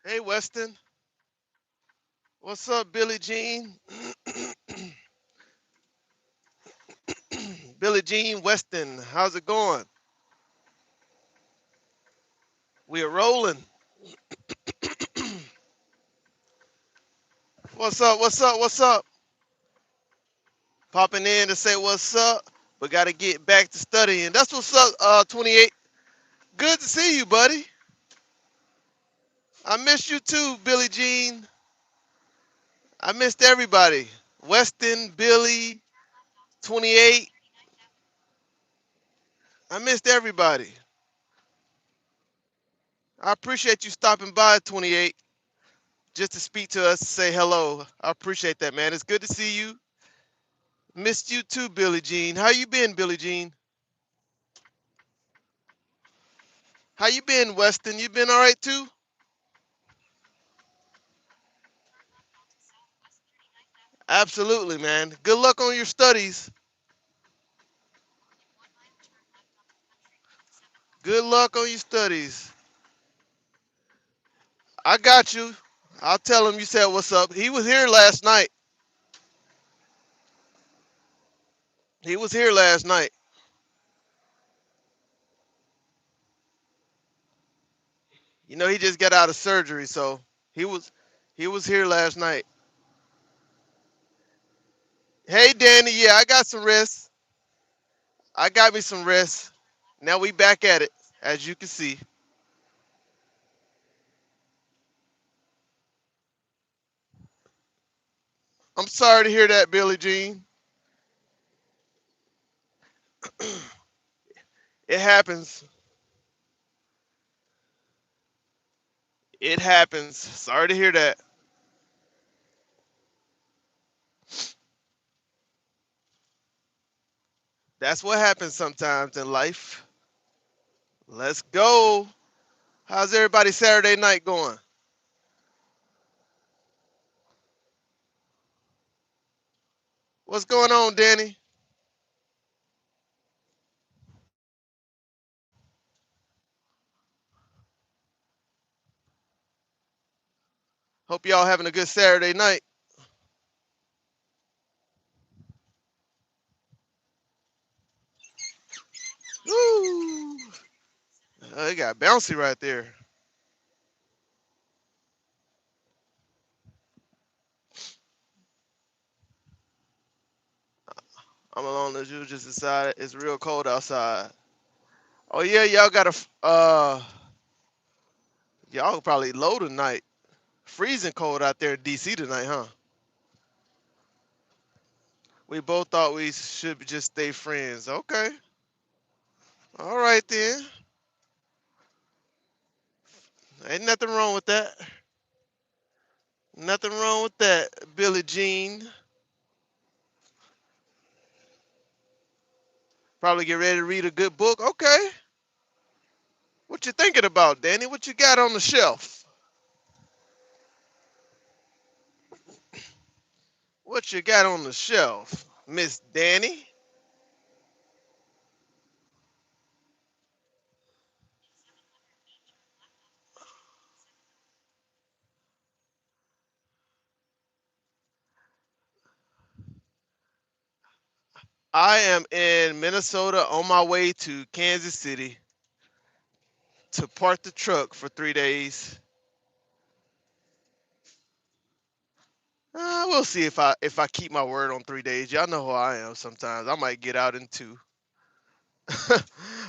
Hey, Weston. What's up, Billie Jean? Billie Jean Weston, how's it going? We are rolling. What's up? What's up? What's up? Popping in to say what's up, but got to get back to studying. That's what's up, 28. Good to see you, buddy. I missed you too, Billie Jean. I missed everybody. Weston, Billy, 28. I missed everybody. I appreciate you stopping by, 28, just to speak to us, say hello. I appreciate that, man. It's good to see you. Missed you too, Billie Jean. How you been, Billie Jean? How you been, Weston? You been all right too? Absolutely, man. Good luck on your studies. Good luck on your studies. I got you. I'll tell him you said what's up. He was here last night. He was here last night. You know, he just got out of surgery, so he was he was here last night. Hey, Danny. Yeah, I got some rest. I got me some rest. Now we back at it, as you can see. I'm sorry to hear that, Billie Jean. It happens. It happens. Sorry to hear that. That's what happens sometimes in life. Let's go. How's everybody Saturday night going? What's going on, Danny? Hope y'all having a good Saturday night. Woo! It got bouncy right there. I'm alone as you just decided it's real cold outside. Oh yeah, y'all got a y'all probably low tonight. Freezing cold out there in DC tonight, huh? We both thought we should just stay friends. Okay. All right then. Ain't nothing wrong with that. Nothing wrong with that, Billie Jean. Probably get ready to read a good book. Okay. What you thinking about, Danny? What you got on the shelf? What you got on the shelf, Miss Danny? I am in Minnesota on my way to Kansas City to park the truck for 3 days. We'll see if I keep my word on 3 days. Y'all know who I am. Sometimes I might get out in two.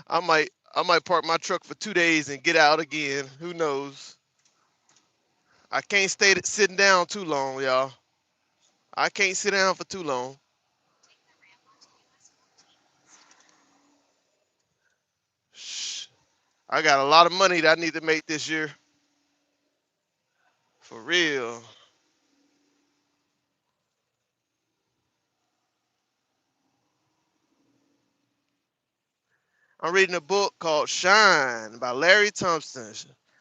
I might park my truck for 2 days and get out again. Who knows? I can't stay sitting down too long, y'all. I can't sit down for too long. Shh. I got a lot of money that I need to make this year. For real. I'm reading a book called Shine by Larry Thompson.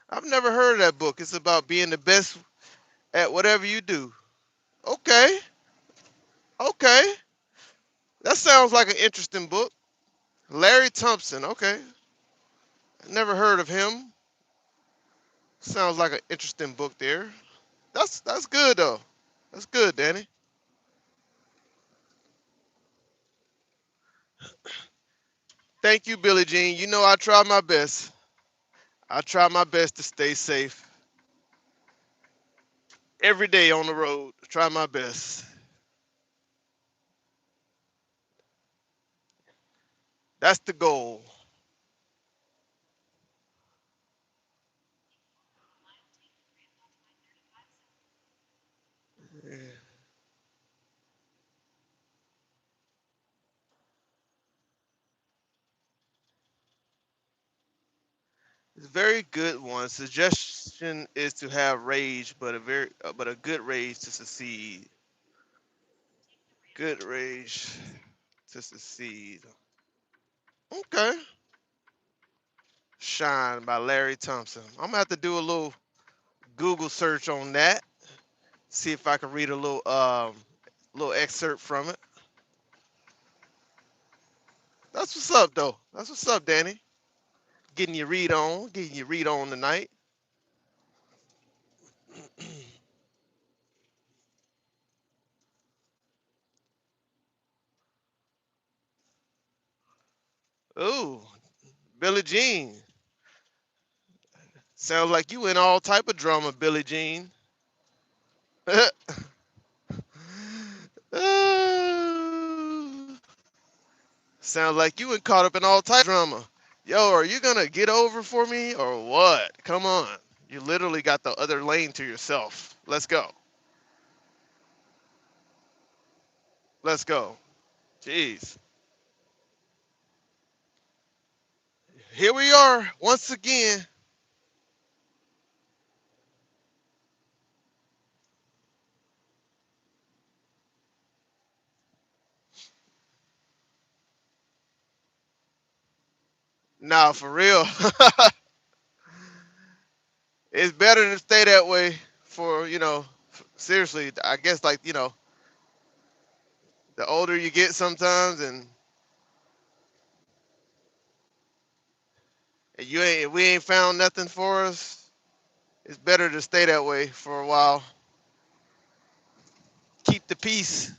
I've never heard of that book. It's about being the best at whatever you do. Okay. Okay. That sounds like an interesting book. Larry Thompson. Okay. Never heard of him. Sounds like an interesting book there. That's good though. That's good, Danny. Thank you, Billie Jean. You know I try my best. I try my best to stay safe every day on the road. Try my best. That's the goal. Yeah. It's a very good one. Suggestion is to have rage, but a good rage to succeed. Good rage to succeed. Okay. Shine by Larry Thompson. I'm gonna have to do a little Google search on that. See if I can read a little excerpt from it. That's what's up though. That's what's up, Danny. Getting your read on tonight. Ooh, Billie Jean. Sounds like you in all type of drama, Billie Jean. Sounds like you been caught up in all type of drama. Yo, are you gonna get over for me or what? Come on. You literally got the other lane to yourself. Let's go. Let's go. Jeez. Here we are once again. Nah, for real. It's better to stay that way for, seriously, I guess like, the older you get sometimes and we ain't found nothing for us, it's better to stay that way for a while. Keep the peace.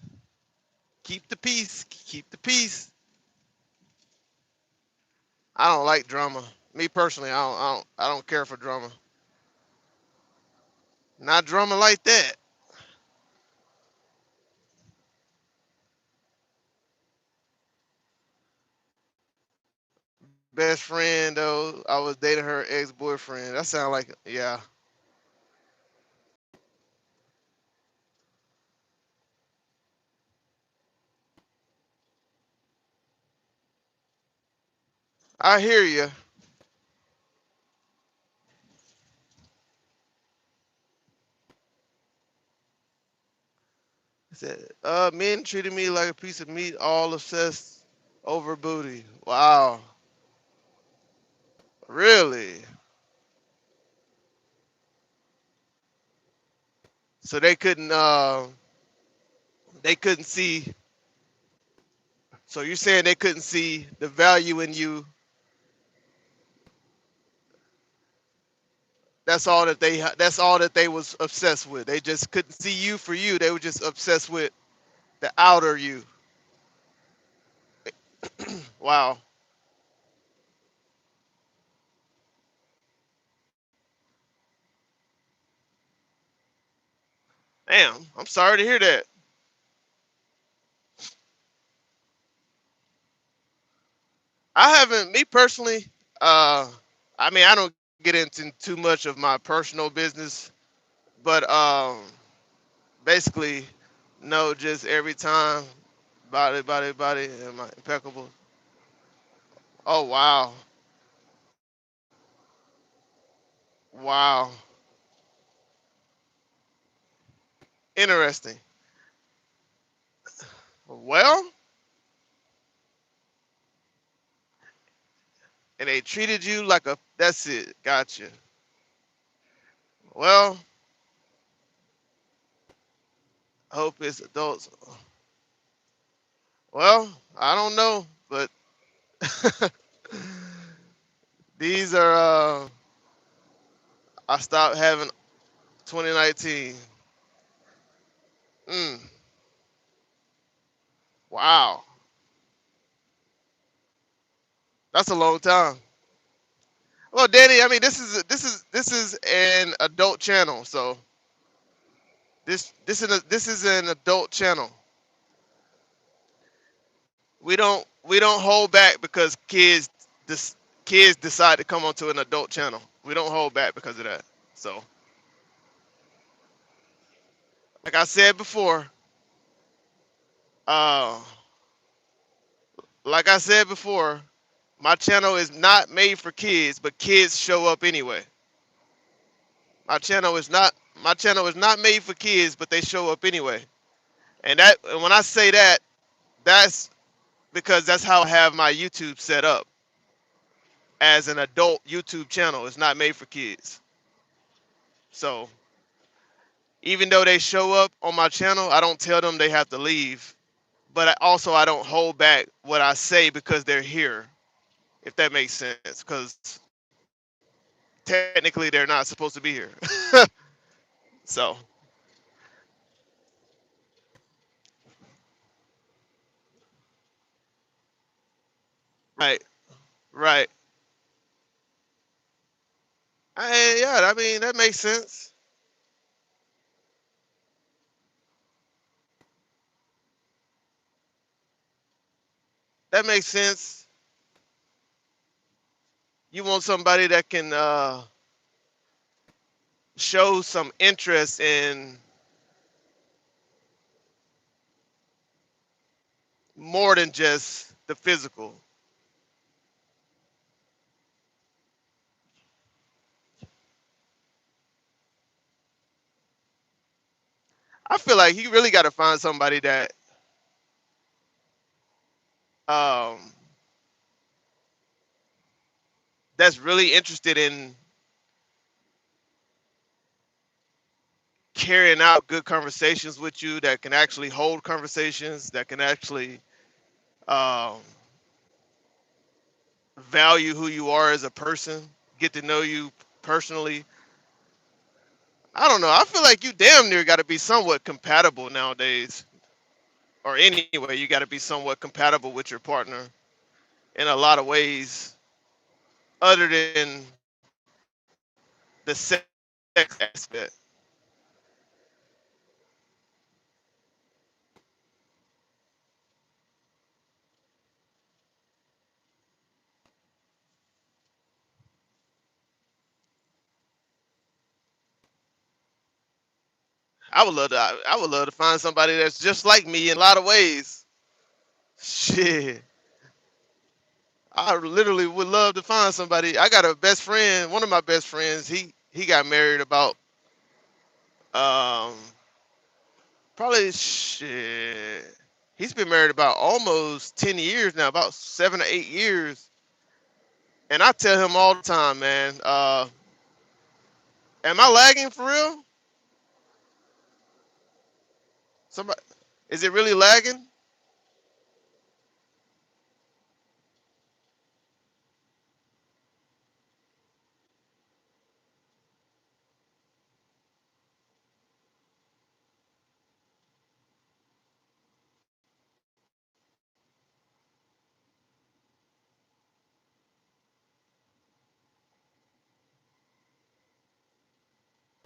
Keep the peace. Keep the peace. I don't like drama. Me personally, I don't care for drama. Not drama like that. Best friend though, I was dating her ex-boyfriend. That sound like, yeah. I hear you. Said, men treated me like a piece of meat, all obsessed over booty. Wow. Really? So they couldn't see, so you're saying they couldn't see the value in you. That's all that they was obsessed with. They just couldn't see you for you. They were just obsessed with the outer you. Wow. Damn. I'm sorry to hear that. I haven't, me personally, uh I mean, I don't get into too much of my personal business, but basically, no, just every time, body, am I impeccable? Oh wow, wow, interesting. Well, and they treated you like a. That's it. Gotcha. Well, hope it's adults. Well, I don't know, but these are. I stopped having 2019. Mm, wow, that's a long time. Well, Danny, I mean, this is an adult channel, so this is an adult channel. We don't hold back because kids decide to come onto an adult channel. We don't hold back because of that. So, like I said before, uh, like I said before, my channel is not made for kids, but kids show up anyway. My channel is not my channel is not made for kids, but they show up anyway. And when I say that, that's because that's how I have my YouTube set up as an adult YouTube channel. It's not made for kids. So even though they show up on my channel, I don't tell them they have to leave. But I don't hold back what I say because they're here, if that makes sense. Because technically they're not supposed to be here. So, right, right. Yeah, I mean, that makes sense. That makes sense. You want somebody that can show some interest in more than just the physical. I feel like you really got to find somebody that um, that's really interested in carrying out good conversations with you, that can actually hold conversations, that can actually um, value who you are as a person, get to know you personally. I don't know. I feel like you damn near got to be somewhat compatible nowadays, or anyway, you got to be somewhat compatible with your partner in a lot of ways, other than the sex aspect. I would love to find somebody that's just like me in a lot of ways. Shit. I literally would love to find somebody. I got a best friend, one of my best friends, he got married about um probably shit. He's been married about almost 10 years now, about 7 or 8 years. And I tell him all the time, man, am I lagging for real? Somebody, is it really lagging?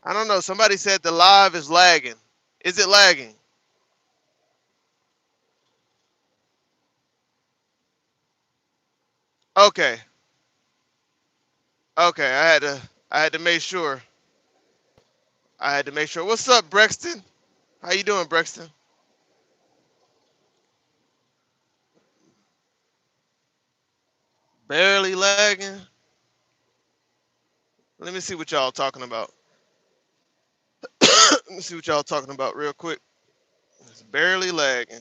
I don't know. Somebody said the live is lagging. Is it lagging? Okay. Okay. I had to make sure. I had to make sure. What's up, Brexton? How you doing, Brexton? Barely lagging. Let me see what y'all talking about. Let me see what y'all talking about real quick. It's barely lagging.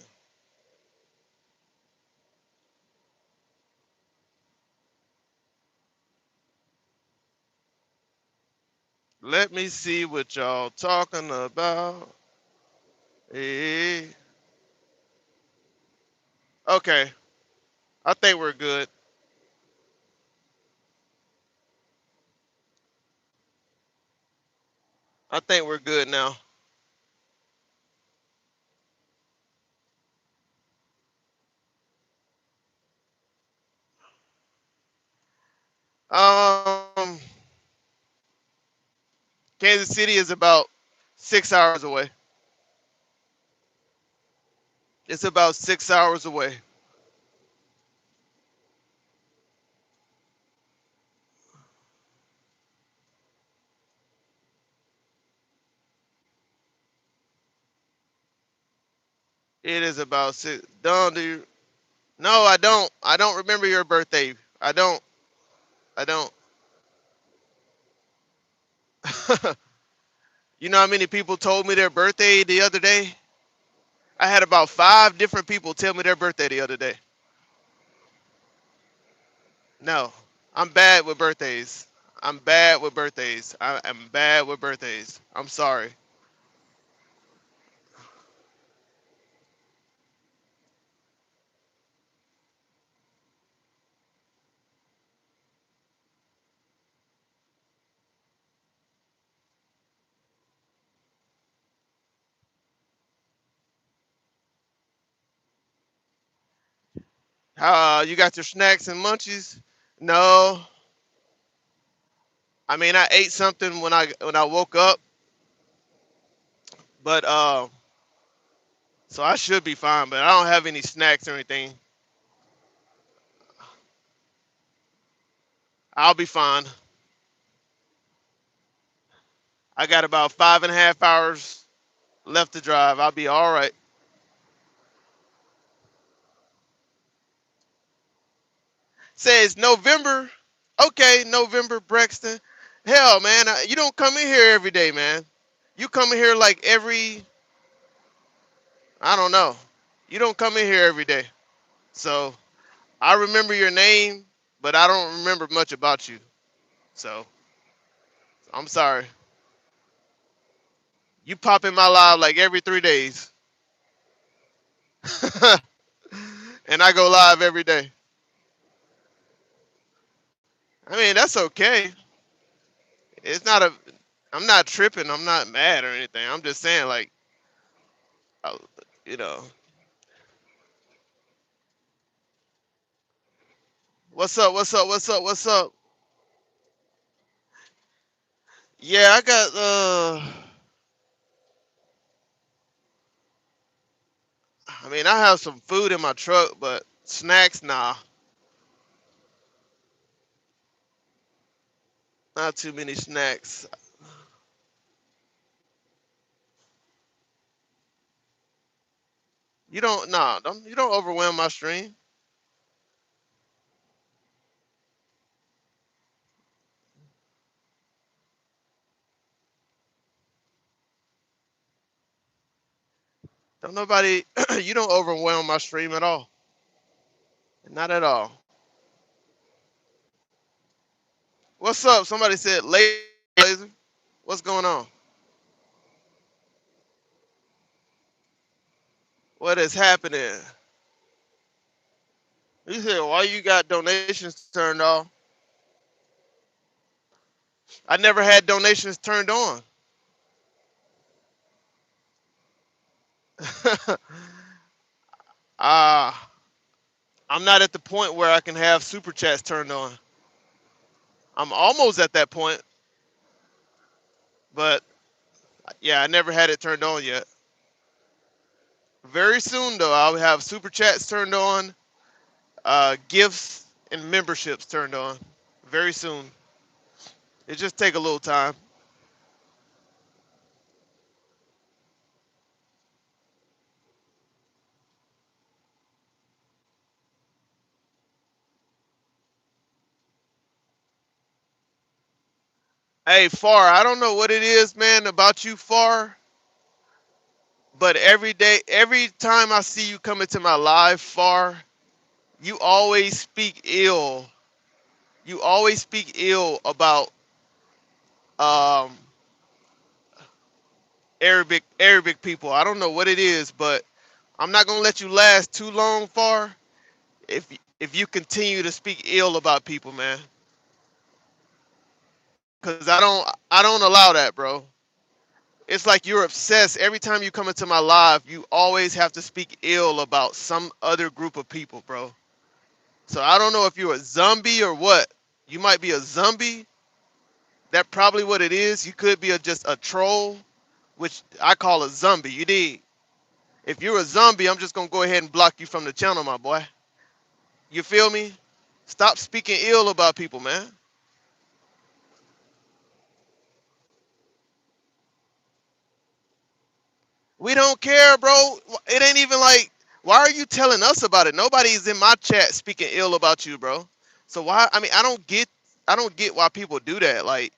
Let me see what y'all talking about. Hey. Okay. I think we're good. I think we're good now. Um, Kansas City is about 6 hours away. It's about 6 hours away. It is about six. Don't do you? No, I don't. I don't remember your birthday. I don't. I don't. You know how many people told me their birthday the other day? I had about 5 different people tell me their birthday the other day. No, I'm bad with birthdays. I'm bad with birthdays. I am bad with birthdays. I'm sorry. How you got your snacks and munchies? No, I mean I ate something when I woke up, but so I should be fine. But I don't have any snacks or anything. I'll be fine. I got about 5.5 hours left to drive. I'll be all right. Says November. Okay, November, Brexton. Hell, man, you don't come in here every day, man. You come in here like every, I don't know. You don't come in here every day. So I remember your name, but I don't remember much about you. So I'm sorry. You pop in my live like every 3 days. And I go live every day. I mean, that's okay. It's not a, I'm not tripping. I'm not mad or anything. I'm just saying, like, uh, you know, what's up? What's up? What's up? What's up? Yeah, I got, I mean, I have some food in my truck, but snacks, nah, not too many snacks. You don't, nah, you don't overwhelm my stream. Don't nobody, you don't overwhelm my stream at all. Not at all. What's up? Somebody said laser. What's going on? What is happening? You said why you got donations turned off? I never had donations turned on. uh, I'm not at the point where I can have super chats turned on. I'm almost at that point, but yeah, I never had it turned on yet. Very soon though, I'll have super chats turned on, gifts and memberships turned on. Very soon. It just take a little time. Hey, Far, I don't know what it is, man, about you, Far, but every day, every time I see you come into my live, Far, you always speak ill. You always speak ill about um, Arabic people. I don't know what it is, but I'm not gonna let you last too long, Far. If you continue to speak ill about people, man, because I don't allow that, bro. It's like you're obsessed. Every time you come into my live, you always have to speak ill about some other group of people, bro. So I don't know if you're a zombie or what. You might be a zombie. That's probably what it is. You could be just a troll, which I call a zombie. You dig? If you're a zombie, I'm just gonna go ahead and block you from the channel, my boy. You feel me? Stop speaking ill about people, man. We don't care, bro. It ain't even like, why are you telling us about it? Nobody's in my chat speaking ill about you, bro. So why? I mean, I don't get why people do that. Like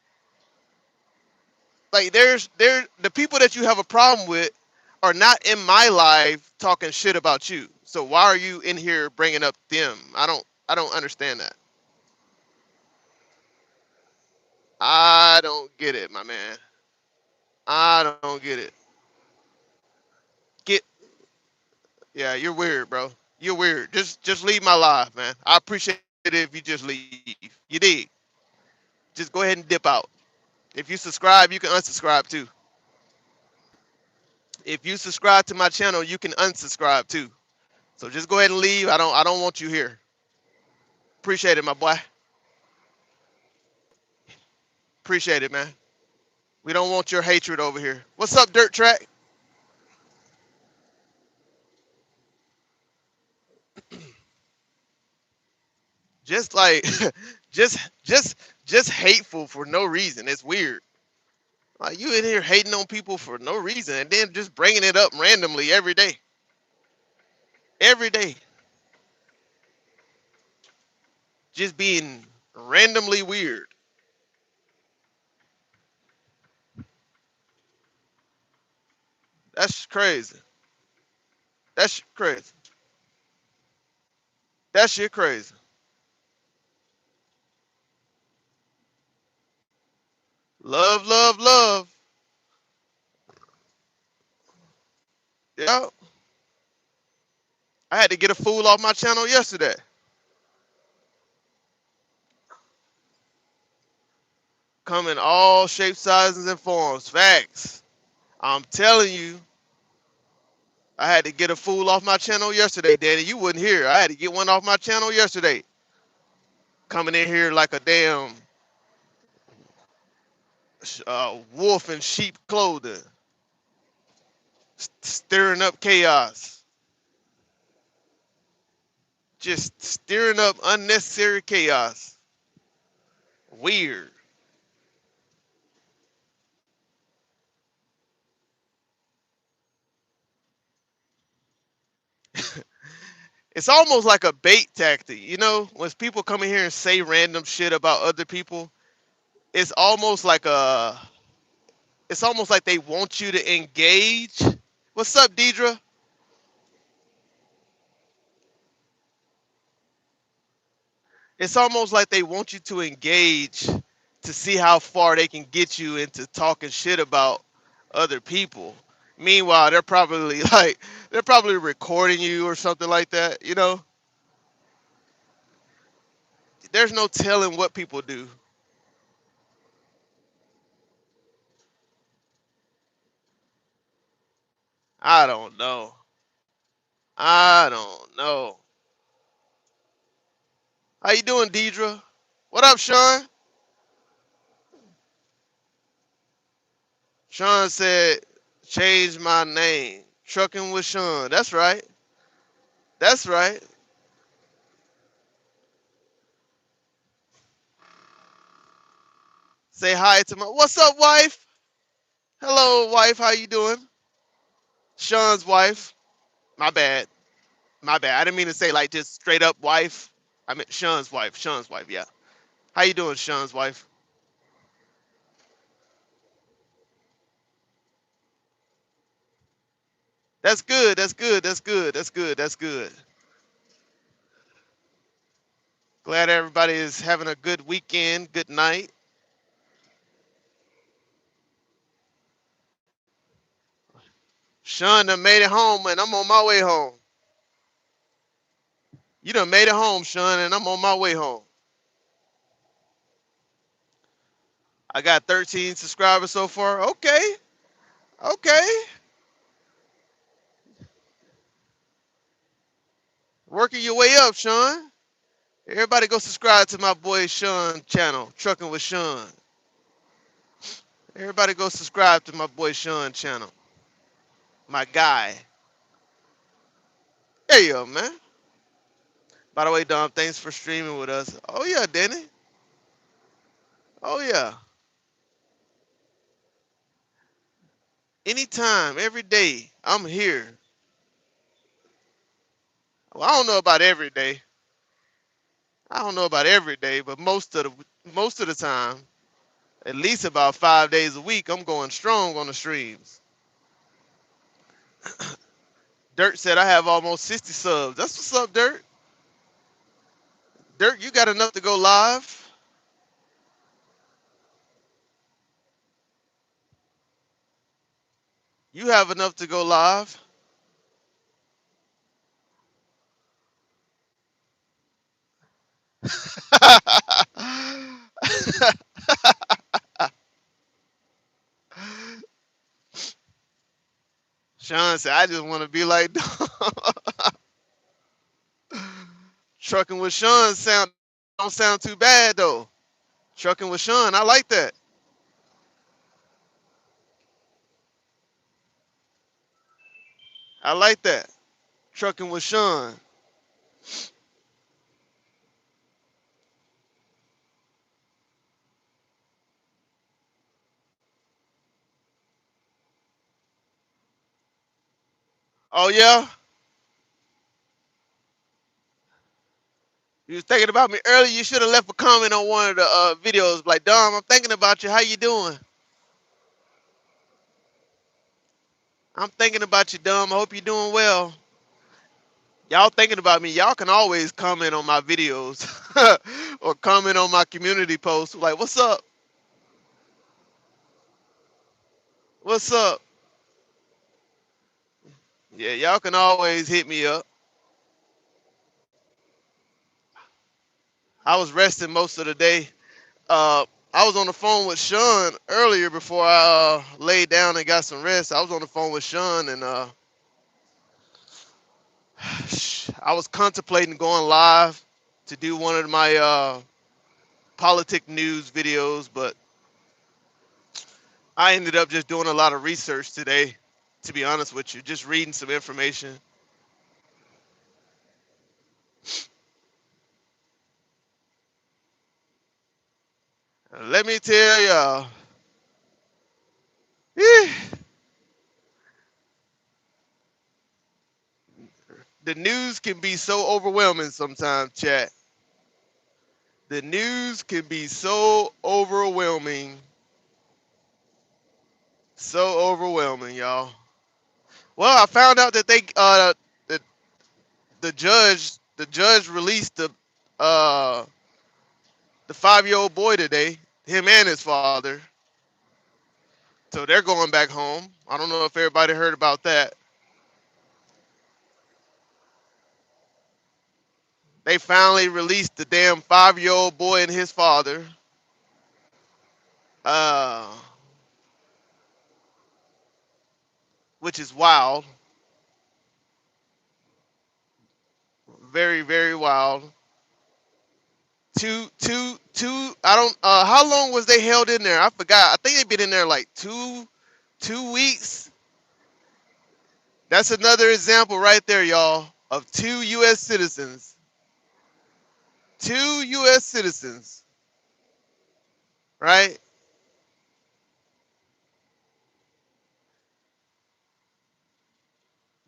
there's the people that you have a problem with are not in my live talking shit about you. So why are you in here bringing up them? I don't understand that. I don't get it, my man. I don't get it. Get Yeah, you're weird, bro. You're weird. Just leave my live, man. I appreciate it if you just leave. You dig? Just go ahead and dip out. If you subscribe, you can unsubscribe too. If you subscribe to my channel, you can unsubscribe too. So just go ahead and leave. I don't want you here. Appreciate it, my boy. Appreciate it, man. We don't want your hatred over here. What's up, Dirt Track? Just like just just hateful for no reason. It's weird. Like you in here hating on people for no reason and then just bringing it up randomly every day. Every day. Just being randomly weird. That's crazy. That's crazy. That shit crazy. Love, love, love. Yeah. I had to get a fool off my channel yesterday. Come in all shapes, sizes, and forms. Facts. I'm telling you, I had to get a fool off my channel yesterday, Danny. You wouldn't hear. I had to get one off my channel yesterday. Coming in here like a damn wolf in sheep clothing, stirring up chaos. Just stirring up unnecessary chaos. Weird. It's almost like a bait tactic, you know? When people come in here and say random shit about other people, it's almost like a it's almost like they want you to engage. What's up, Deidre? It's almost like they want you to engage to see how far they can get you into talking shit about other people. Meanwhile, they're probably like they're probably recording you or something like that, you know? There's no telling what people do. I don't know. I don't know. How you doing, Deidre? What up, Sean? Sean said, change my name. Trucking with Sean. That's right. That's right. Say hi to my. What's up, wife? Hello, wife. How you doing? Sean's wife. My bad. My bad. I didn't mean to say like just straight up wife. I meant Sean's wife. Sean's wife. Yeah. How you doing, Sean's wife? That's good. That's good. That's good. That's good. That's good. Glad everybody is having a good weekend. Good night. Sean done made it home, and I'm on my way home. You done made it home, Sean, and I'm on my way home. I got 13 subscribers so far. Okay. Okay. Working your way up, Sean. Everybody go subscribe to my boy Sean channel, Trucking with Sean. Everybody go subscribe to my boy Sean channel. My guy. There you go, man. By the way, Dom, thanks for streaming with us. Oh yeah, Danny. Oh yeah. Anytime, every day, I'm here. Well, I don't know about every day. I don't know about every day, but most of the time, at least about 5 days a week, I'm going strong on the streams. Dirt said I have almost 60 subs. That's what's up, Dirt. Dirt, you got enough to go live? You have enough to go live? Sean said, I just want to be like Trucking with Sean don't sound too bad though. Trucking with Sean, I like that. I like that. Trucking with Sean. Oh yeah? You was thinking about me earlier. You should have left a comment on one of the videos like, Dom, I'm thinking about you. How you doing? I'm thinking about you, Dom. I hope you're doing well. Y'all thinking about me, y'all can always comment on my videos or comment on my community posts. Like, what's up? What's up? Yeah, y'all can always hit me up. I was resting most of the day. I was on the phone with Sean earlier before I laid down and got some rest. I was on the phone with Sean and I was contemplating going live to do one of my politic news videos, but I ended up just doing a lot of research today, to be honest with you, just reading some information. Let me tell y'all, the news can be so overwhelming sometimes, chat. The news can be so overwhelming. So overwhelming, y'all. Well, I found out that the, the judge released uh the 5-year-old boy today, him and his father. So they're going back home. I don't know if everybody heard about that. They finally released the damn 5-year-old boy and his father. Uh, which is wild. Very, very wild. Two. I don't. How long was they held in there? I forgot. I think they've been in there like 2 weeks. That's another example right there, y'all, of two U.S. citizens. Two U.S. citizens, right,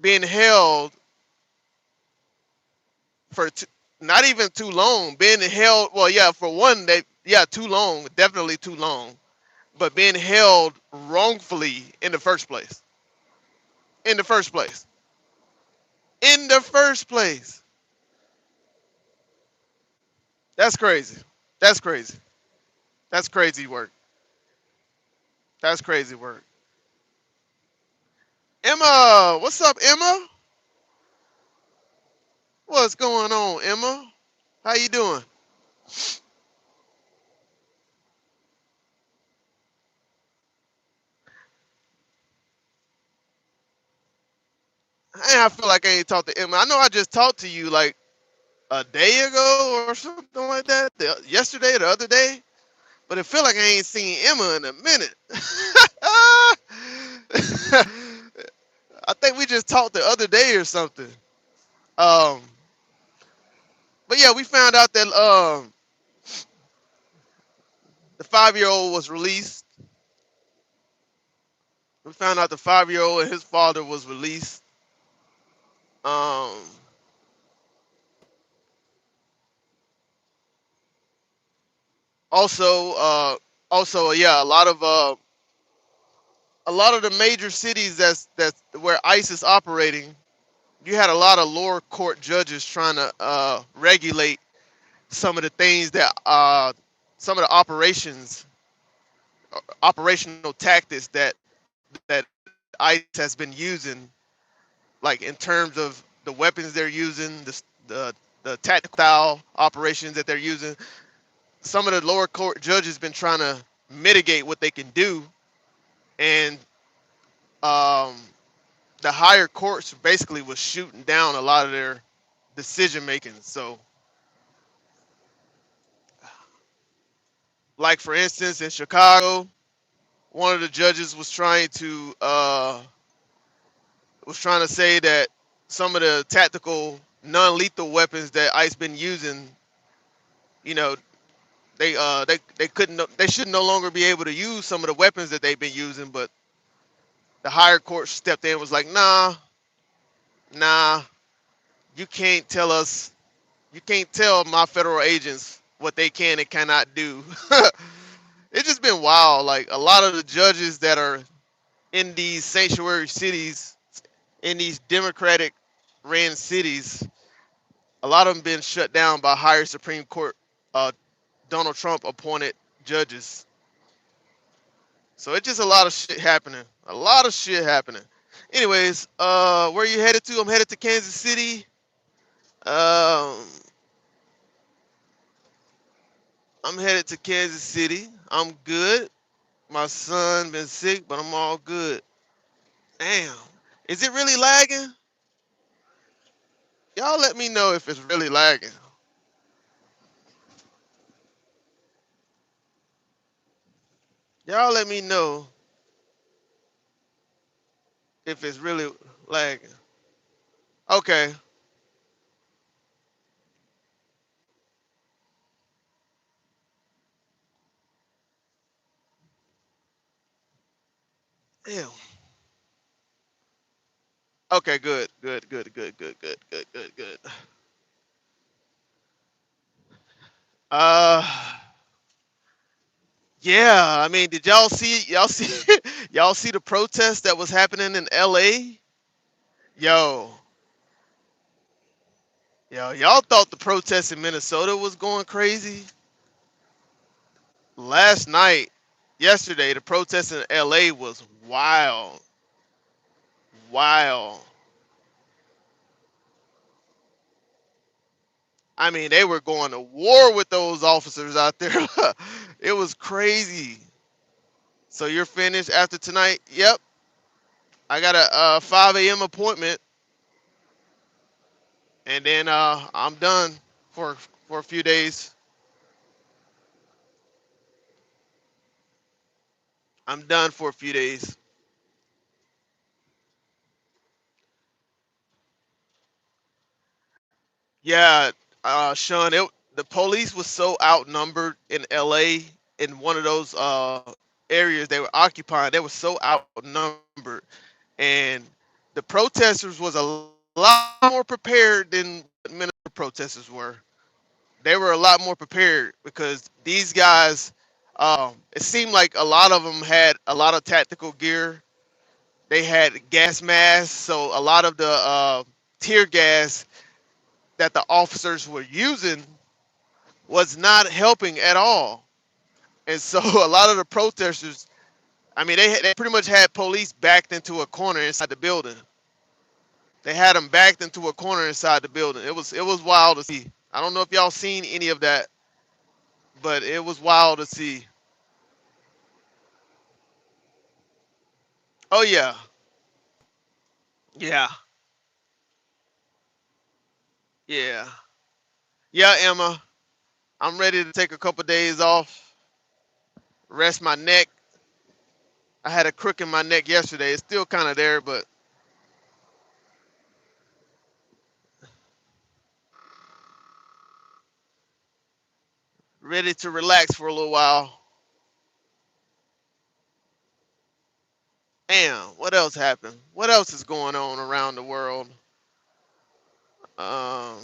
being held for not even too long. Being held. Well, yeah, for one, too long. Definitely too long. But being held wrongfully in the first place. In the first place. In the first place. That's crazy. That's crazy. That's crazy work. That's crazy work. Emma, what's up, Emma? What's going on, Emma? How you doing? And I feel like I ain't talked to Emma. I know I just talked to you like a day ago or something like that, yesterday or the other day. But it feel like I ain't seen Emma in a minute. I think we just talked the other day or something. Um, but yeah, we found out that the 5 year old was released. We found out the 5 year old and his father was released. Um, also, yeah, a lot of the major cities that's where ICE is operating. You had a lot of lower court judges trying to regulate some of the things that some of the operational tactics that ICE has been using, like in terms of the weapons they're using, the tactical style operations that they're using. Some of the lower court judges been trying to mitigate what they can do, and um, the higher courts basically was shooting down a lot of their decision making. So, like for instance, in Chicago, one of the judges was trying to say that some of the tactical non-lethal weapons that ICE been using, you know, they couldn't they should no longer be able to use some of the weapons that they've been using, but the higher court stepped in and was like, nah, you can't tell us, you can't tell my federal agents what they can and cannot do. It's just been wild. Like a lot of the judges that are in these sanctuary cities, in these Democratic ran cities, a lot of them been shut down by higher Supreme Court uh, Donald Trump appointed judges. So it's just a lot of shit happening. A lot of shit happening. Anyways, where you headed to? I'm headed to Kansas City. Um, I'm headed to Kansas City. I'm good. My son been sick, but I'm all good. Damn. Is it really lagging? Y'all let me know if it's really lagging. Y'all let me know if it's really lagging. Okay. Damn. Okay, good. Good. Uh yeah, I mean, did y'all see the protest that was happening in LA? Yo, y'all thought the protest in Minnesota was going crazy? Last night, yesterday, the protest in LA was wild. Wild. I mean, they were going to war with those officers out there. It was crazy. So you're finished after tonight? Yep. I got a 5 a.m. appointment, and then I'm done for a few days. I'm done for a few days. Yeah, Sean, the police was so outnumbered in LA in one of those areas they were occupying. They were so outnumbered, and the protesters was a lot more prepared than Minnesota protesters were. They were a lot more prepared because these guys, it seemed like a lot of them had a lot of tactical gear. They had gas masks, so a lot of the tear gas that the officers were using was not helping at all. And so a lot of the protesters, I mean, they pretty much had police backed into a corner inside the building. They had them backed into a corner inside the building. It was wild to see. I don't know if y'all seen any of that, but it was wild to see. Oh yeah, yeah. Yeah. Yeah, Emma. I'm ready to take a couple days off, rest my neck. I had a crook in my neck yesterday. It's still kind of there, but ready to relax for a little while. Damn, what else happened? What else is going on around the world? Um,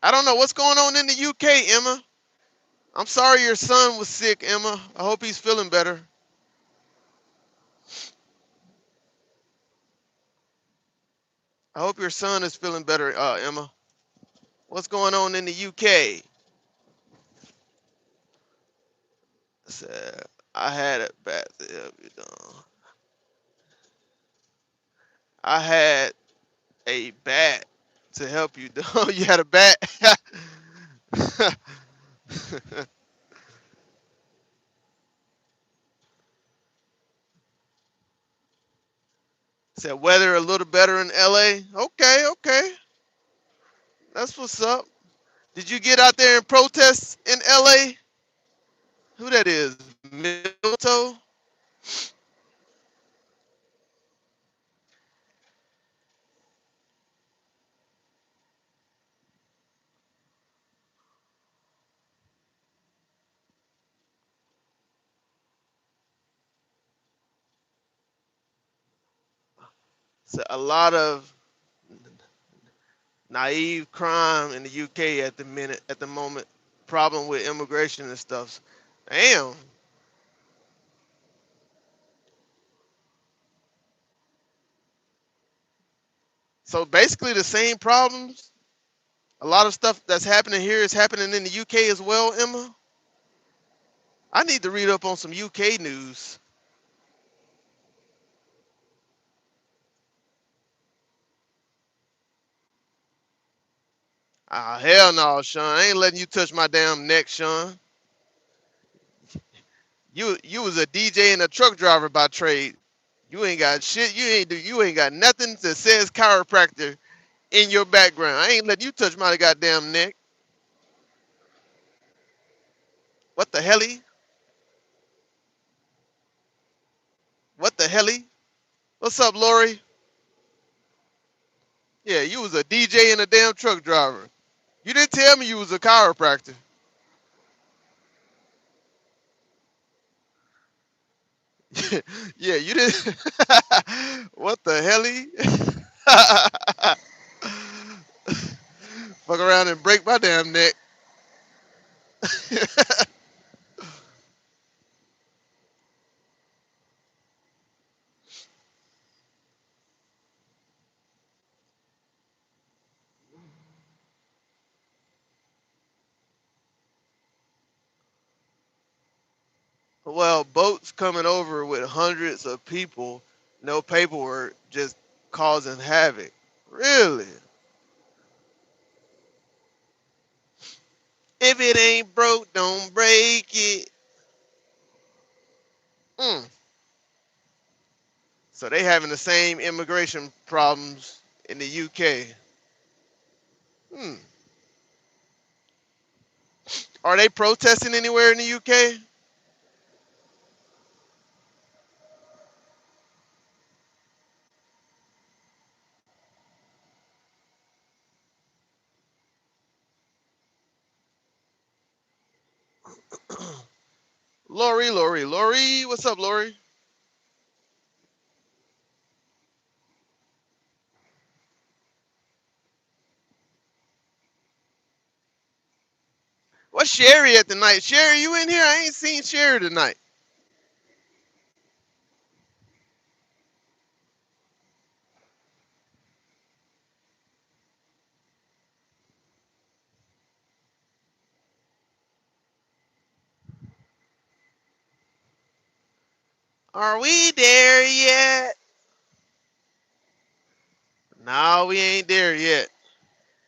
I don't know what's going on in the UK, Emma. I'm sorry your son was sick, Emma. I hope he's feeling better. I hope your son is feeling better, Emma. What's going on in the UK? Said, I had a bat to help you down. I had a bat to help you down. You had a bat? Said weather a little better in LA. Okay, okay. That's what's up. Did you get out there and protest in LA? Who that is? Milto? So a lot of naive crime in the UK at the moment. Problem with immigration and stuff. Damn. So basically the same problems. A lot of stuff that's happening here is happening in the UK as well, Emma. I need to read up on some UK news. Ah, hell no, Sean. I ain't letting you touch my damn neck, Sean. You was a DJ and a truck driver by trade. You ain't got shit. You ain't got nothing that says chiropractor in your background. I ain't letting you touch my goddamn neck. What the helly? What the helly? What's up, Lori? Yeah, you was a DJ and a damn truck driver. You didn't tell me you was a chiropractor. Yeah, you didn't. What the helly? Fuck around and break my damn neck. Well, boats coming over with hundreds of people, no paperwork, just causing havoc. Really? If it ain't broke, don't break it. Mm. So they having the same immigration problems in the UK. Hmm. Are they protesting anywhere in the UK? Lori. What's up, Lori? What's Sherry at tonight? Sherry, you in here? I ain't seen Sherry tonight. Are we there yet? No, we ain't there yet.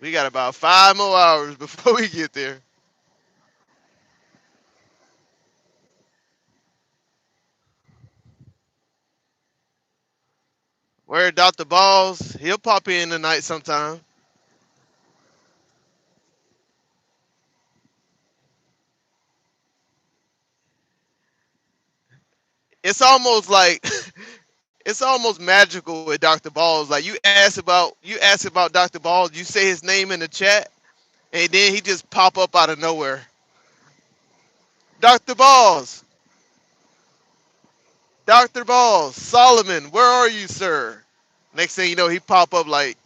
We got about 5 more hours before we get there. Where Dr. Balls, he'll pop in tonight sometime. It's almost like it's almost magical with Dr. Balls. Like you ask about Dr. Balls, you say his name in the chat, and then he just pop up out of nowhere. Dr. Balls, Dr. Balls, Solomon, where are you, sir? Next thing you know, he pop up like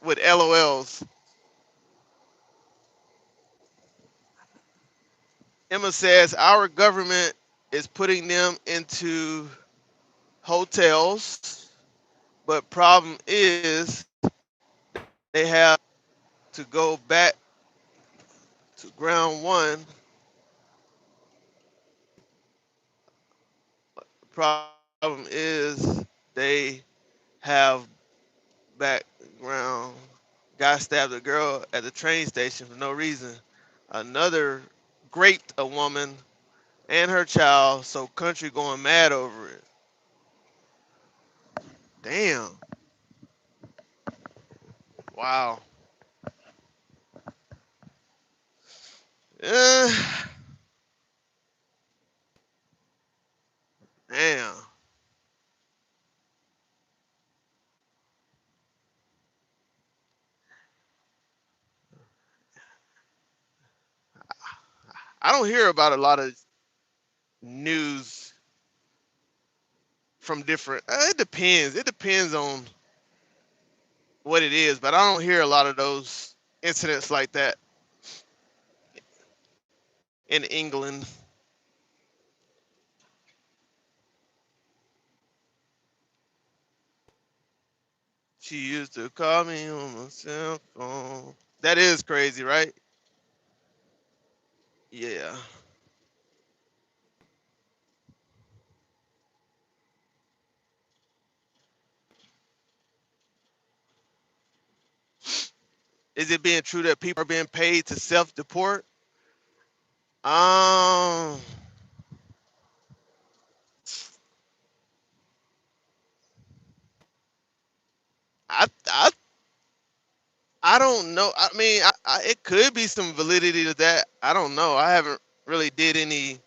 with LOLs. Emma says our government is putting them into hotels, but problem is they have to go back to ground one. Problem is they have background. Guy stabbed a girl at the train station for no reason. Another raped a woman and her child, so country going mad over it. Damn. Wow. Eh, damn. I don't hear about a lot of news from different. It depends. It depends on what it is, but I don't hear a lot of those incidents like that in England. She used to call me on my cell phone. That is crazy, right? Yeah. Is it being true that people are being paid to self-deport? Um, I I don't know. I mean, it could be some validity to that. I don't know. I haven't really did any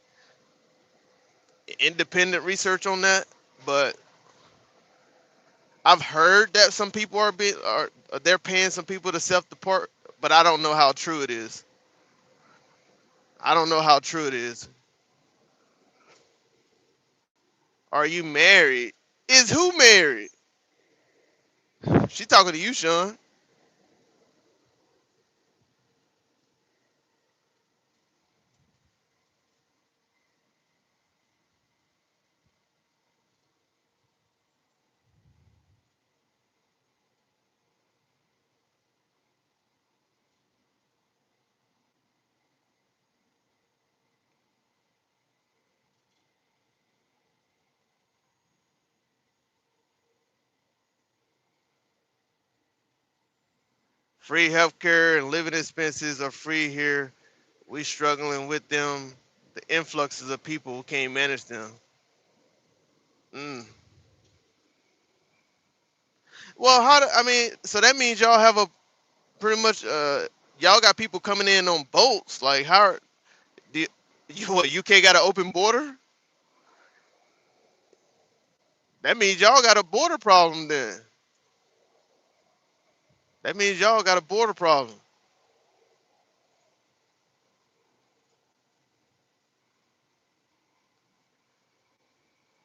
independent research on that, but I've heard that some people are they're paying some people to self-deport, but I don't know how true it is. I don't know how true it is. Are you married? Is who married? She talking to you, Sean. Free healthcare and living expenses are free here. We struggling with them. The influxes of people who can't manage them. Mm. Well, I mean, so that means y'all have a pretty much y'all got people coming in on boats. Like how do you what UK got an open border? That means y'all got a border problem then. That means y'all got a border problem.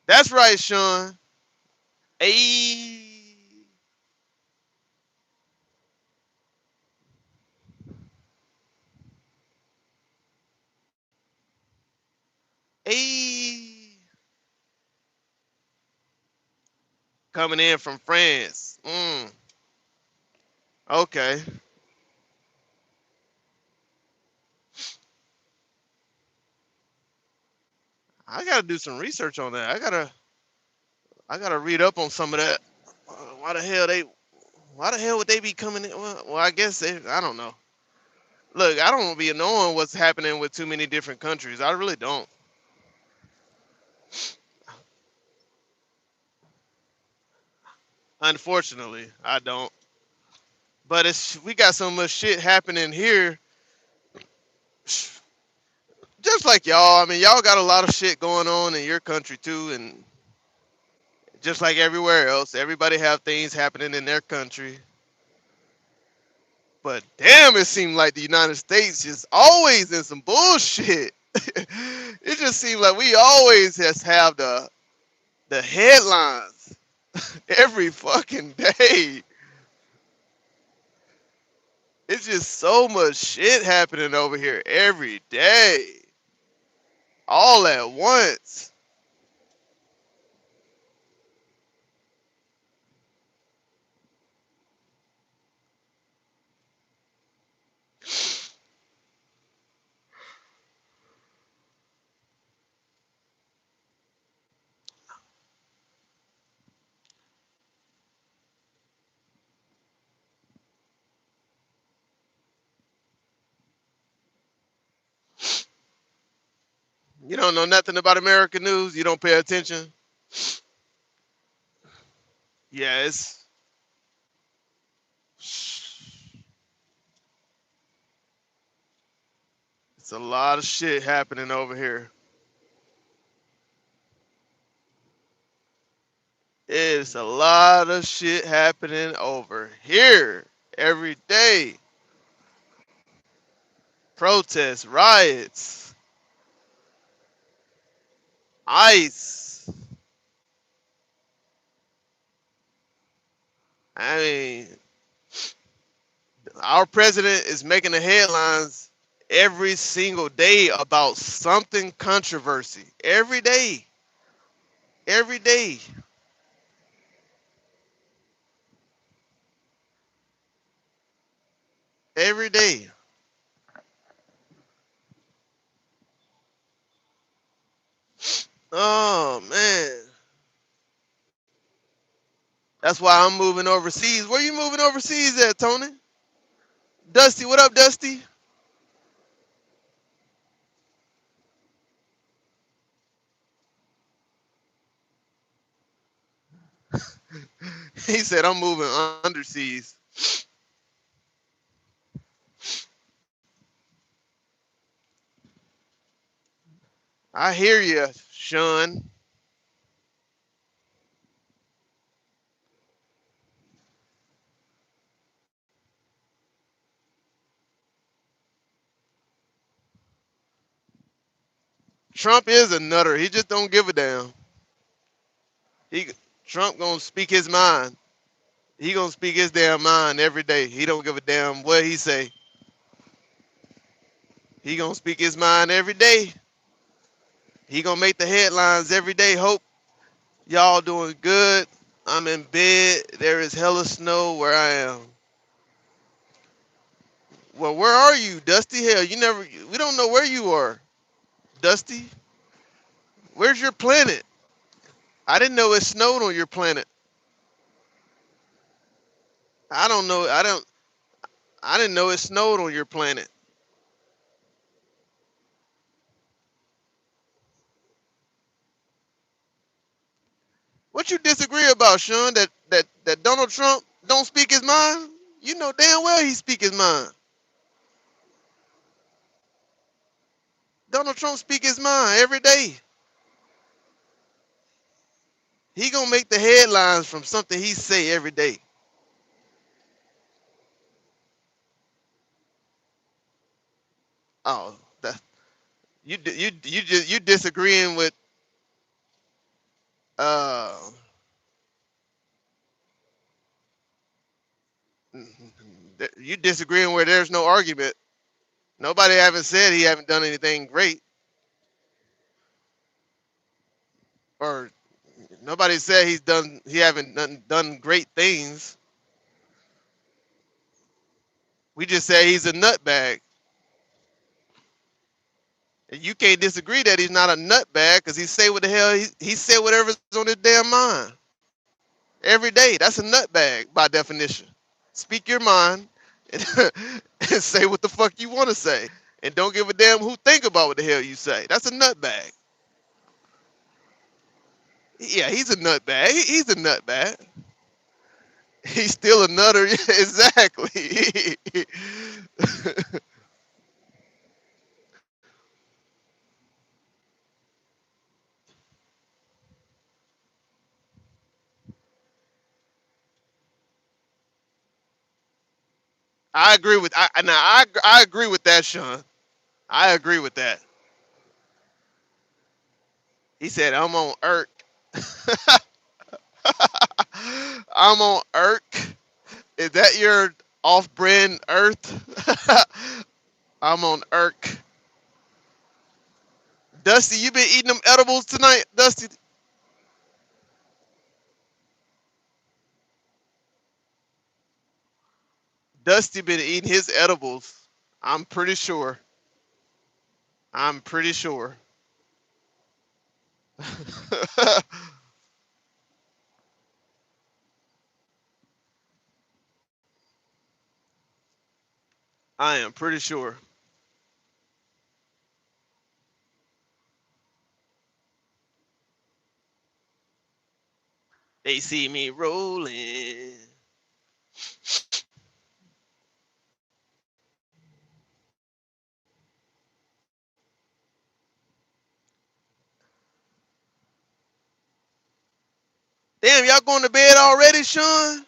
That's right, Sean. Hey, hey, coming in from France. Okay, I gotta do some research on that. I gotta read up on some of that. Why the hell they? Why the hell would they be coming in? Well, I guess they. I don't know. Look, I don't be knowing what's happening with too many different countries. I really don't. Unfortunately, I don't. But it's we got so much shit happening here, just like y'all. I mean, y'all got a lot of shit going on in your country too, and just like everywhere else, everybody have things happening in their country. But damn, it seemed like the United States is always in some bullshit. It just seems like we always just have the headlines every fucking day. It's just so much shit happening over here every day, all at once. You don't know nothing about American news. You don't pay attention. Yeah, it's a lot of shit happening over here. It's a lot of shit happening over here every day. Protests, riots, ICE. I mean, our president is making the headlines every single day about something controversy. Every day. Every day. Every day. Oh man. That's why I'm moving overseas. Where you moving overseas at, Tony? Dusty, what up, Dusty? He said I'm moving underseas. I hear you, Sean. Trump is a nutter. He just don't give a damn. He Trump gonna speak his mind. He gonna speak his damn mind every day. He don't give a damn what he say. He gonna speak his mind every day. He gonna make the headlines every day. Hope y'all doing good. I'm in bed. There is hella snow where I am. Well, where are you, Dusty? Hell, you never. We don't know where you are, Dusty. Where's your planet? I didn't know it snowed on your planet. I don't know. I don't. I didn't know it snowed on your planet. What you disagree about, Sean? That Donald Trump don't speak his mind? You know damn well he speak his mind. Donald Trump speak his mind every day. He gonna make the headlines from something he say every day. Oh, that you disagreeing with uh you disagreeing where there's no argument. Nobody haven't said he haven't done anything great, or nobody said he haven't done great things. We just say he's a nutbag. And you can't disagree that he's not a nutbag because he say what the hell he said whatever's on his damn mind every day. That's a nutbag by definition. Speak your mind and, and say what the fuck you want to say, and don't give a damn who think about what the hell you say. That's a nutbag. Yeah, he's a nutbag. He's a nutbag. He's still a nutter. Yeah, exactly. I agree with. I agree with that, Sean. I agree with that. He said, "I'm on Irk. I'm on Irk. Is that your off-brand Earth? I'm on Irk. Dusty, you been eating them edibles tonight, Dusty? Dusty been eating his edibles. I'm pretty sure. I'm pretty sure. I am pretty sure. They see me rolling. Damn, y'all going to bed already, Sean?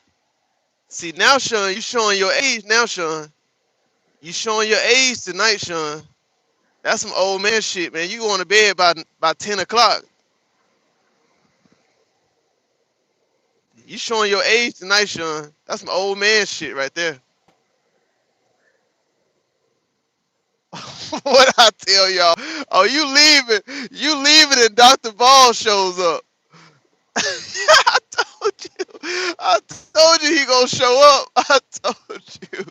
See, now, Sean, you showing your age now, Sean. You showing your age tonight, Sean. That's some old man shit, man. You going to bed by 10 o'clock. You showing your age tonight, Sean. That's some old man shit right there. What I tell y'all? Oh, you leaving? You leaving, and Dr. Ball shows up. I told you. I told you he gonna show up. I told you.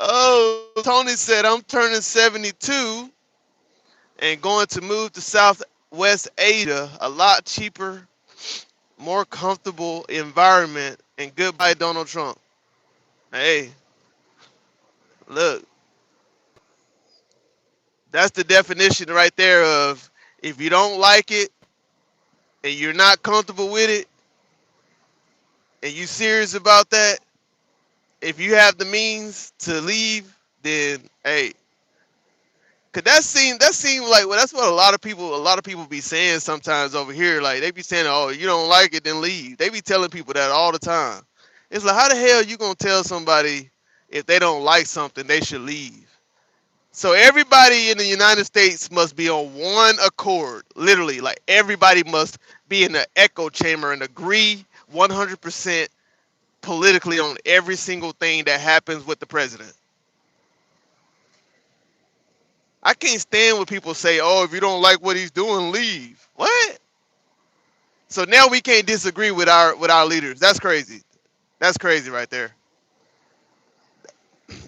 Oh, Tony said I'm turning 72 and going to move to Southwest Asia. A lot cheaper, more comfortable environment. And goodbye, Donald Trump. Hey, look, that's the definition right there of if you don't like it and you're not comfortable with it and you serious about that, if you have the means to leave, then hey, cause that seemed like well, that's what a lot of people be saying sometimes over here. Like they be saying, oh, you don't like it, then leave. They be telling people that all the time. It's like how the hell you gonna tell somebody if they don't like something they should leave? So everybody in the United States must be on one accord, literally. Like everybody must be in the echo chamber and agree 100% politically on every single thing that happens with the president. I can't stand when people say, "Oh, if you don't like what he's doing, leave." What? So now we can't disagree with our leaders. That's crazy. That's crazy right there.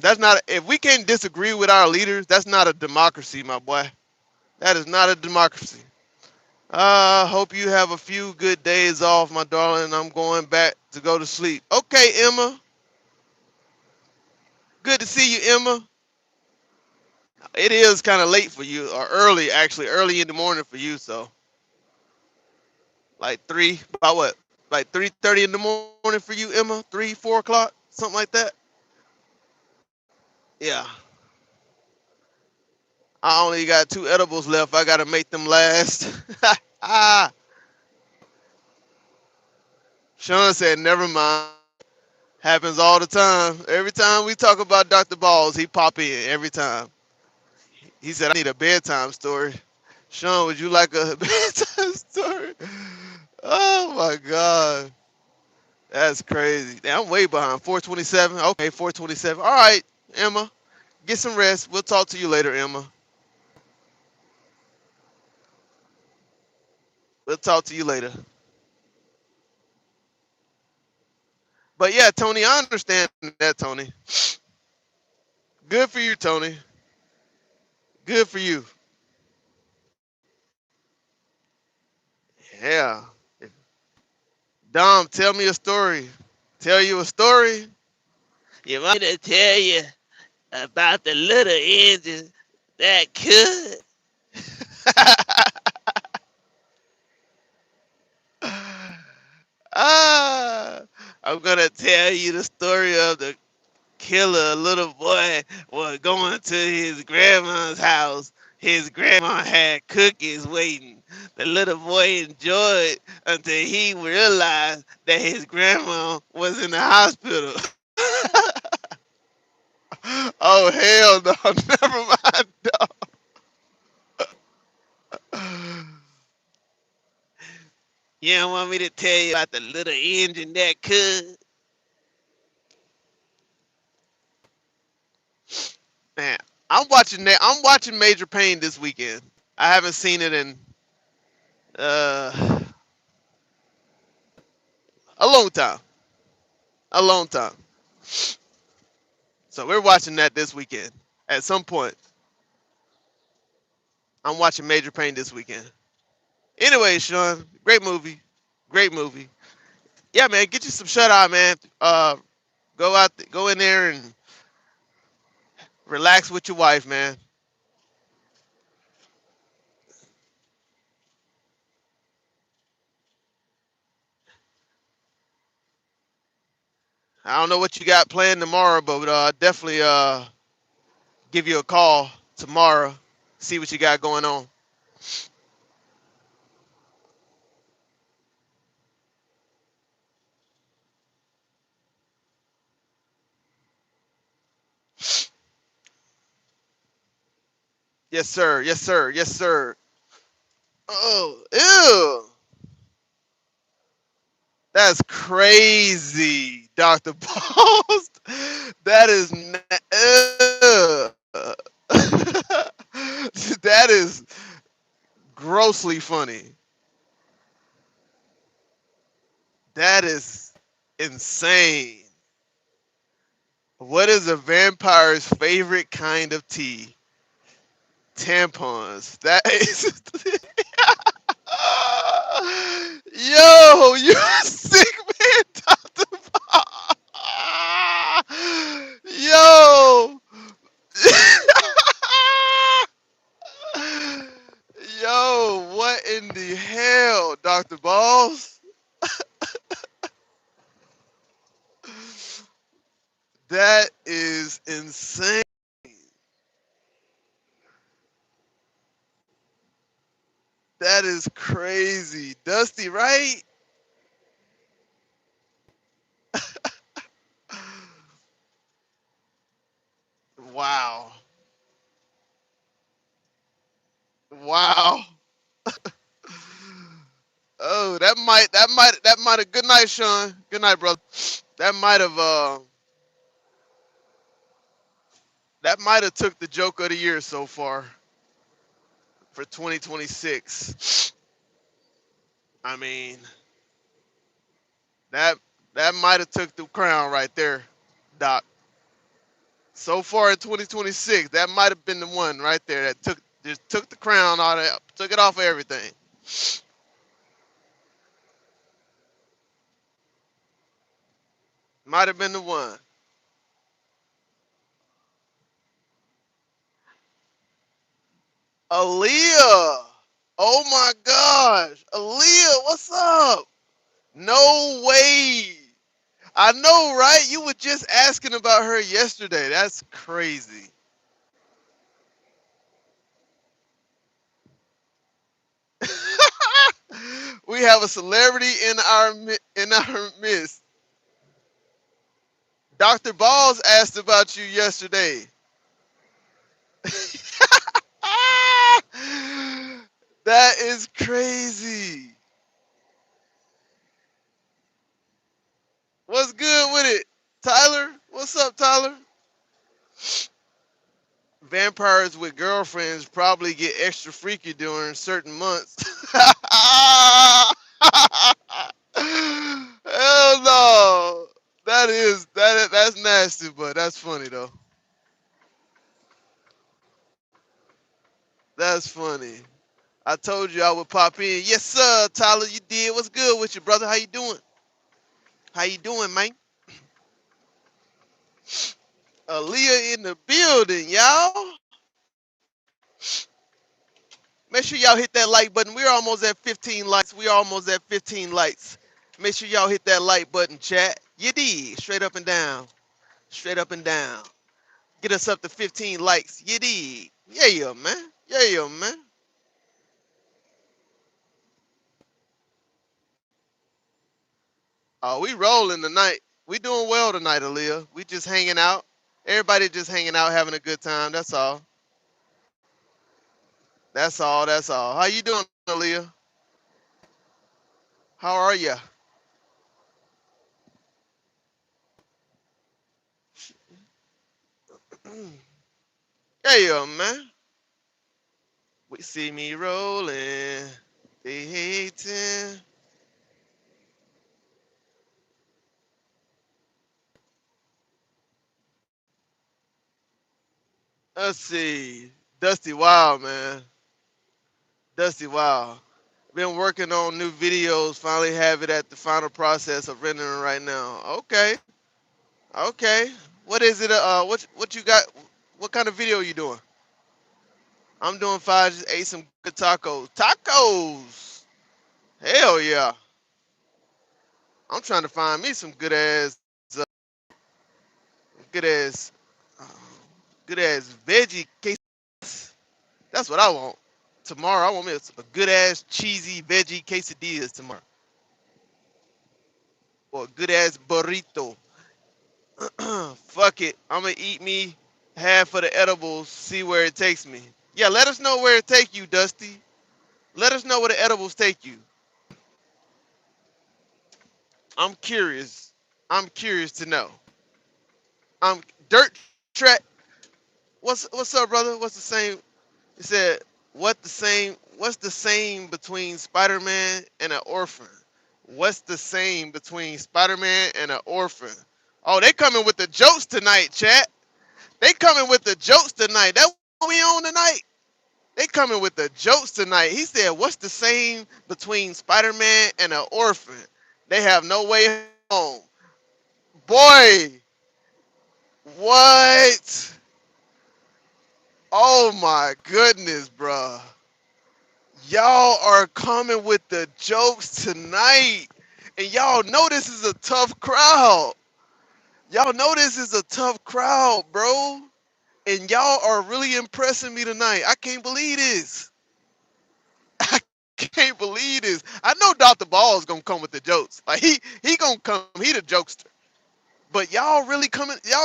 That's not if we can't disagree with our leaders, that's not a democracy, my boy. That is not a democracy. Hope you have a few good days off, my darling. I'm going back to go to sleep. Okay, Emma. Good to see you, Emma. It is kind of late for you, or early, actually, early in the morning for you. So, like about what? Like 3:30 in the morning for you, Emma? 3, 4 o'clock, something like that. Yeah. I only got 2 edibles left. I gotta make them last. Ah. Sean said, "Never mind. Happens all the time. Every time we talk about Dr. Balls, he pop in every time." He said, "I need a bedtime story." Sean, would you like a bedtime story? Oh my God. That's crazy. Damn, I'm way behind. 427. Okay, 427. All right, Emma. Get some rest. We'll talk to you later, Emma. We'll talk to you later. But yeah, Tony, I understand that, Tony. Good for you, Tony. Good for you. Yeah. Dom, tell me a story. Tell you a story? You want me to tell you about the little engine that could? Ah, I'm gonna tell you the story of the killer. A little boy was going to his grandma's house. His grandma had cookies waiting. The little boy enjoyed until he realized that his grandma was in the hospital. Oh hell no! Never mind. No. You don't want me to tell you about the little engine that could? Man, I'm watching Major Payne this weekend. I haven't seen it in uh a long time. A long time. So we're watching that this weekend. At some point, I'm watching Major Payne this weekend. Anyway, Sean, great movie. Great movie. Yeah, man, get you some shut eye, man. Go in there and relax with your wife, man. I don't know what you got planned tomorrow, but definitely give you a call tomorrow. See what you got going on. Yes, sir. Yes, sir. Yes, sir. Oh, ew. That's crazy, Dr. Post. That is that is grossly funny. That is insane. What is a vampire's favorite kind of tea? Tampons. That is. Yo, you a sick man, Dr. Yo. Yo, what in the hell, Dr. Balls? That is insane. That is crazy. Dusty, right? Wow. Wow. Oh, that might have good night, Sean. Good night, brother. That might have that might have took the joke of the year so far for 2026. I mean, that that might have took the crown right there, Doc. So far in 2026, that might have been the one right there that took the crown out of took it off of everything. Might have been the one. Aaliyah. Oh my gosh. Aaliyah, what's up? No way. I know, right? You were just asking about her yesterday. That's crazy. We have a celebrity in our midst. Dr. Balls asked about you yesterday. That is crazy. What's good with it? Tyler? What's up, Tyler? Vampires with girlfriends probably get extra freaky during certain months. Hell no. That's nasty, but that's funny though. That's funny. I told you I would pop in. Yes, sir, Tyler. You did. What's good with you, brother? How you doing? How you doing, man? Aaliyah in the building, y'all. Make sure y'all hit that like button. We're almost at 15 likes. We're almost at 15 likes. Make sure y'all hit that like button, chat. You dig? Straight up and down. Straight up and down. Get us up to 15 likes. You dig? Yeah, man. Yeah, man. Oh, we rolling tonight. We doing well tonight, Aaliyah. We just hanging out. Everybody just hanging out, having a good time. That's all. That's all. That's all. How you doing, Aaliyah? How are ya? Yeah, man. We see me rolling. They hating. Let's see. Dusty Wild, man. Dusty Wild. Been working on new videos. Finally have it at the final process of rendering right now. Okay. Okay. What is it? What you got? What kind of video you doing? I'm doing fine. Just ate some good tacos. Tacos. Hell yeah. I'm trying to find me some uh, good ass, uh, good ass veggie quesadillas. That's what I want. Tomorrow, I want me a good ass cheesy veggie quesadillas tomorrow, or a good ass burrito. Fuck it. I'm gonna eat me half of the edibles. See where it takes me. Yeah, let us know where it take you, Dusty. Let us know where the edibles take you. I'm curious. I'm curious to know. I'm dirt track. What's up, brother? What's the same? He said, What's the same between Spider-Man and an orphan? What's the same between Spider-Man and an orphan? Oh, they coming with the jokes tonight, chat. They coming with the jokes tonight. That what we on tonight? They coming with the jokes tonight. He said, What's the same between Spider-Man and an orphan? They have no way home. Boy, what? Oh my goodness, bruh. Y'all are coming with the jokes tonight. And y'all know this is a tough crowd. Y'all know this is a tough crowd, bro. And y'all are really impressing me tonight. I can't believe this. I can't believe this. I know Dr. Ball is gonna come with the jokes. Like he gonna come, he the jokester. But y'all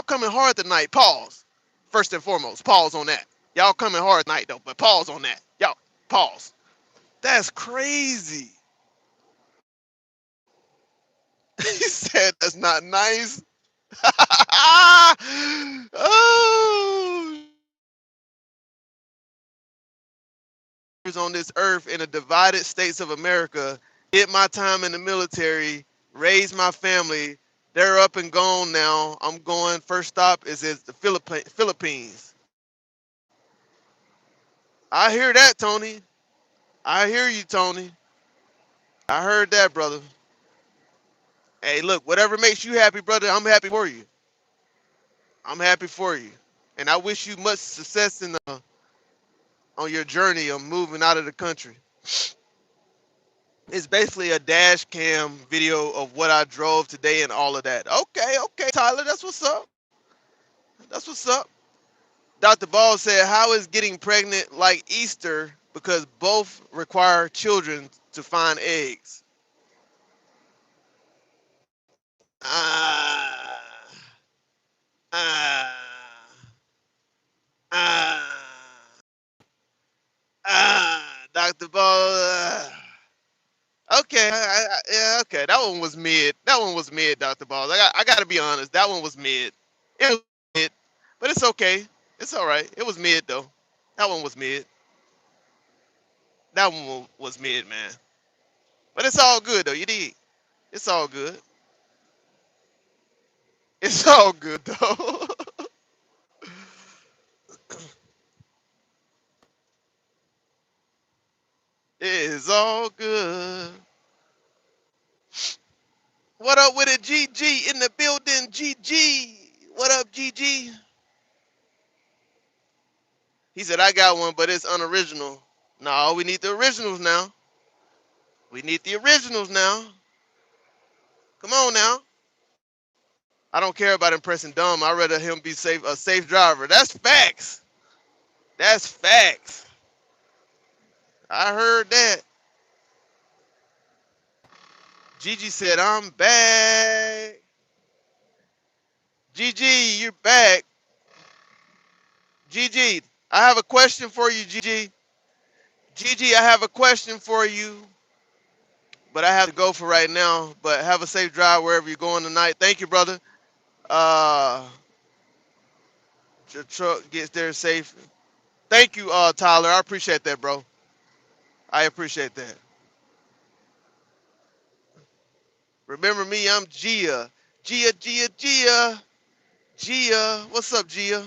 coming hard tonight. Pause. First and foremost, pause on that. Y'all coming hard tonight though, but pause on that. Y'all pause. That's crazy. He said that's not nice. Oh, on this earth in the divided states of America, did my time in the military, raised my family. They're up and gone now. I'm going. First stop is the Philippines. I hear that, Tony. I hear you, Tony. I heard that, brother. Hey, look, whatever makes you happy, brother, I'm happy for you. I'm happy for you, and I wish you much success on your journey of moving out of the country. It's basically a dash cam video of what I drove today and all of that. Okay, okay, Tyler, that's what's up. That's what's up. Dr. Ball said, How is getting pregnant like Easter? Because both require children to find eggs. Ah, ah, ah, Dr. Ball. Okay, yeah, okay. That one was mid. That one was mid, Dr. Balls. I got to be honest. That one was mid. It was mid, but it's okay. It's all right. It was mid though. That one was mid. That one was mid, man. But it's all good though. You did. It's all good. It's all good though. It is all good. What up with it, GG in the building? GG. What up, GG? He said I got one, but it's unoriginal. No, we need the originals now. We need the originals now. Come on now. I don't care about impressing dumb. I'd rather him be a safe driver. That's facts. That's facts. I heard that. Gigi said, I'm back. Gigi, you're back. Gigi, I have a question for you, Gigi. Gigi, I have a question for you, but I have to go for right now. But have a safe drive wherever you're going tonight. Thank you, brother. Uh, your truck gets there safe. Thank you, Tyler. I appreciate that, bro. I appreciate that. Remember me, I'm Gia. Gia. Gia, what's up, Gia?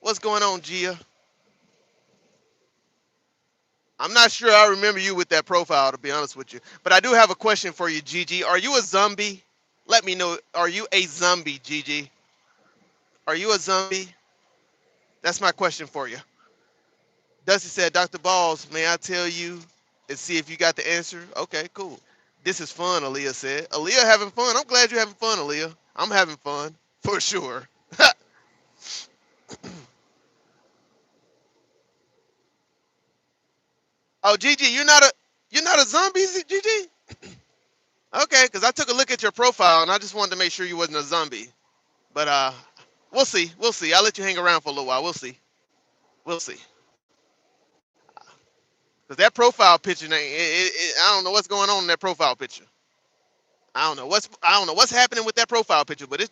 What's going on, Gia? I'm not sure I remember you with that profile, to be honest with you. But I do have a question for you, Gigi. Are you a zombie? Let me know. Are you a zombie, Gigi? Are you a zombie? That's my question for you. Dusty said, Dr. Balls, may I tell you and see if you got the answer? Okay, cool. This is fun, Aaliyah said. Aaliyah having fun. I'm glad you're having fun, Aaliyah. I'm having fun, for sure. Oh, Gigi, you're not a zombie, Gigi? Okay, because I took a look at your profile and I just wanted to make sure you wasn't a zombie. But we'll see. We'll see. I'll let you hang around for a little while. We'll see. We'll see. Because that profile picture, I don't know what's going on in that profile picture. I don't know what's happening with that profile picture, but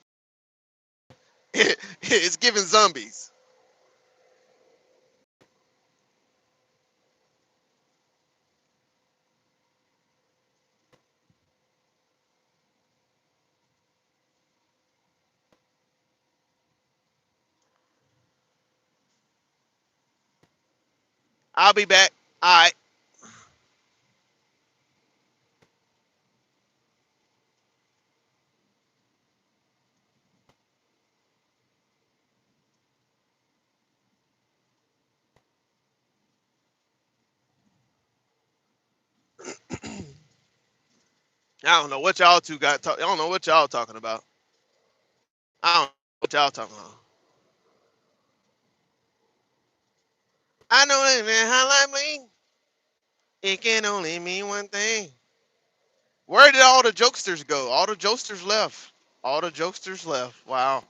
it's giving zombies. I'll be back. All right. I don't know what y'all two got. I don't know what y'all talking about. I don't know what y'all talking about. I know that man highlight bling. It can only mean one thing. Where did all the jokesters go? All the jokesters left. All the jokesters left. Wow.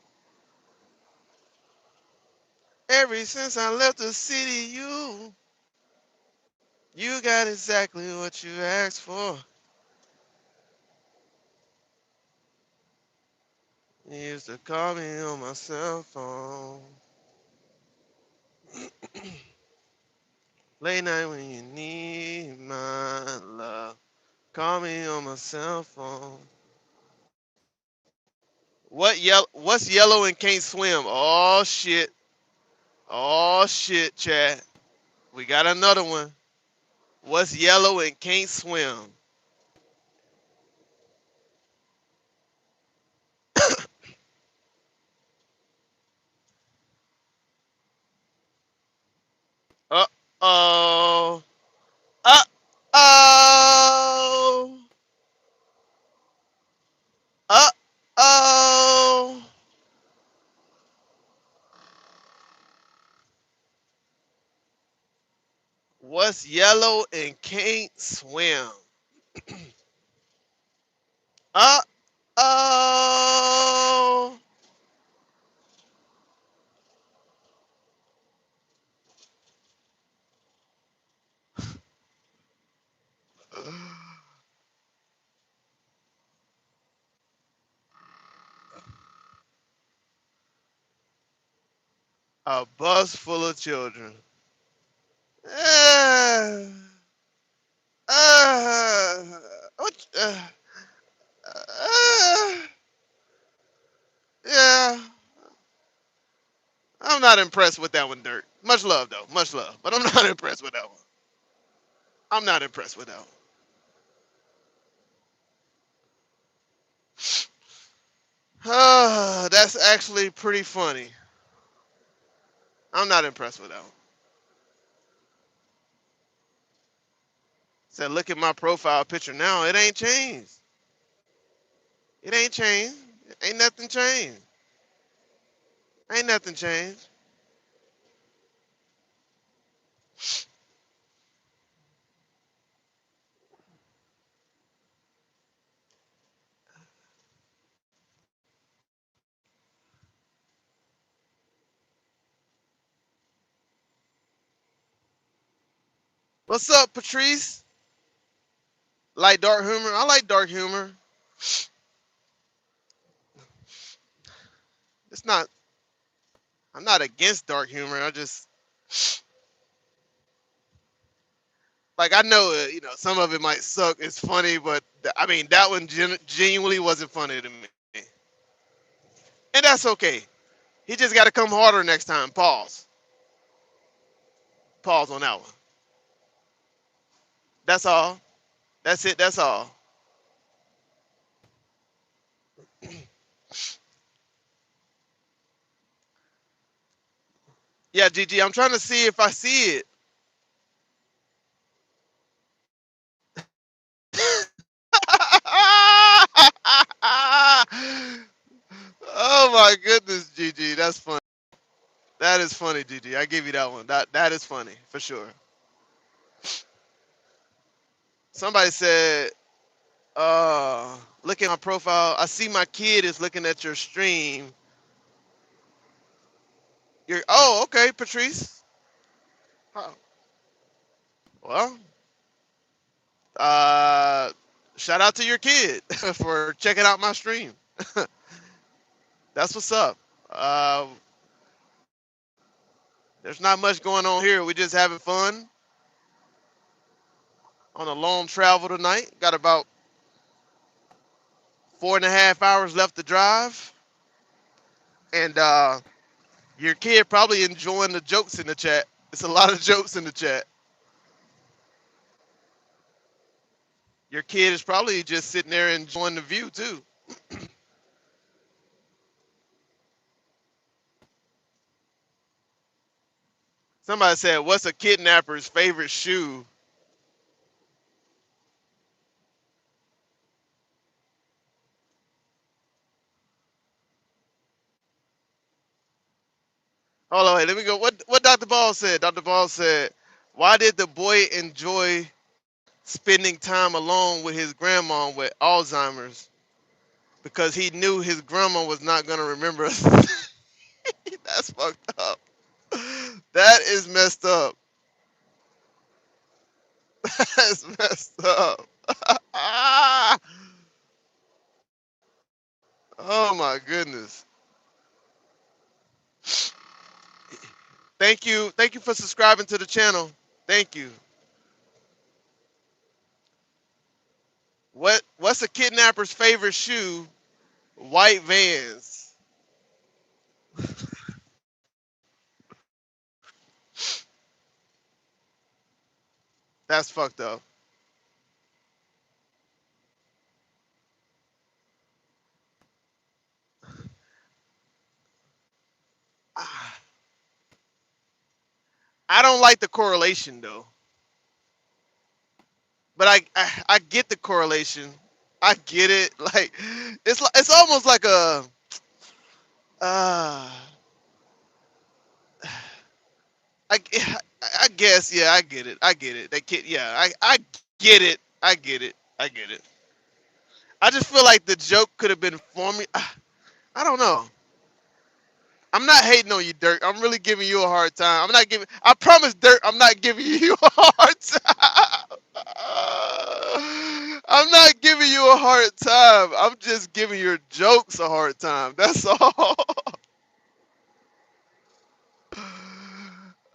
Ever since I left the city, you got exactly what you asked for. You used to call me on my cell phone. Late night when you need my love. Call me on my cell phone. What's yellow and can't swim? Oh shit. Oh shit, chat. We got another one. What's yellow and can't swim? Uh oh. Uh oh. Uh oh. What's yellow and can't swim? Uh oh. A bus full of children. Uh, uh, what, uh, yeah, I'm not impressed with that one, Dirt. Much love, though. Much love. But I'm not impressed with that one. I'm not impressed with that one. That's actually pretty funny. I'm not impressed with that one. Said, look at my profile picture now. It ain't changed. It ain't changed. Ain't nothing changed. Ain't nothing changed. What's up, Patrice? Like dark humor? I like dark humor. It's not. I'm not against dark humor. I just like I know some of it might suck. It's funny, but I mean that one genuinely wasn't funny to me, and that's okay. He just got to come harder next time. Pause. Pause on that one. That's all. That's it. That's all. Yeah, GG. I'm trying to see if I see it. Oh my goodness, GG. That's funny. That is funny, GG. I give you that one. That is funny for sure. Somebody said, look at my profile. I see my kid is looking at your stream. Okay, Patrice. Oh, well, uh, shout out to your kid for checking out my stream. That's what's up. Uh, there's not much going on here. We're just having fun on a long travel tonight. Got about 4.5 hours left to drive, and your kid probably enjoying the jokes in the chat. It's a lot of jokes in the chat. Your kid is probably just sitting there enjoying the view too. Somebody said, "What's a kidnapper's favorite shoe?" Hold on, wait, let me go. What Dr. Ball said? Dr. Ball said, "Why did the boy enjoy spending time alone with his grandma with Alzheimer's? Because he knew his grandma was not gonna remember us." That's fucked up. That is messed up. That's messed up. Oh my goodness. Thank you for subscribing to the channel. Thank you. What's a kidnapper's favorite shoe? White Vans. That's fucked up. I don't like the correlation though, but I get the correlation. I get it. Like it's almost like a uh I I guess yeah I get it. I get it. That kid yeah I get it. I get it. I get it. I just feel like the joke could have been forming. I don't know. I'm not hating on you, Dirk. I'm really giving you a hard time. I'm not giving. I promise, Dirk. I'm not giving you a hard time. I'm not giving you a hard time. I'm just giving your jokes a hard time. That's all.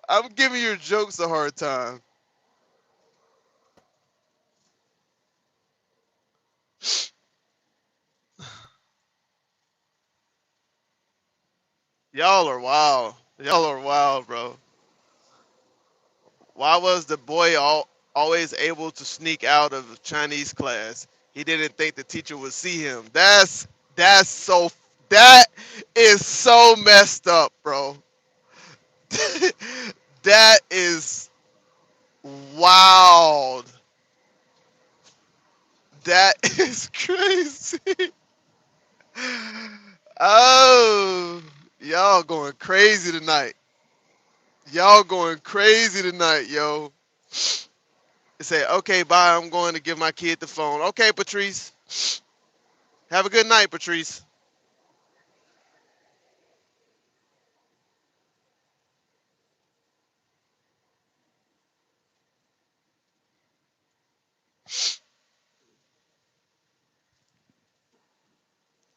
I'm giving your jokes a hard time. Y'all are wild. Y'all are wild, bro. Why was the boy always able to sneak out of Chinese class? He didn't think the teacher would see him. That's so that is so messed up, bro. That is wild. That is crazy. Oh, y'all going crazy tonight. Y'all going crazy tonight, yo. They say, okay, bye. I'm going to give my kid the phone. Okay, Patrice. Have a good night, Patrice.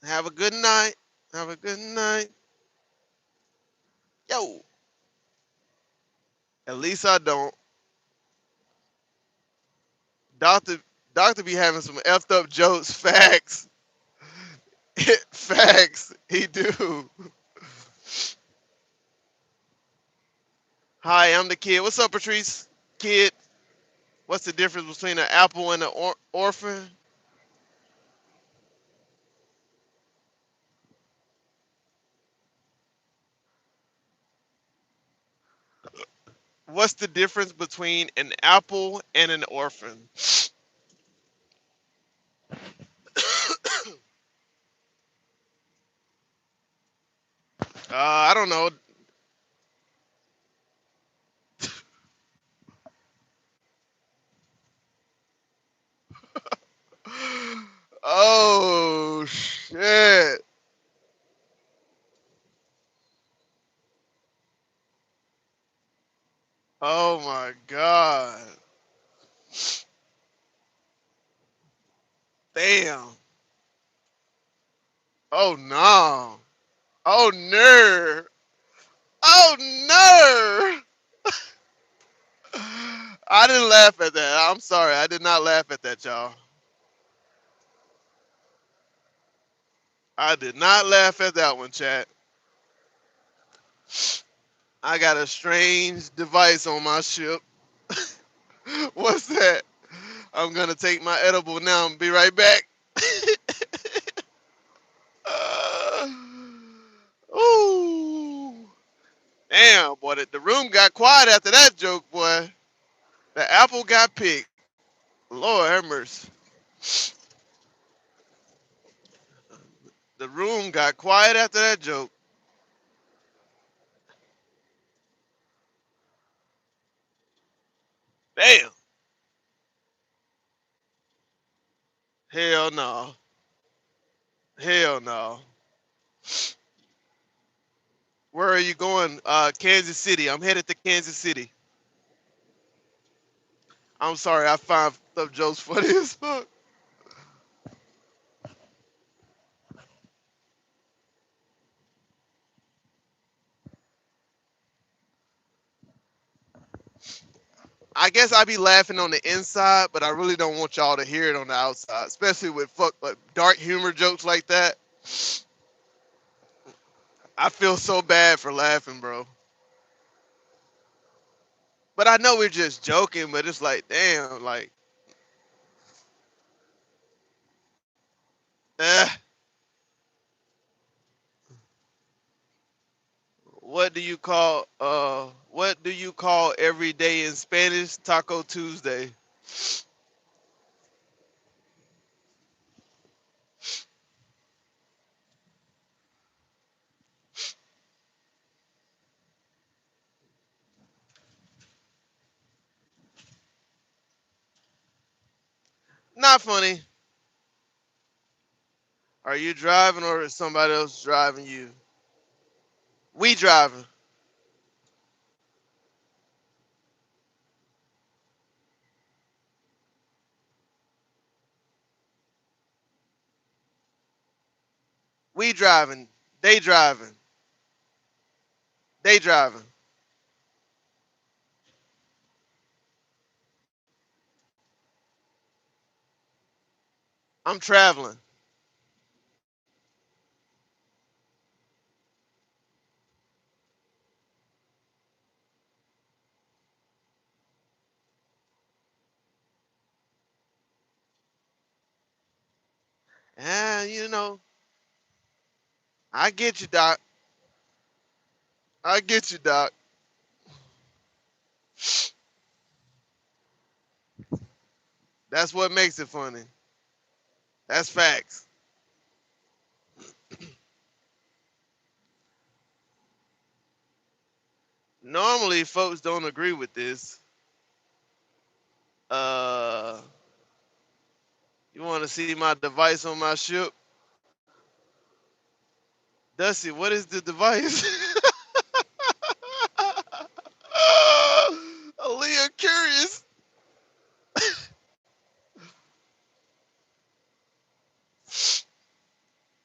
Have a good night. Have a good night. Yo, at least I don't. Doctor Doctor be having some effed up jokes. Facts. Facts. He do. Hi, I'm the kid. What's up, Patrice? Kid, what's the difference between an apple and an orphan? What's the difference between an apple and an orphan? I don't know. Oh shit. Oh my god. Damn. Oh no. Oh no. Oh no. I didn't laugh at that. I'm sorry. I did not laugh at that, y'all. I did not laugh at that one, chat. I got a strange device on my ship. What's that? I'm gonna take my edible now and be right back. Uh, ooh. Damn, boy, the room got quiet after that joke, boy. The apple got picked. Lord have mercy. The room got quiet after that joke. Damn. Hell no. Hell no. Where are you going? Kansas City. I'm headed to Kansas City. I'm sorry, I find stuff jokes funny as fuck. I guess I be laughing on the inside, but I really don't want y'all to hear it on the outside, especially with fuck like dark humor jokes like that. I feel so bad for laughing, bro. But I know we're just joking, but it's like, damn, like, eh, what do you call every day in Spanish? Taco Tuesday. Not funny. Are you driving or is somebody else driving you? We driving. We driving. They driving. They driving. I'm traveling. And you know, I get you, Doc. I get you, Doc. That's what makes it funny. That's facts. Normally, folks don't agree with this. Uh, you want to see my device on my ship? Dusty, what is the device? Aaliyah curious.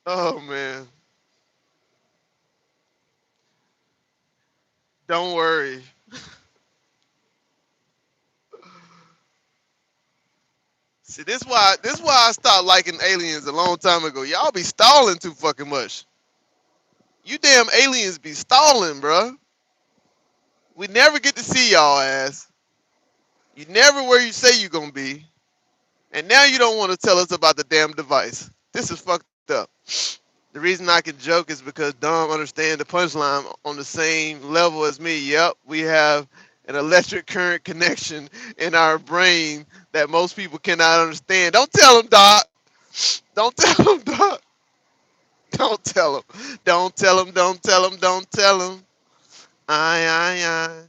Oh man, don't worry. See, this why I stopped liking aliens a long time ago. Y'all be stalling too fucking much. You damn aliens be stalling, bruh. We never get to see y'all ass. You never where you say you gonna be. And now you don't want to tell us about the damn device. This is fucked up. The reason I can joke is because Dom understands the punchline on the same level as me. Yep, we have an electric current connection in our brain that most people cannot understand. Don't tell him, Doc. Don't tell him, Doc. Don't tell him. Don't tell him. Don't tell him. Don't tell him. I.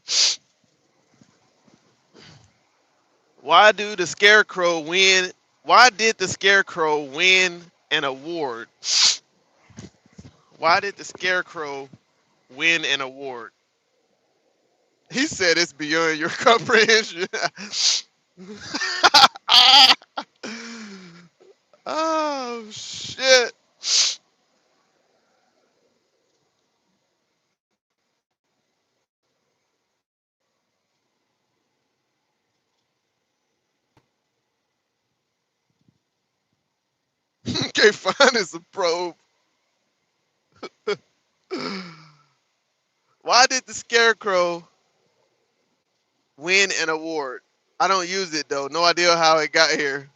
Why do the Scarecrow win? Why did the Scarecrow win an award? Why did the Scarecrow win an award? He said it's beyond your comprehension. Oh shit! Can't find us a probe. Why did the Scarecrow win an award? I don't use it though. No idea how it got here.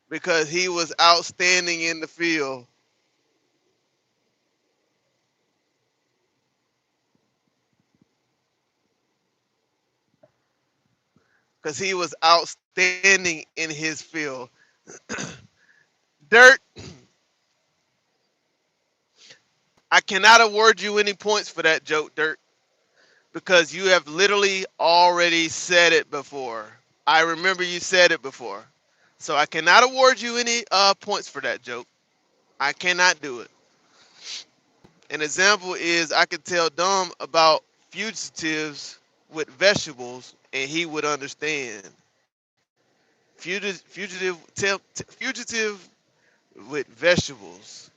Because he was outstanding in the field. Because he was outstanding in his field. Dirt, I cannot award you any points for that joke, Dirt, because you have literally already said it before. I remember you said it before. So I cannot award you any points for that joke. I cannot do it. An example is I could tell Dom about fugitives with vegetables and he would understand. Fugitive with vegetables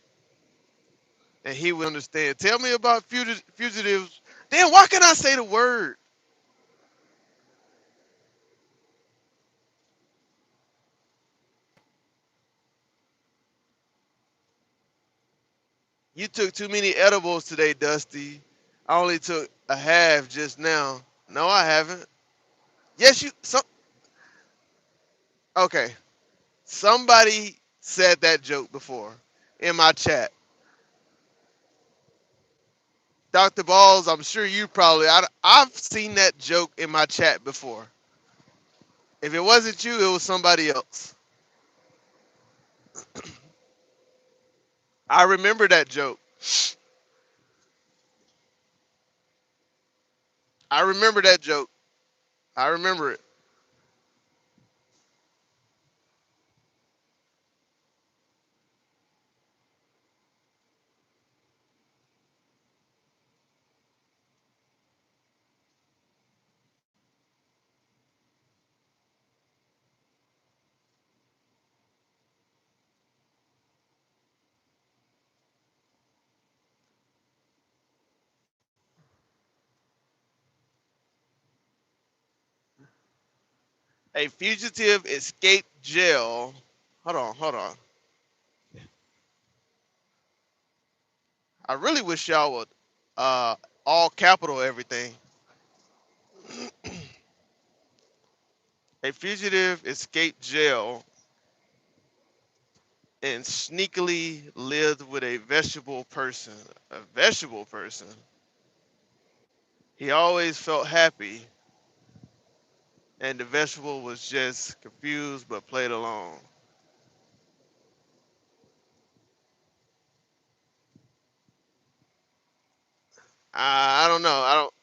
and he would understand. Tell me about fugitives. Damn, why can't I say the word? You took too many edibles today, Dusty. I only took a half just now. No, I haven't. Yes, you. Okay. Somebody said that joke before in my chat. Dr. Balls, I'm sure you probably. I've seen that joke in my chat before. If it wasn't you, it was somebody else. I remember that joke. I remember that joke. I remember it. A fugitive escaped jail. Hold on, hold on. I really wish y'all would uh all capital everything. A fugitive escaped jail and sneakily lived with a vegetable person. A vegetable person. He always felt happy, and the vegetable was just confused but played along. I don't know. I don't.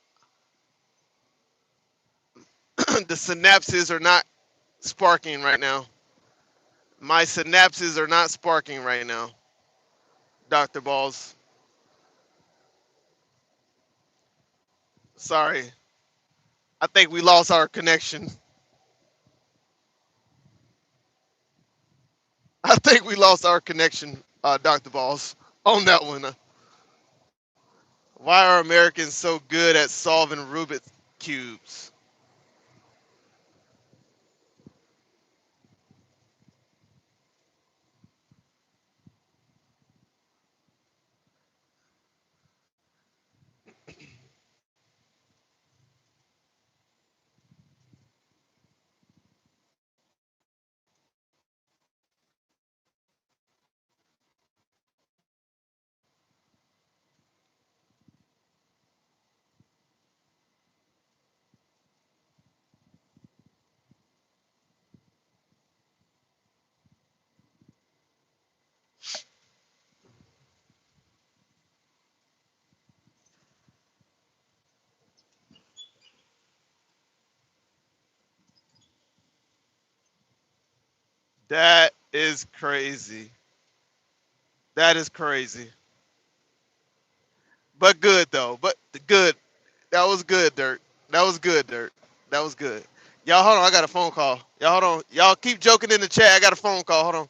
The synapses are not sparking right now. My synapses are not sparking right now, Doctor Balls. Sorry. I think we lost our connection. I think we lost our connection, Doctor Balls, on that one. Why are Americans so good at solving Rubik's cubes? That is crazy. That is crazy. But good though. But good. That was good, Dirt. That was good, Dirt. That was good. Y'all hold on. I got a phone call. Y'all hold on. Y'all keep joking in the chat. I got a phone call. Hold on.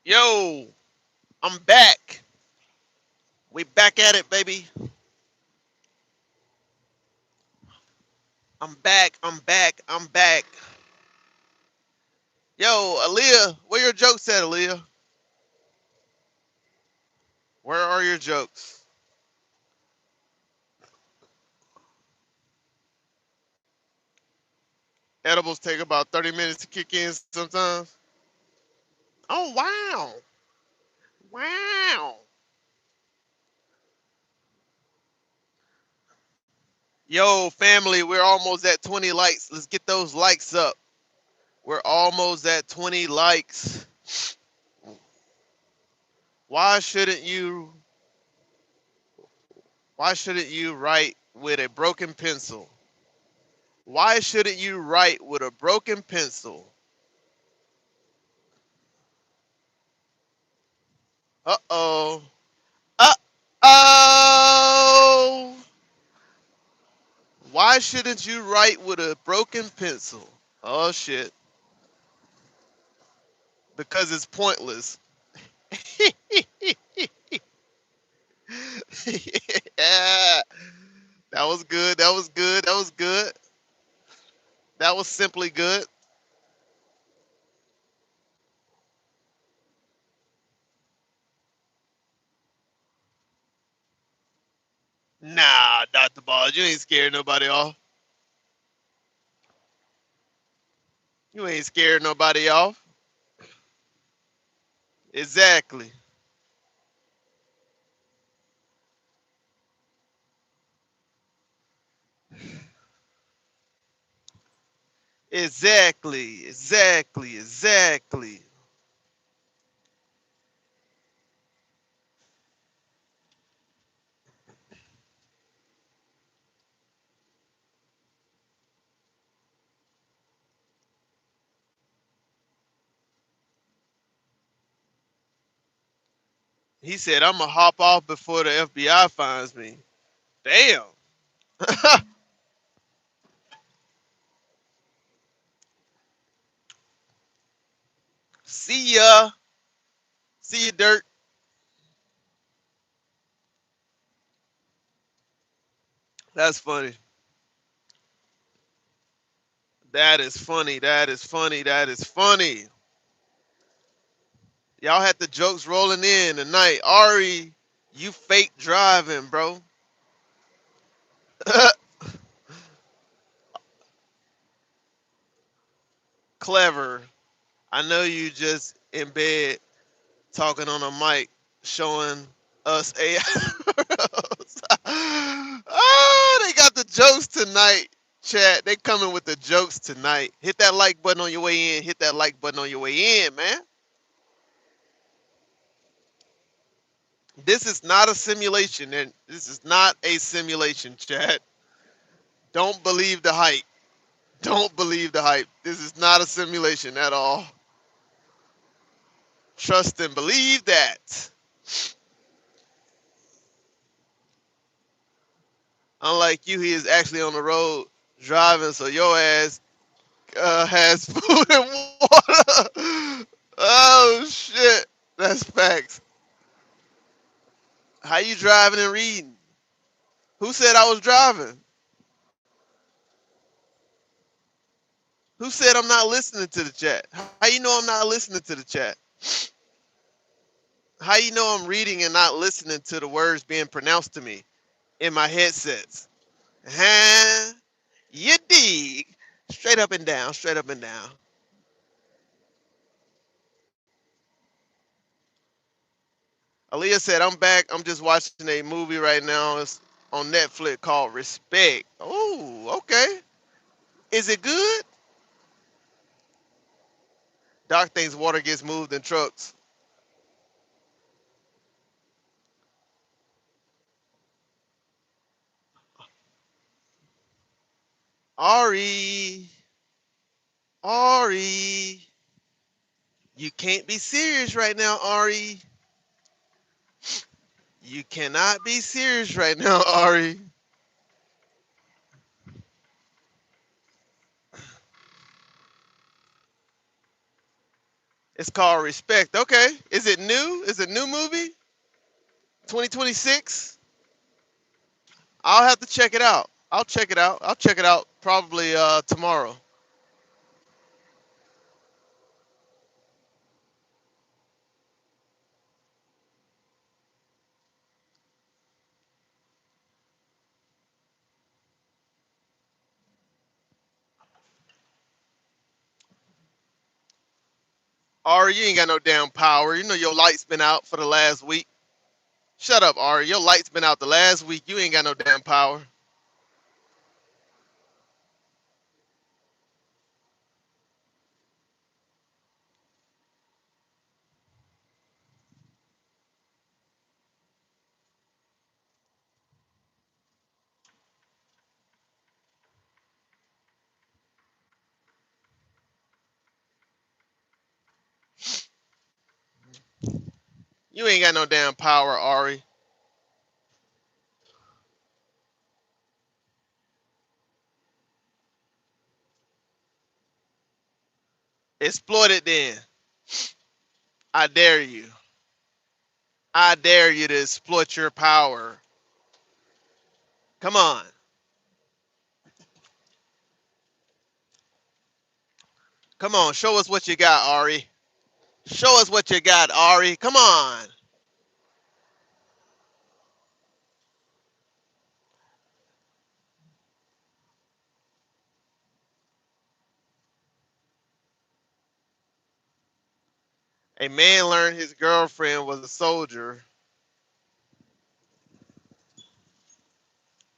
Yo, I'm back. We back at it, baby. I'm back. I'm back. I'm back. Yo, Aaliyah, where your jokes at, Aaliyah? Where are your jokes? Edibles take about 30 minutes to kick in sometimes. Oh, wow. Wow. Yo, family, we're almost at 20 likes. Let's get those likes up. We're almost at 20 likes. Why shouldn't you why shouldn't you write with a broken pencil? Why shouldn't you write with a broken pencil? Uh-oh. Uh-oh. Why shouldn't you write with a broken pencil? Oh shit. Because it's pointless. Yeah. That was good. That was good. That was good. That was simply good. Nah, Dr. Balls, you ain't scared nobody off. You ain't scared nobody off. Exactly. Exactly. Exactly. Exactly. He said, I'm going to hop off before the FBI finds me. Damn. See ya. See you, Dirt. That's funny. That is funny. That is funny. That is funny. Y'all had the jokes rolling in tonight. Ari, you fake driving, bro. Clever. I know you just in bed talking on a mic showing us AI. Oh, they got the jokes tonight, chat. They coming with the jokes tonight. Hit that like button on your way in. Hit that like button on your way in, man. This is not a simulation, and this is not a simulation, chat. Don't believe the hype. Don't believe the hype. This is not a simulation at all. Trust and believe that. Unlike you, he is actually on the road driving, so your ass has food and water. Oh shit, that's facts. How you driving and reading? Who said I was driving? Who said I'm not listening to the chat? How you know I'm not listening to the chat? How you know I'm reading and not listening to the words being pronounced to me in my headsets? Huh? You dig? Straight up and down, straight up and down. Aaliyah said, I'm back. I'm just watching a movie right now. It's on Netflix called Respect. Oh, okay. Is it good? Doc thinks water gets moved in trucks. Ari, Ari, you can't be serious right now, Ari. You cannot be serious right now, Ari. It's called Respect. Okay. Is it new? Is it new movie? 2026? I'll have to check it out. I'll check it out. I'll check it out probably tomorrow. Ari, you ain't got no damn power. You know your light's been out for the last week. Shut up, Ari. Your light's been out the last week. You ain't got no damn power. You ain't got no damn power, Ari. Exploit it then. I dare you. I dare you to exploit your power. Come on. Come on. Show us what you got, Ari. Show us what you got, Ari. Come on. A man learned his girlfriend was a soldier.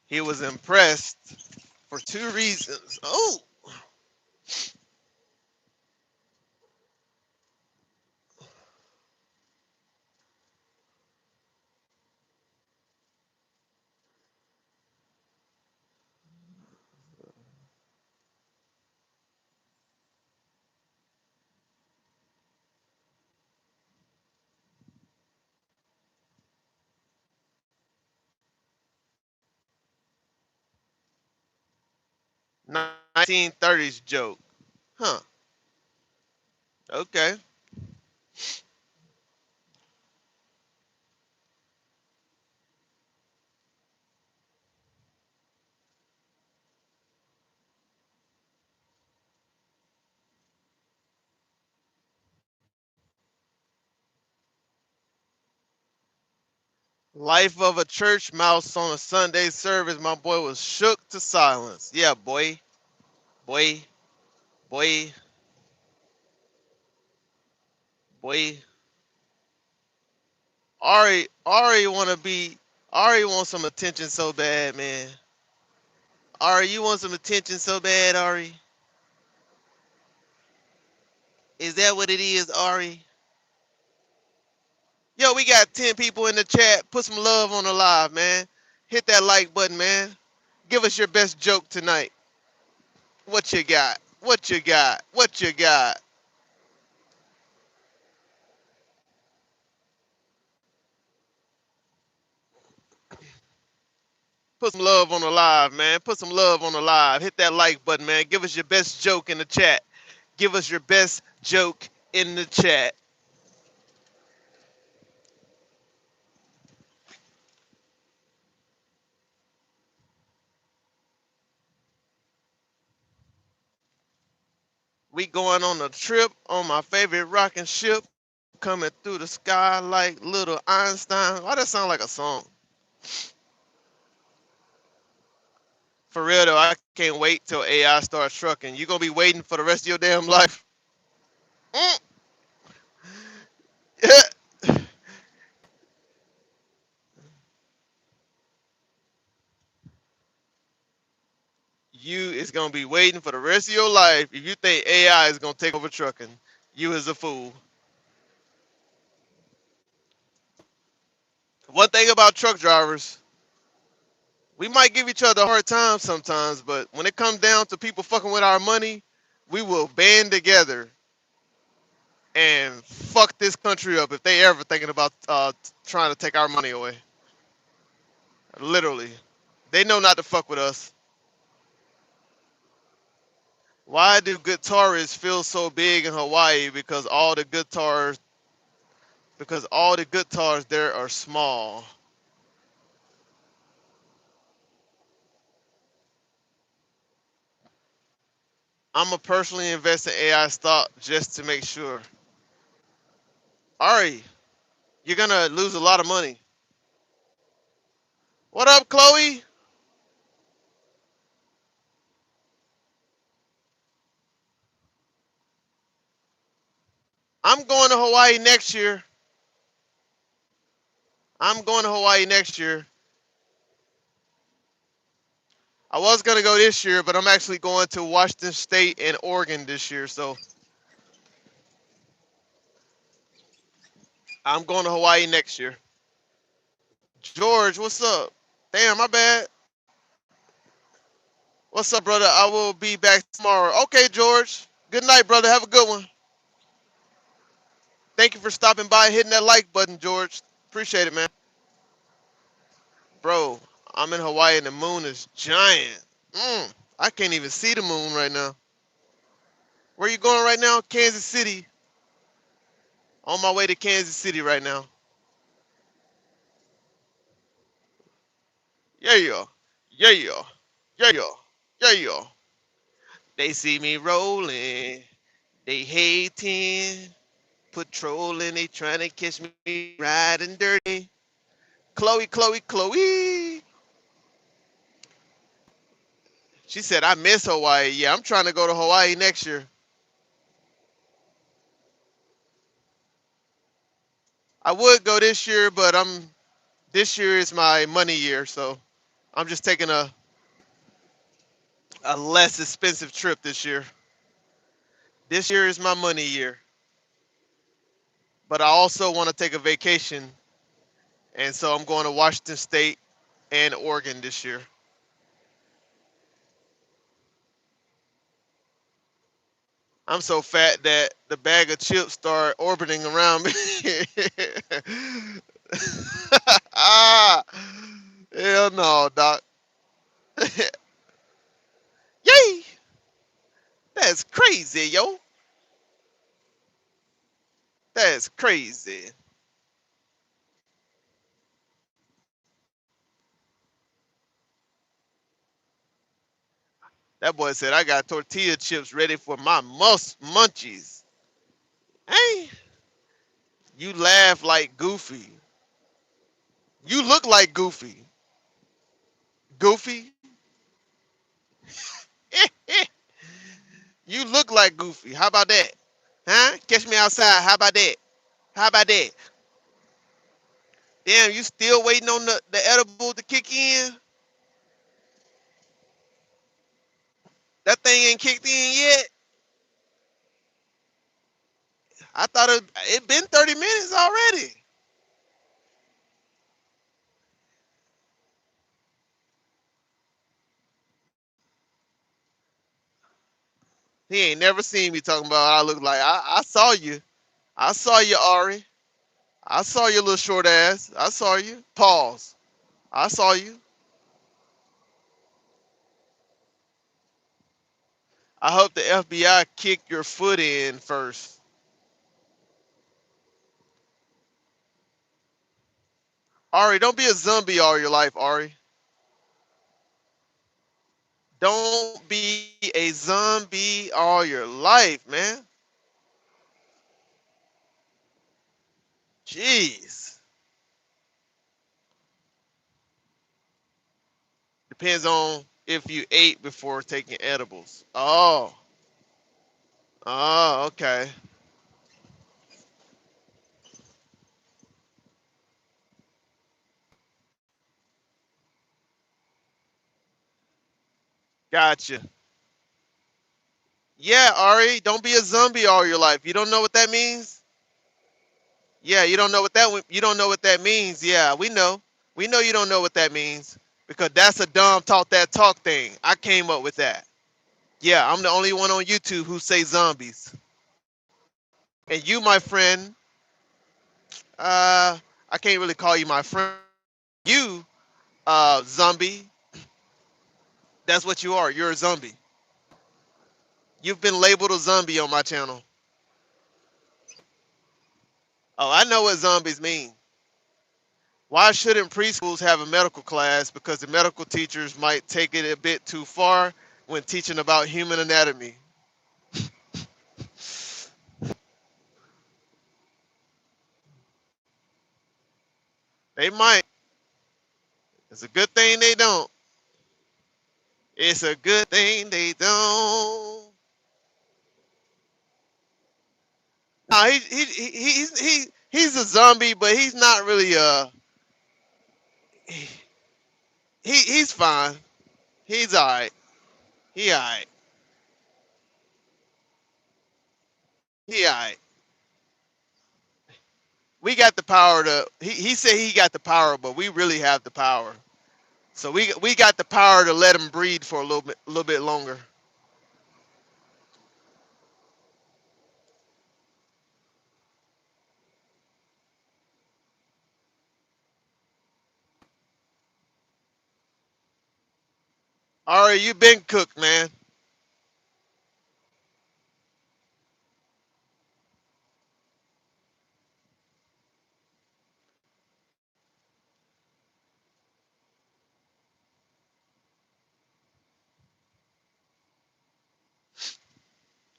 He was impressed for two reasons. Oh, 1930s joke. Huh. Okay. Life of a church mouse on a Sunday service. My boy was shook to silence. Yeah, boy. Boy. Boy. Boy. Ari wanna be Ari wants some attention so bad, man. Ari, you want some attention so bad, Ari? Is that what it is, Ari? Yo, we got 10 people in the chat. Put some love on the live, man. Hit that like button, man. Give us your best joke tonight. What you got? What you got? What you got? Put some love on the live, man. Put some love on the live. Hit that like button, man. Give us your best joke in the chat. Give us your best joke in the chat. We going on a trip on my favorite rocking ship, coming through the sky like little Einstein. Why that sound like a song? For real though, I can't wait till AI starts trucking. You gonna be waiting for the rest of your damn life. Mm. You is gonna be waiting for the rest of your life if you think AI is gonna take over trucking. You is a fool. One thing about truck drivers, we might give each other a hard time sometimes, but when it comes down to people fucking with our money, we will band together and fuck this country up if they ever thinking about trying to take our money away. Literally, they know not to fuck with us. Why do guitarists feel so big in Hawaii? Because all the guitars there are small. I'm gonna personally invest in AI stock just to make sure. Ari, you're gonna lose a lot of money. What up, Chloe? I'm going to Hawaii next year. I'm going to Hawaii next year. I was gonna go this year, but I'm actually going to Washington State and Oregon this year. So I'm going to Hawaii next year. George, what's up? Damn, my bad. What's up, brother? I will be back tomorrow. Okay, George. Good night, brother. Have a good one. Thank you for stopping by and hitting that like button, George. Appreciate it, man. Bro, I'm in Hawaii and the moon is giant. I can't even see the moon right now. Where you going right now? Kansas City. On my way to Kansas City right now. Yeah, yeah. Yeah, yeah. Yeah, yeah. Yeah, yeah. They see me rolling. They hating. Patrolling. They trying to catch me riding dirty. Chloe, Chloe, Chloe. She said, I miss Hawaii. Yeah, I'm trying to go to Hawaii next year. I would go this year, but this year is my money year, so I'm just taking a less expensive trip this year. This year is my money year, but I also want to take a vacation, and so I'm going to Washington State and Oregon this year. I'm so fat that the bag of chips start orbiting around me. ah, hell no, doc. Yay! That's crazy, yo. That's crazy. That boy said I got tortilla chips ready for my munchies. Hey, you laugh like Goofy. You look like Goofy. Goofy? You look like Goofy. How about that? Huh? Catch me outside. How about that? How about that? Damn, you still waiting on the edible to kick in? That thing ain't kicked in yet? I thought it been 30 minutes already. He ain't never seen me talking about what I look like. I saw you. I saw you, Ari. I saw your little short ass. I saw you. Pause. I saw you. I hope the FBI kicked your foot in first. Ari, don't be a zombie all your life, Ari. Don't be a zombie all your life, man. Jeez. Depends on if you ate before taking edibles. Oh. Oh, okay. Gotcha. Yeah, Ari, don't be a zombie all your life. You don't know what that means? Yeah, you don't know what that means. Yeah, we know. We know you don't know what that means because that's a dumb talk that talk thing. I came up with that. Yeah, I'm the only one on YouTube who say zombies. And you, my friend, I can't really call you my friend. You, zombie, that's what you are. You're a zombie. You've been labeled a zombie on my channel. Oh, I know what zombies mean. Why shouldn't preschools have a medical class? Because the medical teachers might take it a bit too far when teaching about human anatomy. They might. It's a good thing they don't. It's a good thing they don't. No, he's a zombie, but he's not really he, he's fine. He's alright. He alright. He alright. We got the power to. He said he got the power, but we really have the power. So we got the power to let him breed for a little bit longer. Ari, you been cooked, man.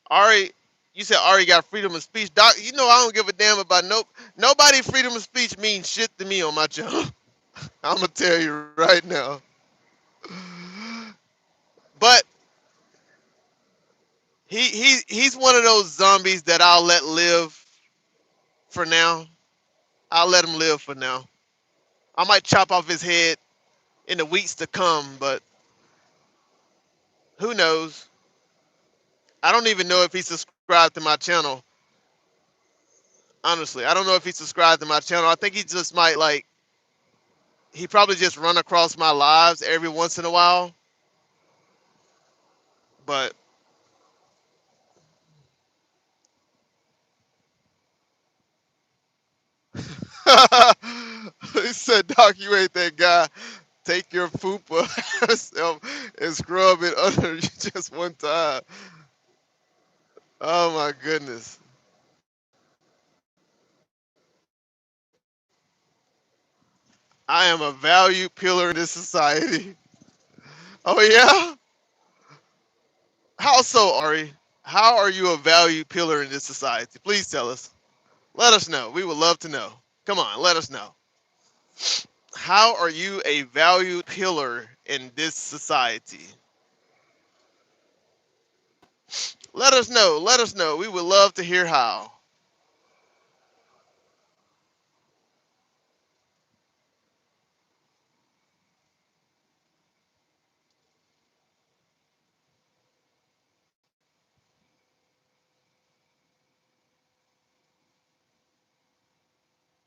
Ari, you said Ari got freedom of speech. Doc, you know I don't give a damn about nobody. Freedom of speech means shit to me on my channel. I'm gonna tell you right now. But he's one of those zombies that I'll let live for now. I'll let him live for now. I might chop off his head in the weeks to come, but who knows? I don't even know if he's subscribed to my channel. Honestly, I don't know if he's subscribed to my channel. I think he just might like. He probably just run across my lives every once in a while. But he said, "Doc, you ain't that guy. Take your fupa yourself and scrub it under you just one time." Oh my goodness. I am a value pillar in this society. Oh yeah? How so, Ari? How are you a value pillar in this society? Please tell us. Let us know. We would love to know. Come on, let us know. How are you a value pillar in this society? Let us know. Let us know. We would love to hear how.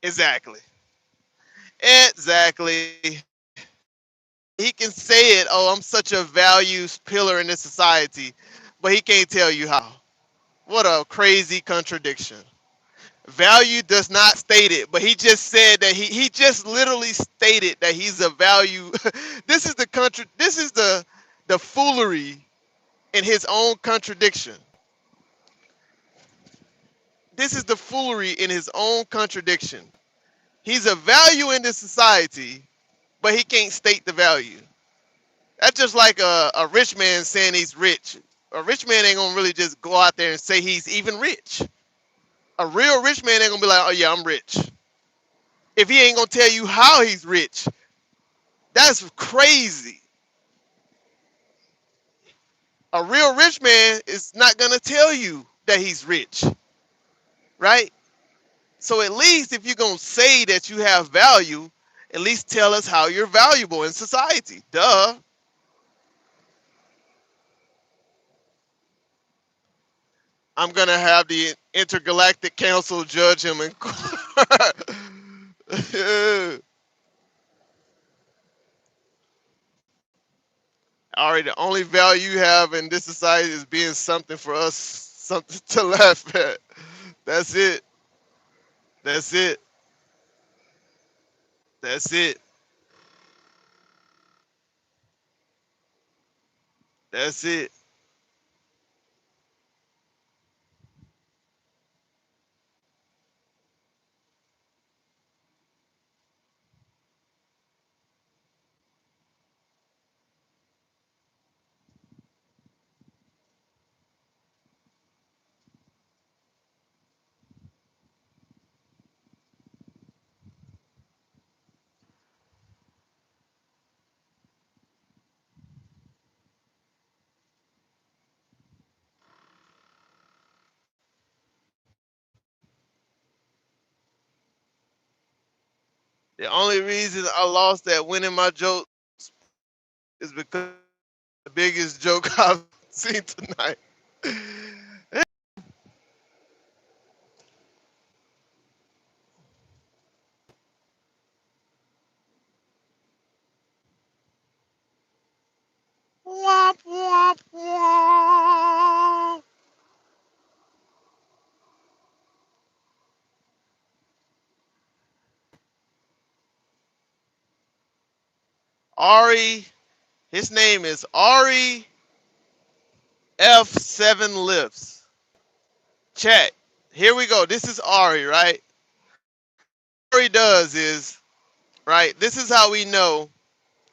Exactly. Exactly. He can say it, oh, I'm such a values pillar in this society, but he can't tell you how. What a crazy contradiction. Value does not state it, but he just said that he just literally stated that he's a value. This is the foolery in his own contradiction. This is the foolery in his own contradiction. He's a value in this society, but he can't state the value. That's just like a rich man saying he's rich. A rich man ain't gonna really just go out there and say he's even rich. A real rich man ain't gonna be like, oh yeah, I'm rich. If he ain't gonna tell you how he's rich, that's crazy. A real rich man is not gonna tell you that he's rich, right? So at least if you're gonna say that you have value, at least tell us how you're valuable in society. Duh. I'm gonna have the intergalactic council judge him in court. Alright, the only value you have in this society is being something for us, something to laugh at. That's it. That's it. That's it. That's it. The only reason I lost that winning my jokes is because the biggest joke I've seen tonight. Womp womp womp. Ari, his name is Ari F7 Lips. Chat. Here we go. This is Ari, right? Ari does is, right? This is how we know,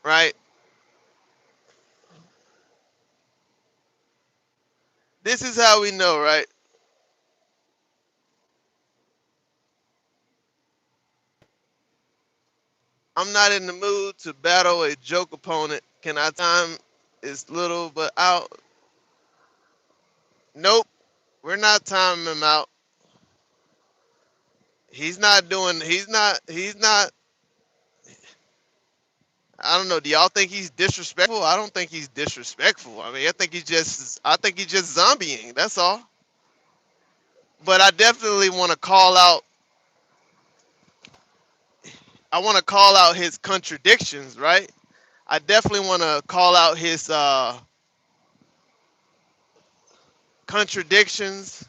right? This is how we know, right? I'm not in the mood to battle a joke opponent. Can I time is little but out? Nope. We're not timing him out. He's not I don't know. Do y'all think he's disrespectful? I don't think he's disrespectful. I mean, I think he's just zombieing. That's all. But I definitely want to call out I want to call out his contradictions, right? I definitely want to call out his contradictions.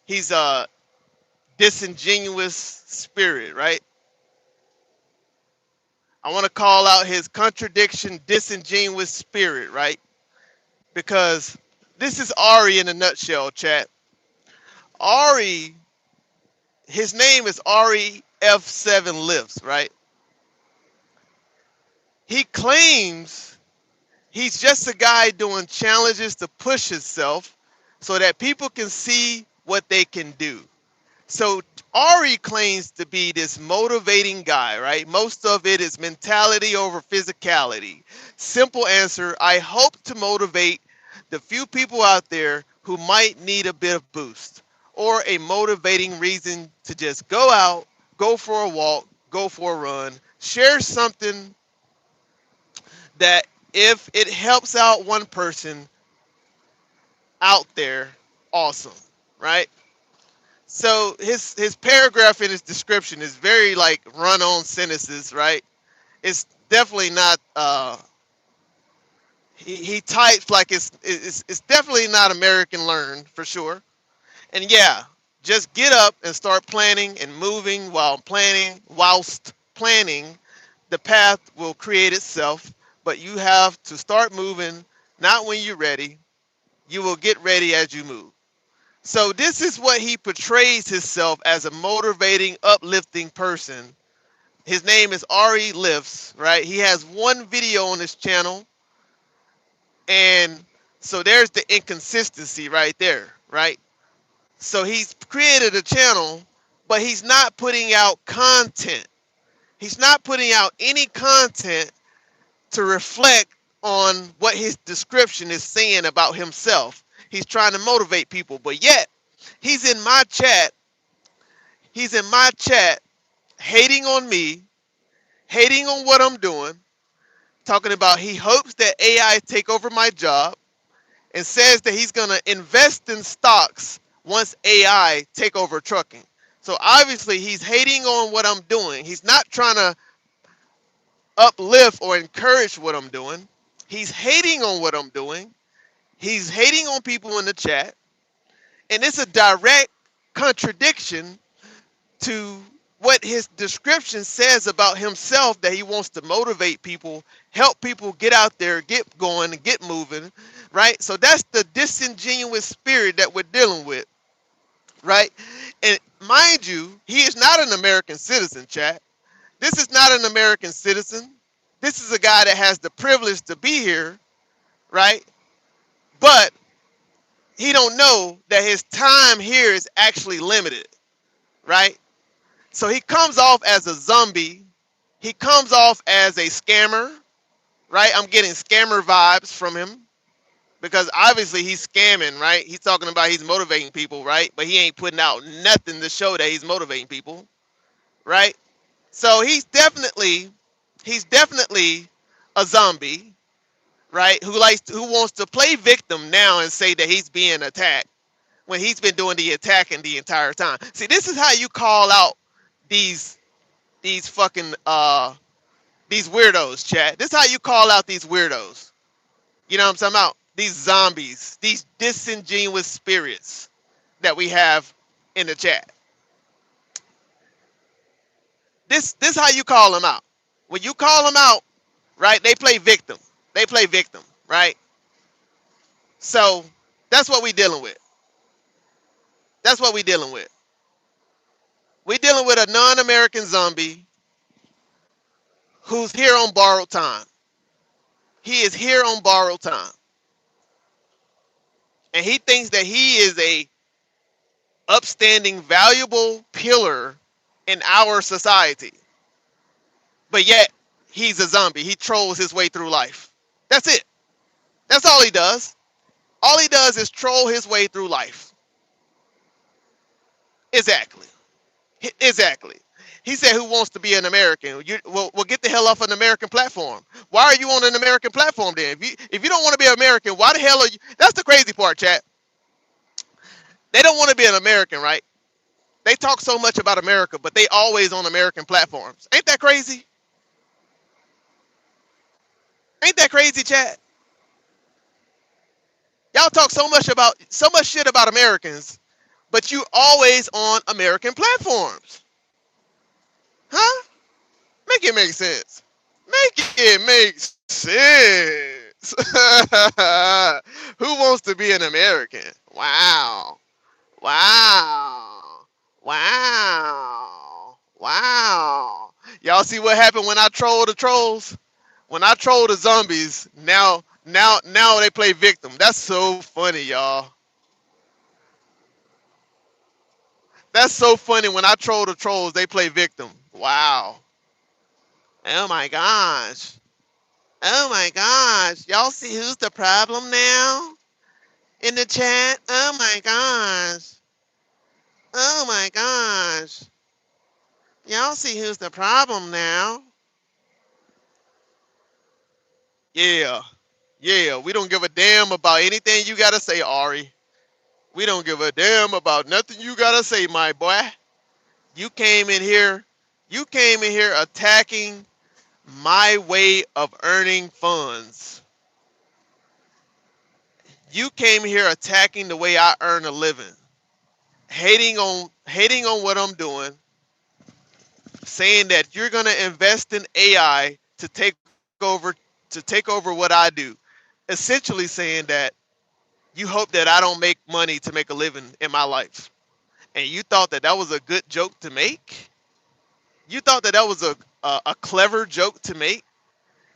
He's a disingenuous spirit, right? I want to call out his contradiction, disingenuous spirit, right? Because this is Ari in a nutshell, chat. Ari, his name is Ari F7 Lifts, right? He claims he's just a guy doing challenges to push himself so that people can see what they can do. So Ari claims to be this motivating guy, right? Most of it is mentality over physicality. Simple answer, I hope to motivate the few people out there who might need a bit of boost or a motivating reason to just go out, go for a walk, go for a run, share something that if it helps out one person out there, awesome, right? So his paragraph in his description is very like run on sentences, right? It's definitely not he types like it's definitely not American learned for sure. And yeah, just get up and start planning and moving whilst planning, the path will create itself, but you have to start moving not when you're ready. You will get ready as you move. So this is what he portrays himself as a motivating, uplifting person. His name is Ari Lifts, right? He has one video on his channel, and so there's the inconsistency right there, right? So he's created a channel, but he's not putting out content. He's not putting out any content to reflect on what his description is saying about himself. He's trying to motivate people, but yet he's in my chat. He's in my chat hating on me, hating on what I'm doing, talking about he hopes that AI take over my job, and says that he's going to invest in stocks once AI take over trucking. So obviously he's hating on what I'm doing. He's not trying to uplift or encourage what I'm doing. He's hating on what I'm doing. He's hating on people in the chat. And it's a direct contradiction to what his description says about himself, that he wants to motivate people, help people get out there, get going, and get moving, right? So that's the disingenuous spirit that we're dealing with, right? And mind you, he is not an American citizen, chat. This is not an American citizen. This is a guy that has the privilege to be here, right? But he don't know that his time here is actually limited, right? So he comes off as a zombie. He comes off as a scammer, right? I'm getting scammer vibes from him because obviously he's scamming, right? He's talking about he's motivating people, right? But he ain't putting out nothing to show that he's motivating people, right? So he's definitely a zombie, right? Who wants to play victim now and say that he's being attacked when he's been doing the attacking the entire time. See, this is how you call out these these fucking these weirdos, chat. This is how you call out these weirdos. You know what I'm talking about? These zombies, these disingenuous spirits that we have in the chat. This how you call them out. When you call them out, right? They play victim. They play victim, right? So that's what we dealing with. That's what we dealing with. We dealing with a non-American zombie who's here on borrowed time. He is here on borrowed time, and he thinks that he is a upstanding, valuable pillar in our society. But yet he's a zombie. He trolls his way through life. That's it. That's all he does. All he does is troll his way through life. Exactly. Exactly. He said, "Who wants to be an American?" Well, get the hell off an American platform. Why are you on an American platform then? If you don't want to be an American, why the hell are you? That's the crazy part, chat. They don't want to be an American, right? They talk so much about America, but they always on American platforms. Ain't that crazy? Ain't that crazy, chat? Y'all talk so much shit about Americans, but you always on American platforms. Huh? Make it make sense. Make it make sense. Who wants to be an American? Wow. Wow. Wow. Wow. Y'all see what happened when I troll the trolls? When I troll the zombies, now they play victim. That's so funny, y'all. That's so funny. When I troll the trolls, they play victim. Wow. Oh my gosh. Oh my gosh. Y'all see who's the problem now in the chat? Oh my gosh. Oh my gosh. Y'all see who's the problem now? Yeah. Yeah. We don't give a damn about anything you got to say, Ari. We don't give a damn about nothing you got to say, my boy. You came in here. You came in here attacking my way of earning funds. You came here attacking the way I earn a living. Hating on what I'm doing, saying that you're gonna invest in AI over to take over what I do. Essentially saying that you hope that I don't make money to make a living in my life. And you thought that that was a good joke to make? You thought that that was a clever joke to make?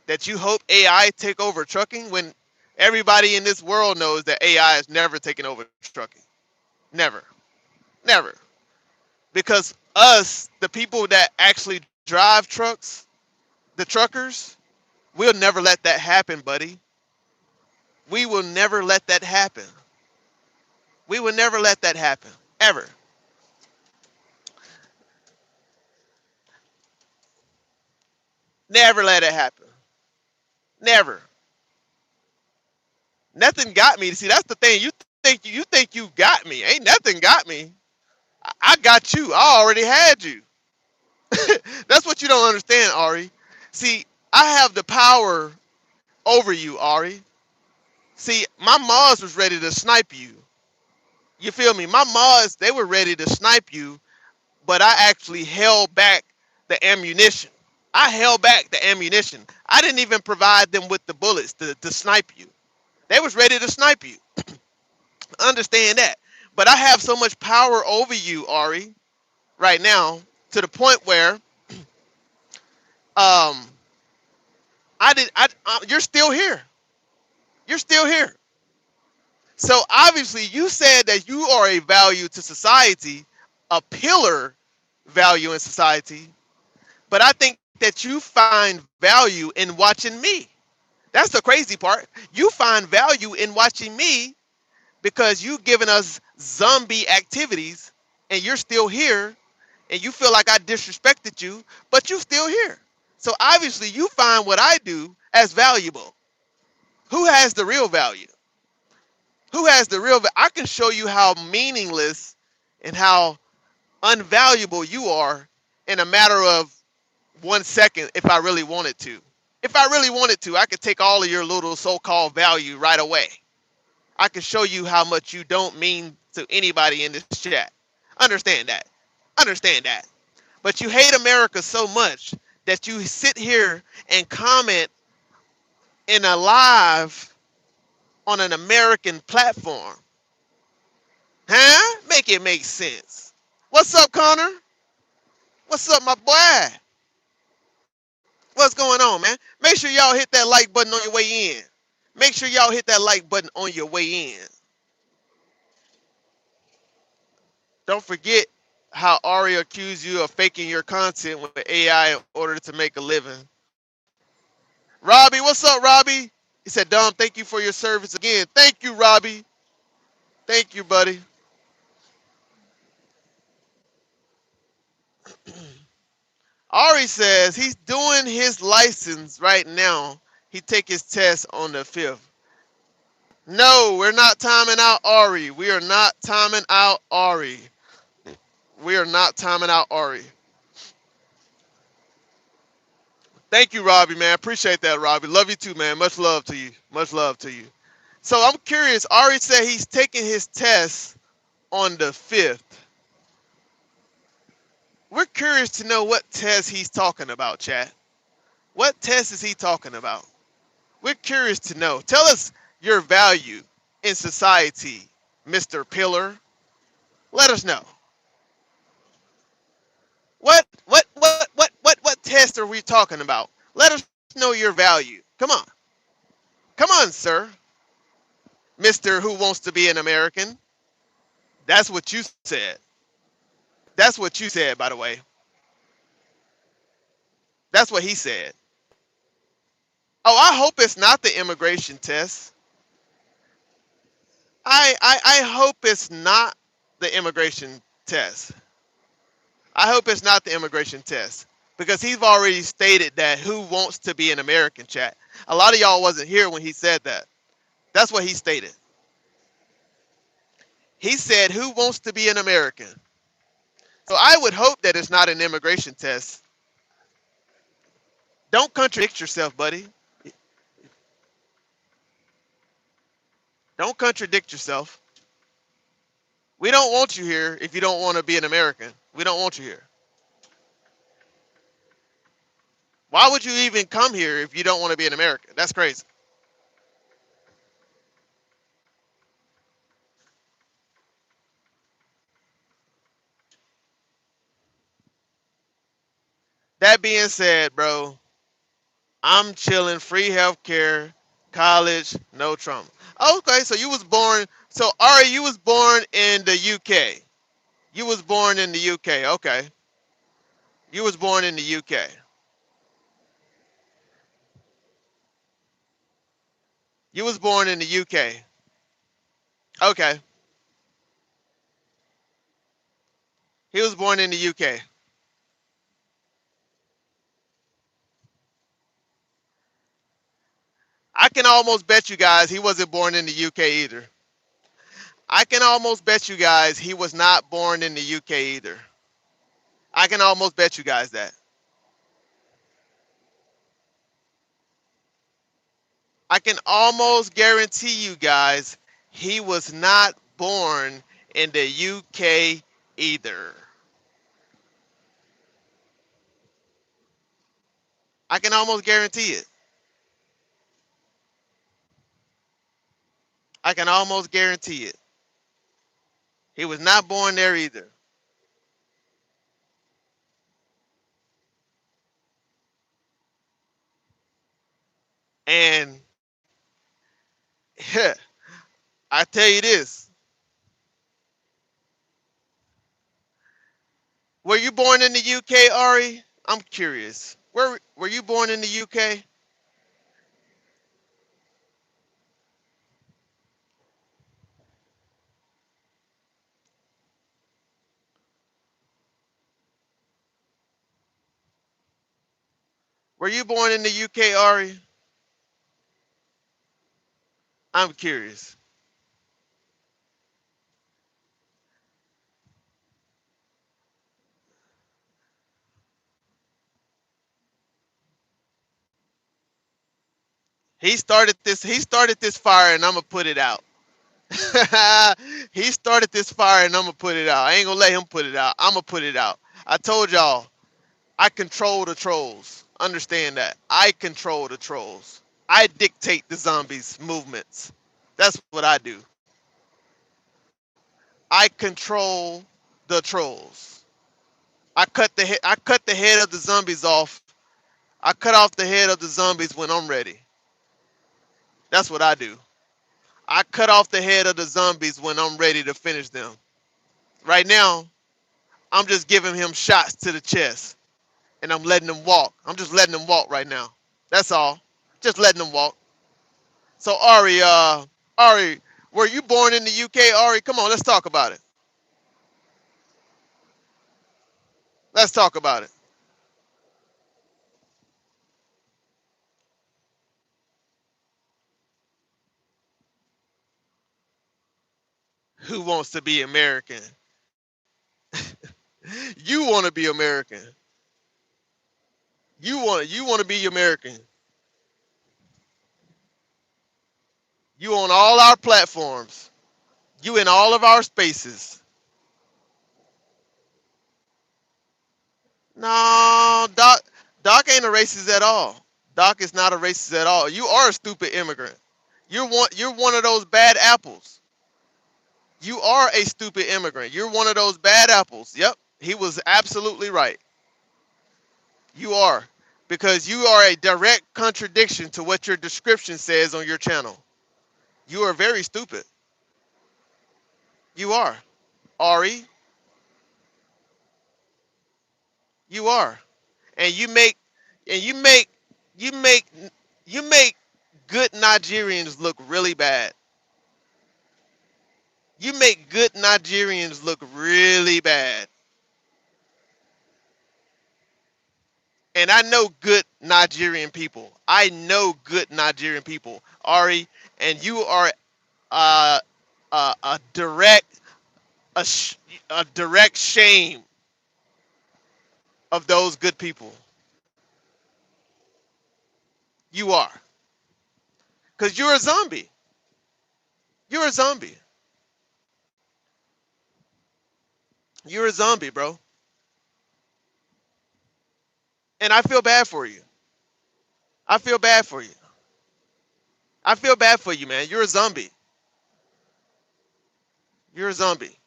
That you hope AI take over trucking when everybody in this world knows that AI is never taking over trucking. Never. Never. Because us, the people that actually drive trucks, the truckers, we'll never let that happen, buddy. We will never let that happen. We will never let that happen. Ever. Never let it happen. Never. Nothing got me. See, that's the thing. You think you got me. Ain't nothing got me. I got you. I already had you. That's what you don't understand, Ari. See, I have the power over you, Ari. See, my Mars was ready to snipe you. You feel me? My Mars, they were ready to snipe you, but I actually held back the ammunition. I held back the ammunition. I didn't even provide them with the bullets to snipe you. They was ready to snipe you. Understand that. But I have so much power over you, Ari, right now, to the point where um you're still here. You're still here. So obviously you said that you are a value to society, a pillar value in society, but I think that you find value in watching me. That's the crazy part. You find value in watching me because you've given us zombie activities and you're still here and you feel like I disrespected you, but you still here. So obviously you find what I do as valuable. Who has the real value? Who has the real I can show you how meaningless and how unvaluable you are in a matter of 1 second if I really wanted to. If I really wanted to, I could take all of your little so-called value right away. I can show you how much you don't mean to anybody in this chat. Understand that. Understand that. But you hate America so much that you sit here and comment in a live on an American platform. Huh? Make it make sense. What's up, Connor? What's up, my boy? What's going on, man? Make sure y'all hit that like button on your way in. Make sure y'all hit that like button on your way in. Don't forget how Ari accused you of faking your content with AI in order to make a living. Robbie, what's up, Robbie? He said, Dom, thank you for your service again. Thank you, Robbie. Thank you, buddy. Ari says he's doing his license right now. He take his test on the 5th. No, we're not timing out Ari. We are not timing out Ari. We are not timing out Ari. Thank you, Robbie, man. Appreciate that, Robbie. Love you too, man. Much love to you. Much love to you. So I'm curious. Ari said he's taking his test on the 5th. We're curious to know what test he's talking about, chat. What test is he talking about? We're curious to know. Tell us your value in society, Mr. Pillar. Let us know. What test are we talking about? Let us know your value. Come on. Come on, sir. Mr. Who wants to be an American. That's what you said. That's what you said, by the way. That's what he said. Oh, I hope it's not the immigration test. I hope it's not the immigration test. I hope it's not the immigration test. Because he's already stated that who wants to be an American, chat. A lot of y'all wasn't here when he said that. That's what he stated. He said, who wants to be an American? So I would hope that it's not an immigration test. Don't contradict yourself, buddy. Don't contradict yourself. We don't want you here if you don't want to be an American. We don't want you here. Why would you even come here if you don't want to be an American? That's crazy. That being said, bro, I'm chilling, free healthcare, college, no trauma. Okay, so you was born. So Ari, you was born in the UK. You was born in the UK. Okay, you was born in the UK. You was born in the UK. Okay, he was born in the UK. I can almost bet you guys he wasn't born in the UK either. I can almost bet you guys he was not born in the UK either. I can almost bet you guys that. I can almost guarantee you guys he was not born in the UK either. I can almost guarantee it. I can almost guarantee it. He was not born there either. And I tell you this. Were you born in the UK, Ari? I'm curious. Were you born in the UK? Were you born in the UK, Ari? I'm curious. He started this fire and I'm gonna put it out. He started this fire and I'm gonna put it out. I ain't gonna let him put it out. I'm gonna put it out. I told y'all, I control the trolls. Understand that. I control the trolls. I dictate the zombies' movements. That's what I do. I control the trolls. I cut the head of the zombies off. I cut off the head of the zombies when I'm ready. That's what I do. I cut off the head of the zombies when I'm ready to finish them. Right now, I'm just giving him shots to the chest and I'm letting them walk. I'm just letting them walk right now. That's all. Just letting them walk. So Ari, were you born in the UK, Ari? Come on, let's talk about it. Let's talk about it. Who wants to be American? You want to be American. You want to be American. You on all our platforms. You in all of our spaces. No, Doc ain't a racist at all. Doc is not a racist at all. You are a stupid immigrant. You're one of those bad apples. You are a stupid immigrant. You're one of those bad apples. Yep. He was absolutely right. You are. Because you are a direct contradiction to what your description says on your channel. You are very stupid. You are. Ari, you are. And you make you make you make good Nigerians look really bad. You make good Nigerians look really bad. And I know good Nigerian people. I know good Nigerian people, Ari, and you are uh, a direct a, sh- a direct shame of those good people. You are, because you're a zombie. You're a zombie. You're a zombie, bro. And I feel bad for you. I feel bad for you. I feel bad for you, man. You're a zombie. You're a zombie.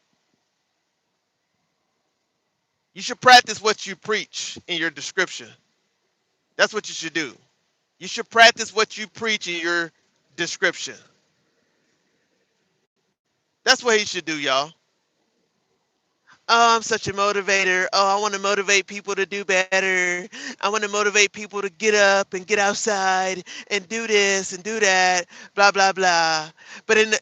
You should practice what you preach in your description. That's what you should do. You should practice what you preach in your description. That's what he should do, y'all. Oh, I'm such a motivator. Oh, I want to motivate people to do better. I want to motivate people to get up and get outside and do this and do that, blah blah blah. But I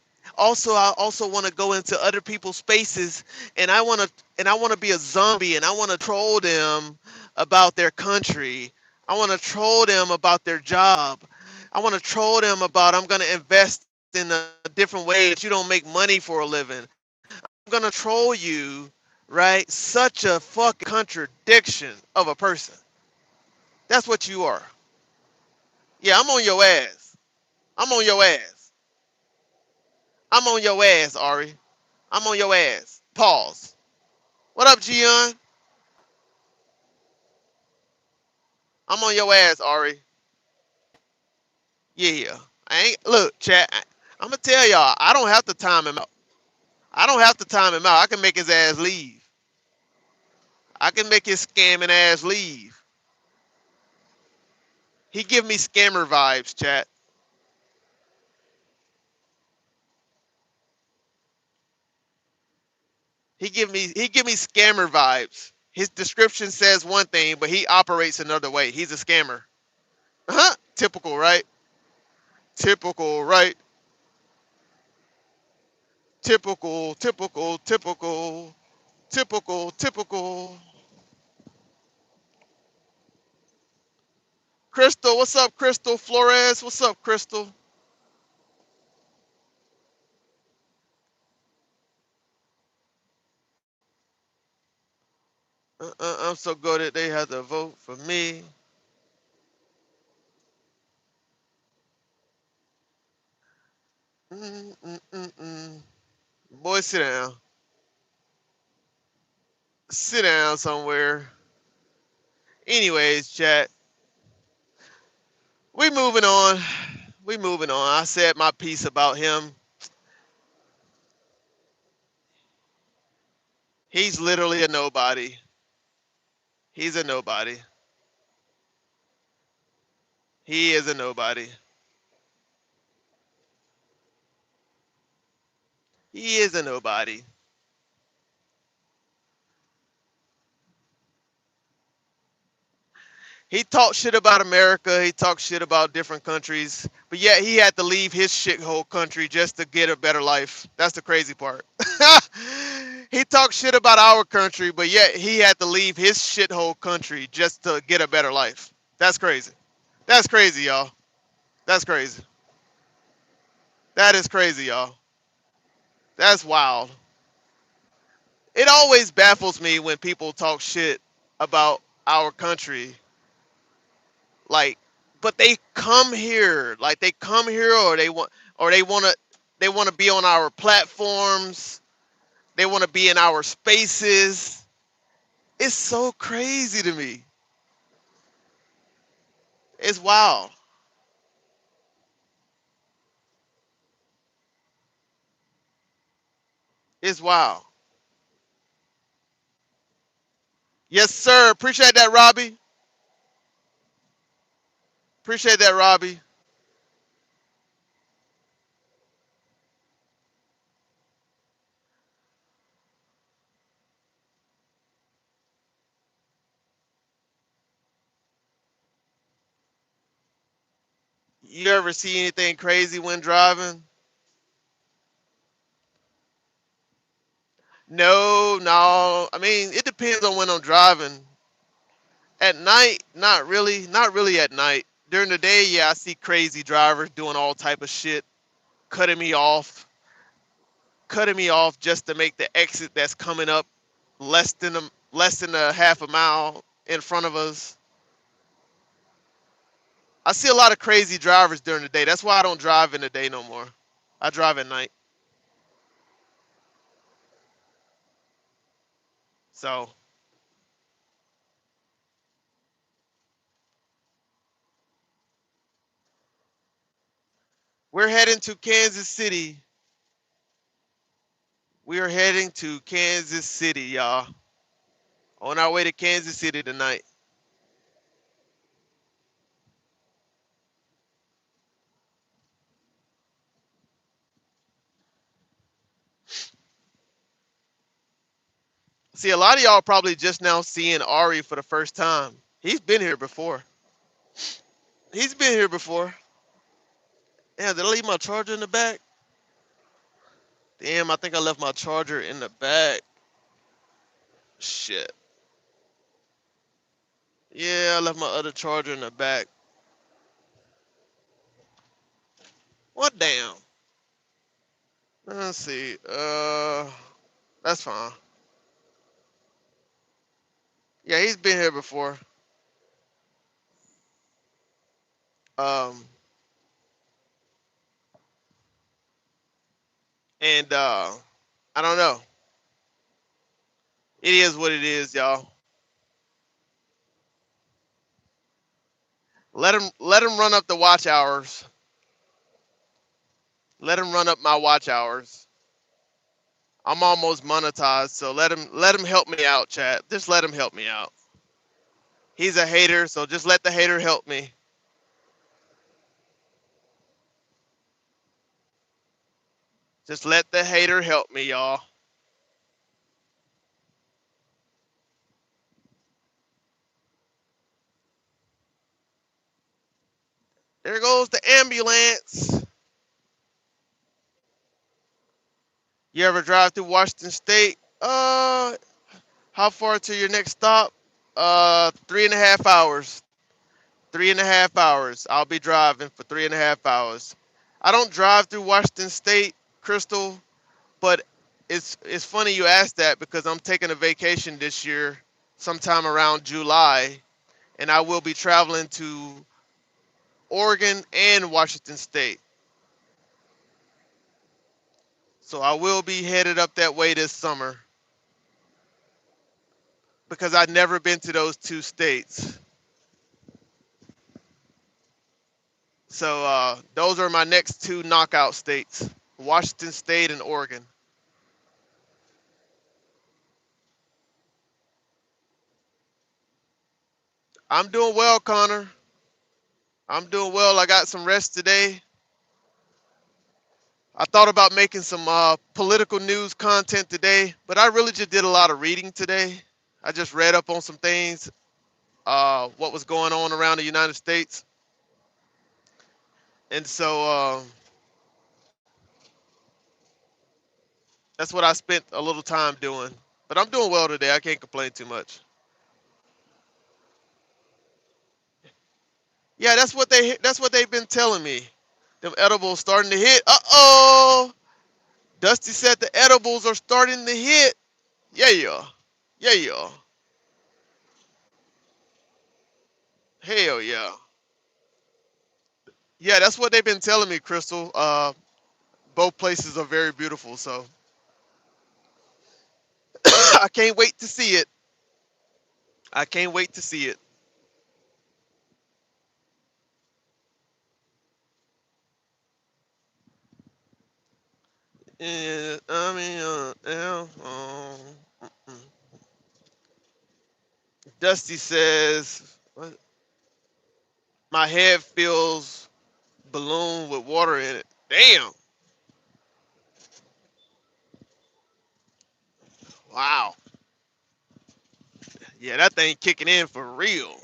also want to go into other people's spaces and I want to be a zombie and I want to troll them about their country. I want to troll them about their job. I want to troll them about I'm going to invest in a different way that you don't make money for a living. Gonna troll you, right? Such a fucking contradiction of a person. That's what you are. Yeah, I'm on your ass. I'm on your ass. I'm on your ass, Ari. I'm on your ass. Pause. What up, Gian? I'm on your ass, Ari. Yeah. I ain't look, chat. I'm gonna tell y'all, I don't have to time him out. I don't have to time him out. I can make his ass leave. I can make his scamming ass leave. He give me scammer vibes, chat. He give me scammer vibes. His description says one thing, but he operates another way. He's a scammer. Uh-huh. Typical, right? Typical, right? Typical, typical, typical, typical, typical. Crystal, what's up, Crystal Flores? What's up, Crystal? I'm so good that they had to vote for me. Mm. Boy, sit down. Sit down somewhere. Anyways, chat. We moving on. We moving on. I said my piece about him. He's literally a nobody. He's a nobody. He is a nobody. He is a nobody. He talked shit about America. He talked shit about different countries, but yet he had to leave his shithole country just to get a better life. That's the crazy part. He talked shit about our country, but yet he had to leave his shithole country just to get a better life. That's crazy. That's crazy, y'all. That's crazy. That is crazy, y'all. That's wild. It always baffles me when people talk shit about our country, like, but they come here, like they come here, or they want to be on our platforms. They want to be in our spaces. It's so crazy to me. It's wild. It's wild. Yes, sir. Appreciate that, Robbie. Appreciate that, Robbie. You ever see anything crazy when driving? No, no. I mean, it depends on when I'm driving. At night, not really. Not really at night. During the day, yeah, I see crazy drivers doing all type of shit, cutting me off, cutting me off just to make the exit that's coming up less than a half a mile in front of us. I see a lot of crazy drivers during the day. That's why I don't drive in the day no more. I drive at night. So we're heading to Kansas City. We are heading to Kansas City, y'all. On our way to Kansas City tonight. See, a lot of y'all probably just now seeing Ari for the first time. He's been here before. He's been here before. Damn, did I leave my charger in the back? Damn, I think I left my charger in the back. Shit. Yeah, I left my other charger in the back. What damn? Let's see. That's fine. Yeah, he's been here before. Um, and I don't know. It is what it is, y'all. Let him run up the watch hours. Let him run up my watch hours. I'm almost monetized, so let him help me out, chat. Just let him help me out. He's a hater, so just let the hater help me. Just let the hater help me, y'all. There goes the ambulance. You ever drive through Washington State? How far to your next stop? 3.5 hours. 3.5 hours. I'll be driving for 3.5 hours. I don't drive through Washington State, Crystal, but it's funny you asked that because I'm taking a vacation this year, sometime around July, and I will be traveling to Oregon and Washington State. So I will be headed up that way this summer because I've never been to those two states. So those are my next two knockout states: Washington State and Oregon. I'm doing well, Connor. I'm doing well. I got some rest today. I thought about making some political news content today, but I really just did a lot of reading today. I just read up on some things, what was going on around the United States, and so that's what I spent a little time doing. But I'm doing well today. I can't complain too much. Yeah, that's what they've been telling me. Them edibles starting to hit. Uh-oh. Dusty said the edibles are starting to hit. Yeah, yeah. Yeah, yeah. Hell yeah. Yeah, that's what they've been telling me, Crystal. Both places are very beautiful, so I can't wait to see it. I can't wait to see it. Yeah, I mean, Dusty says, "What? My head feels balloon with water in it. Damn. Wow. Yeah, that thing kicking in for real.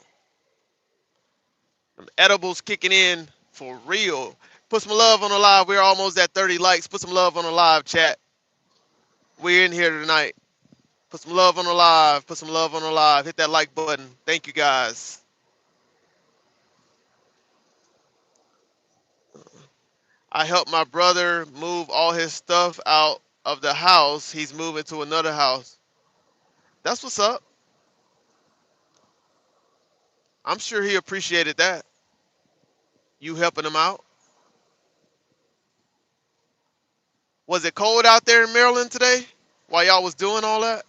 Them edibles kicking in for real. Put some love on the live. We're almost at 30 likes. Put some love on the live chat. We're in here tonight. Put some love on the live. Put some love on the live. Hit that like button. Thank you guys. I helped my brother move all his stuff out of the house. He's moving to another house. That's what's up. I'm sure he appreciated that. You helping him out. Was it cold out there in Maryland today while y'all was doing all that?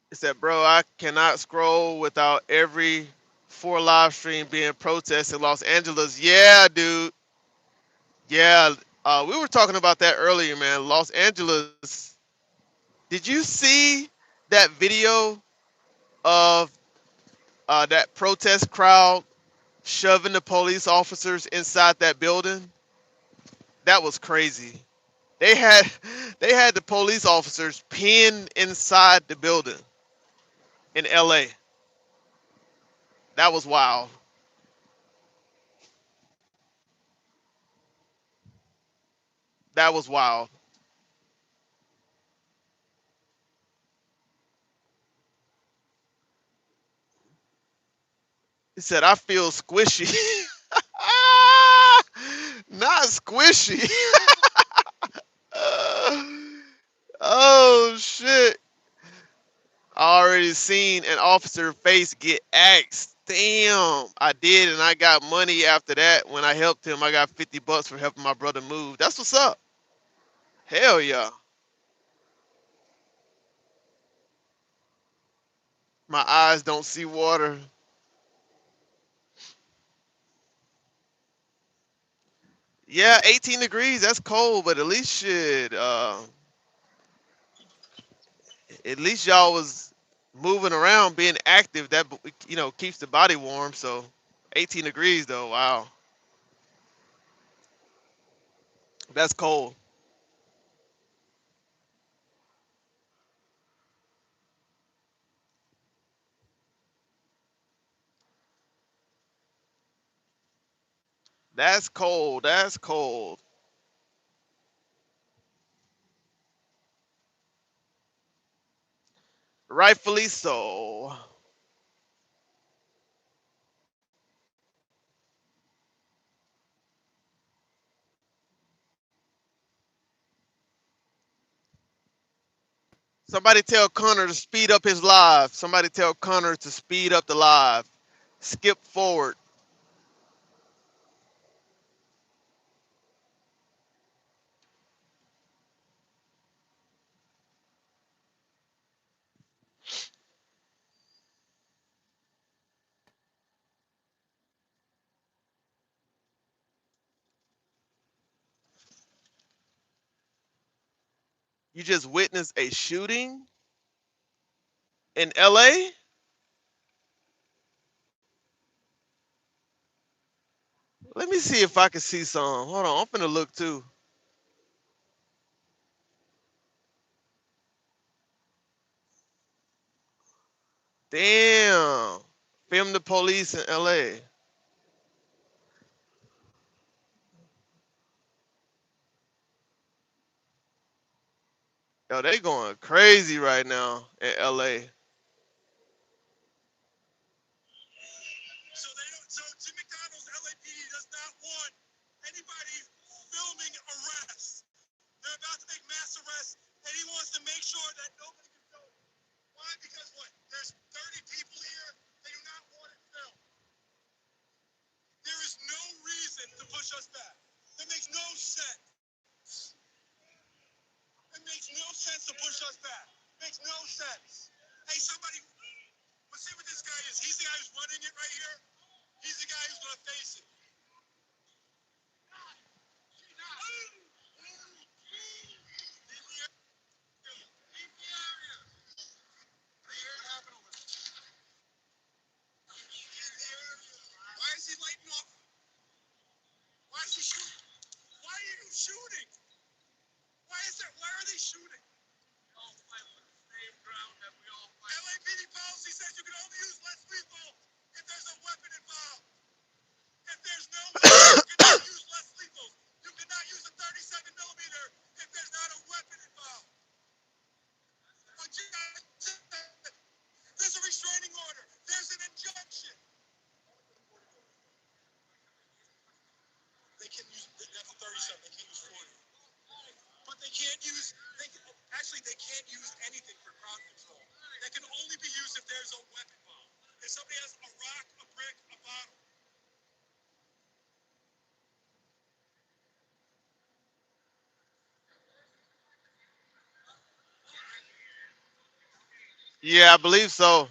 He said, bro, I cannot scroll without every four live stream being protest in Los Angeles. Yeah, dude. Yeah. We were talking about that earlier, man. Los Angeles. Did you see that video of that protest crowd shoving the police officers inside that building? That was crazy. They had they had the police officers pinned inside the building in LA. That was wild. That was wild. He said, I feel squishy. Not squishy. Oh shit. I already seen an officer face get axed. Damn. I did, and I got money after that. When I helped him, I got 50 bucks for helping my brother move. That's what's up. Hell yeah. My eyes don't see water. Yeah, 18 degrees. That's cold, but at least shit. At least y'all was moving around, being active. That keeps the body warm. So, 18 degrees though. Wow, that's cold. That's cold. That's cold. Rightfully so. Somebody tell Connor to speed up his live. Somebody tell Connor to speed up the live. Skip forward. You just witnessed a shooting in LA? Let me see if I can see some. Hold on, I'm finna look too. Damn. Film the police in LA. Yo, they going crazy right now in LA. Yeah, I believe so.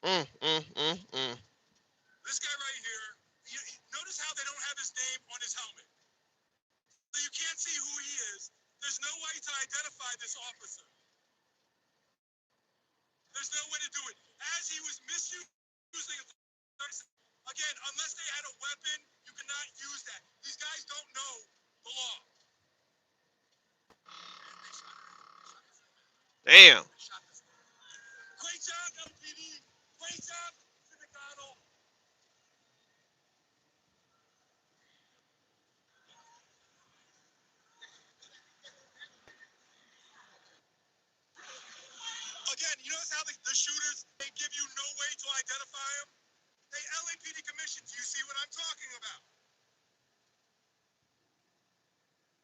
Mm. Damn.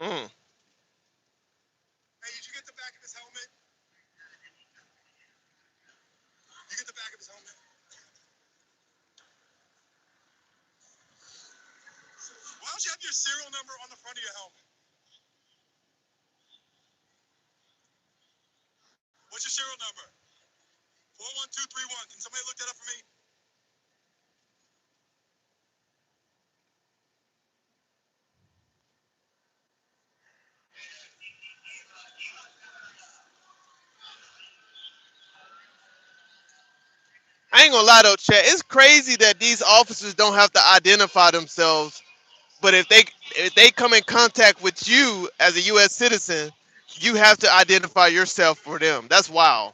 Mm. I ain't gonna lie though, Chat. It's crazy that these officers don't have to identify themselves. But if they come in contact with you as a U.S. citizen, you have to identify yourself for them. That's wild.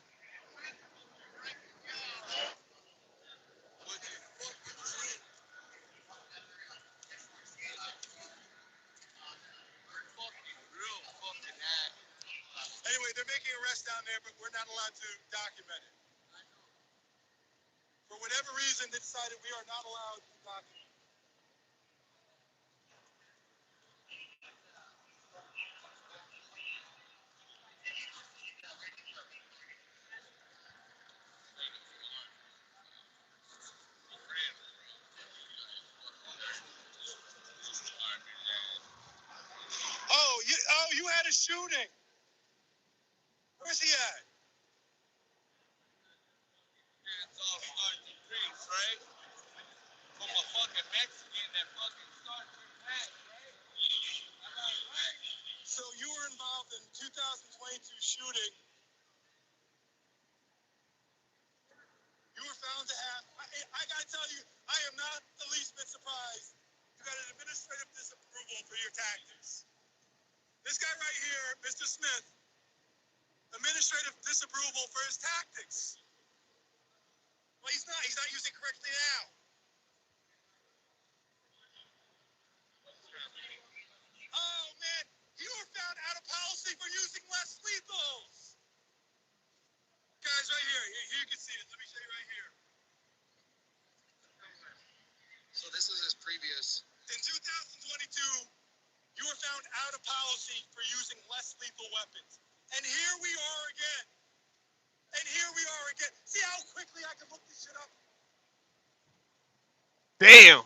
Damn.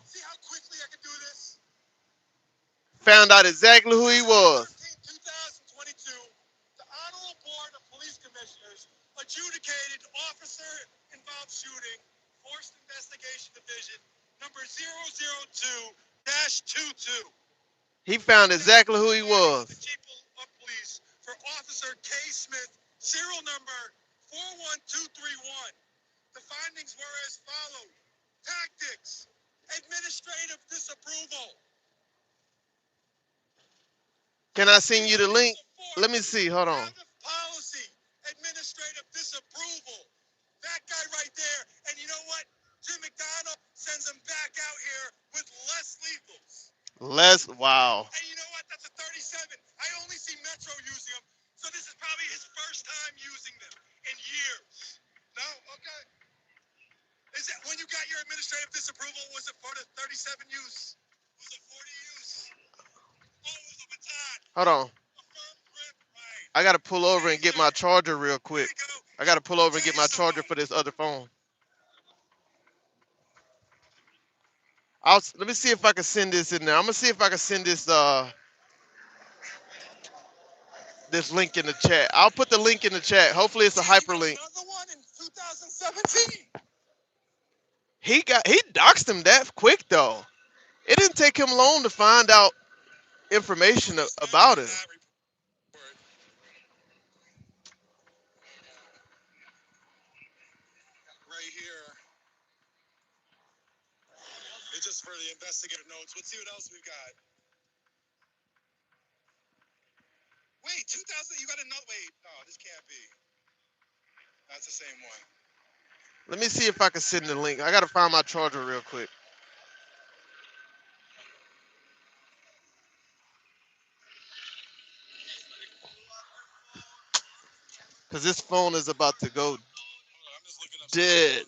Found out exactly who he was. He found exactly who he was. Can I send you the link? Let me see. Hold on. Let's. Wow. Hold on. I gotta pull over and get my charger real quick. I gotta pull over and get my charger for this other phone. Let me see if I can send this in there. I'm gonna see if I can send this link in the chat. I'll put the link in the chat. Hopefully it's a hyperlink. He doxed him that quick though. It didn't take him long to find out information about it. Let me see if I can send the link. I gotta find my charger real quick. Cause this phone is about to go dead.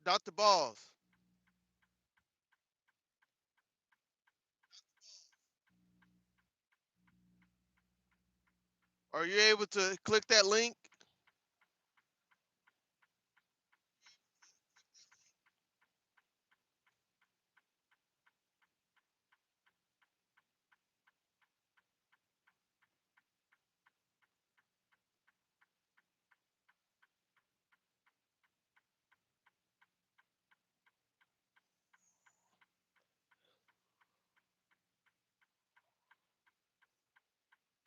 Dr. Balls. Are you able to click that link?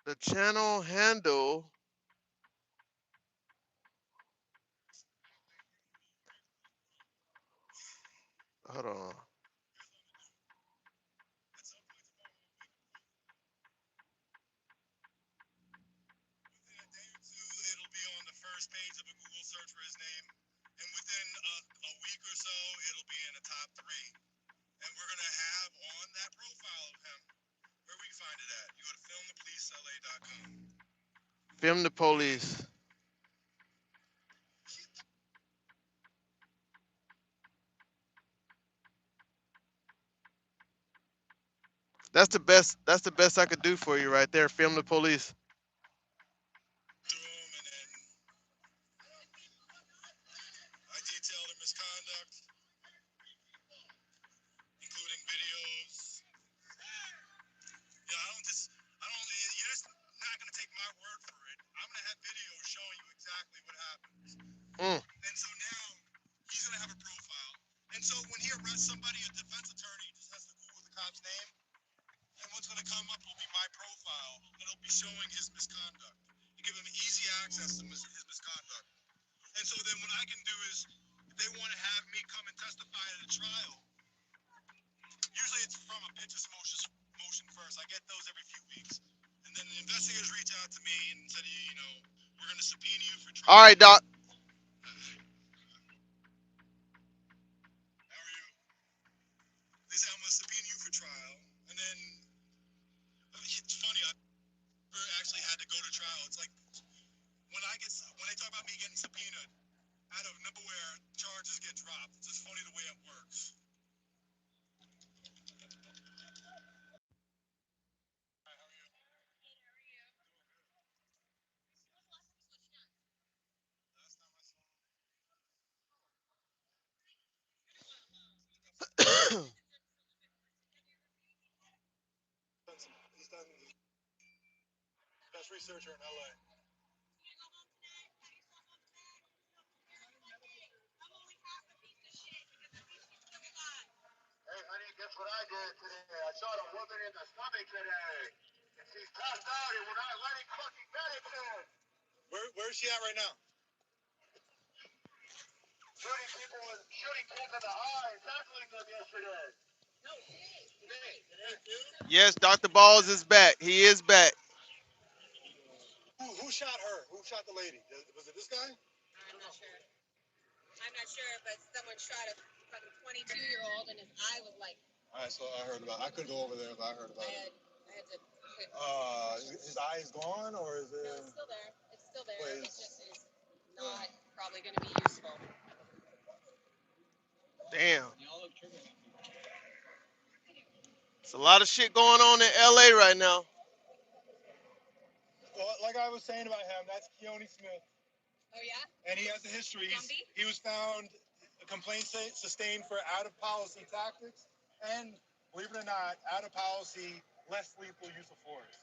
The channel handle. Hold on. It'll be on the first page of a Google search for his name, and within a week or so, it'll be in the top three. And we're gonna have on that profile of him where we can find it at. You go to filmthepolicela.com. Film the police. That's the best. That's the best I could do for you right there. Film the police. Through him, and then I detailed the misconduct, including videos. I don't. You're just not gonna take my word for it. I'm gonna have videos showing you exactly what happened. Mm. And so now he's gonna have a profile. And so when he arrests somebody, a defense attorney just has to Google the cop's name, and what's gonna come up will be my profile, and it'll be showing his misconduct. You give him easy access to his misconduct. And so then what I can do is, if they want to have me come and testify at a trial, usually it's from a Pitchess motion first. I get those every few weeks. And then the investigators reach out to me and said, we're going to subpoena you for All trial. right, Doc. How are you? They said, I'm going to subpoena you for trial. And then, it's funny, I never actually had to go to trial. It's like, when they talk about me getting subpoenaed, out of nowhere, charges get dropped. It's just funny the way it works. Hi, how are you? Last time I saw him, he's done the best researcher in LA. Hey, honey, guess what I did today? I shot a woman in the stomach today. And she's passed out and we're not letting fucking medics in. Where's she at right now? Shooting kids in the eye and tackling them yesterday. No, today. Yes, Dr. Balls is back. He is back. Who shot her? Who shot the lady? Was it this guy? I'm not sure. I'm not sure, but someone shot a fucking 22-year-old and his eye was like. All right, so I heard about it. I couldn't go over there, but I heard about it. I had to quit. His eye is gone, or is it? No, it's still there. It's still there. Wait, It's just it's not probably going to be useful. Damn. It's a lot of shit going on in LA right now. Well, like I was saying about him, that's Keone Smith. Oh yeah? And he has a history. Gumby? He was found a complaint sustained for out of policy tactics and, believe it or not, out of policy, less lethal use of force.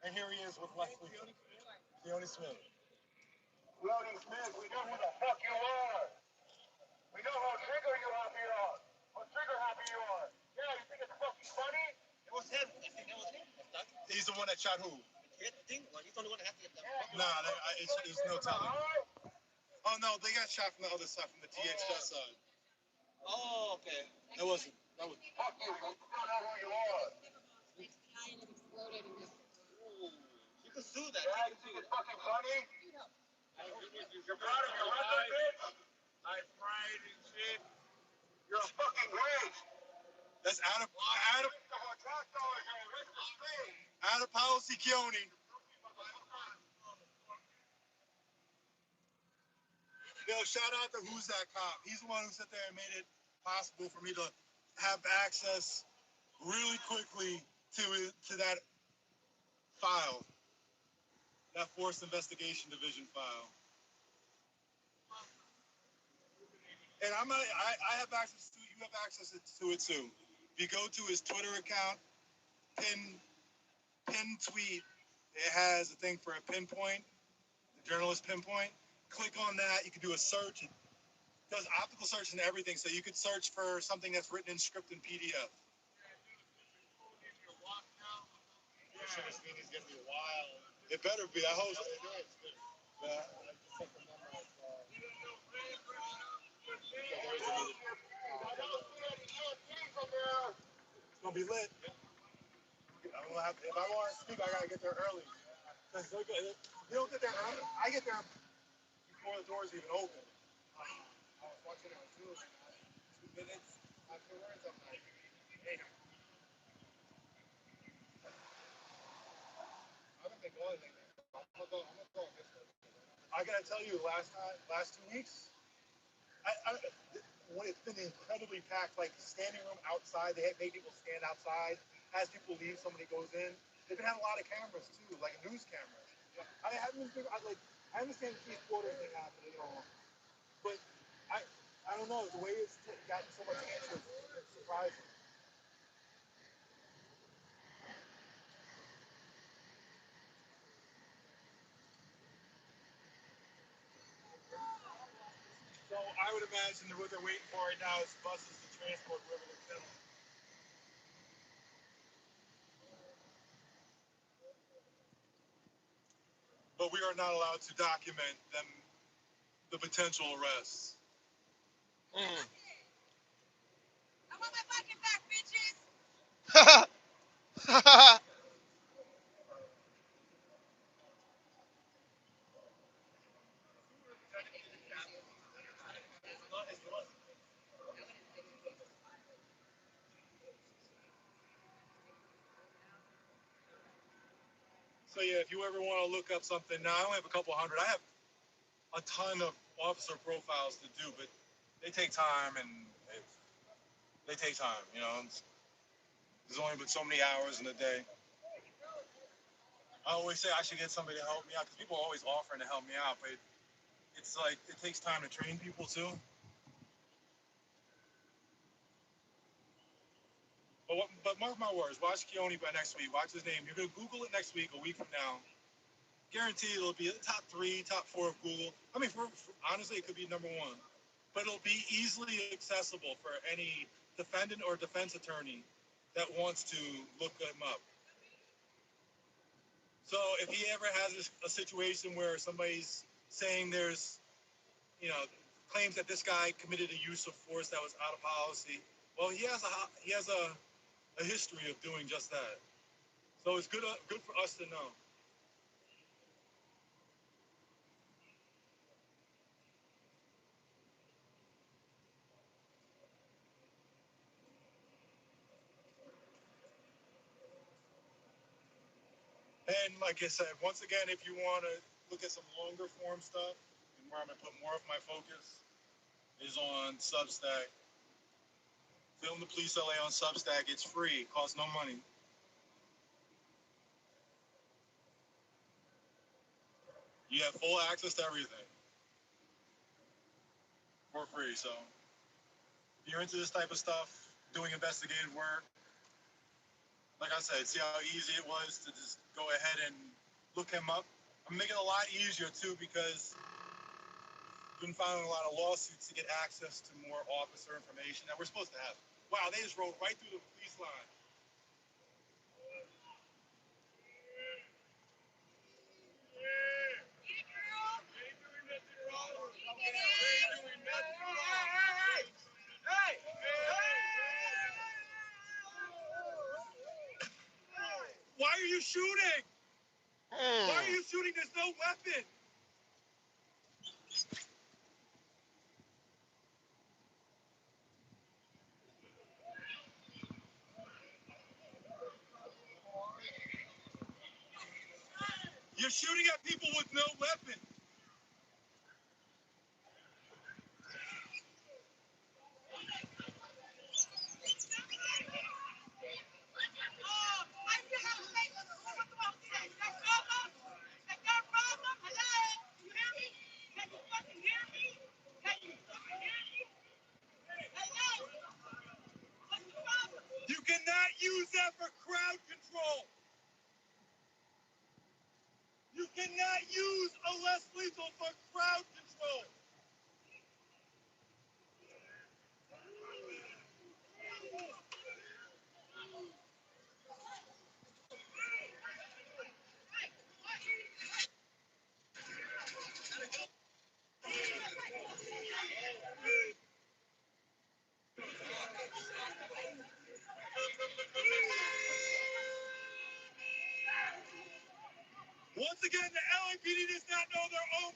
And here he is with less lethal. Keone Smith. Keone Smith, we know who the fuck you are. We know how trigger you happy you are. How trigger happy you are. Yeah, you think it's fucking funny? It was him. I think that was him. He's the one that shot who? He's the only one that had to get that. Nah, it's no telling. Oh no, they got shot from the other side, from the DHS side. Oh, okay. That wasn't. That was. Fuck you! You don't know who you are. And it exploded and just. Ooh. You can sue that. Yeah, you think it's fucking funny? You're proud of your record, bitch? I pride and shit. You're a fucking waste. That's out of policy, Keone. Yo, shout out to Who's That Cop. He's the one who sat there and made it possible for me to have access really quickly to that file, that Force Investigation Division file. And I have access to it. You have access to it too. If you go to his Twitter account, pin tweet, it has a thing for a pinpoint, the journalist pinpoint. Click on that. You can do a search. It does optical search and everything. So you could search for something that's written in script in PDF. This thing is gonna be wild. It better be. I hope so. It's gonna be lit. I'm gonna have, if I want to speak, I gotta get there early. You don't get there early. I get there before the doors even open. I was watching it on Zoom. 2 minutes afterwards, I'm like, hey. I don't think all anything. I'm gonna go this way. I gotta tell you, last 2 weeks, when it's been incredibly packed, like standing room outside, they made people stand outside. As people leave, somebody goes in. They've been having a lot of cameras too, like news cameras. I understand the Keith Porter thing happening and all, but I don't know, the way it's gotten so much interest, it's surprising. So I would imagine that what they're waiting for right now is buses to transport whoever they're killing. But we are not allowed to document the potential arrests. I want my bucket back, bitches. So yeah, if you ever want to look up something, now I only have a couple hundred. I have a ton of officer profiles to do, but they take time and they take time. You know, there's only been so many hours in a day. I always say I should get somebody to help me out because people are always offering to help me out, but it's like it takes time to train people too. But mark my words, watch Keone by next week. Watch his name. You're gonna Google it next week, a week from now. Guaranteed it'll be the top 3, top 4 of Google. I mean, honestly, it could be number 1, but it'll be easily accessible for any defendant or defense attorney that wants to look him up. So if he ever has a situation where somebody's saying there's, claims that this guy committed a use of force that was out of policy, well, he has a history of doing just that. So it's good for us to know. And like I said, once again, if you want to look at some longer form stuff, and where I'm going to put more of my focus is on Substack. Film the Police LA on Substack. It's free. It costs no money. You have full access to everything for free. So if you're into this type of stuff, doing investigative work, like I said, see how easy it was to just go ahead and look him up. I'm making it a lot easier too because I've been filing a lot of lawsuits to get access to more officer information that we're supposed to have. Wow, they just rode right through the police line. Why are you shooting? Why are you shooting? There's no weapon. You're shooting at people with no weapon. cannot use that for crowd control. You cannot use a less lethal for crowd control. Once again, the LAPD does not know their own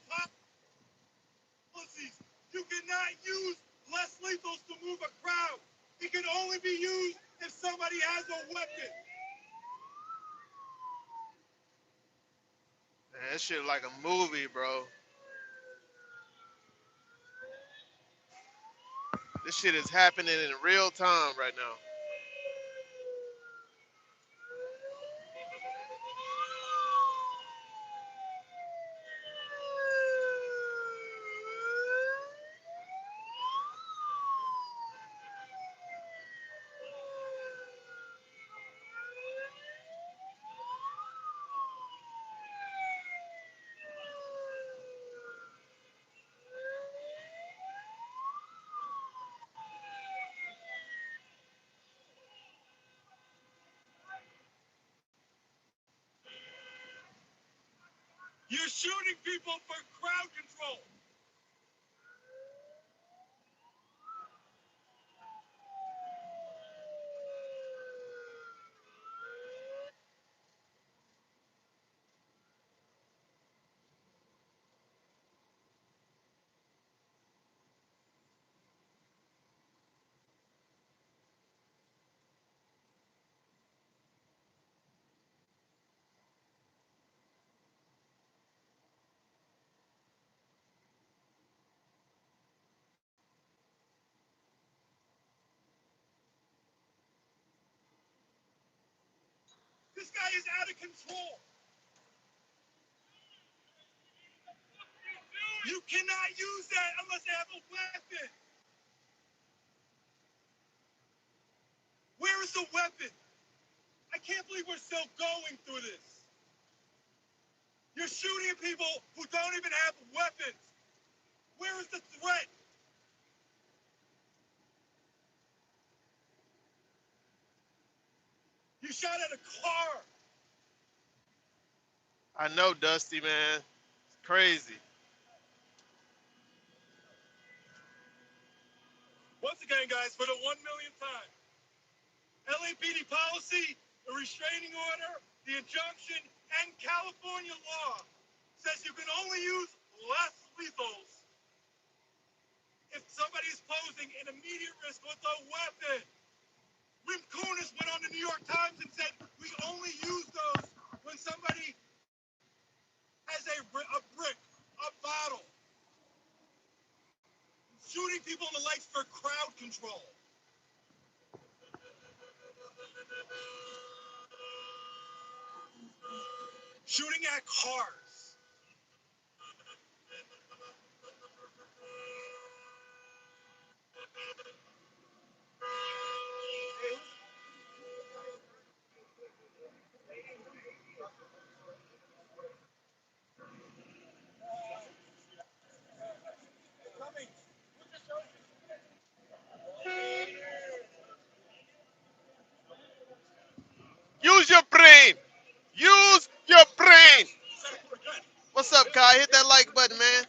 policies. You cannot use less lethals to move a crowd. It can only be used if somebody has a weapon. Man, that shit like a movie, bro. This shit is happening in real time right now. You're shooting people for crowd control. This guy is out of control. You cannot use that unless they have a weapon. Where is the weapon? I can't believe we're still going through this. You're shooting at people who don't even have weapons. Where is the threat? You shot at a car. I know, Dusty, man. It's crazy. Once again, guys, for the 1 millionth time, LAPD policy, the restraining order, the injunction, and California law says you can only use less lethals if somebody's posing an immediate risk with a weapon. Wim Kunis went on the New York Times and said we only use those when somebody has a brick, a bottle. Shooting people in the legs for crowd control. Shooting at cars. Use your brain. Use your brain. What's up, Kai? Hit that like button, man.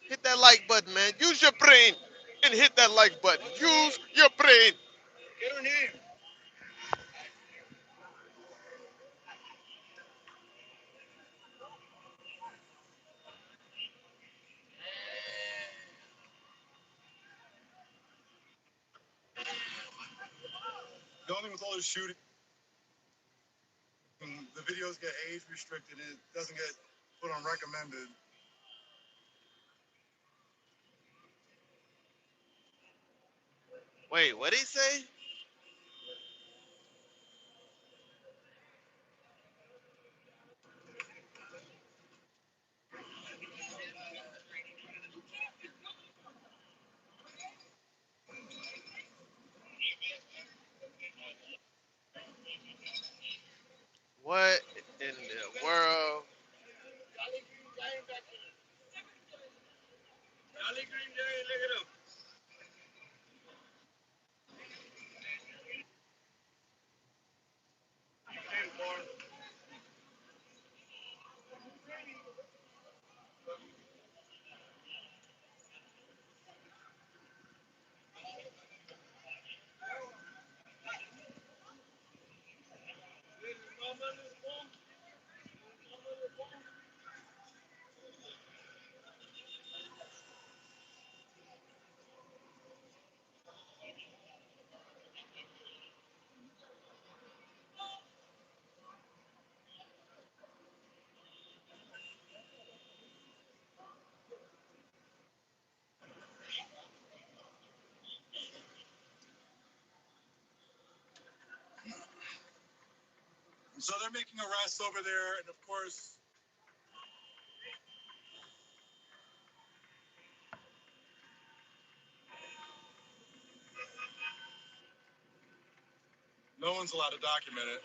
Hit that like button, man. Use your brain and hit that like button. Use your brain. Get her name. The only with all this shooting, the videos get age restricted and it doesn't get put on recommended. Wait, what did he say? So they're making arrests over there, and of course, no one's allowed to document it.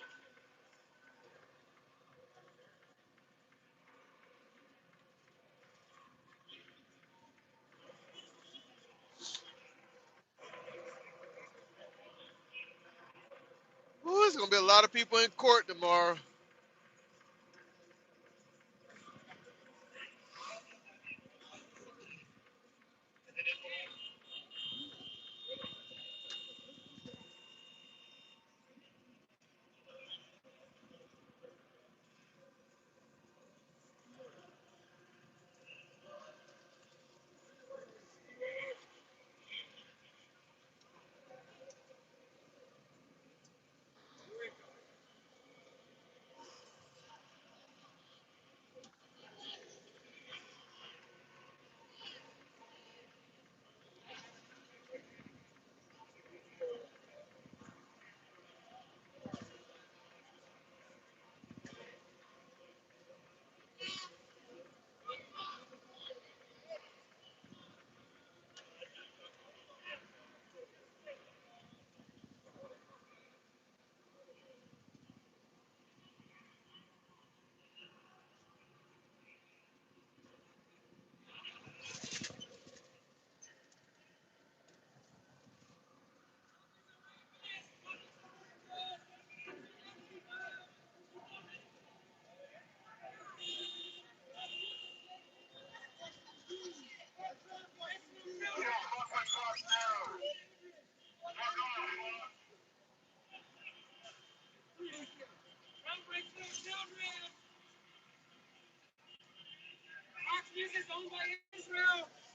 Ooh, there's gonna be a lot of people in court tomorrow.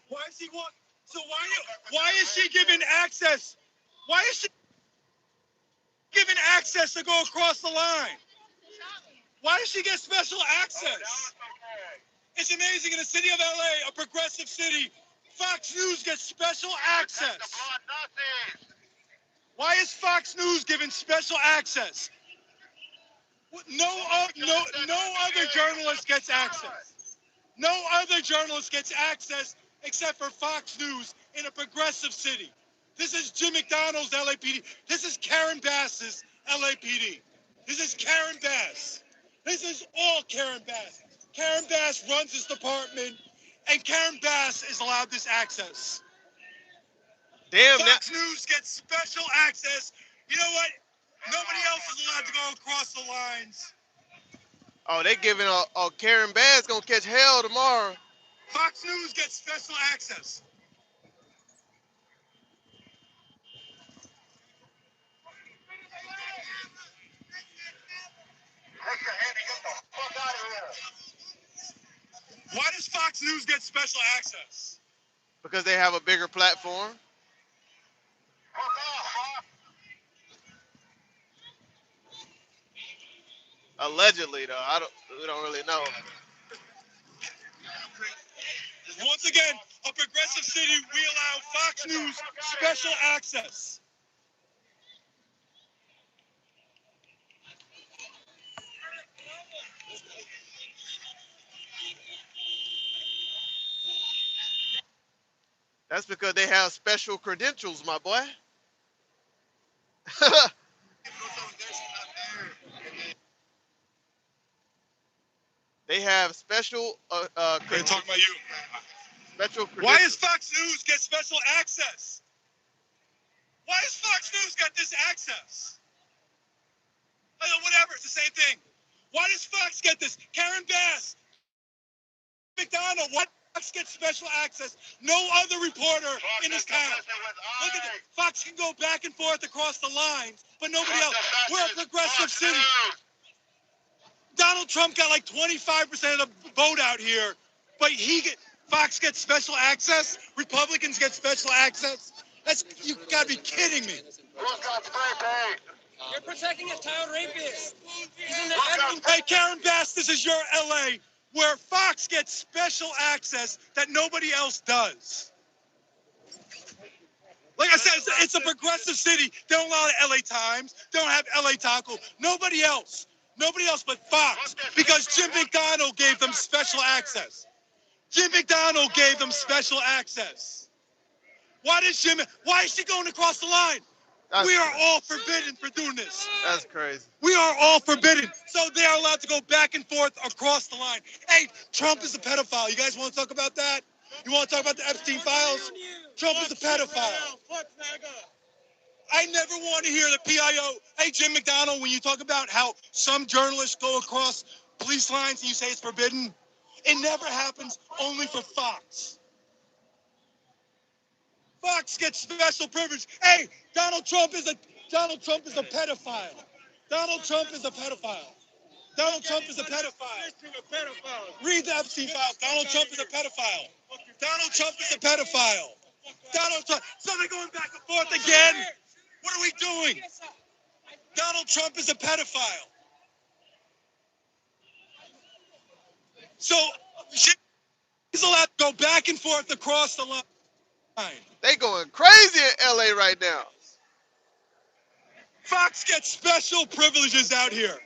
Why is he want? So why is she given access? Why is she given access to go across the line? Why does she get special access? It's amazing in the city of LA, a progressive city, Fox News gets special access. Why is Fox News given special access? No other journalist gets access. No other journalist gets access except for Fox News in a progressive city. This is Jim McDonald's LAPD. This is Karen Bass's LAPD. This is Karen Bass. This is all Karen Bass. Karen Bass runs this department, and Karen Bass is allowed this access. Damn, Fox News gets special access. You know what? Nobody else is allowed to go across the lines. oh, they giving Karen Bass gonna catch hell tomorrow. Fox News gets special access. Why does Fox News get special access? Because they have a bigger platform. Allegedly, though, we don't really know. Once again, a progressive city, we allow Fox News special access. That's because they have special credentials, my boy. They have special They're talking about you. special Why credentials. does Fox News get special access? Why does Fox News get this access? Whatever, it's the same thing. Why does Fox get this? Karen Bass, McDonald, why does Fox get special access? No other reporter in this town. Look at this. Fox can go back and forth across the lines, but nobody else. We're a progressive city. Donald Trump got like 25% of the vote out here, but Fox gets special access. Republicans get special access. You gotta be kidding me. You're protecting a child rapist. Hey, Karen Bass, this is your LA, where Fox gets special access that nobody else does. Like I said, it's a progressive city. They don't allow the LA Times. They don't have LA Taco. Nobody else. Nobody else but Fox, because Jim McDonald gave them special access. Jim McDonald gave them special access. Why is she going across the line? We are all forbidden for doing this. That's crazy. We are all forbidden. So they are allowed to go back and forth across the line. Hey, Trump is a pedophile. You guys want to talk about that? You want to talk about the Epstein files? Trump is a pedophile. I never want to hear the PIO. Hey, Jim McDonald, when you talk about how some journalists go across police lines and you say it's forbidden, it never happens, only for Fox. Fox gets special privilege. Hey, Donald Trump is a pedophile. Donald Trump is a pedophile. Donald Trump is a pedophile. Read the Epstein files. Donald Trump is a pedophile. Donald Trump is a pedophile. Donald Trump. So they're going back and forth again. What are we doing? Donald Trump is a pedophile. So he's allowed to go back and forth across the line. They going crazy in LA right now. Fox gets special privileges out here.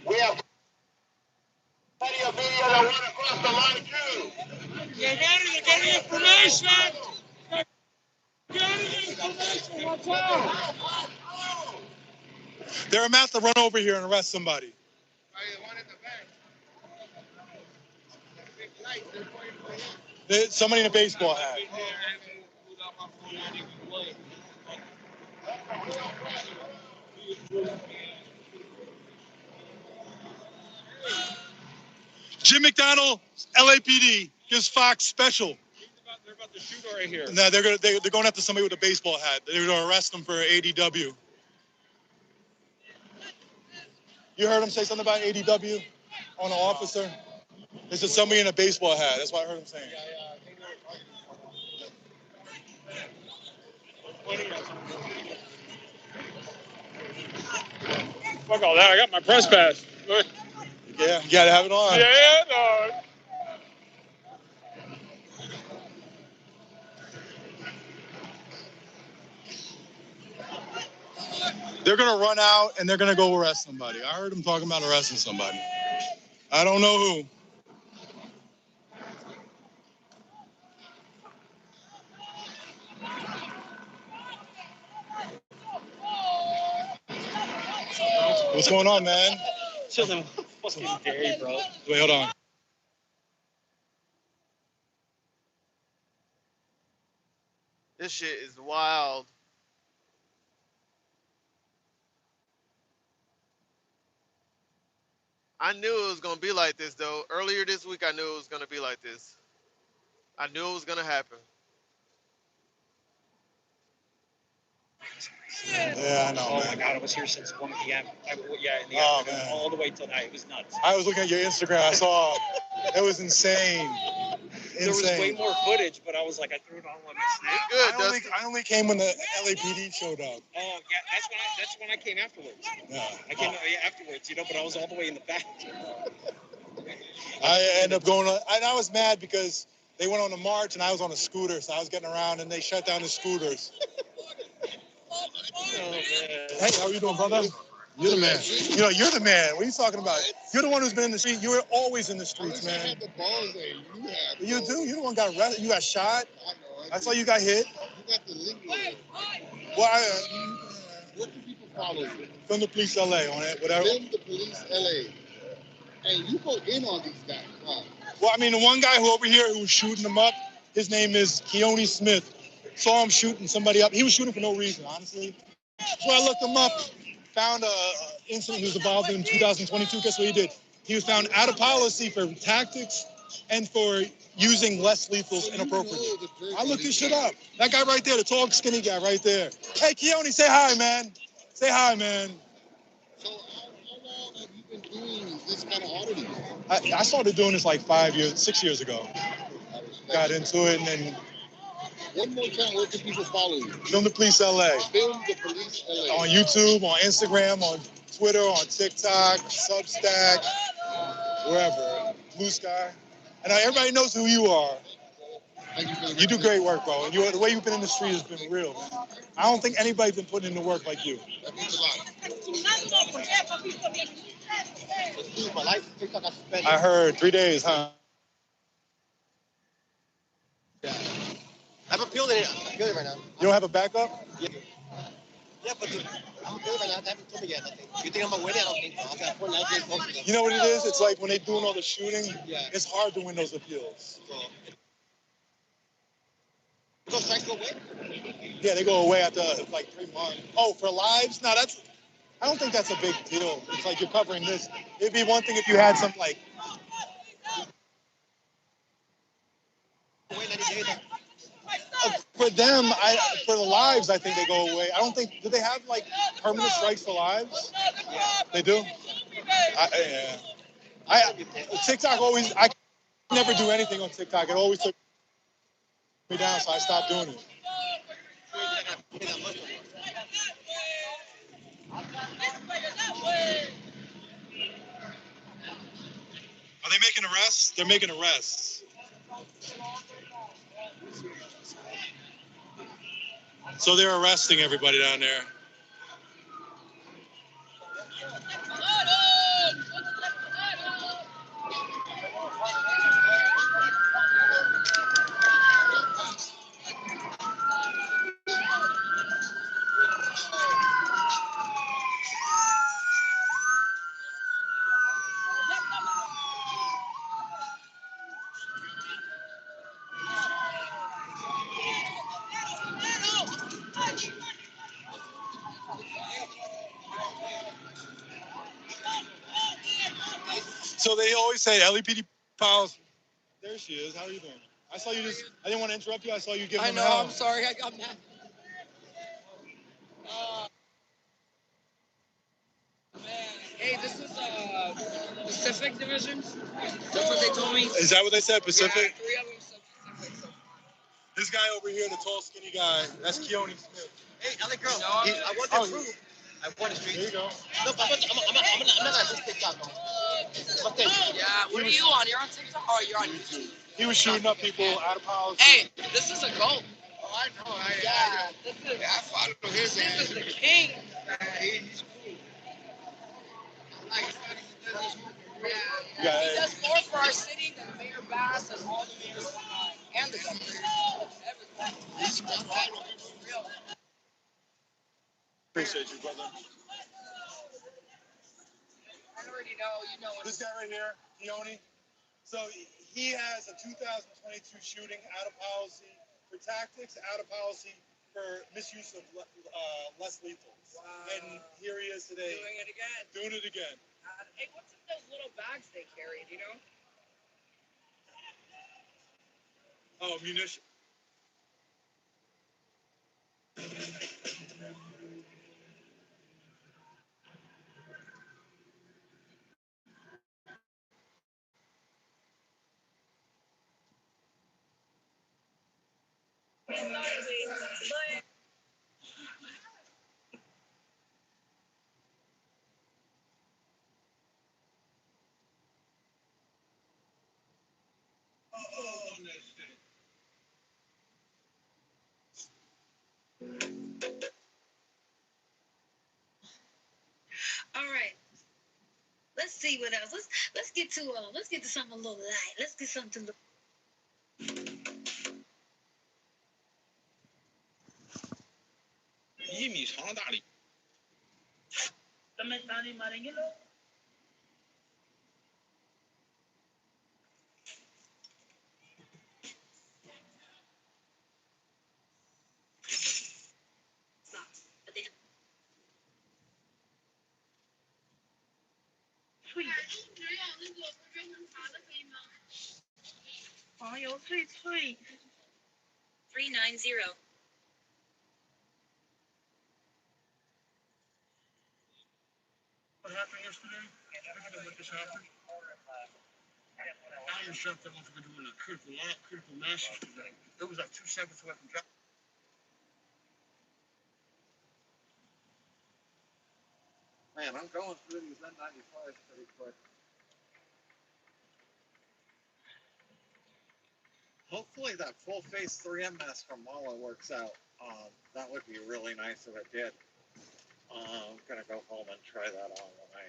We have plenty of media that want to cross the line too. They're getting information. Getting information. Watch out. They're about to run over here and arrest somebody. Somebody in a baseball hat. Jim McDonald, LAPD, gives Fox special. They're about to shoot right here. No, they're going after somebody with a baseball hat. They're going to arrest them for ADW. You heard him say something about ADW on an officer? This is somebody in a baseball hat. That's what I heard him saying. Fuck all that. I got my press pass. Yeah, you got to have it on. Yeah, dog. They're going to run out and they're going to go arrest somebody. I heard them talking about arresting somebody. I don't know who. What's going on, man? Chilling fucking day, bro. Wait, hold on. This shit is wild. I knew it was gonna be like this though. Earlier this week I knew it was gonna be like this. I knew it was gonna happen. Yeah, I know, Oh man. my god, I was here since 1 p.m. In the Oh, afternoon, man. all the way till night. It was nuts. I was looking at your Instagram. I saw it was insane. There was way Insane. more footage, but I was like, I threw it on like a snake. Good, Dusty. I only came when the LAPD showed up. Oh yeah, that's when I came afterwards. Yeah. I came afterwards, but I was all the way in the back. I ended up going on, and I was mad because they went on a march and I was on a scooter, so I was getting around and they shut down the scooters. Oh man. Hey, how are you doing, brother? You're the man. You're the man. What are you talking about? You're the one who's been in the street. You were always in the streets, man. You do? You're the one who got arrested. You got shot. I saw you got hit. You got the legal. Well, What do people follow you? From the police LA on it, whatever. Film the police LA. And you go in on these guys. Wow. Well, I mean, the one guy who over here who was shooting them up, his name is Keone Smith. Saw him shooting somebody up. He was shooting for no reason, honestly. So I looked him up, found a incident he was involved in 2022. Guess what he did? He was found out of policy for tactics and for using less lethals inappropriately. I looked this shit up. That guy right there, the tall, skinny guy right there. Hey, Keone, say hi, man. Say hi, man. So how long have you been doing this kind of oddity? I started doing this like 6 years ago. Got into it and then One more time, where can people follow you? Film the Police LA. Film the police LA. On YouTube, on Instagram, on Twitter, on TikTok, Substack, wherever. Blue Sky. And everybody knows who you are. You do great work, bro. And the way you've been in the street has been real, man. I don't think anybody's been putting in the work like you. That means a lot. Dude, my life TikTok I suspended. I heard 3 days, huh? Yeah. I'm appealing it. I'm appealing right now. You don't have a backup? Yeah. Yeah, but dude, I'm appealing right now. They haven't told me yet nothing. You think I'm gonna win it? I don't think so. I've got 4 9 days most of them. You know what it is? It's like when they're doing all the shooting, Yeah. it's hard to win those appeals. So, those strikes go away? Yeah, they go away after like 3 months. Oh, for lives? No, I don't think that's a big deal. It's like you're covering this. It'd be one thing if you had some like, Wait 90 days. for them, for the lives, I think they go away. I don't think, do they have like permanent strikes for lives? They do? Yeah. TikTok always, I never do anything on TikTok. It always took me down, so I stopped doing it. Are they making arrests? They're making arrests. So they're arresting everybody down there. So they always say LEPD policy. There she is. How are you doing? I saw you just. I didn't want to interrupt you. I saw you giving them hell. I'm sorry. I got mad. Man. Hey, this is Pacific Division. That's what they told me. Is that what they said? Pacific? Yeah, 3 of them said Pacific. So. This guy over here, the tall, skinny guy, that's Keone Smith. Hey, LA girl, No, I want to prove. I want to street. There you go. No, but I'm not on TikTok though. But then, Yeah, what are you on? You're on TikTok? Oh, you're on YouTube. He was shooting up people out of policy. Hey, this is a goat. oh, I know. This is, I follow his this ass. is the king. He's cool. Yeah, He does more for our city than Mayor Bass and all the mayors combined. And the governor. Everything. Real. appreciate you, brother. I already know. You know what This guy right here, Keone. So he has a 2022 shooting out of policy for tactics, out of policy for misuse of less lethal. Wow. And here he is today. Doing it again. Doing it again. Hey, what's in those little bags they carry? Do you know? Oh, munition. All right. Let's see what else. Let's get to something a little light. Let's get something.1米长的大梨。તમે તારી મારેંગે લો脆黄油脆脆 390. What happened yesterday? With the shoppers? I was shocked that much for doing a critical mass yesterday. It was like 2 seconds away from drop. Man, I'm going through these N95s pretty quick. Hopefully that full face 3M mask from Mala works out. That would be really nice if it did. I'm gonna go home and try that on when I.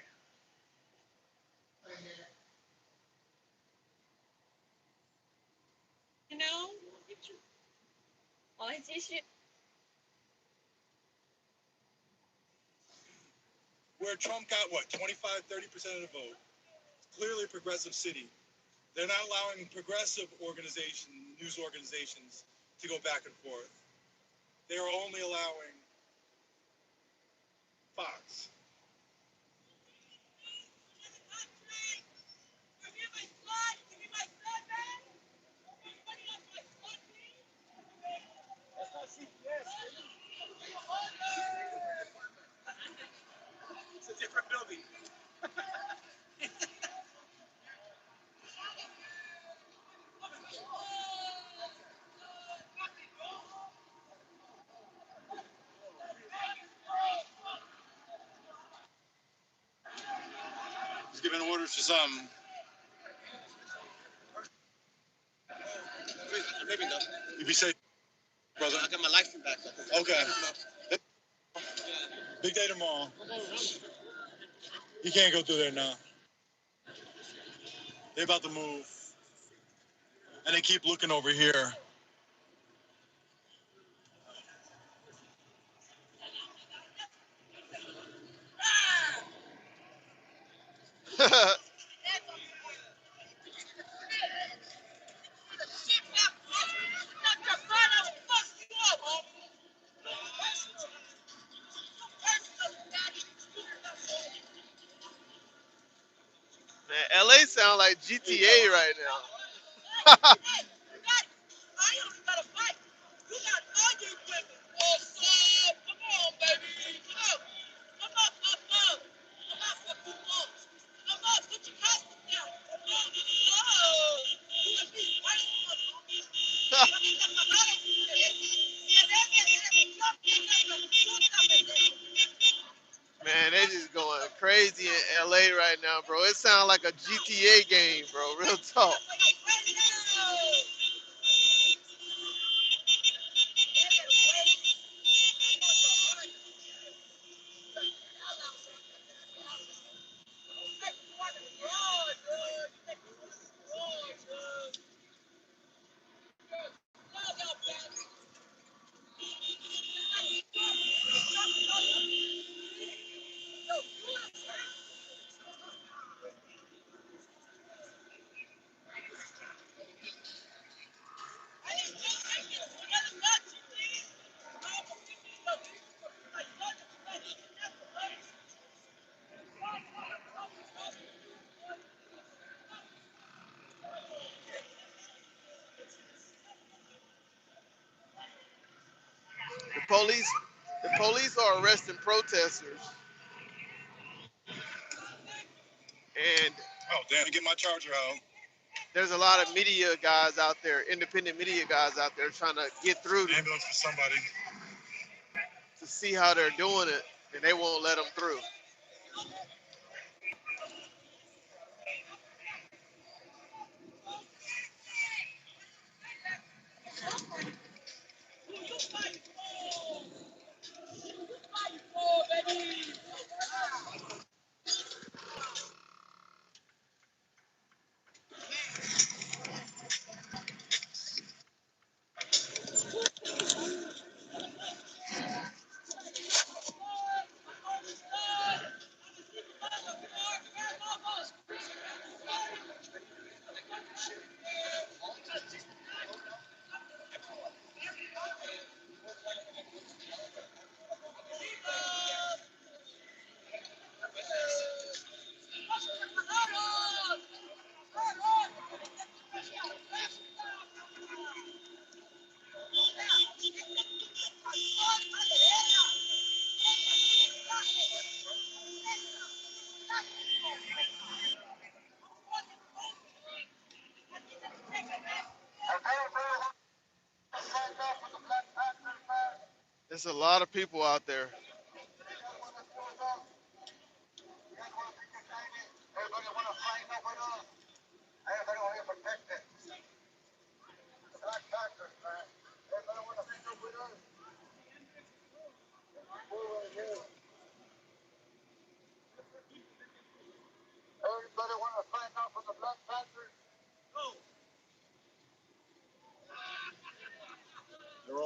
You know? I just Where Trump got what, 25, 30% of the vote. Clearly a progressive city. They're not allowing progressive news organizations to go back and forth. They are only allowing Fox. It's a different building. He's giving orders to some. Maybe not. If you say, brother. I got my license back. Okay. Big day tomorrow. You can't go through there now. They're about to move. And they keep looking over here. Man, LA sound like GTA right now. Man, they just going crazy in LA right now, bro. It sounds like a GTA game, bro. Real talk. The police, the police are arresting protesters, and Oh, damn. Get my charger out. there's a lot of media guys out there, independent media guys out there, trying to get through Ambulance for somebody. to see how they're doing it, and they won't let them through. There's a lot of people out there.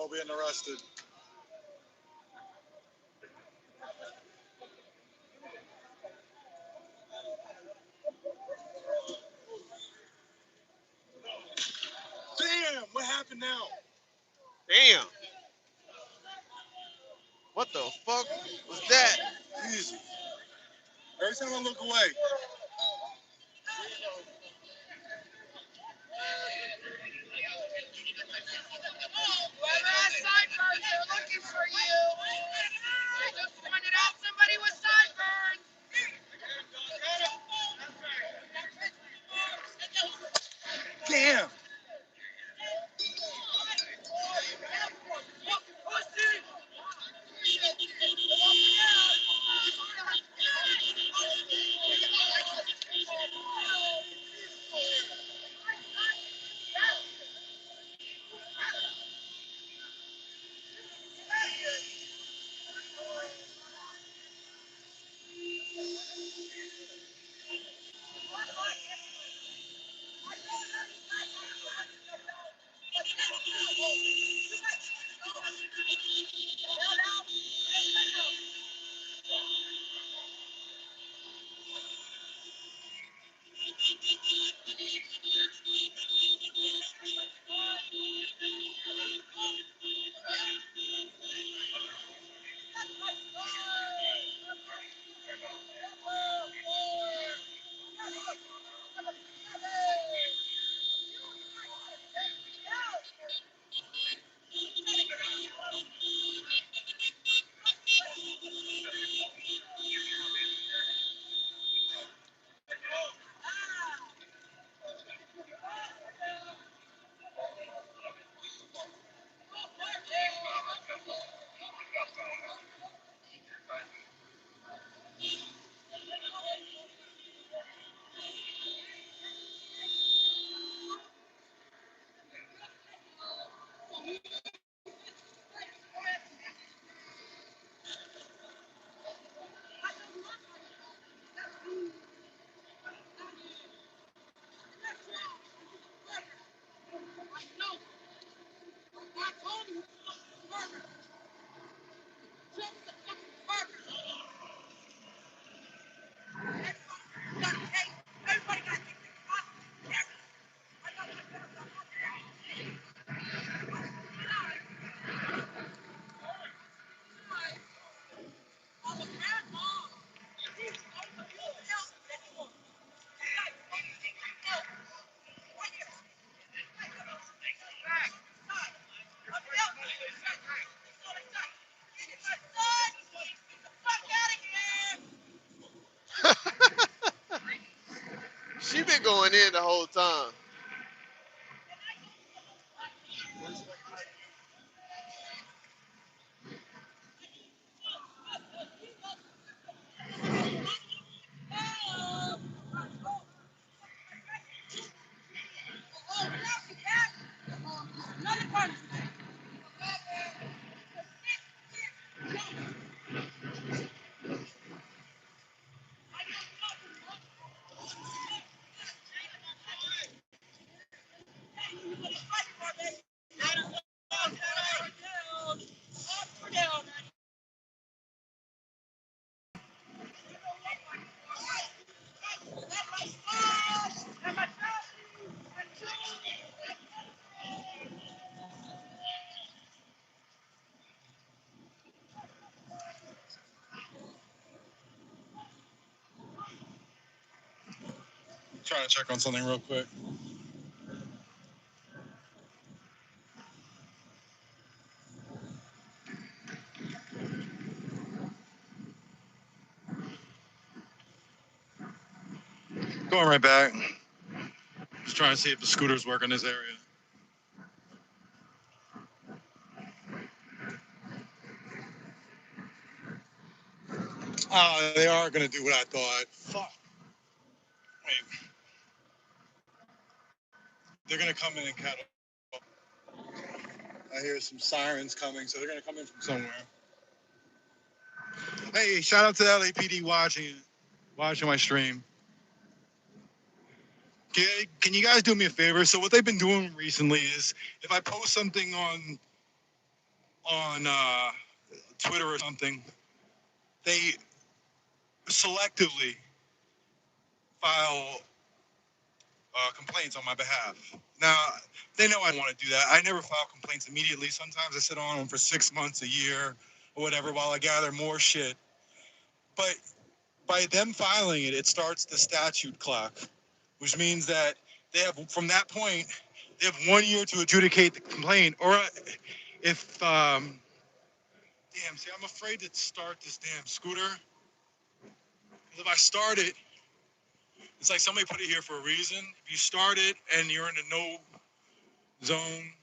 all being arrested. Damn, what happened now? Damn. What the fuck was that? Easy. Every time I look away. Whoever has sideburns, they're looking for you. I just pointed out somebody with sideburns. Damn. She been going in the whole time. Trying to check on something real quick. Going right back. Just trying to see if the scooters work in this area. They are gonna do what I thought. Fuck. Wait. They're gonna come in and cut off. I hear some sirens coming, so they're gonna come in from somewhere. Hey, shout out to the LAPD watching my stream. Can you guys do me a favor? So what they've been doing recently is if I post something on on Twitter or something, they selectively file complaints on my behalf. Now, they know I don't want to do that. I never file complaints immediately. Sometimes I sit on them for 6 months, a year, or whatever, while I gather more shit. But by them filing it, it starts the statute clock, which means that they have, from that point, they have 1 year to adjudicate the complaint. Or if, damn, see, I'm afraid to start this damn scooter. Because if I start it, it's like somebody put it here for a reason. If you start it and you're in a no zone,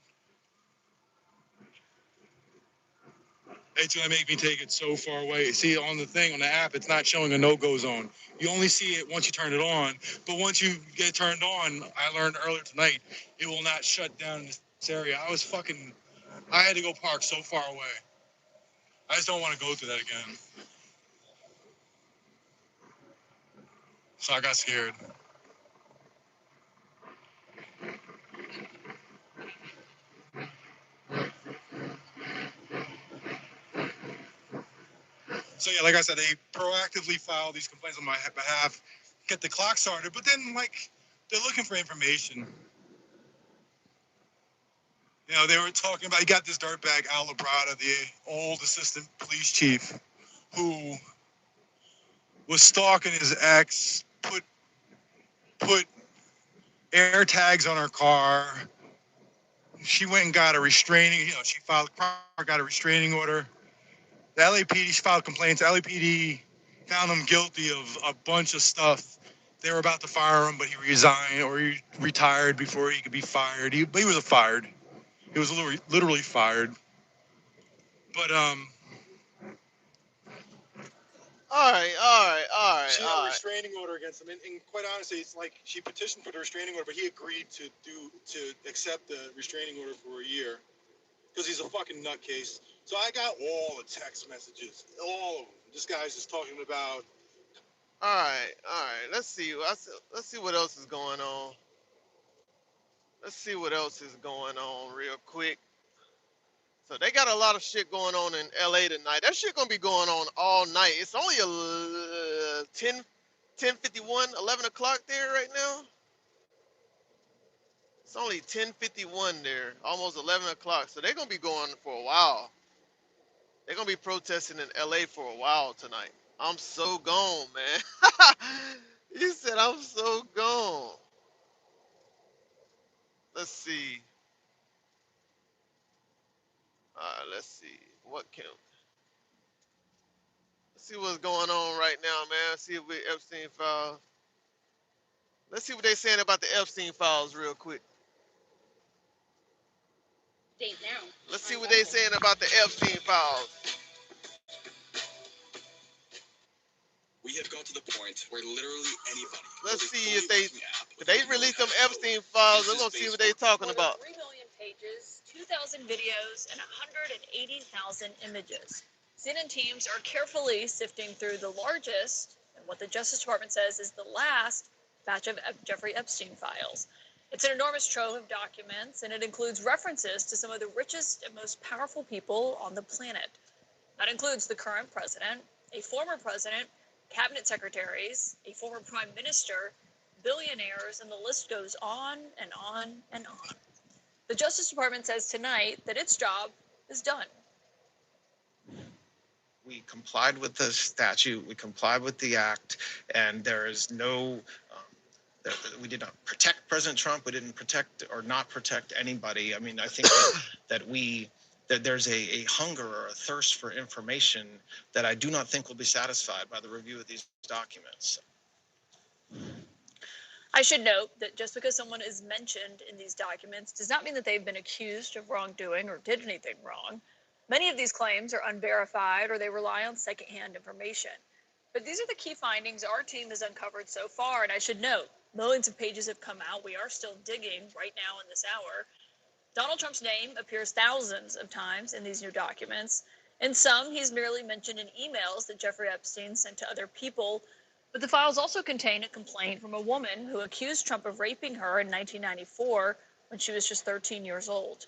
it's gonna make me take it so far away. See, on the thing, on the app, it's not showing a no-go zone. You only see it once you turn it on. But once you get turned on, I learned earlier tonight, it will not shut down this area. I had to go park so far away. I just don't want to go through that again. So I got scared. So yeah, like I said, they proactively file these complaints on my behalf, get the clock started, but then like they're looking for information. You know, they were talking about, you got this dirtbag Al Labrada, the old assistant police chief, who was stalking his ex, put air tags on her car. She went and got a restraining, she got a restraining order. The LAPD, she filed complaints. The LAPD found him guilty of a bunch of stuff. They were about to fire him, but he resigned or he retired before he could be fired. He was fired. He was literally fired. But All she had a right. restraining order against him, and quite honestly, it's like she petitioned for the restraining order, but he agreed to accept the restraining order for a year because he's a fucking nutcase. So I got all the text messages, all of them. This guy's just talking about. All right. Let's see. Let's see what else is going on. Let's see what else is going on real quick. So they got a lot of shit going on in LA tonight. That shit gonna be going on all night. It's only 10:51, 11 o'clock there right now. It's only 10:51 there, almost 11 o'clock. So they're gonna be going for a while. They're gonna be protesting in LA for a while tonight. I'm so gone, man. He said I'm so gone. Let's see. Let's see. Let's see what's going on right now, man. See if we Epstein files. Let's see what they're saying about the Epstein files real quick. Date now. Let's see what they're saying about the Epstein files. We have got to the point where literally anybody. Let's see if they release them Epstein files. We're gonna see what they're talking about. 3 million pages, 2,000 videos, and 180,000 images. CNN teams are carefully sifting through the largest, and what the Justice Department says is the last, batch of Jeffrey Epstein files. It's an enormous trove of documents, and it includes references to some of the richest and most powerful people on the planet. That includes the current president, a former president, cabinet secretaries, a former prime minister, billionaires, and the list goes on and on and on. The Justice Department says tonight that its job is done. We complied with the statute, we complied with the act, and there is no, we did not protect President Trump, we didn't protect or not protect anybody. I mean, I think that there's a hunger or a thirst for information that I do not think will be satisfied by the review of these documents. I should note that just because someone is mentioned in these documents does not mean that they've been accused of wrongdoing or did anything wrong. Many of these claims are unverified or they rely on secondhand information. But these are the key findings our team has uncovered so far, and I should note, millions of pages have come out. We are still digging right now in this hour. Donald Trump's name appears thousands of times in these new documents. In some, he's merely mentioned in emails that Jeffrey Epstein sent to other people, but the files also contain a complaint from a woman who accused Trump of raping her in 1994 when she was just 13 years old.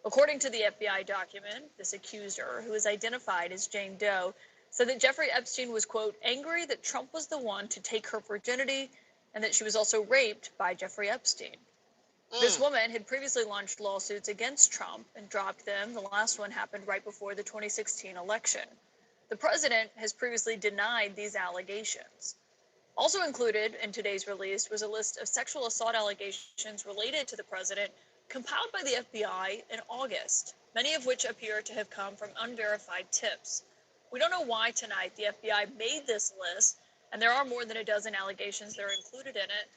According to the FBI document, this accuser, who is identified as Jane Doe, said that Jeffrey Epstein was, quote, angry that Trump was the one to take her virginity and that she was also raped by Jeffrey Epstein. This woman had previously launched lawsuits against Trump and dropped them. The last one happened right before the 2016 election. The president has previously denied these allegations. Also included in today's release was a list of sexual assault allegations related to the president compiled by the FBI in August, many of which appear to have come from unverified tips. We don't know why tonight the FBI made this list, and there are more than a dozen allegations that are included in it.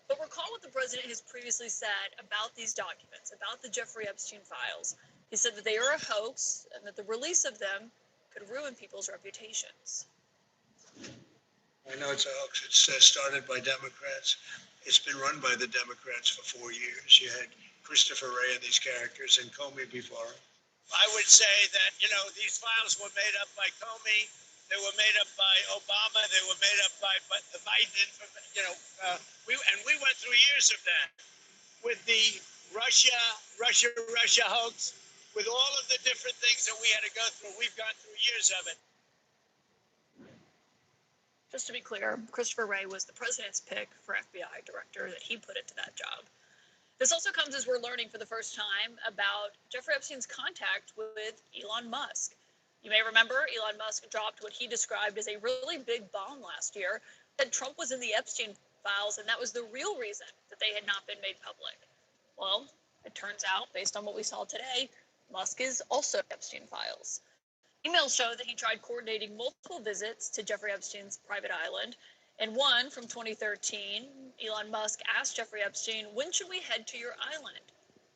But recall what the president has previously said about these documents, about the Jeffrey Epstein files. He said that they are a hoax and that the release of them could ruin people's reputations. I know it's a hoax. It's started by Democrats. It's been run by the Democrats for 4 years. You had Christopher Wray and these characters and Comey before him. I would say that, these files were made up by Comey. They were made up by Obama. They were made up by Biden. We went through years of that with the Russia hoax, with all of the different things that we had to go through. We've gone through years of it. Just to be clear, Christopher Wray was the president's pick for FBI director that he put into that job. This also comes as we're learning for the first time about Jeffrey Epstein's contact with Elon Musk. You may remember Elon Musk dropped what he described as a really big bomb last year, that Trump was in the Epstein files, and that was the real reason that they had not been made public. Well, it turns out, based on what we saw today, Musk is also Epstein files. Emails show that he tried coordinating multiple visits to Jeffrey Epstein's private island. In one from 2013, Elon Musk asked Jeffrey Epstein, when should we head to your island?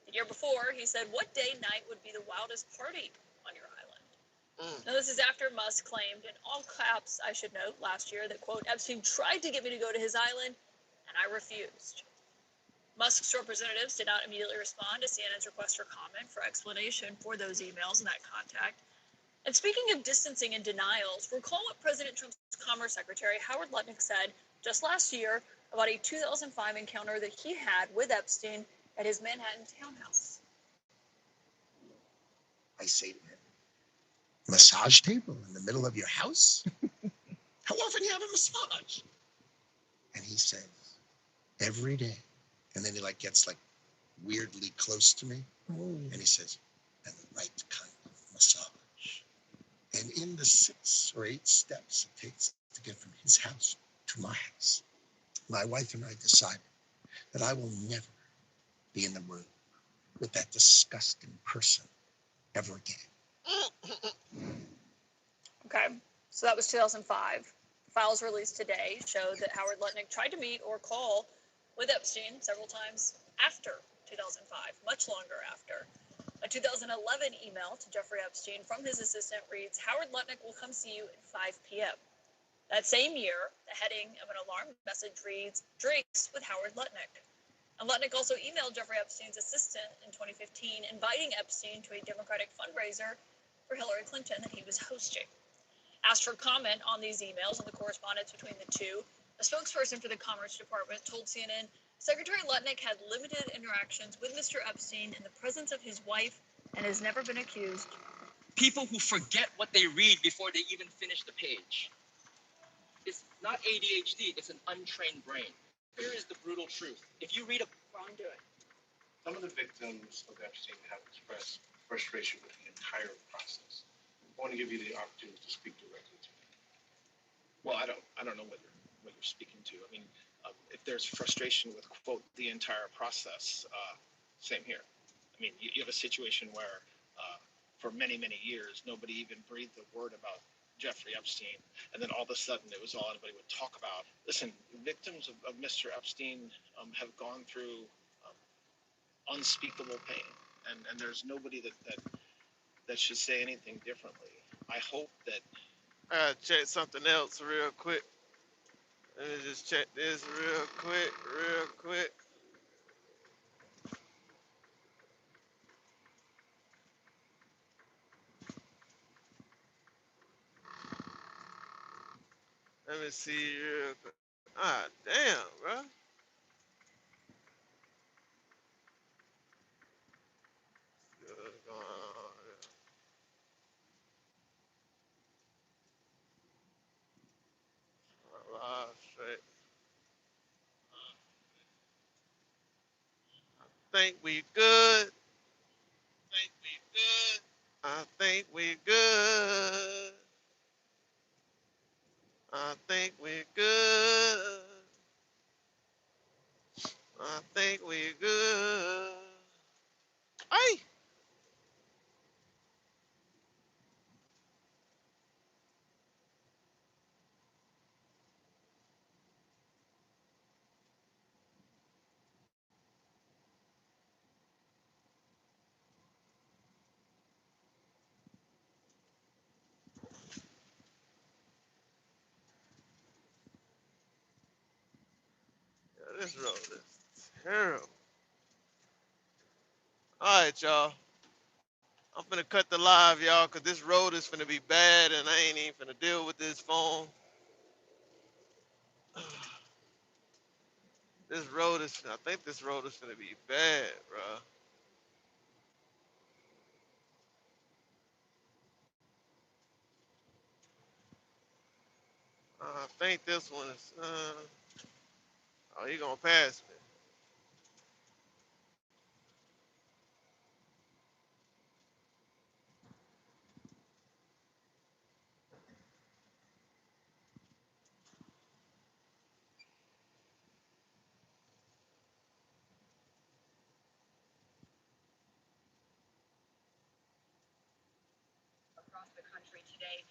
The year before, he said, what day and night would be the wildest party on your island? Now, this is after Musk claimed, in all caps, I should note, last year that, quote, Epstein tried to get me to go to his island, and I refused. Musk's representatives did not immediately respond to CNN's request for comment for explanation for those emails and that contact. And speaking of distancing and denials, recall what President Trump's Commerce Secretary Howard Lutnick said just last year about a 2005 encounter that he had with Epstein at his Manhattan townhouse. I say to him, massage table in the middle of your house? How often do you have a massage? And he says, every day. And then he gets weirdly close to me. And he says, and the right kind of massage. And in the 6 or 8 steps it takes to get from his house to my house, my wife and I decided that I will never be in the room with that disgusting person ever again. Okay, so that was 2005. Files released today show that Howard Lutnick tried to meet or call with Epstein several times after 2005, much longer after. A 2011 email to Jeffrey Epstein from his assistant reads, Howard Lutnick will come see you at 5 p.m. That same year, the heading of an alarm message reads, Drinks with Howard Lutnick. And Lutnick also emailed Jeffrey Epstein's assistant in 2015, inviting Epstein to a Democratic fundraiser for Hillary Clinton that he was hosting. Asked for comment on these emails and the correspondence between the two, a spokesperson for the Commerce Department told CNN, Secretary Lutnick had limited interactions with Mr. Epstein in the presence of his wife and has never been accused. People who forget what they read before they even finish the page. It's not ADHD, it's an untrained brain. Here is the brutal truth. If you read a wrongdoing. Some of the victims of Epstein have expressed frustration with the entire process. I want to give you the opportunity to speak directly to them. Well, I don't know what you're speaking to. I mean, if there's frustration with, quote, the entire process, same here. I mean, you have a situation where for many, many years, nobody even breathed a word about Jeffrey Epstein. And then all of a sudden, it was all anybody would talk about. Listen, victims of Mr. Epstein have gone through unspeakable pain. And there's nobody that should say anything differently. I hope that... check something else real quick. Let me just check this real quick. Let me see real quick. Ah, damn, bro. Go think we good. I think we good. I think we good. I think we good. Hey. Yeah, this road is terrible. All right, y'all. I'm finna cut the live, y'all, because this road is finna be bad and I ain't even finna deal with this phone. This road is, I think this road is finna be bad, bro. I think this one is, oh, he gonna pass me. Across the country today,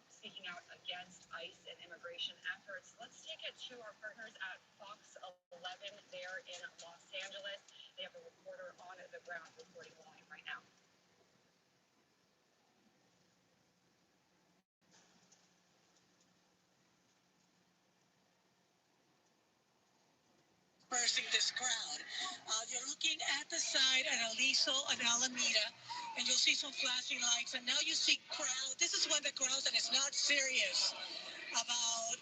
speaking out against ICE and immigration efforts. Let's take it to our partners at Fox 11 there in Los Angeles. They have a reporter on the ground reporting live right now. Dispersing this crowd. You're looking at the side at Aliso and Alameda, and you'll see some flashing lights, and now you see crowd. This is when the crowd that is not serious about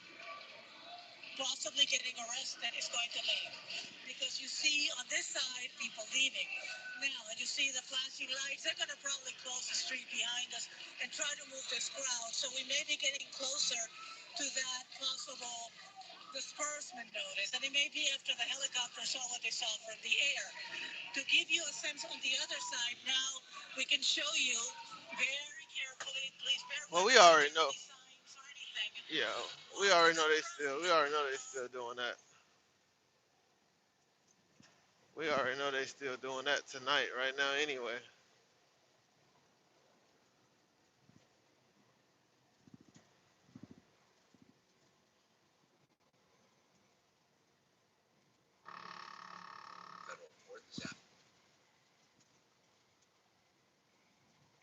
possibly getting arrested is going to leave. Because you see on this side people leaving. Now, and you see the flashing lights, they're going to probably close the street behind us and try to move this crowd. So we may be getting closer to that possible disbursement notice, and it may be after the helicopter saw what they saw from the air. To give you a sense on the other side, now we can show you very carefully, please bear with Well, we us, already know. signs or anything. Yeah, we already know they still doing that. We already know they still doing that tonight, right now, anyway.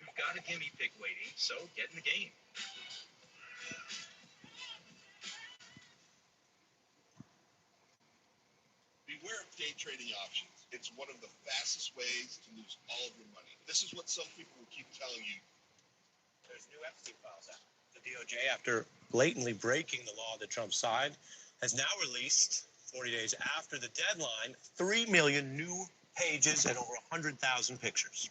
You've got a gimme pig waiting, so get in the game. Beware of day trading options. It's one of the fastest ways to lose all of your money. This is what some people will keep telling you. There's new Epstein files out. The DOJ, after blatantly breaking the law that Trump signed, has now released, 40 days after the deadline, 3 million new pages and over 100,000 pictures.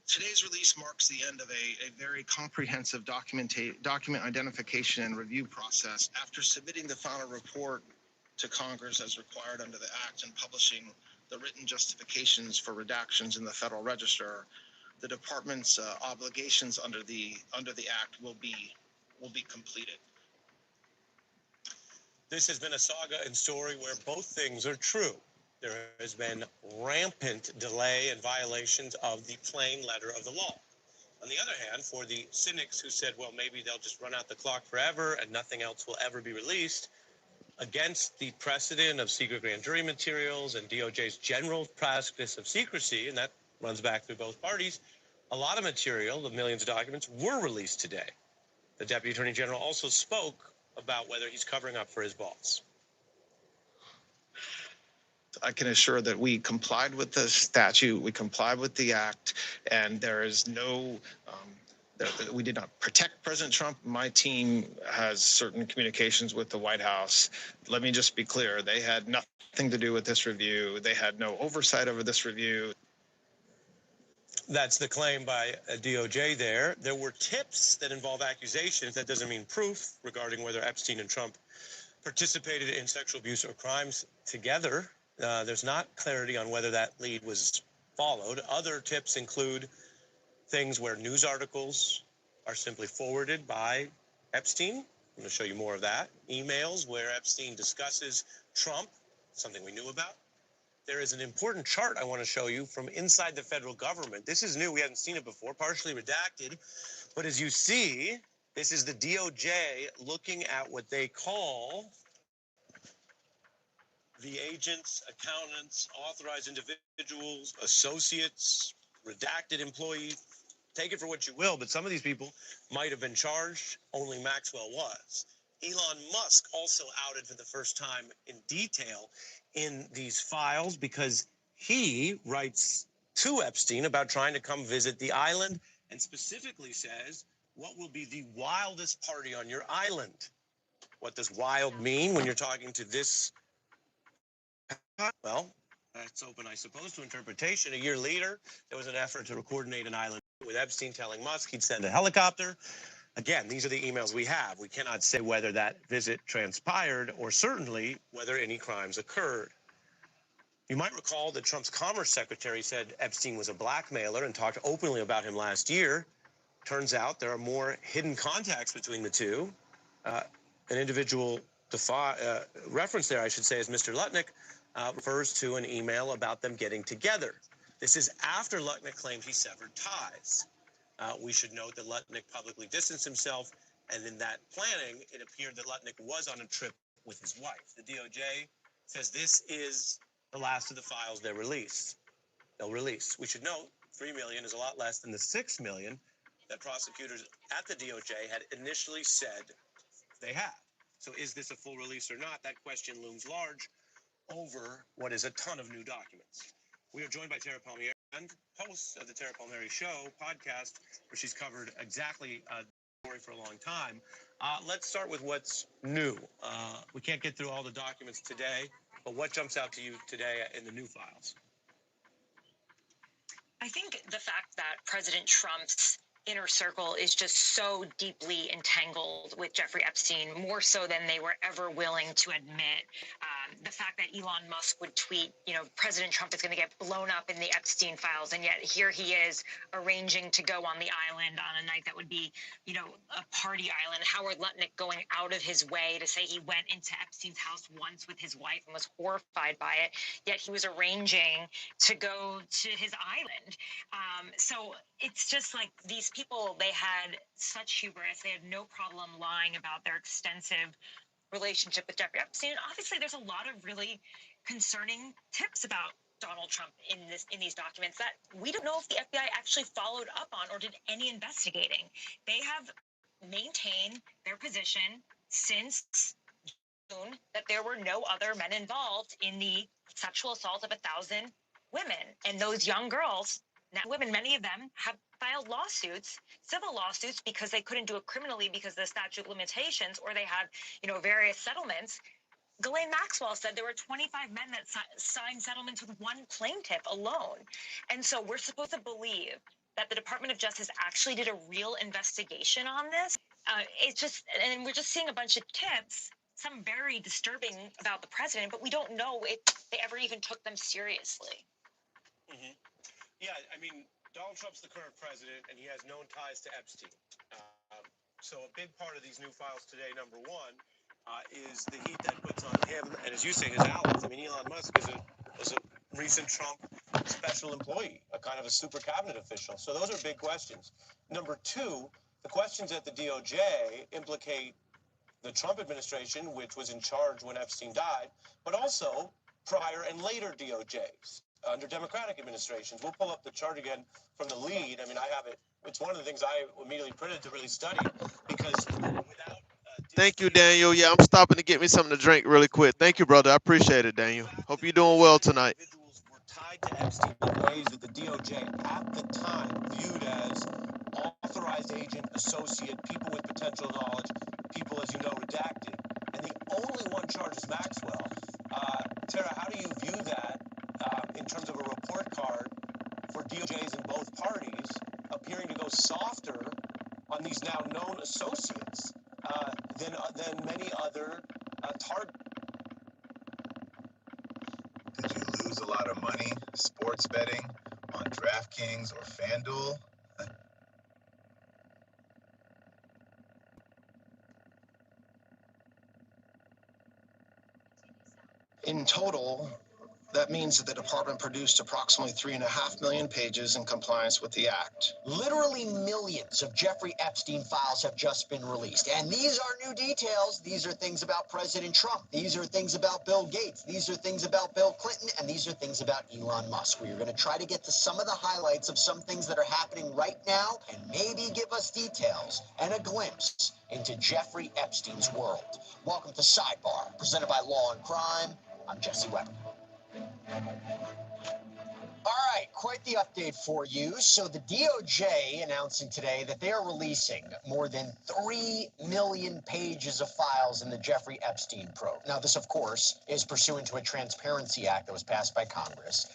Today's release marks the end of a very comprehensive document identification and review process. After submitting the final report to Congress as required under the Act and publishing the written justifications for redactions in the Federal Register, the department's obligations under the Act will be completed. This has been a saga and story where both things are true. There has been rampant delay and violations of the plain letter of the law. On the other hand, for the cynics who said, well, maybe they'll just run out the clock forever and nothing else will ever be released, against the precedent of secret grand jury materials and DOJ's general practice of secrecy, and that runs back through both parties, a lot of material, the millions of documents, were released today. The Deputy Attorney General also spoke about whether he's covering up for his boss. I can assure that we complied with the statute, we complied with the act, and there is no, we did not protect President Trump. My team has certain communications with the White House. Let me just be clear, they had nothing to do with this review. They had no oversight over this review. That's the claim by DOJ there. There were tips that involve accusations. That doesn't mean proof regarding whether Epstein and Trump participated in sexual abuse or crimes together. There's not clarity on whether that lead was followed. Other tips include things where news articles are simply forwarded by Epstein. I'm going to show you more of that. Emails where Epstein discusses Trump, something we knew about. There is an important chart I want to show you from inside the federal government. This is new. We hadn't seen it before, partially redacted. But as you see, this is the DOJ looking at what they call the agents, accountants, authorized individuals, associates, redacted employees. Take it for what you will, but some of these people might have been charged. Only Maxwell was. Elon Musk also outed for the first time in detail in these files because he writes to Epstein about trying to come visit the island and specifically says, what will be the wildest party on your island? What does wild mean when you're talking to this? Well, that's open, I suppose, to interpretation. A year later, there was an effort to coordinate an island with Epstein telling Musk he'd send a helicopter. Again, these are the emails we have. We cannot say whether that visit transpired or certainly whether any crimes occurred. You might recall that Trump's Commerce Secretary said Epstein was a blackmailer and talked openly about him last year. Turns out there are more hidden contacts between the two. An individual reference there, I should say, is Mr. Lutnick, refers to an email about them getting together. This is after Lutnick claimed he severed ties. We should note that Lutnick publicly distanced himself, and in that planning, it appeared that Lutnick was on a trip with his wife. The DOJ says this is the last of the files they'll release. We should note 3 million is a lot less than the 6 million that prosecutors at the DOJ had initially said they have. So is this a full release or not? That question looms large over what is a ton of new documents. We are joined by Tara Palmieri, host of the Tara Palmieri Show podcast, where she's covered exactly the story for a long time. Let's start with what's new. We can't get through all the documents today, but what jumps out to you today in the new files? I think the fact that President Trump's inner circle is just so deeply entangled with Jeffrey Epstein, more so than they were ever willing to admit. The fact that Elon Musk would tweet, President Trump is going to get blown up in the Epstein files, and yet here he is arranging to go on the island on a night that would be, a party island. Howard Lutnick going out of his way to say he went into Epstein's house once with his wife and was horrified by it, yet he was arranging to go to his island. So it's just like these people, they had such hubris. They had no problem lying about their extensive relationship with Jeffrey Epstein. And obviously, there's a lot of really concerning tips about Donald Trump in these documents that we don't know if the FBI actually followed up on or did any investigating. They have maintained their position since June that there were no other men involved in the sexual assault of 1,000 women. And those young girls, now women, many of them have filed lawsuits, civil lawsuits, because they couldn't do it criminally because of the statute of limitations, or they had, various settlements. Ghislaine Maxwell said there were 25 men that signed settlements with one plaintiff alone. And so we're supposed to believe that the Department of Justice actually did a real investigation on this. And we're just seeing a bunch of tips, some very disturbing about the president, but we don't know if they ever even took them seriously. Mm-hmm. Yeah, Donald Trump's the current president, and he has known ties to Epstein. So a big part of these new files today, number one, is the heat that puts on him, and as you say, his allies. Elon Musk was a recent Trump special employee, a kind of a super cabinet official. So those are big questions. Number two, the questions at the DOJ implicate the Trump administration, which was in charge when Epstein died, but also prior and later DOJs. Under Democratic administrations. We'll pull up the chart again from the lead. I have it. It's one of the things I immediately printed to really study because without... Thank you, Daniel. Yeah, I'm stopping to get me something to drink really quick. Thank you, brother. I appreciate it, Daniel. Hope you're doing well tonight. Individuals were tied to Epstein in ways that the DOJ at the time viewed as authorized agent, associate, people with potential knowledge, people, as you know, redacted. And the only one charged is Maxwell. Tara, how do you view that? In terms of a report card for DOJs in both parties appearing to go softer on these now known associates than many other It's hard. Did you lose a lot of money sports betting on DraftKings or FanDuel? In total, that means that the department produced approximately 3.5 million pages in compliance with the act. Literally millions of Jeffrey Epstein files have just been released. And these are new details. These are things about President Trump. These are things about Bill Gates. These are things about Bill Clinton. And these are things about Elon Musk. We are going to try to get to some of the highlights of some things that are happening right now and maybe give us details and a glimpse into Jeffrey Epstein's world. Welcome to Sidebar, presented by Law and Crime. I'm Jesse Weber. All right, quite the update for you. So the DOJ announcing today that they are releasing more than 3 million pages of files in the Jeffrey Epstein probe. Now, this, of course, is pursuant to a Transparency Act that was passed by Congress.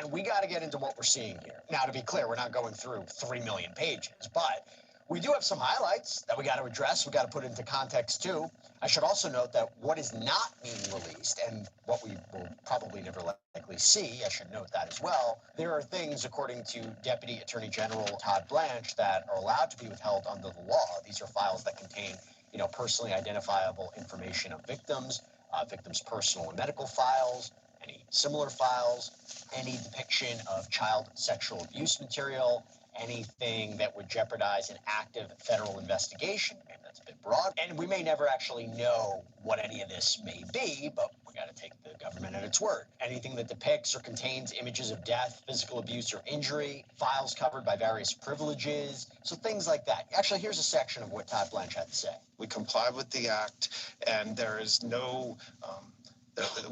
And we got to get into what we're seeing here. Now, to be clear, we're not going through 3 million pages, but we do have some highlights that we got to address. We got to put into context, too. I should also note that what is not being released and what we will probably never likely see, I should note that as well, there are things, according to Deputy Attorney General Todd Blanche, that are allowed to be withheld under the law. These are files that contain, personally identifiable information of victims, victims' personal and medical files, any similar files, any depiction of child sexual abuse material, anything that would jeopardize an active federal investigation. And that's a bit broad. And we may never actually know what any of this may be, but we got to take the government at its word. Anything that depicts or contains images of death, physical abuse, or injury, files covered by various privileges, so things like that. Actually, here's a section of what Todd Blanche had to say. We complied with the act, and there is no...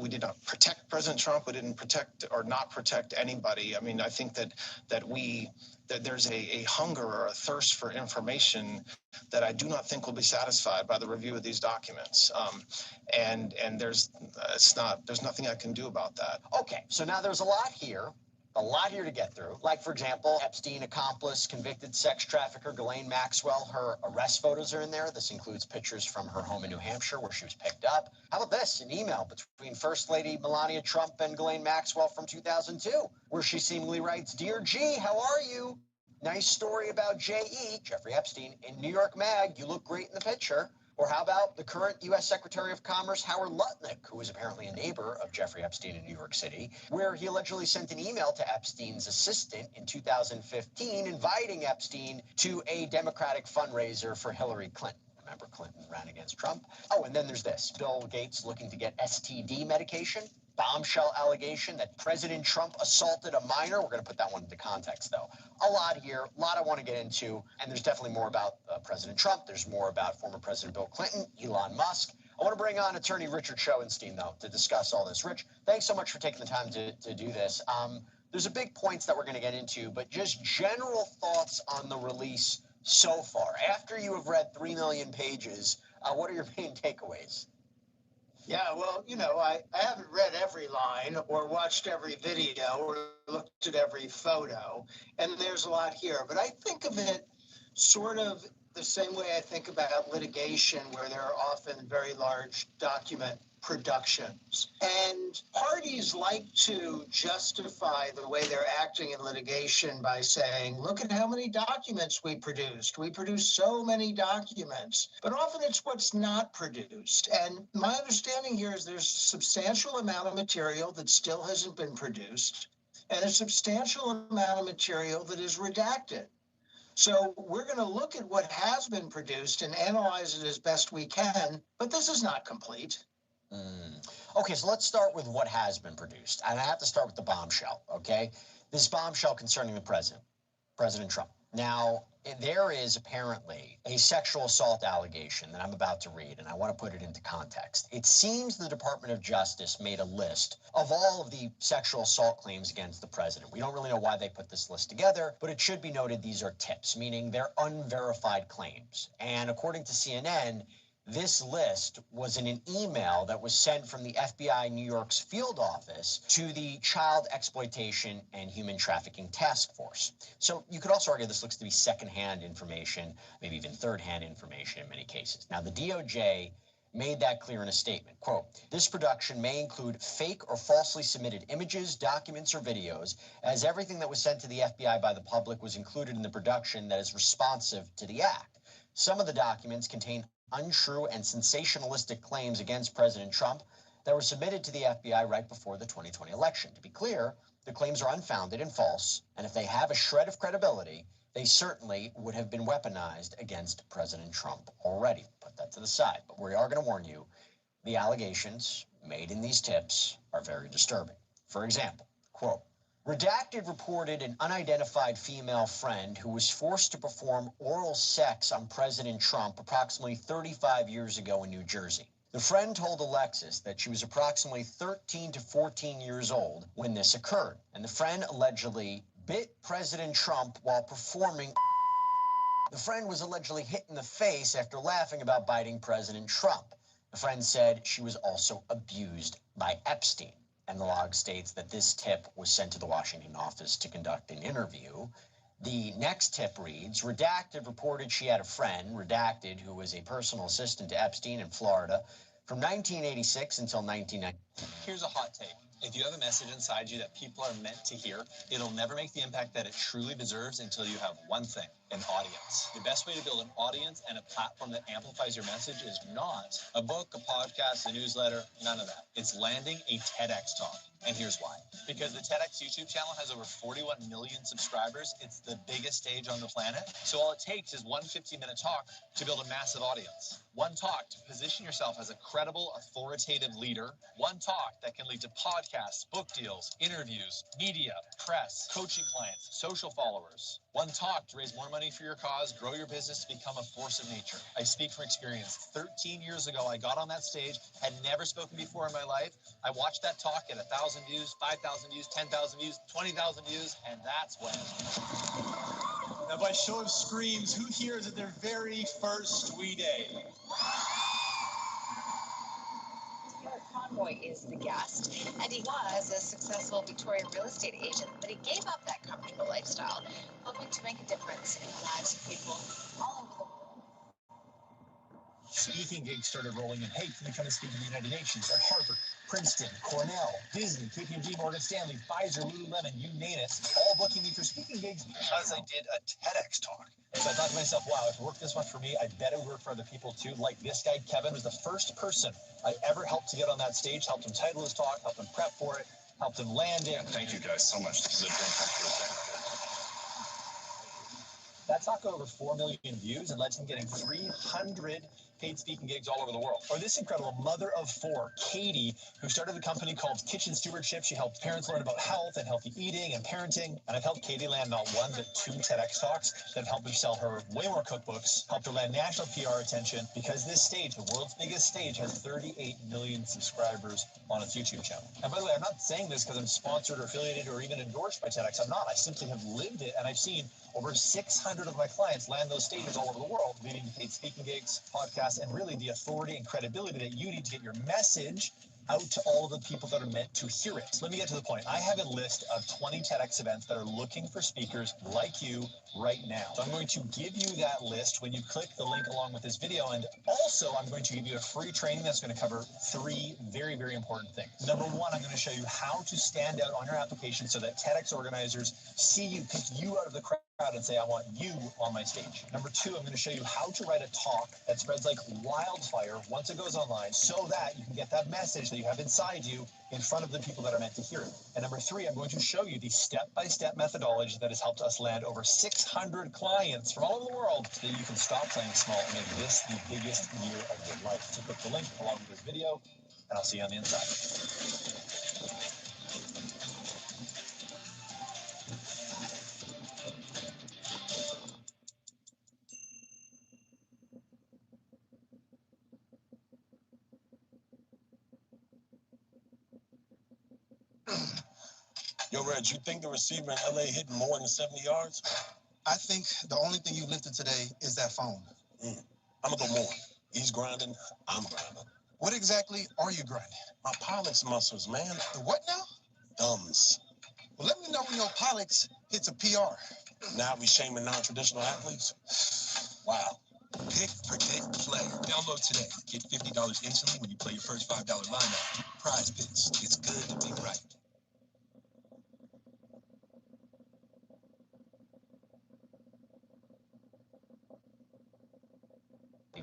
we did not protect President Trump. We didn't protect or not protect anybody. I mean, I think that there's a hunger or a thirst for information that I do not think will be satisfied by the review of these documents. And there's nothing I can do about that. Okay, so now there's a lot here to get through. Like, for example, Epstein accomplice, convicted sex trafficker Ghislaine Maxwell. Her arrest photos are in there. This includes pictures from her home in New Hampshire where she was picked up. How about this? An email between First Lady Melania Trump and Ghislaine Maxwell from 2002, where she seemingly writes, "Dear G, how are you? Nice story about J.E., Jeffrey Epstein, in New York Mag. You look great in the picture." Or how about the current U.S. Secretary of Commerce, Howard Lutnick, who was apparently a neighbor of Jeffrey Epstein in New York City, where he allegedly sent an email to Epstein's assistant in 2015 inviting Epstein to a Democratic fundraiser for Hillary Clinton. Remember, Clinton ran against Trump. Oh, and then there's this. Bill Gates looking to get STD medication. Bombshell allegation that President Trump assaulted a minor. We're going to put that one into context, though. A lot here, a lot I want to get into, and there's definitely more about President Trump. There's more about former President Bill Clinton, Elon Musk. I want to bring on attorney Richard Schoenstein, though, to discuss all this. Rich, thanks so much for taking the time to do this. There's a big points that we're going to get into, but just general thoughts on the release so far. After you have read 3 million pages, what are your main takeaways? Yeah, well, I haven't read every line or watched every video or looked at every photo, and there's a lot here. But I think of it sort of the same way I think about litigation, where there are often very large document productions. And parties like to justify the way they're acting in litigation by saying, look at how many documents we produced. We produced so many documents. But often it's what's not produced. And my understanding here is there's a substantial amount of material that still hasn't been produced, and a substantial amount of material that is redacted. So we're going to look at what has been produced and analyze it as best we can, but this is not complete. Okay, so let's start with what has been produced. And I have to start with the bombshell, okay? This bombshell concerning the President Trump. Now, there is apparently a sexual assault allegation that I'm about to read, and I want to put it into context. It seems the Department of Justice made a list of all of the sexual assault claims against the president. We don't really know why they put this list together, but it should be noted these are tips, meaning they're unverified claims. And according to CNN, this list was in an email that was sent from the FBI New York's field office to the Child Exploitation and Human Trafficking Task Force. So you could also argue this looks to be secondhand information, maybe even third-hand information in many cases. Now, the DOJ made that clear in a statement. Quote, this production may include fake or falsely submitted images, documents, or videos, as everything that was sent to the FBI by the public was included in the production that is responsive to the act. Some of the documents contain untrue and sensationalistic claims against President Trump that were submitted to the FBI right before the 2020 election. To be clear, the claims are unfounded and false, and if they have a shred of credibility, they certainly would have been weaponized against President Trump already. Put that to the side. But we are going to warn you, the allegations made in these tips are very disturbing. For example, quote, Redacted reported an unidentified female friend who was forced to perform oral sex on President Trump approximately 35 years ago in New Jersey. The friend told Alexis that she was approximately 13 to 14 years old when this occurred, and the friend allegedly bit President Trump while performing. The friend was allegedly hit in the face after laughing about biting President Trump. The friend said she was also abused by Epstein. And the log states that this tip was sent to the Washington office to conduct an interview. The next tip reads, Redacted reported she had a friend, Redacted, who was a personal assistant to Epstein in Florida from 1986 until 1990. Here's a hot take. If you have a message inside you that people are meant to hear, it'll never make the impact that it truly deserves until you have one thing, an audience. The best way to build an audience and a platform that amplifies your message is not a book, a podcast, a newsletter, none of that. It's landing a TEDx talk. And here's why. Because the TEDx YouTube channel has over 41 million subscribers. It's the biggest stage on the planet. So all it takes is one 15-minute talk to build a massive audience. One talk to position yourself as a credible, authoritative leader. One talk that can lead to podcasts, book deals, interviews, media, press, coaching clients, social followers. One talk to raise more money for your cause, grow your business, become a force of nature. I speak from experience. 13 years ago, I got on that stage, had never spoken before in my life. I watched that talk get 1,000 views, 5,000 views, 10,000 views, 20,000 views, and that's when. Now, by show of screams, who here is at their very first We Day? Conroy is the guest, and he was a successful Victorian real estate agent, but he gave up that comfortable lifestyle, hoping to make a difference in the lives of people all over the world. Speaking gigs started rolling in. Hey, can you come and speak to the United Nations at Harvard, Princeton, Cornell, Disney, KPMG, Morgan Stanley, Pfizer, Lululemon, you name it, all booking me for speaking gigs because I did a TEDx talk. So I thought to myself, wow, if it worked this much for me, I bet it would work for other people too. Like this guy, Kevin, was the first person I ever helped to get on that stage, helped him title his talk, helped him prep for it, helped him land it. Thank you guys so much. This is a dream come true. That talk got over 4 million views and led to him getting 300 paid speaking gigs all over the world. Or this incredible mother of four, Katie, who started a company called Kitchen Stewardship. She helped parents learn about health and healthy eating and parenting. And I've helped Katie land not one, but 2 TEDx talks that have helped her sell her way more cookbooks, helped her land national PR attention, because this stage, the world's biggest stage, has 38 million subscribers on its YouTube channel. And by the way, I'm not saying this because I'm sponsored or affiliated or even endorsed by TEDx. I'm not. I simply have lived it, and I've seen over 600 of my clients land those stages all over the world, leading to paid speaking gigs, podcasts, and really the authority and credibility that you need to get your message out to all of the people that are meant to hear it. So let me get to the point. I have a list of 20 TEDx events that are looking for speakers like you right now. So I'm going to give you that list when you click the link along with this video. And also, I'm going to give you a free training that's going to cover 3 very, very important things. Number 1, I'm going to show you how to stand out on your application so that TEDx organizers see you, pick you out of the crowd and say, I want you on my stage. Number 2, I'm going to show you how to write a talk that spreads like wildfire once it goes online so that you can get that message that you have inside you in front of the people that are meant to hear it. And number 3, I'm going to show you the step-by-step methodology that has helped us land over 600 clients from all over the world so that you can stop playing small and make this the biggest year of your life. So click the link along with this video, and I'll see you on the inside. Yo, Reg, you think the receiver in LA hit more than 70 yards? I think the only thing you lifted today is that phone. I'm gonna go more. He's grinding, I'm grinding. What exactly are you grinding? My pollex muscles, man. The what now? Thumbs. Well, let me know when your pollex hits a PR. Now we shaming non-traditional athletes? Wow. Pick, predict, play. Download today. Get $50 instantly when you play your first $5 lineup. Prize Picks. It's good to be right.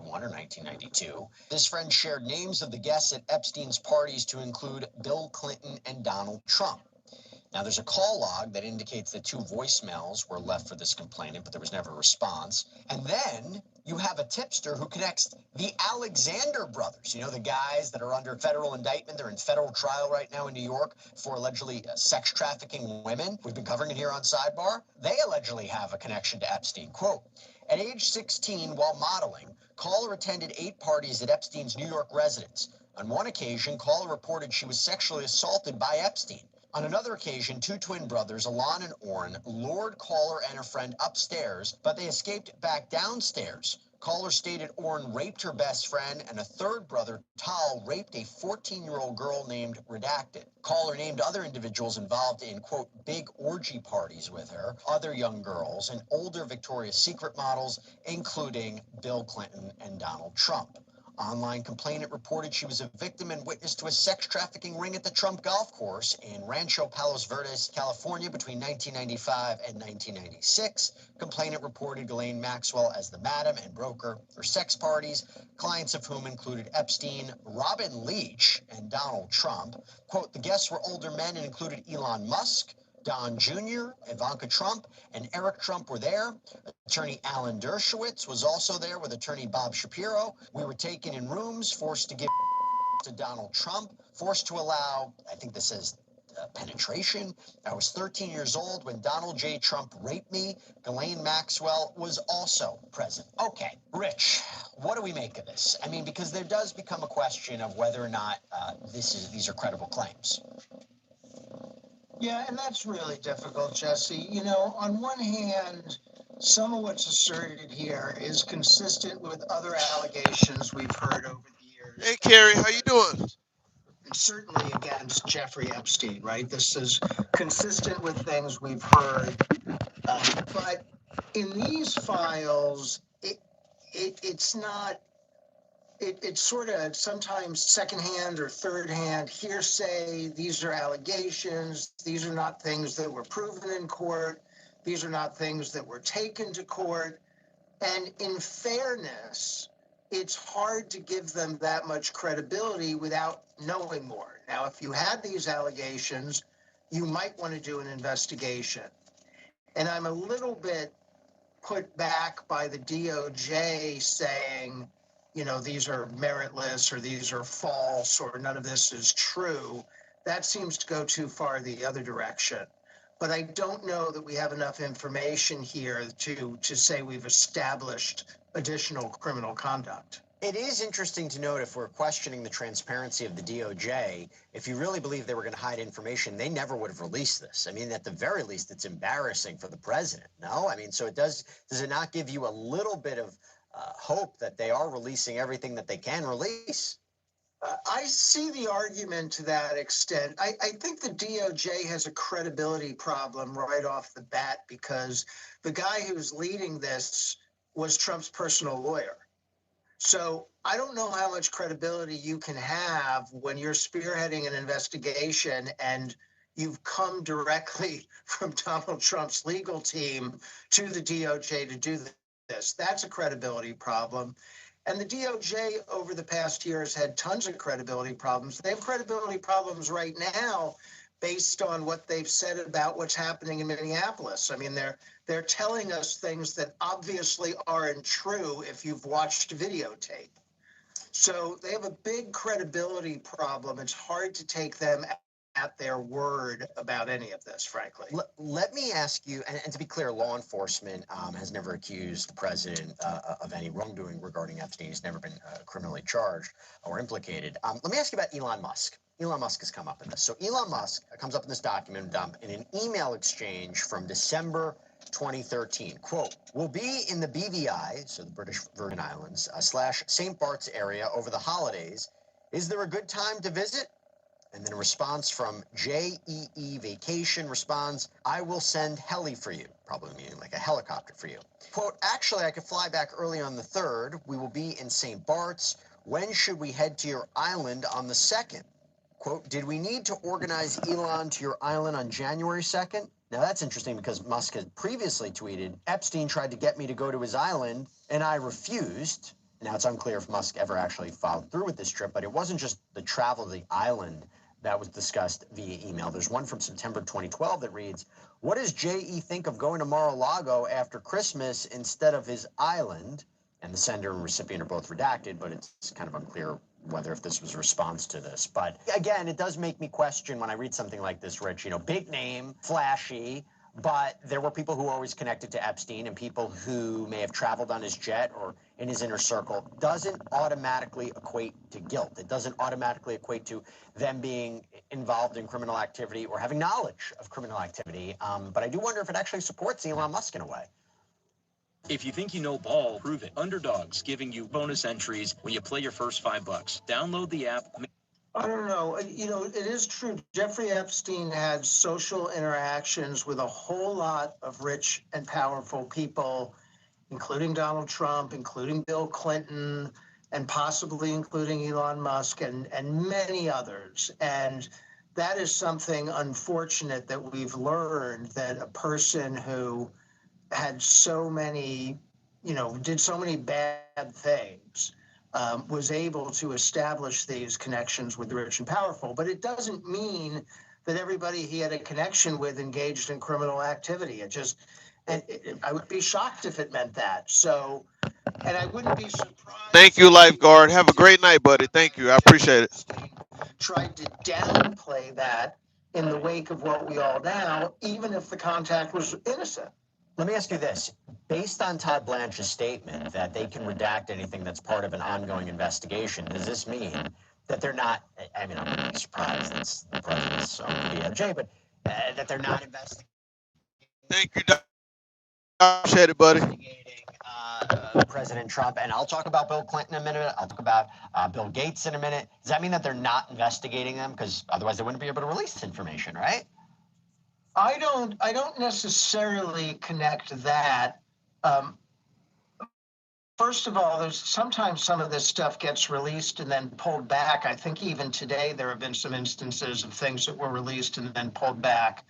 Or 1992. This friend shared names of the guests at Epstein's parties to include Bill Clinton and Donald Trump. Now, there's a call log that indicates that 2 voicemails were left for this complainant, but there was never a response. And then you have a tipster who connects the Alexander brothers, you know, the guys that are under federal indictment. They're in federal trial right now in New York for allegedly sex trafficking women. We've been covering it here on Sidebar. They allegedly have a connection to Epstein. Quote, at age 16, while modeling, Caller attended 8 parties at Epstein's New York residence. On one occasion, Caller reported she was sexually assaulted by Epstein. On another occasion, 2 twin brothers, Alon and Orrin, lured Caller and her friend upstairs, but they escaped back downstairs. Caller stated Orrin raped her best friend, and a third brother, Tal, raped a 14-year-old girl named Redacted. Caller named other individuals involved in, quote, big orgy parties with her, other young girls, and older Victoria's Secret models, including Bill Clinton and Donald Trump. Online complainant reported she was a victim and witness to a sex trafficking ring at the Trump golf course in Rancho Palos Verdes, California between 1995 and 1996. Complainant reported Ghislaine Maxwell as the madam and broker for sex parties, clients of whom included Epstein, Robin Leach, and Donald Trump. Quote, the guests were older men and included Elon Musk, Don Jr., Ivanka Trump, and Eric Trump were there. Attorney Alan Dershowitz was also there with attorney Bob Shapiro. We were taken in rooms, forced to give to Donald Trump, forced to allow, I think this says, penetration. I was 13 years old when Donald J. Trump raped me. Ghislaine Maxwell was also present. Okay, Rich, what do we make of this? I mean, because there does become a question of whether or not these are credible claims. Yeah, and that's really difficult, Jesse. You know, on one hand, some of what's asserted here is consistent with other allegations we've heard over the years. Hey, Carrie, how you doing? Certainly against Jeffrey Epstein, right? This is consistent with things we've heard. But in these files, it's not. It's sort of sometimes secondhand or third-hand hearsay. These are allegations. These are not things that were proven in court. These are not things that were taken to court. And in fairness, it's hard to give them that much credibility without knowing more. Now, if you had these allegations, you might want to do an investigation. And I'm a little bit put back by the DOJ saying, you know, these are meritless or these are false or none of this is true. That seems to go too far the other direction. But I don't know that we have enough information here to say we've established additional criminal conduct. It is interesting to note, if we're questioning the transparency of the DOJ, if you really believe they were going to hide information, they never would have released this. I mean, at the very least, it's embarrassing for the president. No? I mean, so does it not give you a little bit of hope that they are releasing everything that they can release? I see the argument to that extent. I think the DOJ has a credibility problem right off the bat because the guy who's leading this was Trump's personal lawyer. So I don't know how much credibility you can have when you're spearheading an investigation and you've come directly from Donald Trump's legal team to the DOJ to do this. That's a credibility problem. And the DOJ over the past year has had tons of credibility problems. They have credibility problems right now based on what they've said about what's happening in Minneapolis. I mean, they're telling us things that obviously aren't true if you've watched videotape. So they have a big credibility problem. It's hard to take them at their word about any of this, frankly. Let me ask you, and to be clear, law enforcement has never accused the president of any wrongdoing regarding Epstein. He's never been criminally charged or implicated. Let me ask you about Elon Musk. Elon Musk has come up in this. So Elon Musk comes up in this document dump in an email exchange from December 2013. Quote, we'll be in the BVI, so the British Virgin Islands, / St. Bart's area over the holidays. Is there a good time to visit? And then a response from JEE Vacation responds, I will send heli for you. Probably meaning like a helicopter for you. Quote, actually, I could fly back early on the 3rd. We will be in St. Bart's. When should we head to your island on the 2nd? Quote, did we need to organize Elon to your island on January 2nd? Now that's interesting because Musk had previously tweeted, Epstein tried to get me to go to his island and I refused. Now it's unclear if Musk ever actually followed through with this trip, but it wasn't just the travel to the island that was discussed via email. There's one from September 2012 that reads, what does JE think of going to Mar-a-Lago after Christmas instead of his island? And the sender and recipient are both redacted, but it's kind of unclear whether if this was a response to this. But again, it does make me question when I read something like this, Rich, big name, flashy, but there were people who were always connected to Epstein and people who may have traveled on his jet or in his inner circle. Doesn't automatically equate to guilt. It doesn't automatically equate to them being involved in criminal activity or having knowledge of criminal activity. But I do wonder if it actually supports Elon Musk in a way. If you think you know ball, prove it. Underdog's giving you bonus entries when you play your first $5. Download the app. I don't know. It is true. Jeffrey Epstein had social interactions with a whole lot of rich and powerful people, including Donald Trump, including Bill Clinton, and possibly including Elon Musk and many others. And that is something unfortunate that we've learned, that a person who had so many, did so many bad things, was able to establish these connections with the rich and powerful. But it doesn't mean that everybody he had a connection with engaged in criminal activity. I would be shocked if it meant that. So, and I wouldn't be surprised. Thank you, Lifeguard. Have a great night, buddy. Thank you. I appreciate it. Tried to downplay that in the wake of what we all know, even if the contact was innocent. Let me ask you this. Based on Todd Blanche's statement that they can redact anything that's part of an ongoing investigation, does this mean that they're not, I mean, I'm not surprised it's the president's own DOJ, but that they're not investigating? Thank you, Doc. Appreciate it, buddy. President Trump, and I'll talk about Bill Clinton in a minute. I'll talk about Bill Gates in a minute. Does that mean that they're not investigating them? Because otherwise they wouldn't be able to release this information, right? I don't necessarily connect that. First of all, there's sometimes some of this stuff gets released and then pulled back. I think even today there have been some instances of things that were released and then pulled back.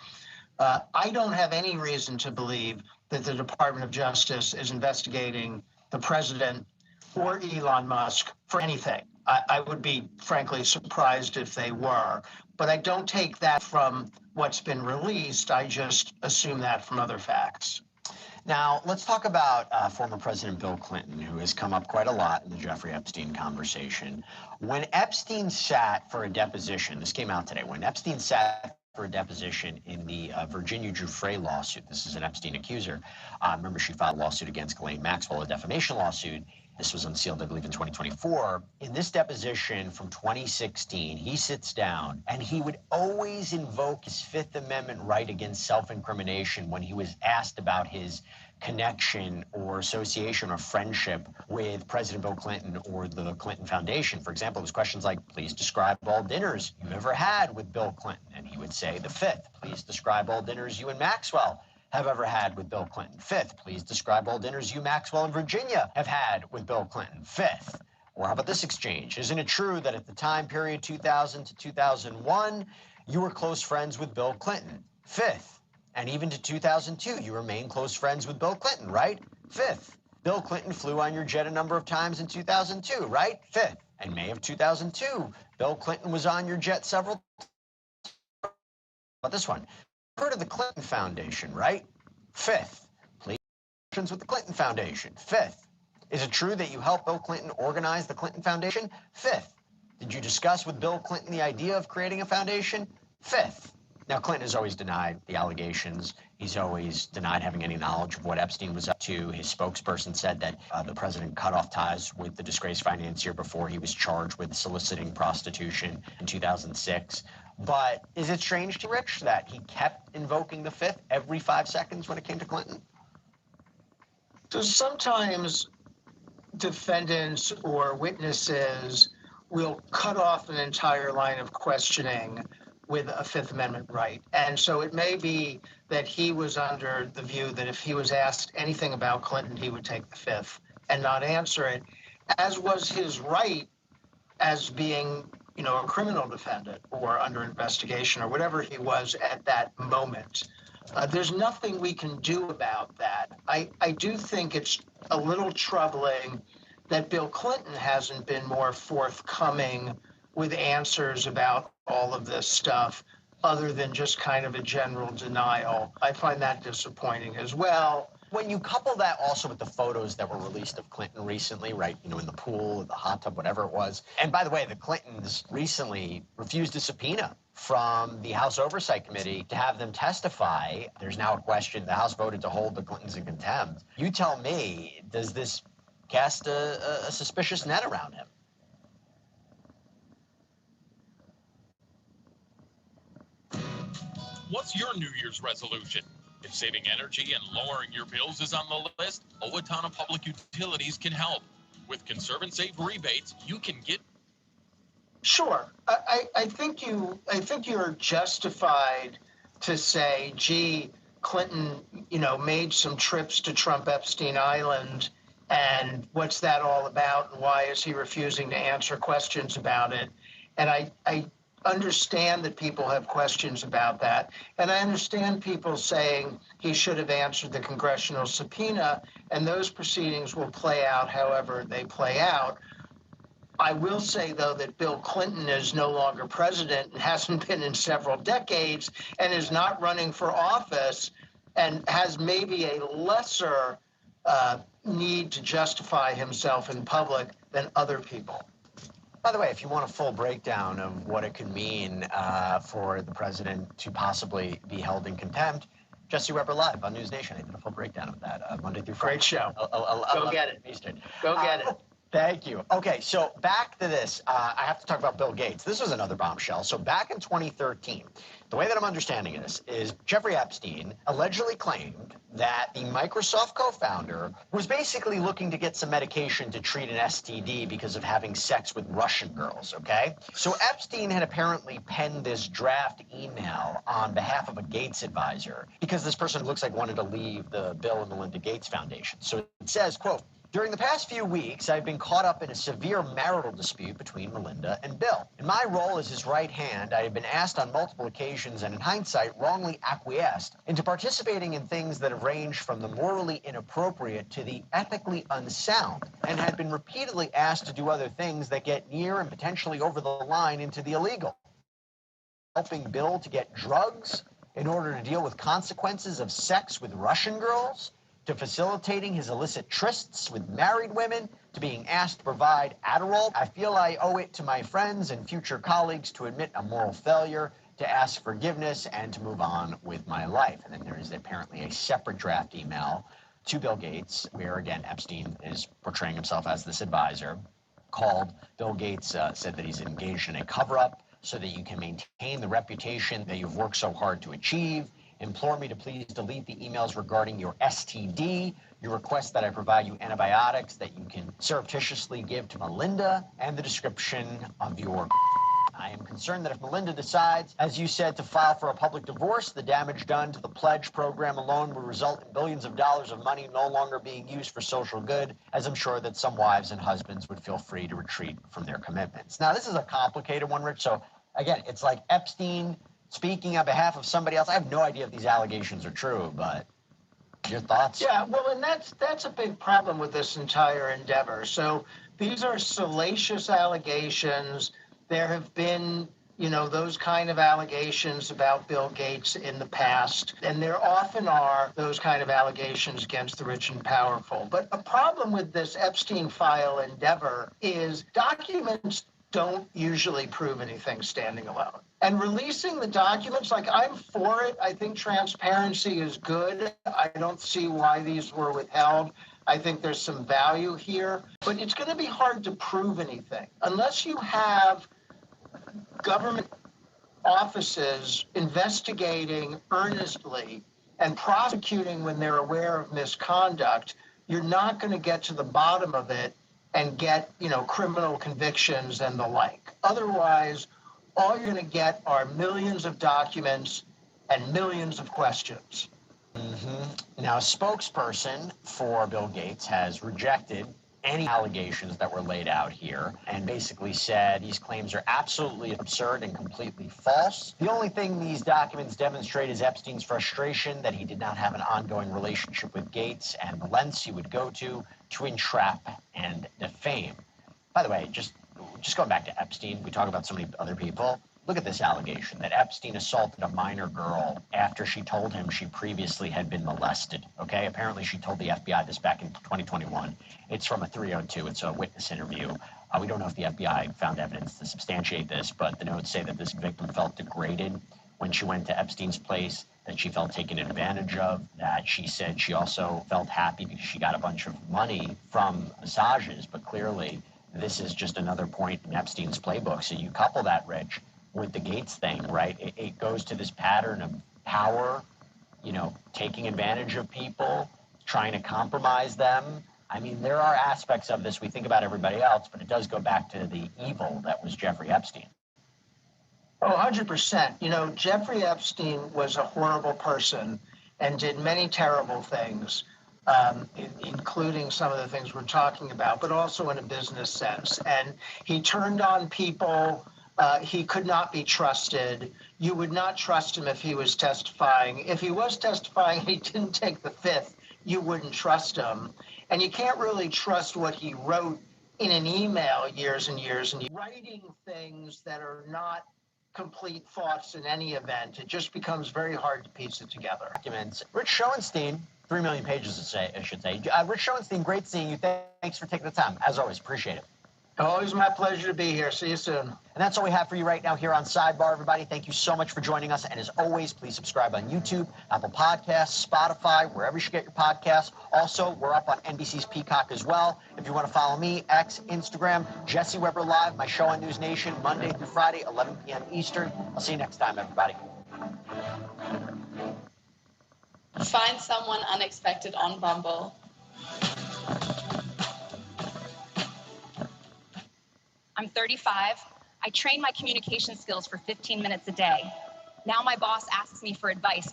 I don't have any reason to believe that the Department of Justice is investigating the president or Elon Musk for anything. I would be frankly surprised if they were, but I don't take that from what's been released. I just assume that from other facts. Now, let's talk about former President Bill Clinton, who has come up quite a lot in the Jeffrey Epstein conversation. When Epstein sat for a deposition, this came out today, when Epstein sat for a deposition in the Virginia Giuffre lawsuit, this is an Epstein accuser. Remember, she filed a lawsuit against Ghislaine Maxwell, a defamation lawsuit. This was unsealed, I believe, in 2024. In this deposition from 2016, he sits down and he would always invoke his Fifth Amendment right against self-incrimination when he was asked about his connection or association or friendship with President Bill Clinton or the Clinton Foundation. For example, it was questions like, please describe all dinners you've ever had with Bill Clinton. And he would say, the fifth, please describe all dinners you and Maxwell have ever had with Bill Clinton. Fifth, please describe all dinners you, Maxwell, and Virginia have had with Bill Clinton. Fifth. Or how about this exchange? Isn't it true that at the time period 2000 to 2001, you were close friends with Bill Clinton? Fifth. And even to 2002, you remain close friends with Bill Clinton, right? Fifth. Bill Clinton flew on your jet a number of times in 2002, right? Fifth. In May of 2002, Bill Clinton was on your jet several times. How about this one? Heard of the Clinton Foundation, right? Fifth. Please with the Clinton Foundation. Fifth. Is it true that you helped Bill Clinton organize the Clinton Foundation? Fifth. Did you discuss with Bill Clinton the idea of creating a foundation? Fifth. Now, Clinton has always denied the allegations. He's always denied having any knowledge of what Epstein was up to. His spokesperson said that the president cut off ties with the disgraced financier before he was charged with soliciting prostitution in 2006. But is it strange to Rich that he kept invoking the fifth every 5 seconds when it came to Clinton? So sometimes defendants or witnesses will cut off an entire line of questioning with a Fifth Amendment right. And so it may be that he was under the view that if he was asked anything about Clinton, he would take the Fifth and not answer it, as was his right as being, a criminal defendant or under investigation or whatever he was at that moment. There's nothing we can do about that. I do think it's a little troubling that Bill Clinton hasn't been more forthcoming with answers about all of this stuff other than just kind of a general denial. I find that disappointing as well. When you couple that also with the photos that were released of Clinton recently, right, in the pool, the hot tub, whatever it was. And by the way, the Clintons recently refused a subpoena from the House Oversight Committee to have them testify. There's now a question. The House voted to hold the Clintons in contempt. You tell me, does this cast a suspicious net around him? What's your New Year's resolution? If saving energy and lowering your bills is on the list, Owatonna Public Utilities can help. With Conserve and Save rebates, you can get... Sure. I think you're justified to say, gee, Clinton, made some trips to Trump Epstein Island, and what's that all about, and why is he refusing to answer questions about it? And I understand that people have questions about that. And I understand people saying he should have answered the congressional subpoena, and those proceedings will play out however they play out. I will say, though, that Bill Clinton is no longer president and hasn't been in several decades and is not running for office and has maybe a lesser need to justify himself in public than other people. By the way, if you want a full breakdown of what it could mean for the president to possibly be held in contempt, Jesse Weber Live on News Nation. I did a full breakdown of that Monday through Friday. Great show. Go get it. Eastern. Go get it. Thank you. Okay, so back to this. I have to talk about Bill Gates. This was another bombshell. So back in 2013, the way that I'm understanding this is Jeffrey Epstein allegedly claimed that the Microsoft co-founder was basically looking to get some medication to treat an STD because of having sex with Russian girls, okay? So Epstein had apparently penned this draft email on behalf of a Gates advisor because this person looks like wanted to leave the Bill and Melinda Gates Foundation. So it says, quote, "During the past few weeks, I've been caught up in a severe marital dispute between Melinda and Bill. In my role as his right hand, I have been asked on multiple occasions and in hindsight wrongly acquiesced into participating in things that have ranged from the morally inappropriate to the ethically unsound, and had been repeatedly asked to do other things that get near and potentially over the line into the illegal. Helping Bill to get drugs in order to deal with consequences of sex with Russian girls, to facilitating his illicit trysts with married women, to being asked to provide Adderall. I feel I owe it to my friends and future colleagues to admit a moral failure, to ask forgiveness, and to move on with my life." And then there is apparently a separate draft email to Bill Gates, where again Epstein is portraying himself as this advisor, called Bill Gates said that he's engaged in a cover-up so that you can maintain the reputation that you've worked so hard to achieve. Implore me to please delete the emails regarding your STD. You request that I provide you antibiotics that you can surreptitiously give to Melinda, and the description of your... I am concerned that if Melinda decides, as you said, to file for a public divorce, the damage done to the pledge program alone will result in billions of dollars of money no longer being used for social good, as I'm sure that some wives and husbands would feel free to retreat from their commitments. Now, this is a complicated one, Rich. So, again, it's like Epstein speaking on behalf of somebody else. I have no idea if these allegations are true, but your thoughts? Yeah, well, and that's a big problem with this entire endeavor. So these are salacious allegations. There have been, those kind of allegations about Bill Gates in the past, and there often are those kind of allegations against the rich and powerful. But a problem with this Epstein file endeavor is documents don't usually prove anything standing alone. And releasing the documents, I'm for it. I think transparency is good. I don't see why these were withheld. I think there's some value here. But it's going to be hard to prove anything. Unless you have government offices investigating earnestly and prosecuting when they're aware of misconduct, you're not going to get to the bottom of it and get, criminal convictions and the like. Otherwise, all you're going to get are millions of documents and millions of questions. Now, a spokesperson for Bill Gates has rejected any allegations that were laid out here and basically said these claims are absolutely absurd and completely false. The only thing these documents demonstrate is Epstein's frustration that he did not have an ongoing relationship with Gates and the lengths he would go to entrap and defame. By the way, just going back to Epstein, we talk about so many other people. Look at this allegation that Epstein assaulted a minor girl after she told him she previously had been molested. Okay, apparently she told the FBI this back in 2021. It's from a 302. It's a witness interview. We don't know if the FBI found evidence to substantiate this, but the notes say that this victim felt degraded when she went to Epstein's place, that she felt taken advantage of, that she said she also felt happy because she got a bunch of money from massages, but clearly this is just another point in Epstein's playbook. So you couple that, Rich, with the Gates thing, right? It goes to this pattern of power, taking advantage of people, trying to compromise them. I mean, there are aspects of this we think about everybody else, but it does go back to the evil that was Jeffrey Epstein. Oh, 100%. Jeffrey Epstein was a horrible person and did many terrible things, including some of the things we're talking about, but also in a business sense. And he turned on people. He could not be trusted. You would not trust him if he was testifying. If he was testifying and he didn't take the fifth, you wouldn't trust him. And you can't really trust what he wrote in an email years and years and years. Writing things that are not complete thoughts in any event, it just becomes very hard to piece it together. Documents. Rich Schoenstein, 3 million pages, I should say. Rich Schoenstein, great seeing you. Thanks for taking the time. As always, appreciate it. Always my pleasure to be here. See you soon. And that's all we have for you right now here on Sidebar, everybody. Thank you so much for joining us. And as always, please subscribe on YouTube, Apple Podcasts, Spotify, wherever you should get your podcasts. Also, we're up on NBC's Peacock as well. If you want to follow me, X, Instagram, Jesse Weber Live, my show on News Nation, Monday through Friday, 11 p.m. Eastern. I'll see you next time, everybody. Find someone unexpected on Bumble. I'm 35. I train my communication skills for 15 minutes a day. Now my boss asks me for advice.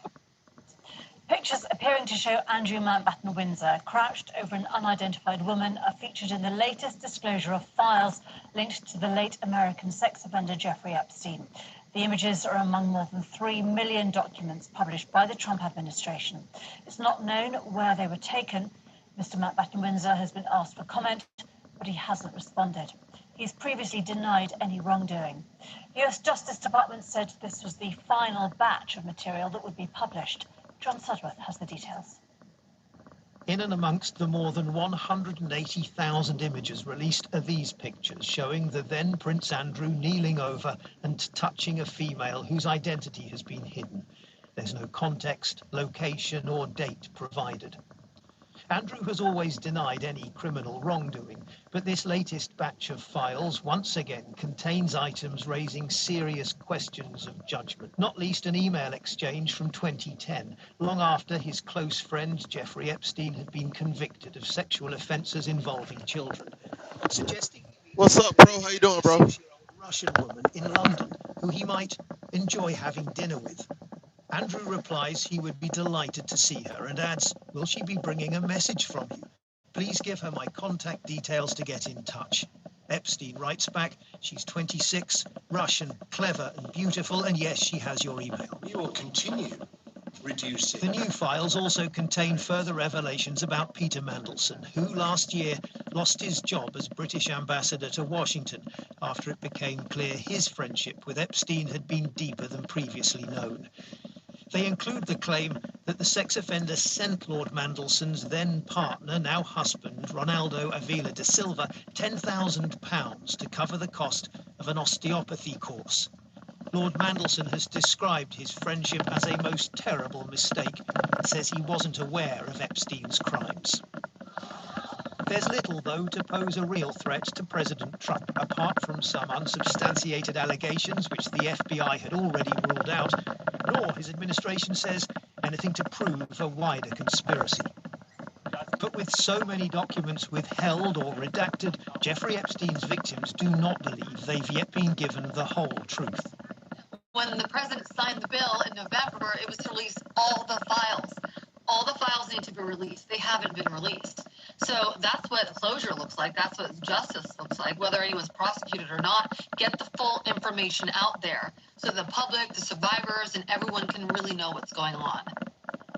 Pictures appearing to show Andrew Mountbatten Windsor crouched over an unidentified woman are featured in the latest disclosure of files linked to the late American sex offender Jeffrey Epstein. The images are among more than 3 million documents published by the Trump administration. It's not known where they were taken. Mr. Mountbatten Windsor has been asked for comment, but he hasn't responded. He's previously denied any wrongdoing. The US Justice Department said this was the final batch of material that would be published. John Sudworth has the details. In and amongst the more than 180,000 images released are these pictures showing the then Prince Andrew kneeling over and touching a female whose identity has been hidden. There's no context, location or date provided. Andrew has always denied any criminal wrongdoing, but this latest batch of files once again contains items raising serious questions of judgment, not least an email exchange from 2010, long after his close friend Jeffrey Epstein had been convicted of sexual offences involving children, suggesting... What's up, bro? How you doing, bro? ...Russian woman in London, who he might enjoy having dinner with. Andrew replies he would be delighted to see her and adds, will she be bringing a message from you? Please give her my contact details to get in touch. Epstein writes back, she's 26, Russian, clever and beautiful, and yes, she has your email. We will continue reducing. The new files also contain further revelations about Peter Mandelson, who last year lost his job as British ambassador to Washington after it became clear his friendship with Epstein had been deeper than previously known. They include the claim that the sex offender sent Lord Mandelson's then partner, now husband, Ronaldo Avila da Silva, £10,000 to cover the cost of an osteopathy course. Lord Mandelson has described his friendship as a most terrible mistake and says he wasn't aware of Epstein's crimes. There's little, though, to pose a real threat to President Trump, apart from some unsubstantiated allegations which the FBI had already ruled out, nor, his administration says, anything to prove a wider conspiracy. But with so many documents withheld or redacted, Jeffrey Epstein's victims do not believe they've yet been given the whole truth. When the president signed the bill in November, it was to release all the files. All the files need to be released. They haven't been released. So that's what closure looks like. That's what justice looks like, whether anyone's prosecuted or not. Get the full information out there so the public, the survivors, and everyone can really know what's going on.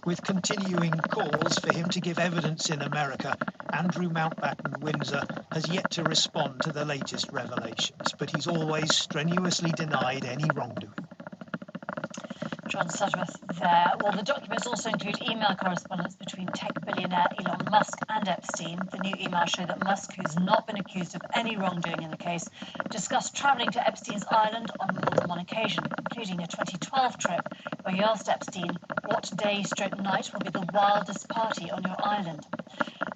With continuing calls for him to give evidence in America, Andrew Mountbatten Windsor has yet to respond to the latest revelations, but he's always strenuously denied any wrongdoing. John Sudworth there. Well, the documents also include email correspondence between tech billionaire Elon Musk and Epstein. The new emails show that Musk, who's not been accused of any wrongdoing in the case, discussed travelling to Epstein's island on more than one occasion, including a 2012 trip where he asked Epstein, "What day/night will be the wildest party on your island?"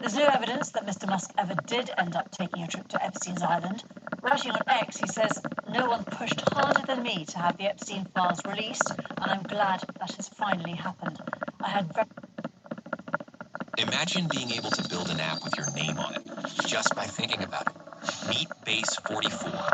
There's no evidence that Mr. Musk ever did end up taking a trip to Epstein's island. Writing on X, he says, "No one pushed harder than me to have the Epstein files released, and I'm glad that has finally happened. I had Imagine being able to build an app with your name on it, just by thinking about it. Meet Base 44.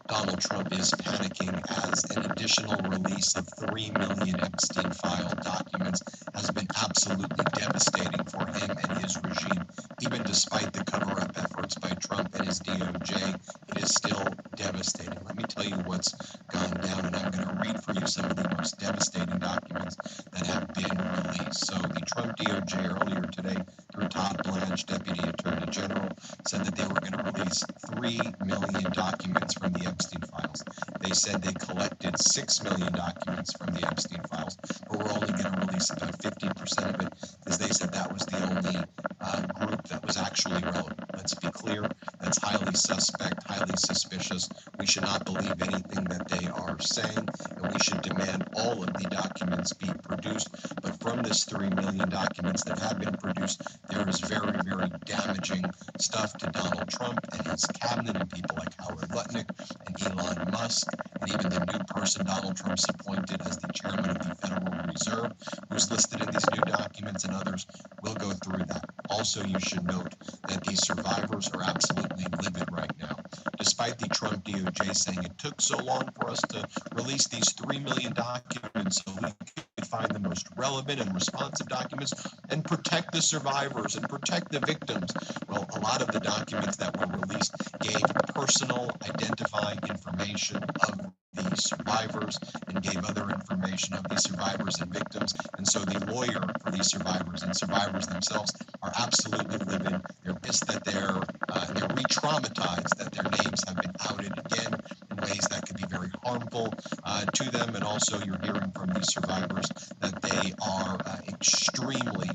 Donald Trump is panicking as an additional release of 3 million Epstein file documents has been absolutely devastating for him and his regime. Even despite the cover-up efforts by Trump and his DOJ, it is still devastating. Let me tell you what's gone down, and I'm going to read for you some of the most devastating documents that have been released. So the Trump DOJ earlier today, through Todd Blanche, Deputy Attorney General, said that they were going to release 3 million documents from the Epstein files. They said they collected 6 million documents from the Epstein files, but we're only going to release about 15% of it because they said that was the only group that was actually relevant. Let's be clear, that's highly suspect, highly suspicious. We should not believe anything that they are saying, and we should demand all of the documents be produced. But from this 3 million documents that have been produced, there is very, very damaging stuff to Donald Trump and his cabinet and people like Howard Lutnick and Elon Musk, and even the new person Donald Trump's appointed as the chairman of the Federal Reserve, who's listed in these new documents, and others. We'll go through that. Also, you should note that these survivors are absolutely livid right now. Despite the Trump DOJ saying it took so long for us to release these 3 million documents so we could find the most relevant and responsive documents and protect the survivors and protect the victims. Well, a lot of the documents that were released gave personal identifying information of the survivors and gave other information of the survivors and victims. And so the lawyer for these survivors and survivors themselves are absolutely livid. They're pissed that they're re-traumatized that their names have been outed again in ways that could be very harmful to them. And also you're hearing from these survivors that they are extremely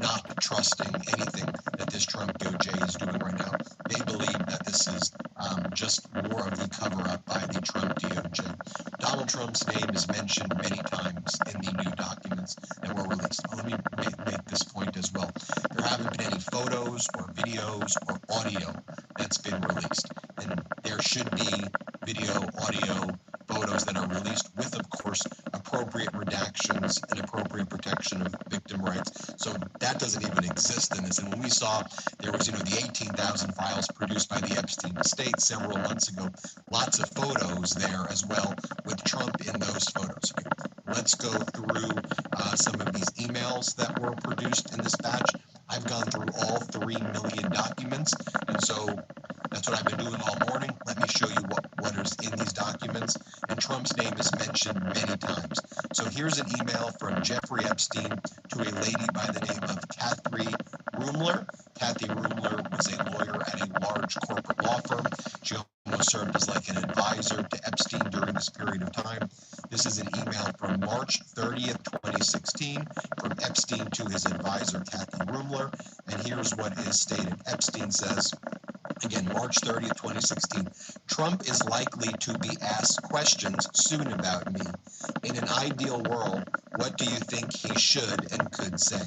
not trusting anything that this Trump DOJ is doing right now. They believe that this is just more of the cover-up by the Trump DOJ. Donald Trump's name is mentioned many times in the new documents that were released. Let me make this point as well. There haven't been any photos or videos or audio that's been released. And there should be video, audio, photos that are released with, of course, appropriate redactions and appropriate protection of victim rights. So that doesn't even exist in this. And when we saw there was, the 18,000 files produced by the Epstein estate several months ago, lots of photos there as well with Trump in those photos. Okay, let's go through some of these emails that were produced in this batch. I've gone through all 3 million documents, and so that's what I've been doing all morning. Let me show you what is in these documents. And Trump's name is mentioned many times. So here's an email from Jeffrey Epstein to a lady by the name of Kathy Rumler. Kathy Rumler was a lawyer at a large corporate law firm. She almost served as like an advisor to Epstein during this period of time. This is an email from March 30th, 2016, from Epstein to his advisor, Kathy Rumler. And here's what is stated. Epstein says, again, March 30th, 2016, Trump is likely to be asked questions soon about me. In an ideal world, what do you think he should and could say?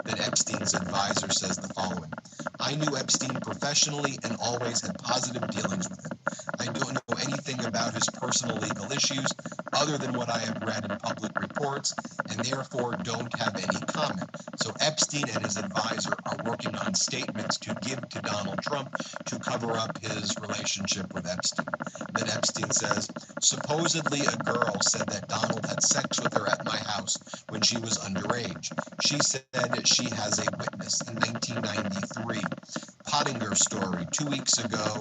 Then Epstein's advisor says the following. I knew Epstein professionally and always had positive dealings with him. I don't know anything about his personal legal issues, other than what I have read in public reports, and therefore don't have any comment. So Epstein and his advisor are working on statements to give to Donald Trump to cover up his relationship with Epstein. Then Epstein says, supposedly a girl said that Donald had sex with her at my house when she was underage. She said she has a witness in 1993. Pottinger story 2 weeks ago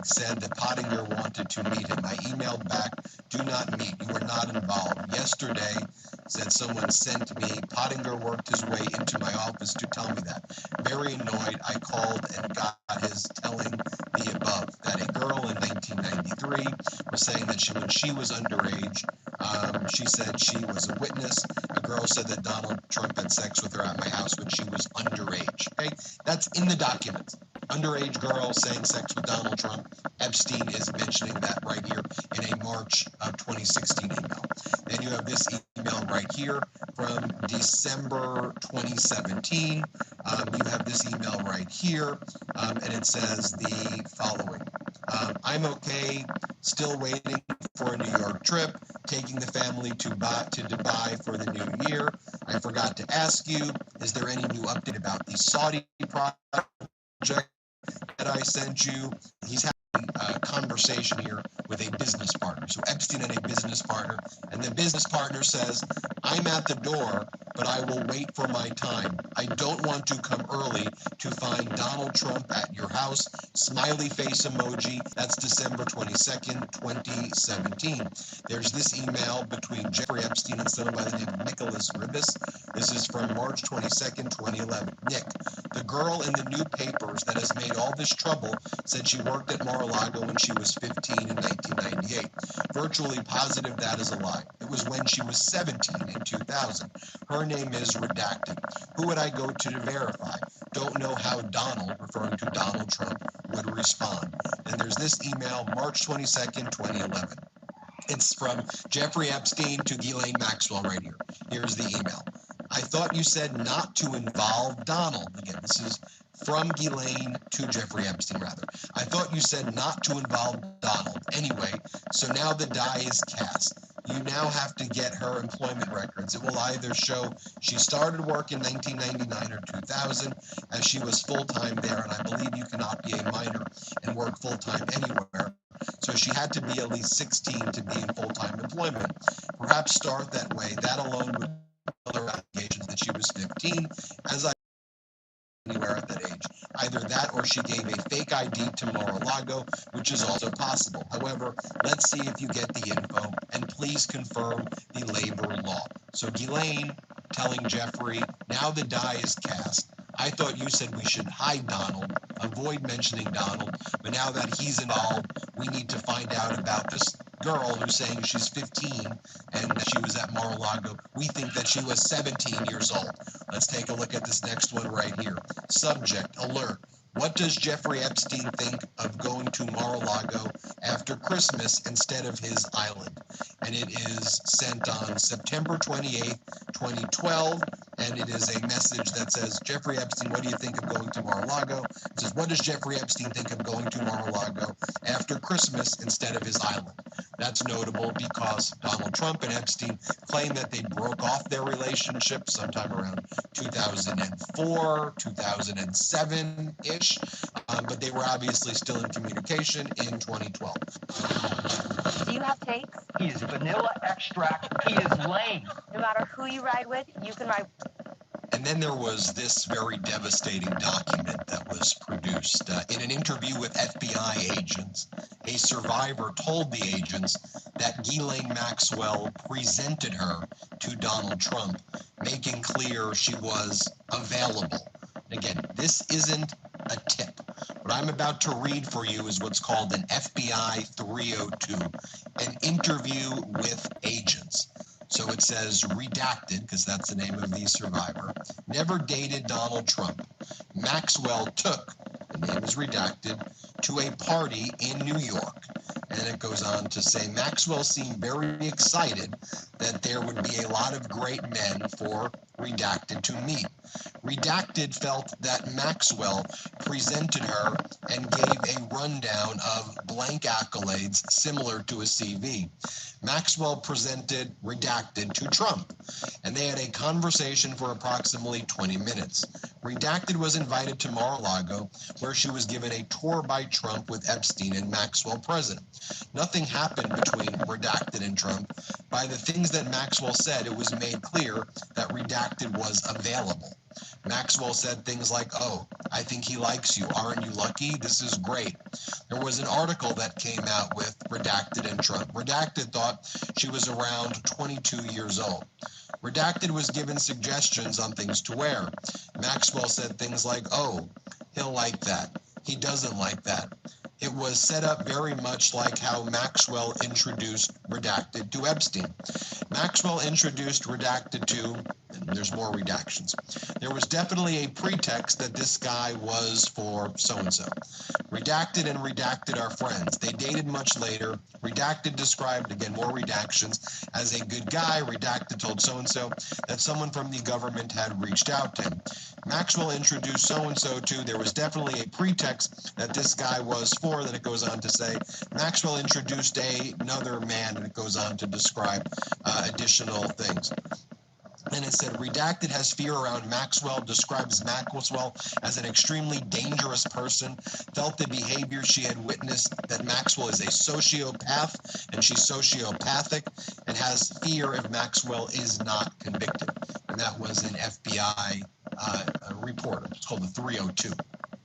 said that Pottinger wanted to meet him. I emailed back, do not meet, you are not involved. Yesterday, said someone sent me, Pottinger worked his way into my office to tell me that. Very annoyed, I called and got his telling the above, that a girl in 1993 was saying that when she was underage, she said she was a witness. A girl said that Donald Trump had sex with her at my house when she was underage. Okay, that's in the documents. Underage girl saying sex with Donald Trump. Epstein is mentioning that right here in a March of 2016 email. Then you have this email right here from December 2017. You have this email right here, and it says the following. I'm okay, still waiting for a New York trip, taking the family to Dubai for the new year. I forgot to ask you, is there any new update about the Saudi project that I sent you? He's having a conversation here with a business partner. So Epstein and a business partner, and the business partner says, I'm at the door, but I will wait for my time. I don't want to come early to find Donald Trump at your house. Smiley face emoji. That's December 22nd, 2017. There's this email between Jeffrey Epstein and someone by the name of Nicholas Ribis. This is from March 22nd, 2011. Nick, the girl in the new papers that has made all this trouble said she worked at Mar-a-Lago when she was 15 in 1998. Virtually positive that is a lie. It was when she was 17 in 2000. Her name is redacted. Who would I go to verify? Don't know how Donald, referring to Donald Trump, would respond. And there's this email, March 22nd, 2011. It's from Jeffrey Epstein to Ghislaine Maxwell right here. Here's the email. I thought you said not to involve Donald. Again, this is from Ghislaine to Jeffrey Epstein, rather. I thought you said not to involve Donald. Anyway, so now the die is cast. You now have to get her employment records. It will either show she started work in 1999 or 2000, as she was full-time there, and I believe you cannot be a minor and work full-time anywhere. So she had to be at least 16 to be in full-time employment. Perhaps start that way. That alone would other allegations that she was 15, as I anywhere at that age. Either that or she gave a fake ID to Mar-a-Lago, which is also possible. However, let's see if you get the info, and please confirm the labor law. So Ghislaine telling Jeffrey, now the die is cast. I thought you said we should hide Donald, avoid mentioning Donald, but now that he's involved, we need to find out about this girl who's saying she's 15 and that she was at Mar-a-Lago. We think that she was 17 years old. Let's take a look at this next one right here. Subject, alert. What does Jeffrey Epstein think of going to Mar-a-Lago after Christmas instead of his island? And it is sent on September 28th, 2012. And it is a message that says, Jeffrey Epstein, what do you think of going to Mar-a-Lago? It says, what does Jeffrey Epstein think of going to Mar-a-Lago after Christmas instead of his island? That's notable because Donald Trump and Epstein claim that they broke off their relationship sometime around 2004, 2007-ish, but they were obviously still in communication in 2012. Do you have takes? He is vanilla extract. He is lame. No matter who you ride with, you can ride. And then there was this very devastating document that was produced. In an interview with FBI agents, a survivor told the agents that Ghislaine Maxwell presented her to Donald Trump, making clear she was available. Again, this isn't a tip. What I'm about to read for you is what's called an FBI 302, an interview with agents. So it says redacted, because that's the name of the survivor, never dated Donald Trump. Maxwell took, the name is redacted, to a party in New York. And it goes on to say, Maxwell seemed very excited that there would be a lot of great men for redacted to meet. Redacted felt that Maxwell presented her and gave a rundown of blank accolades similar to a CV. Maxwell presented Redacted to Trump, and they had a conversation for approximately 20 minutes. Redacted was invited to Mar-a-Lago, where she was given a tour by Trump with Epstein and Maxwell present. Nothing happened between Redacted and Trump. By the things that Maxwell said, it was made clear that Redacted was available. Maxwell said things like, "Oh, I think he likes you. Aren't you lucky? This is great." There was an article that came out with Redacted and Trump. Redacted thought she was around 22 years old. Redacted was given suggestions on things to wear. Maxwell said things like, "Oh, he'll like that. He doesn't like that." It was set up very much like how Maxwell introduced Redacted to Epstein. Maxwell introduced Redacted to, and there's more redactions. There was definitely a pretext that this guy was for so-and-so. Redacted and Redacted are friends. They dated much later. Redacted described, again, more redactions, as a good guy. Redacted told so-and-so that someone from the government had reached out to him. Maxwell introduced so-and-so to, there was definitely a pretext that this guy was for, then it goes on to say, Maxwell introduced another man, and it goes on to describe additional things. And it said, Redacted has fear around Maxwell, describes Maxwell as an extremely dangerous person, felt the behavior she had witnessed that Maxwell is a sociopath and she's sociopathic, and has fear if Maxwell is not convicted. And that was an FBI report. It's called the 302.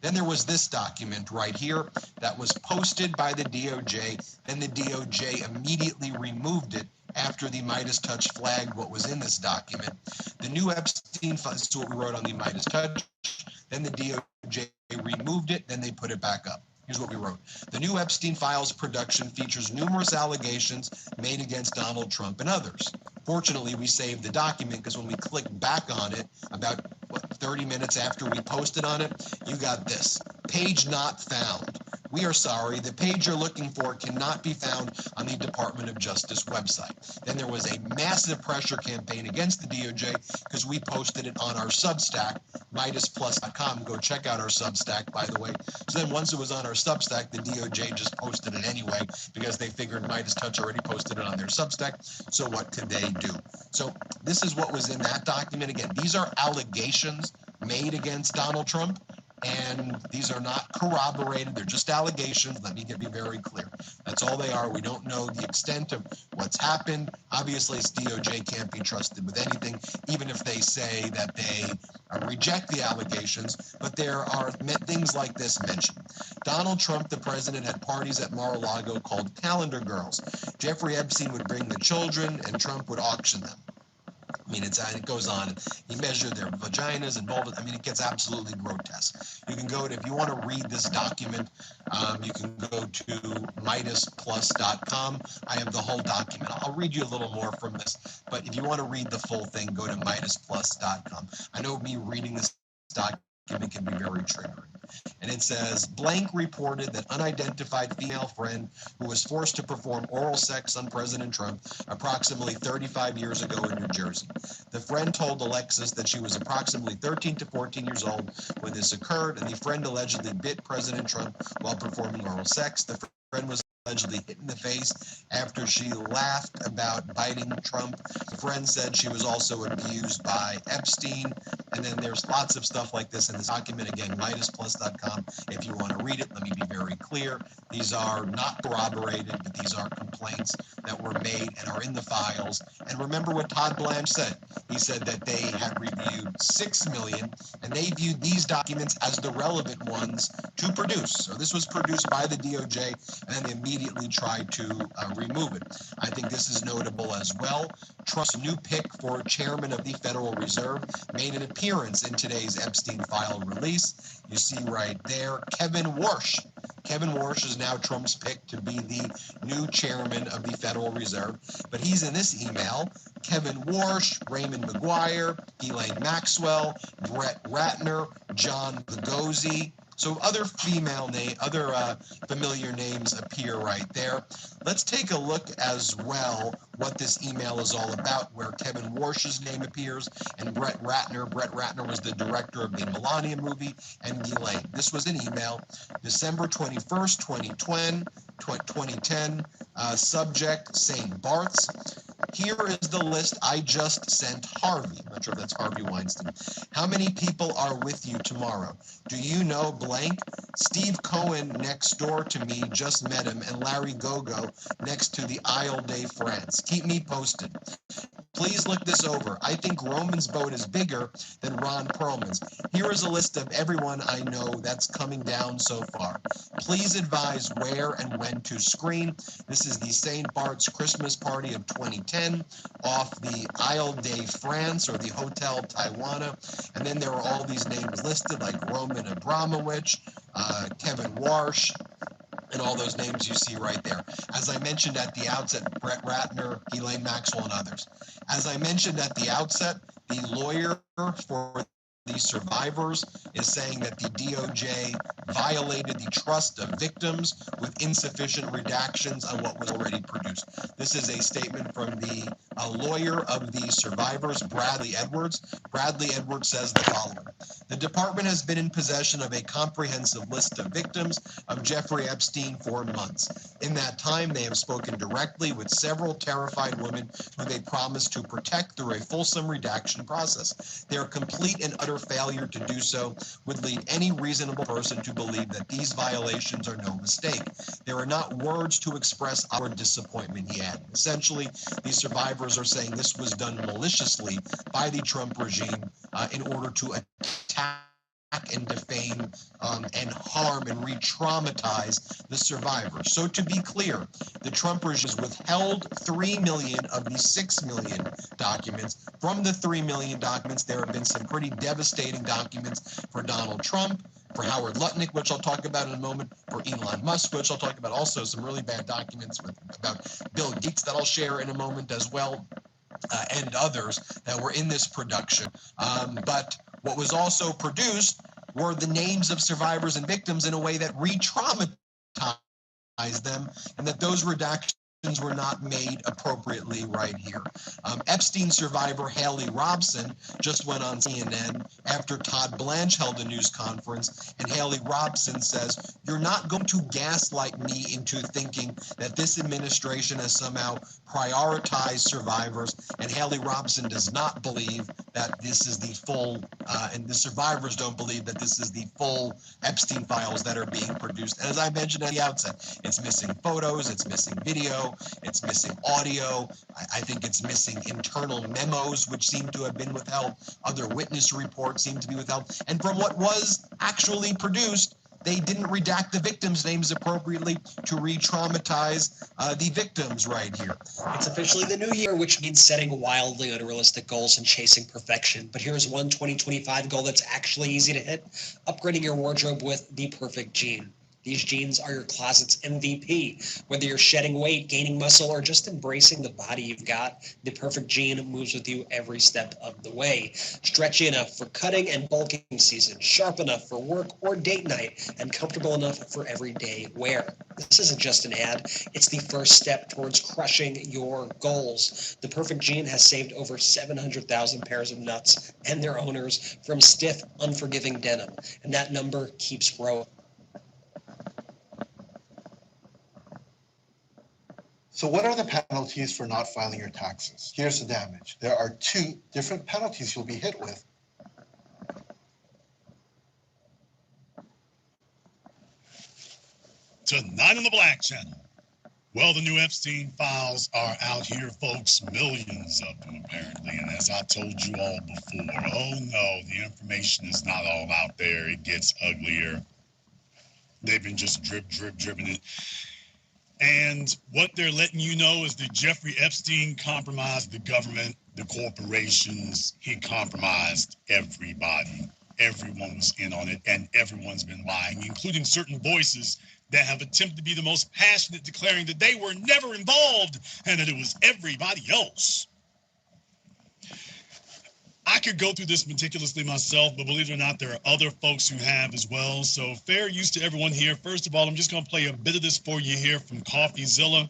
Then there was this document right here that was posted by the DOJ, and the DOJ immediately removed it after the Midas Touch flagged what was in this document. The new Epstein files, this is what we wrote on the Midas Touch, then the DOJ removed it, then they put it back up. Here's what we wrote. The new Epstein files production features numerous allegations made against Donald Trump and others. Fortunately, we saved the document because when we clicked back on it, about 30 minutes after we posted on it, you got this. Page not found. We are sorry, the page you're looking for cannot be found on the Department of Justice website. Then there was a massive pressure campaign against the DOJ because we posted it on our Substack, MidasPlus.com. Go check out our Substack, by the way. So then once it was on our Substack, the DOJ just posted it anyway because they figured Midas Touch already posted it on their Substack. So what could they do? So this is what was in that document. Again, these are allegations made against Donald Trump, and these are not corroborated. They're just allegations. Let me be very clear. That's all they are. We don't know the extent of what's happened. Obviously, DOJ can't be trusted with anything, even if they say that they reject the allegations. But there are things like this mentioned. Donald Trump, the president, had parties at Mar-a-Lago called Calendar Girls. Jeffrey Epstein would bring the children, and Trump would auction them. I mean, it goes on. He measured their vaginas and vulvas. I mean, it gets absolutely grotesque. You can go to, if you want to read this document, you can go to MidasPlus.com. I have the whole document. I'll read you a little more from this, but if you want to read the full thing, go to MidasPlus.com. I know me reading this document can be very triggering. And it says, blank reported that unidentified female friend who was forced to perform oral sex on President Trump approximately 35 years ago in New Jersey. The friend told Alexis that she was approximately 13 to 14 years old when this occurred, and the friend allegedly bit President Trump while performing oral sex. The friend was allegedly hit in the face after she laughed about biting Trump. The friend said she was also abused by Epstein. And then there's lots of stuff like this in this document. Again, MidasPlus.com. If you want to read it, let me be very clear. These are not corroborated, but these are complaints that were made and are in the files. And remember what Todd Blanche said. He said that they had reviewed 6 million, and they viewed these documents as the relevant ones to produce. So this was produced by the DOJ, and then they immediately tried to remove it. I think this is notable as well. Trump's new pick for chairman of the Federal Reserve made an appearance in today's Epstein file release. You see right there, Kevin Warsh. Kevin Warsh is now Trump's pick to be the new chairman of the Federal Reserve. But he's in this email. Kevin Warsh, Raymond McGuire, Ghislaine Maxwell, Brett Ratner, John Lugosi, So other familiar names appear right there. Let's take a look as well what this email is all about, where Kevin Warsh's name appears and Brett Ratner. Brett Ratner was the director of the Melania movie, and Ghislaine. This was an email, December 21st, 2010, subject St. Bart's. Here is the list I just sent Harvey. I'm not sure if that's Harvey Weinstein. How many people are with you tomorrow? Do you know blank? Steve Cohen next door to me, just met him, and Larry Gogo next to the Isle de France. Keep me posted. Please look this over. I think Roman's boat is bigger than Ron Perlman's. Here is a list of everyone I know that's coming down so far. Please advise where and when to screen. This is the St. Bart's Christmas party of 2010 off the Isle de France or the Hotel Taiwana. And then there are all these names listed like Roman Abramovich, Kevin Warsh, and all those names you see right there. As I mentioned at the outset, Brett Ratner, Ghislaine Maxwell, and others. As I mentioned at the outset, the lawyer for the survivors is saying that the DOJ violated the trust of victims with insufficient redactions on what was already produced. This is a statement from the lawyer of the survivors, Bradley Edwards. Bradley Edwards says the following. The department has been in possession of a comprehensive list of victims of Jeffrey Epstein for months. In that time, they have spoken directly with several terrified women who they promised to protect through a fulsome redaction process. Their complete and utter failure to do so would lead any reasonable person to believe that these violations are no mistake. There are not words to express our disappointment, he added. Essentially, these survivors are saying this was done maliciously by the Trump regime in order to attack and defame and harm and re-traumatize the survivors. So to be clear, the Trump regime has withheld 3 million of the 6 million documents. From the 3 million documents, there have been some pretty devastating documents for Donald Trump, for Howard Lutnick, which I'll talk about in a moment, for Elon Musk, which I'll talk about, also some really bad documents about Bill Gates that I'll share in a moment as well, and others that were in this production. But what was also produced were the names of survivors and victims in a way that re-traumatized them, and that those redactions were not made appropriately right here. Epstein survivor Haley Robson just went on CNN after Todd Blanche held a news conference, and Haley Robson says, "You're not going to gaslight me into thinking that this administration has somehow prioritized survivors," and Haley Robson does not believe that this is the full, and the survivors don't believe that this is the full Epstein files that are being produced. And as I mentioned at the outset, it's missing photos, it's missing video, it's missing audio. I think it's missing internal memos, which seem to have been withheld. Other witness reports seem to be withheld. And from what was actually produced, they didn't redact the victims' names appropriately to re-traumatize the victims right here. It's officially the new year, which means setting wildly unrealistic goals and chasing perfection. But here's one 2025 goal that's actually easy to hit: upgrading your wardrobe with the perfect jean. These jeans are your closet's MVP. Whether you're shedding weight, gaining muscle, or just embracing the body you've got, the perfect jean moves with you every step of the way. Stretchy enough for cutting and bulking season, sharp enough for work or date night, and comfortable enough for everyday wear. This isn't just an ad, it's the first step towards crushing your goals. The perfect jean has saved over 700,000 pairs of nuts and their owners from stiff, unforgiving denim, and that number keeps growing. So what are the penalties for not filing your taxes? Here's the damage. There are 2 different penalties you'll be hit with. Tonight on the Black Channel. Well, the new Epstein files are out here, folks. Millions of them, apparently. And as I told you all before, oh no, the information is not all out there. It gets uglier. They've been just dripping it. And what they're letting you know is that Jeffrey Epstein compromised the government, the corporations. He compromised everybody. Everyone was in on it, and everyone's been lying, including certain voices that have attempted to be the most passionate, declaring that they were never involved and that it was everybody else. I could go through this meticulously myself, but believe it or not, there are other folks who have as well. So fair use to everyone here. First of all, I'm just going to play a bit of this for you here from CoffeeZilla.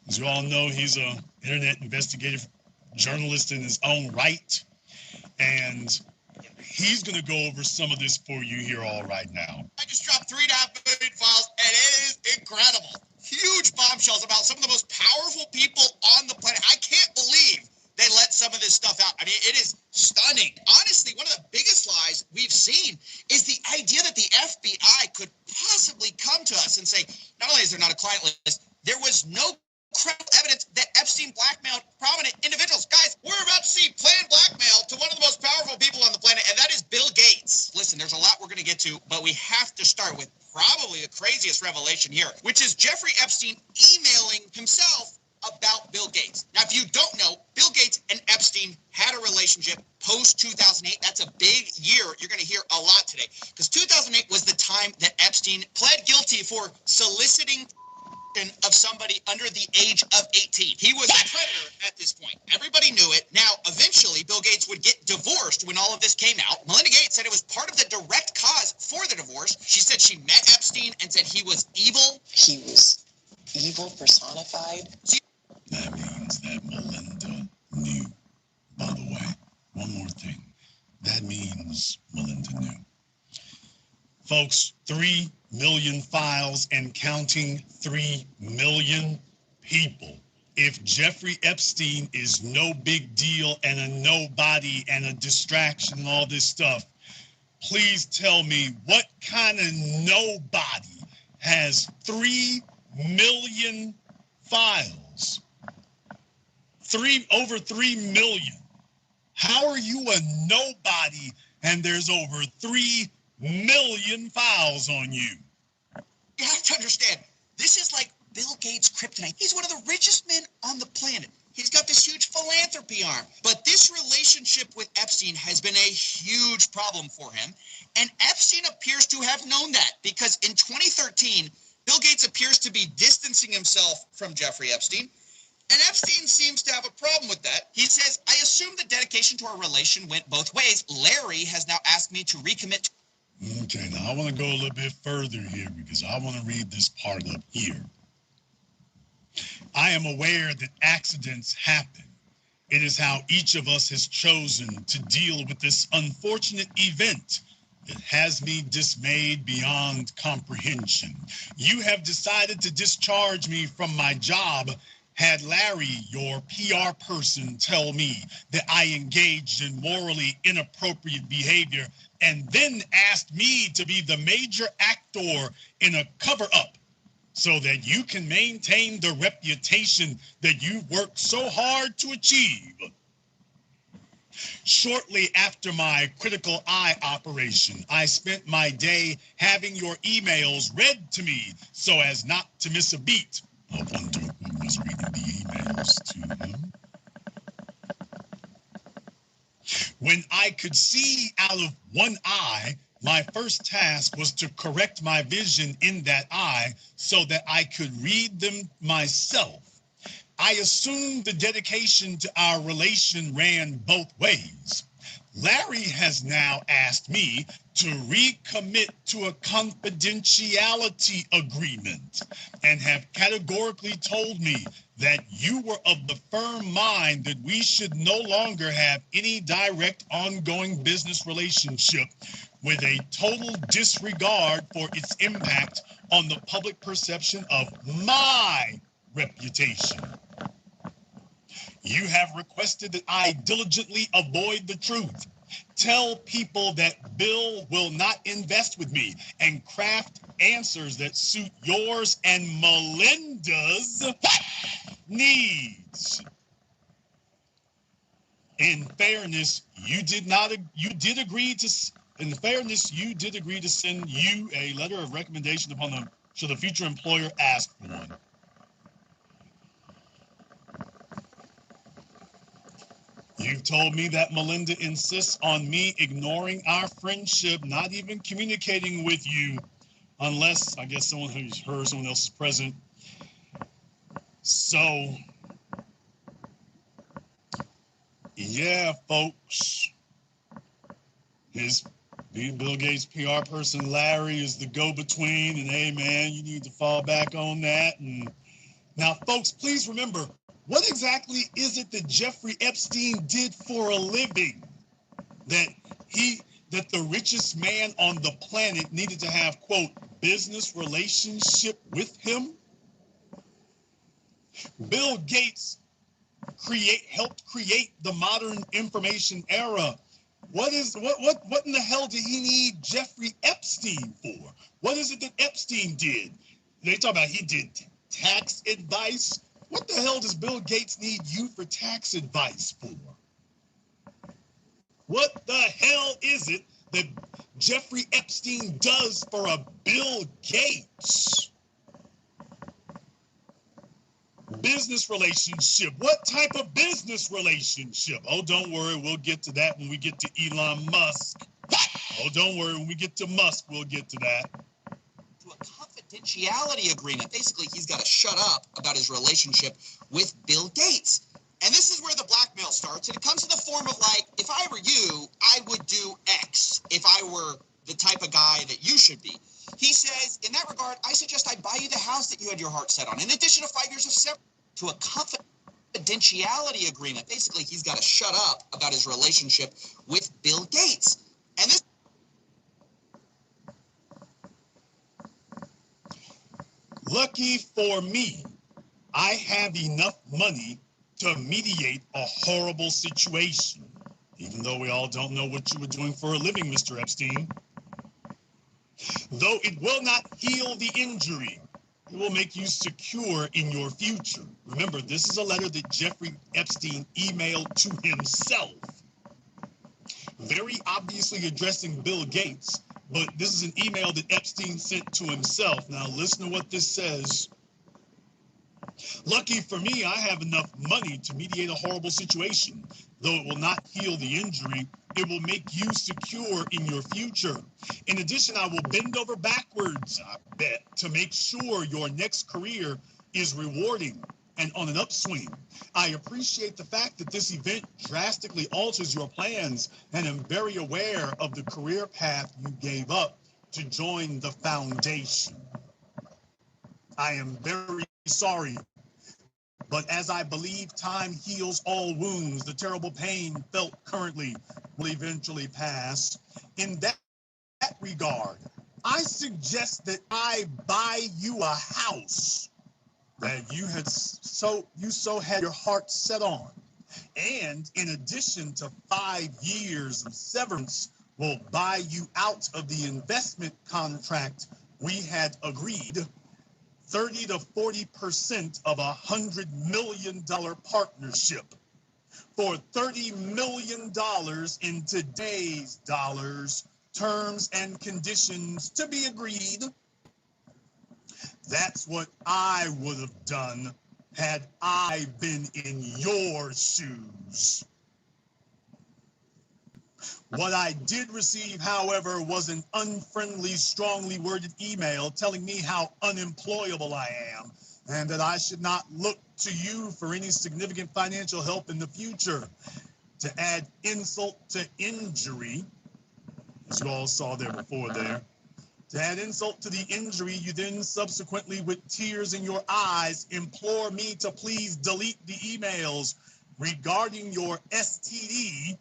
As you all know, he's an internet investigative journalist in his own right. And he's going to go over some of this for you here all right now. I just dropped 3.5 million files, and it is incredible. Huge bombshells about some of the most powerful people on the planet. I can't believe they let some of this stuff out. I mean, it is stunning. Honestly, one of the biggest lies we've seen is the idea that the FBI could possibly come to us and say, not only is there not a client list, there was no credible evidence that Epstein blackmailed prominent individuals. Guys, we're about to see planned blackmail to one of the most powerful people on the planet, and that is Bill Gates. Listen, there's a lot we're going to get to, but we have to start with probably the craziest revelation here, which is Jeffrey Epstein emailing himself about Bill Gates. Now, if you don't know, Bill Gates and Epstein had a relationship post-2008. That's a big year. You're going to hear a lot today, because 2008 was the time that Epstein pled guilty for soliciting of somebody under the age of 18. He was a predator at this point. Everybody knew it. Now, eventually, Bill Gates would get divorced when all of this came out. Melinda Gates said it was part of the direct cause for the divorce. She said she met Epstein and said he was evil. He was evil personified. That means that Melinda knew. By the way, one more thing. That means Melinda knew. Folks, 3 million files and counting, 3 million people. If Jeffrey Epstein is no big deal and a nobody and a distraction and all this stuff, please tell me what kind of nobody has 3 million files? Over 3 million. How are you a nobody and there's over 3 million files on you? You have to understand, this is like Bill Gates' kryptonite. He's one of the richest men on the planet. He's got this huge philanthropy arm. But this relationship with Epstein has been a huge problem for him. And Epstein appears to have known that, because in 2013, Bill Gates appears to be distancing himself from Jeffrey Epstein. And Epstein seems to have a problem with that. He says, I assume the dedication to our relation went both ways. Larry has now asked me to recommit. Okay, now I want to go a little bit further here, because I want to read this part up here. I am aware that accidents happen. It is how each of us has chosen to deal with this unfortunate event that has me dismayed beyond comprehension. You have decided to discharge me from my job. Had Larry, your PR person, tell me that I engaged in morally inappropriate behavior and then asked me to be the major actor in a cover-up so that you can maintain the reputation that you've worked so hard to achieve. Shortly after my critical eye operation, I spent my day having your emails read to me so as not to miss a beat. I wonder who was reading the emails to him. When I could see out of one eye, my first task was to correct my vision in that eye so that I could read them myself. I assumed the dedication to our relation ran both ways. Larry has now asked me to recommit to a confidentiality agreement and have categorically told me that you were of the firm mind that we should no longer have any direct ongoing business relationship, with a total disregard for its impact on the public perception of my reputation. You have requested that I diligently avoid the truth, tell people that Bill will not invest with me, and craft answers that suit yours and Melinda's needs. In fairness, you did agree to send you a letter of recommendation upon the should the future employer ask for one. You've told me that Melinda insists on me ignoring our friendship, not even communicating with you, unless, I guess, someone else is present. So, Yeah, folks. Bill Gates' PR person Larry is the go-between, and hey, man, you need to fall back on that. And now, folks, please remember, what exactly is it that Jeffrey Epstein did for a living? That the richest man on the planet needed to have, quote, business relationship with him? Bill Gates helped create the modern information era. What in the hell did he need Jeffrey Epstein for? What is it that Epstein did? They talk about he did tax advice. What the hell does Bill Gates need you for tax advice for? What the hell is it that Jeffrey Epstein does for a Bill Gates? Business relationship. What type of business relationship? Oh, don't worry. We'll get to that when we get to Elon Musk. Oh, don't worry. When we get to Musk, we'll get to that. To a confidentiality agreement. Basically, he's got to shut up about his relationship with Bill Gates. And this is where the blackmail starts. And it comes in the form of like, if I were you, I would do X if I were the type of guy that you should be. He says, in that regard, I suggest I buy you the house that you had your heart set on, in addition to 5 years of severance. To a confidentiality agreement. Basically, he's got to shut up about his relationship with Bill Gates. And this... Lucky for me, I have enough money to mediate a horrible situation, even though we all don't know what you were doing for a living, Mr. Epstein. Though it will not heal the injury, it will make you secure in your future. Remember, this is a letter that Jeffrey Epstein emailed to himself, very obviously addressing Bill Gates, but this is an email that Epstein sent to himself. Now, listen to what this says. Lucky for me, I have enough money to mediate a horrible situation. Though it will not heal the injury, it will make you secure in your future. In addition, I will bend over backwards, I bet, to make sure your next career is rewarding and on an upswing. I appreciate the fact that this event drastically alters your plans and am very aware of the career path you gave up to join the foundation. I am very sorry, but as I believe time heals all wounds, the terrible pain felt currently will eventually pass. In that regard, I suggest that I buy you a house that you so had your heart set on. And in addition to 5 years of severance, will buy you out of the investment contract we had agreed, 30 to 40% of $100 million partnership. For $30 million in today's dollars, terms and conditions to be agreed. That's what I would have done had I been in your shoes. What I did receive, however, was an unfriendly, strongly worded email telling me how unemployable I am and that I should not look to you for any significant financial help in the future. To add insult to injury, as you all saw there before there, to add insult to the injury, you then subsequently, with tears in your eyes, implore me to please delete the emails regarding your STD.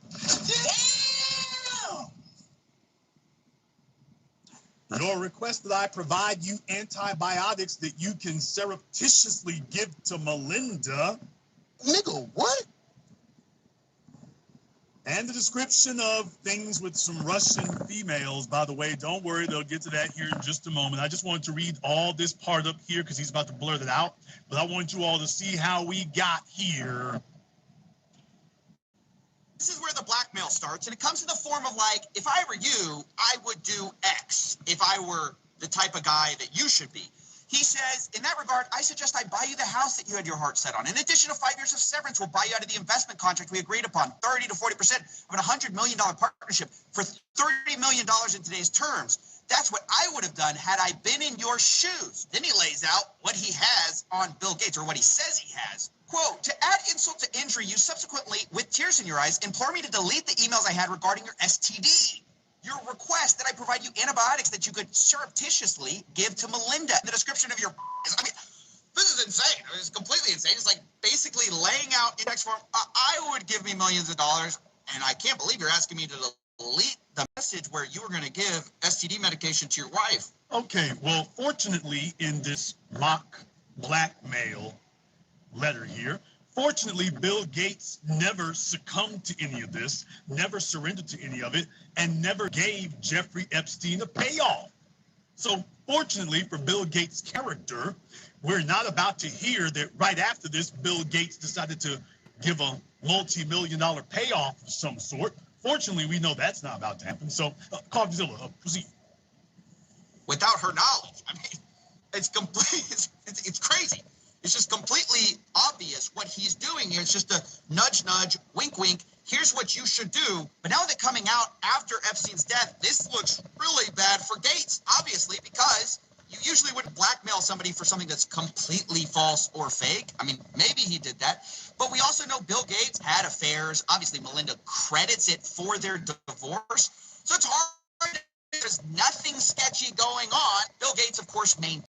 Your request that I provide you antibiotics that you can surreptitiously give to Melinda. Nigga, what? And the description of things with some Russian females. By the way, don't worry, they'll get to that here in just a moment. I just wanted to read all this part up here because he's about to blurt it out. But I want you all to see how we got here. This is where the blackmail starts, and it comes in the form of like, if I were you, I would do X if I were the type of guy that you should be. He says, in that regard, I suggest I buy you the house that you had your heart set on. In addition to 5 years of severance, we'll buy you out of the investment contract we agreed upon, 30 to 40% of an $100 million partnership for $30 million in today's terms. That's what I would have done had I been in your shoes. Then he lays out what he has on Bill Gates, or what he says he has. Quote, to add insult to injury, you subsequently, with tears in your eyes, implore me to delete the emails I had regarding your STD. Your request that I provide you antibiotics that you could surreptitiously give to Melinda. The description of your... I mean, this is insane. I mean, it's completely insane. It's like basically laying out index form. I would give me millions of dollars, and I can't believe you're asking me to delete the message where you were going to give STD medication to your wife. Okay, well, fortunately, in this mock blackmail letter here, fortunately, Bill Gates never succumbed to any of this, never surrendered to any of it, and never gave Jeffrey Epstein a payoff. So fortunately for Bill Gates' character, we're not about to hear that right after this, Bill Gates decided to give a multi-million-dollar payoff of some sort. Fortunately, we know that's not about to happen. So, Coffeezilla, proceed. Without her knowledge. I mean, it's complete. It's crazy. It's just completely obvious what he's doing here. It's just a nudge, nudge, wink, wink. Here's what you should do. But now that coming out after Epstein's death, this looks really bad for Gates, obviously, because you usually wouldn't blackmail somebody for something that's completely false or fake. I mean, maybe he did that. But we also know Bill Gates had affairs. Obviously, Melinda credits it for their divorce. So it's hard. There's nothing sketchy going on. Bill Gates, of course, maintains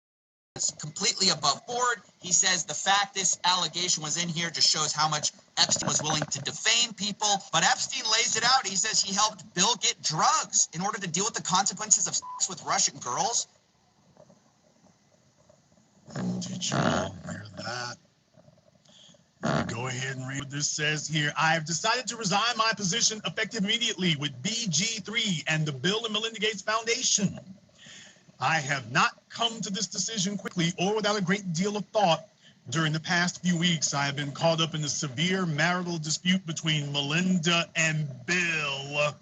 it's completely above board. He says the fact this allegation was in here just shows how much Epstein was willing to defame people. But Epstein lays it out. He says he helped Bill get drugs in order to deal with the consequences of sex with Russian girls. Did you all hear that? Go ahead and read what this says here. I have decided to resign my position effective immediately with BG3 and the Bill and Melinda Gates Foundation. I have not come to this decision quickly or without a great deal of thought. During the past few weeks, I have been caught up in a severe marital dispute between Melinda and Bill.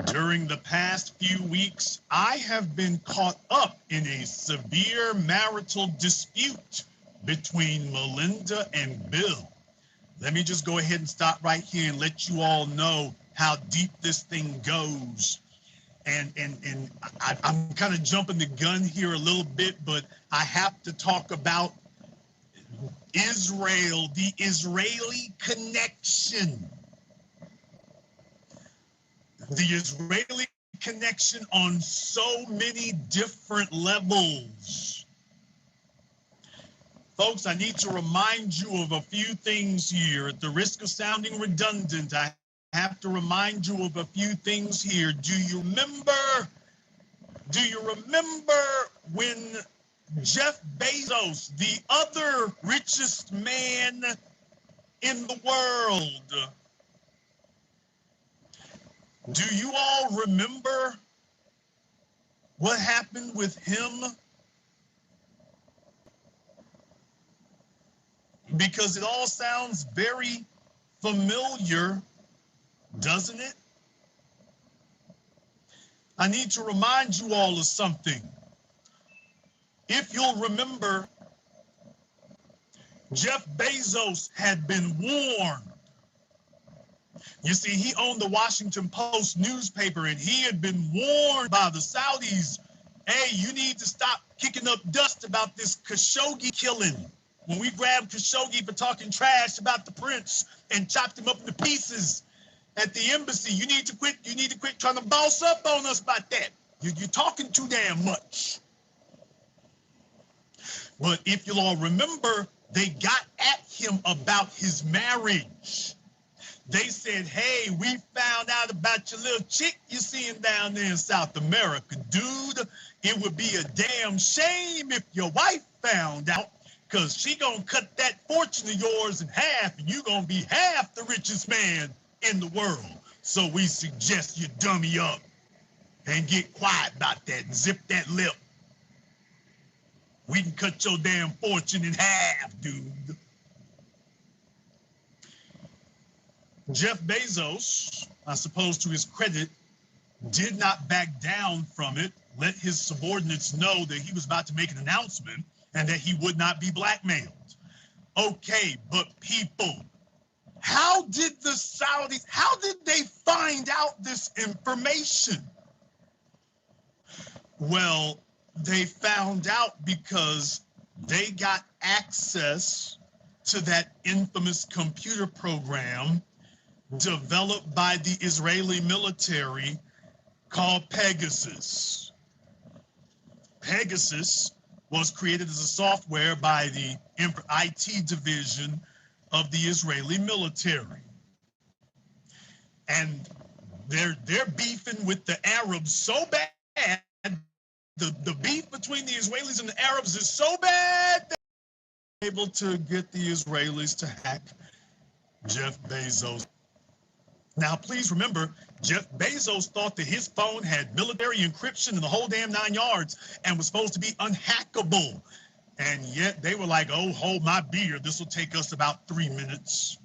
During the past few weeks, I have been caught up in a severe marital dispute between Melinda and Bill. Let me just go ahead and stop right here and let you all know how deep this thing goes. And I'm kind of jumping the gun here a little bit, but I have to talk about Israel, the Israeli connection. The Israeli connection on so many different levels. Folks, I need to remind you of a few things here. At the risk of sounding redundant, I have to remind you of a few things here. Do you remember when Jeff Bezos, the other richest man in the world, do you all remember what happened with him? Because it all sounds very familiar, doesn't it? I need to remind you all of something. If you'll remember, Jeff Bezos had been warned. You see, he owned the Washington Post newspaper, and he had been warned by the Saudis, hey, you need to stop kicking up dust about this Khashoggi killing. When we grabbed Khashoggi for talking trash about the prince and chopped him up into pieces at the embassy, you need to quit trying to boss up on us about that. You're talking too damn much. But if you'll all remember, they got at him about his marriage. They said, hey, we found out about your little chick you're seeing down there in South America, dude. It would be a damn shame if your wife found out, because she gonna cut that fortune of yours in half, and you gonna be half the richest man in the world. So we suggest you dummy up and get quiet about that and zip that lip. We can cut your damn fortune in half, dude. Jeff Bezos, I suppose to his credit, did not back down from it, let his subordinates know that he was about to make an announcement and that he would not be blackmailed. Okay, but people, how did the Saudis, how did they find out this information? Well, they found out because they got access to that infamous computer program developed by the Israeli military called Pegasus. Pegasus was created as a software by the IT division of the Israeli military. And they're beefing with the Arabs so bad. The beef between the Israelis and the Arabs is so bad that they're able to get the Israelis to hack Jeff Bezos. Now, please remember, Jeff Bezos thought that his phone had military encryption and the whole damn 9 yards and was supposed to be unhackable. And yet they were like, oh, hold my beer. This will take us about 3 minutes.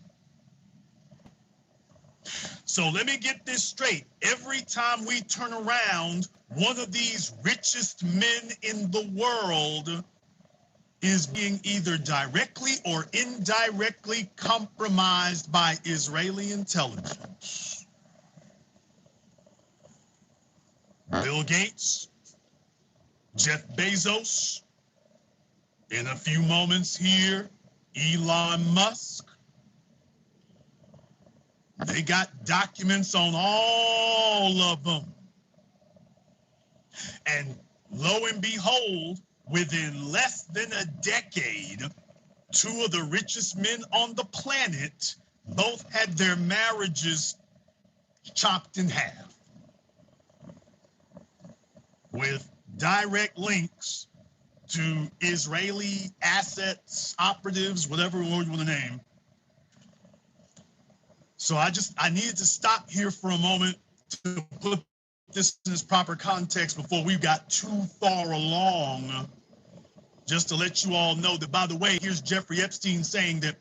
So let me get this straight. Every time we turn around, one of these richest men in the world is being either directly or indirectly compromised by Israeli intelligence. Bill Gates, Jeff Bezos, in a few moments here, Elon Musk. They got documents on all of them. And lo and behold, within less than a decade, two of the richest men on the planet both had their marriages chopped in half with direct links to Israeli assets, operatives, whatever word you want to name. So I needed to stop here for a moment to put this in its proper context before we got too far along. Just to let you all know that, by the way, here's Jeffrey Epstein saying that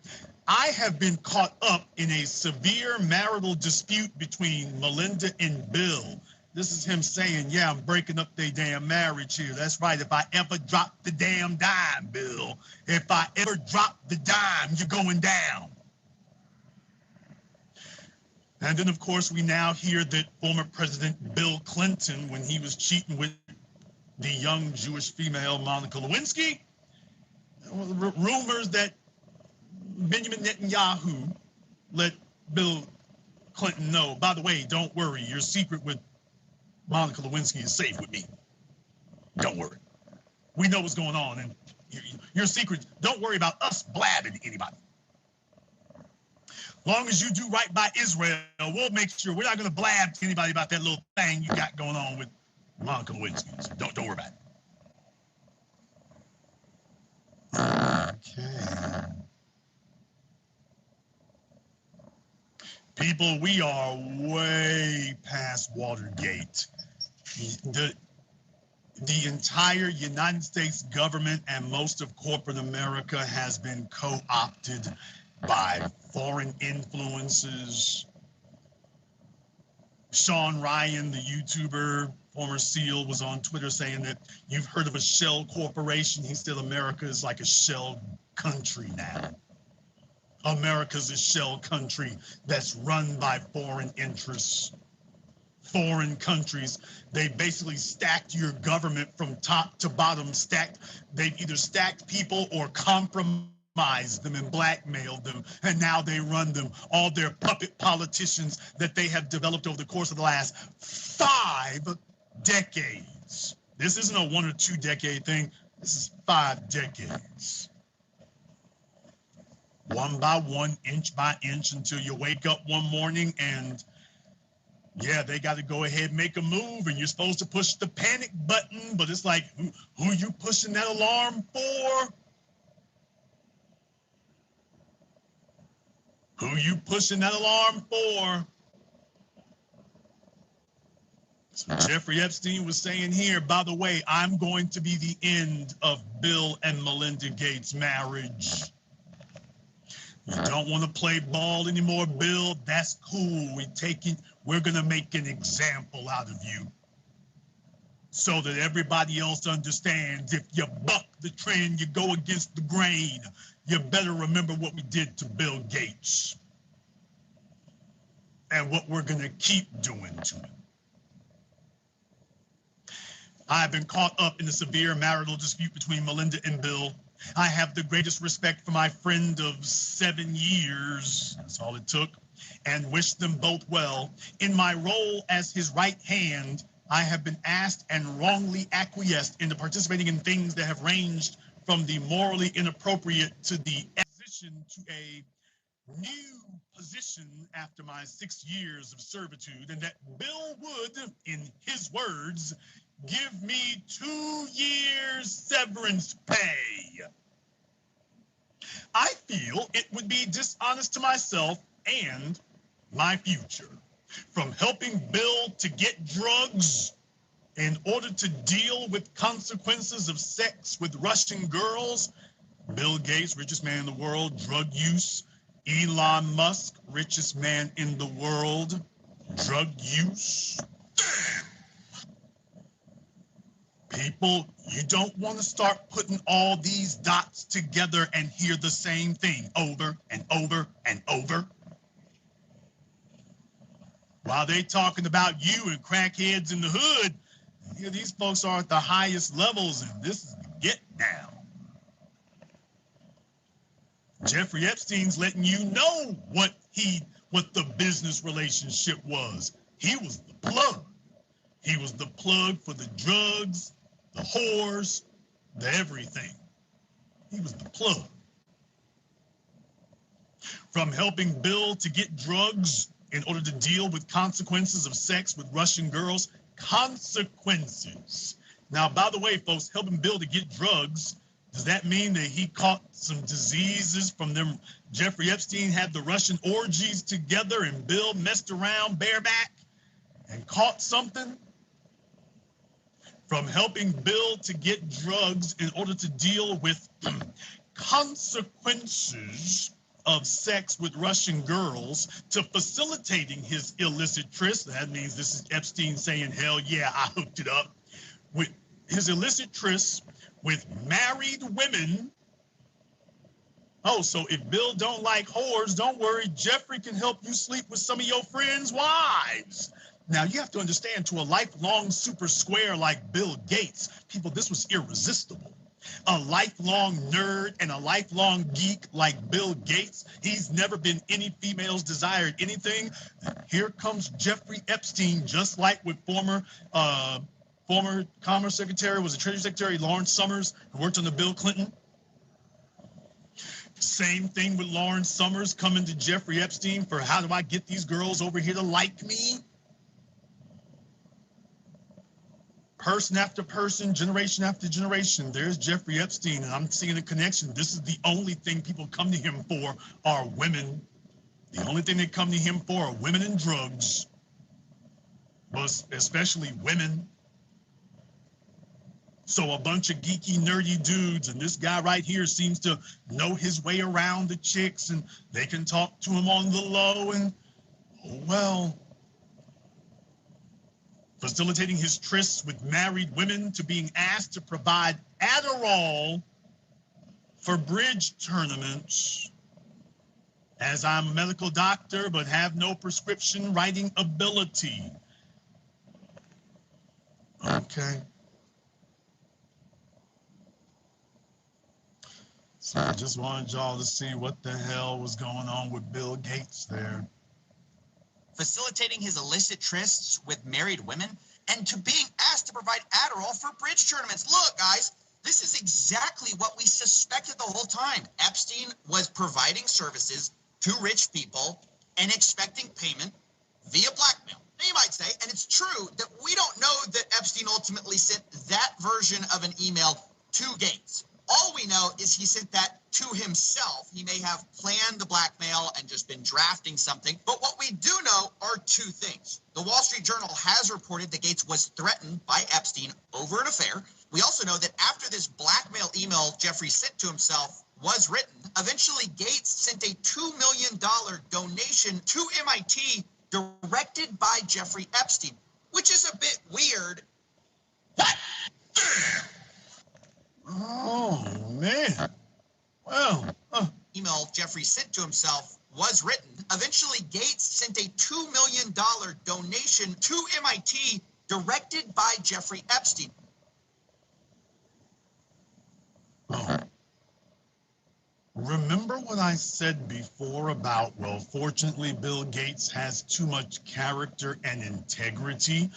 I have been caught up in a severe marital dispute between Melinda and Bill. This is him saying, yeah, I'm breaking up their damn marriage here. That's right. If I ever drop the damn dime, Bill, if I ever drop the dime, you're going down. And then, of course, we now hear that former President Bill Clinton, when he was cheating with the young Jewish female Monica Lewinsky, rumors that Benjamin Netanyahu let Bill Clinton know, by the way, don't worry, your secret with Monica Lewinsky is safe with me. Don't worry. We know what's going on, and your secret, don't worry about us blabbing to anybody. Long as you do right by Israel, we'll make sure we're not going to blab to anybody about that little thing you got going on with Monica Lewinsky. So don't worry about it. Okay. People, we are way past Watergate. The entire United States government and most of corporate America has been co-opted by foreign influences. Sean Ryan, the YouTuber, former SEAL, was on Twitter saying that you've heard of a shell corporation. He said America is like a shell country now. America's a shell country that's run by foreign interests. Foreign countries, they basically stacked your government from top to bottom. They've either stacked people or compromised them and blackmailed them, and now they run them. All their puppet politicians that they have developed over the course of the last 5 decades. This isn't a 1 or 2 decade thing. This is 5 decades. One by one, inch by inch, until you wake up one morning and yeah, they got to go ahead and make a move, and you're supposed to push the panic button, but it's like, who you pushing that alarm for? Who you pushing that alarm for? So Jeffrey Epstein was saying here, by the way, I'm going to be the end of Bill and Melinda Gates' marriage. You don't want to play ball anymore, Bill? That's cool. We're going to make an example out of you so that everybody else understands if you buck the trend, you go against the grain, you better remember what we did to Bill Gates and what we're going to keep doing to him. I have been caught up in the severe marital dispute between Melinda and Bill. I have the greatest respect for my friend of 7 years, that's all it took, and wish them both well. In my role as his right hand, I have been asked and wrongly acquiesced into participating in things that have ranged from the morally inappropriate to the transition to a new position after my 6 years of servitude, and that Bill would, in his words, give me 2 years severance pay. I feel it would be dishonest to myself and my future. From helping Bill to get drugs in order to deal with consequences of sex with Russian girls, Bill Gates, richest man in the world, drug use, Elon Musk, richest man in the world, drug use. People, you don't want to start putting all these dots together and hear the same thing over and over and over. While they talking about you and crackheads in the hood, you know, these folks are at the highest levels, and this is the get down. Jeffrey Epstein's letting you know what the business relationship was. He was the plug. He was the plug for the drugs, the whores, the everything. He was the plug. From helping Bill to get drugs in order to deal with consequences of sex with Russian girls, consequences. Now, by the way, folks, helping Bill to get drugs, does that mean that he caught some diseases from them? Jeffrey Epstein had the Russian orgies together and Bill messed around bareback and caught something? From helping Bill to get drugs in order to deal with consequences of sex with Russian girls to facilitating his illicit tryst. That means this is Epstein saying, hell yeah, I hooked it up with his illicit tryst with married women. Oh, so if Bill don't like whores, don't worry, Jeffrey can help you sleep with some of your friends' wives. Now, you have to understand, to a lifelong super square like Bill Gates, people, this was irresistible. A lifelong nerd and a lifelong geek like Bill Gates, he's never been any female's desired anything. Here comes Jeffrey Epstein, just like with former Commerce Secretary, was the Treasury Secretary, Lawrence Summers, who worked under Bill Clinton. Same thing with Lawrence Summers coming to Jeffrey Epstein for how do I get these girls over here to like me? Person after person, generation after generation, there's Jeffrey Epstein, and I'm seeing a connection. This is the only thing people come to him for are women. The only thing they come to him for are women and drugs, but especially women. So a bunch of geeky, nerdy dudes, and this guy right here seems to know his way around the chicks, and they can talk to him on the low, and oh well. Facilitating his trysts with married women to being asked to provide Adderall for bridge tournaments. As I'm a medical doctor, but have no prescription writing ability. Okay. So I just wanted y'all to see what the hell was going on with Bill Gates there. Facilitating his illicit trysts with married women, and to being asked to provide Adderall for bridge tournaments. Look, guys, this is exactly what we suspected the whole time. Epstein was providing services to rich people and expecting payment via blackmail. Now, you might say, and it's true, that we don't know that Epstein ultimately sent that version of an email to Gates. All we know is he sent that to himself. He may have planned the blackmail and just been drafting something. But what we do know are two things. The Wall Street Journal has reported that Gates was threatened by Epstein over an affair. We also know that after this blackmail email Jeffrey sent to himself was written, eventually Gates sent a $2 million donation to MIT directed by Jeffrey Epstein, which is a bit weird. What? Oh, man. Well, Email Jeffrey sent to himself was written. Eventually, Gates sent a $2 million donation to MIT directed by Jeffrey Epstein, Oh. Remember what I said before about, well, fortunately, Bill Gates has too much character and integrity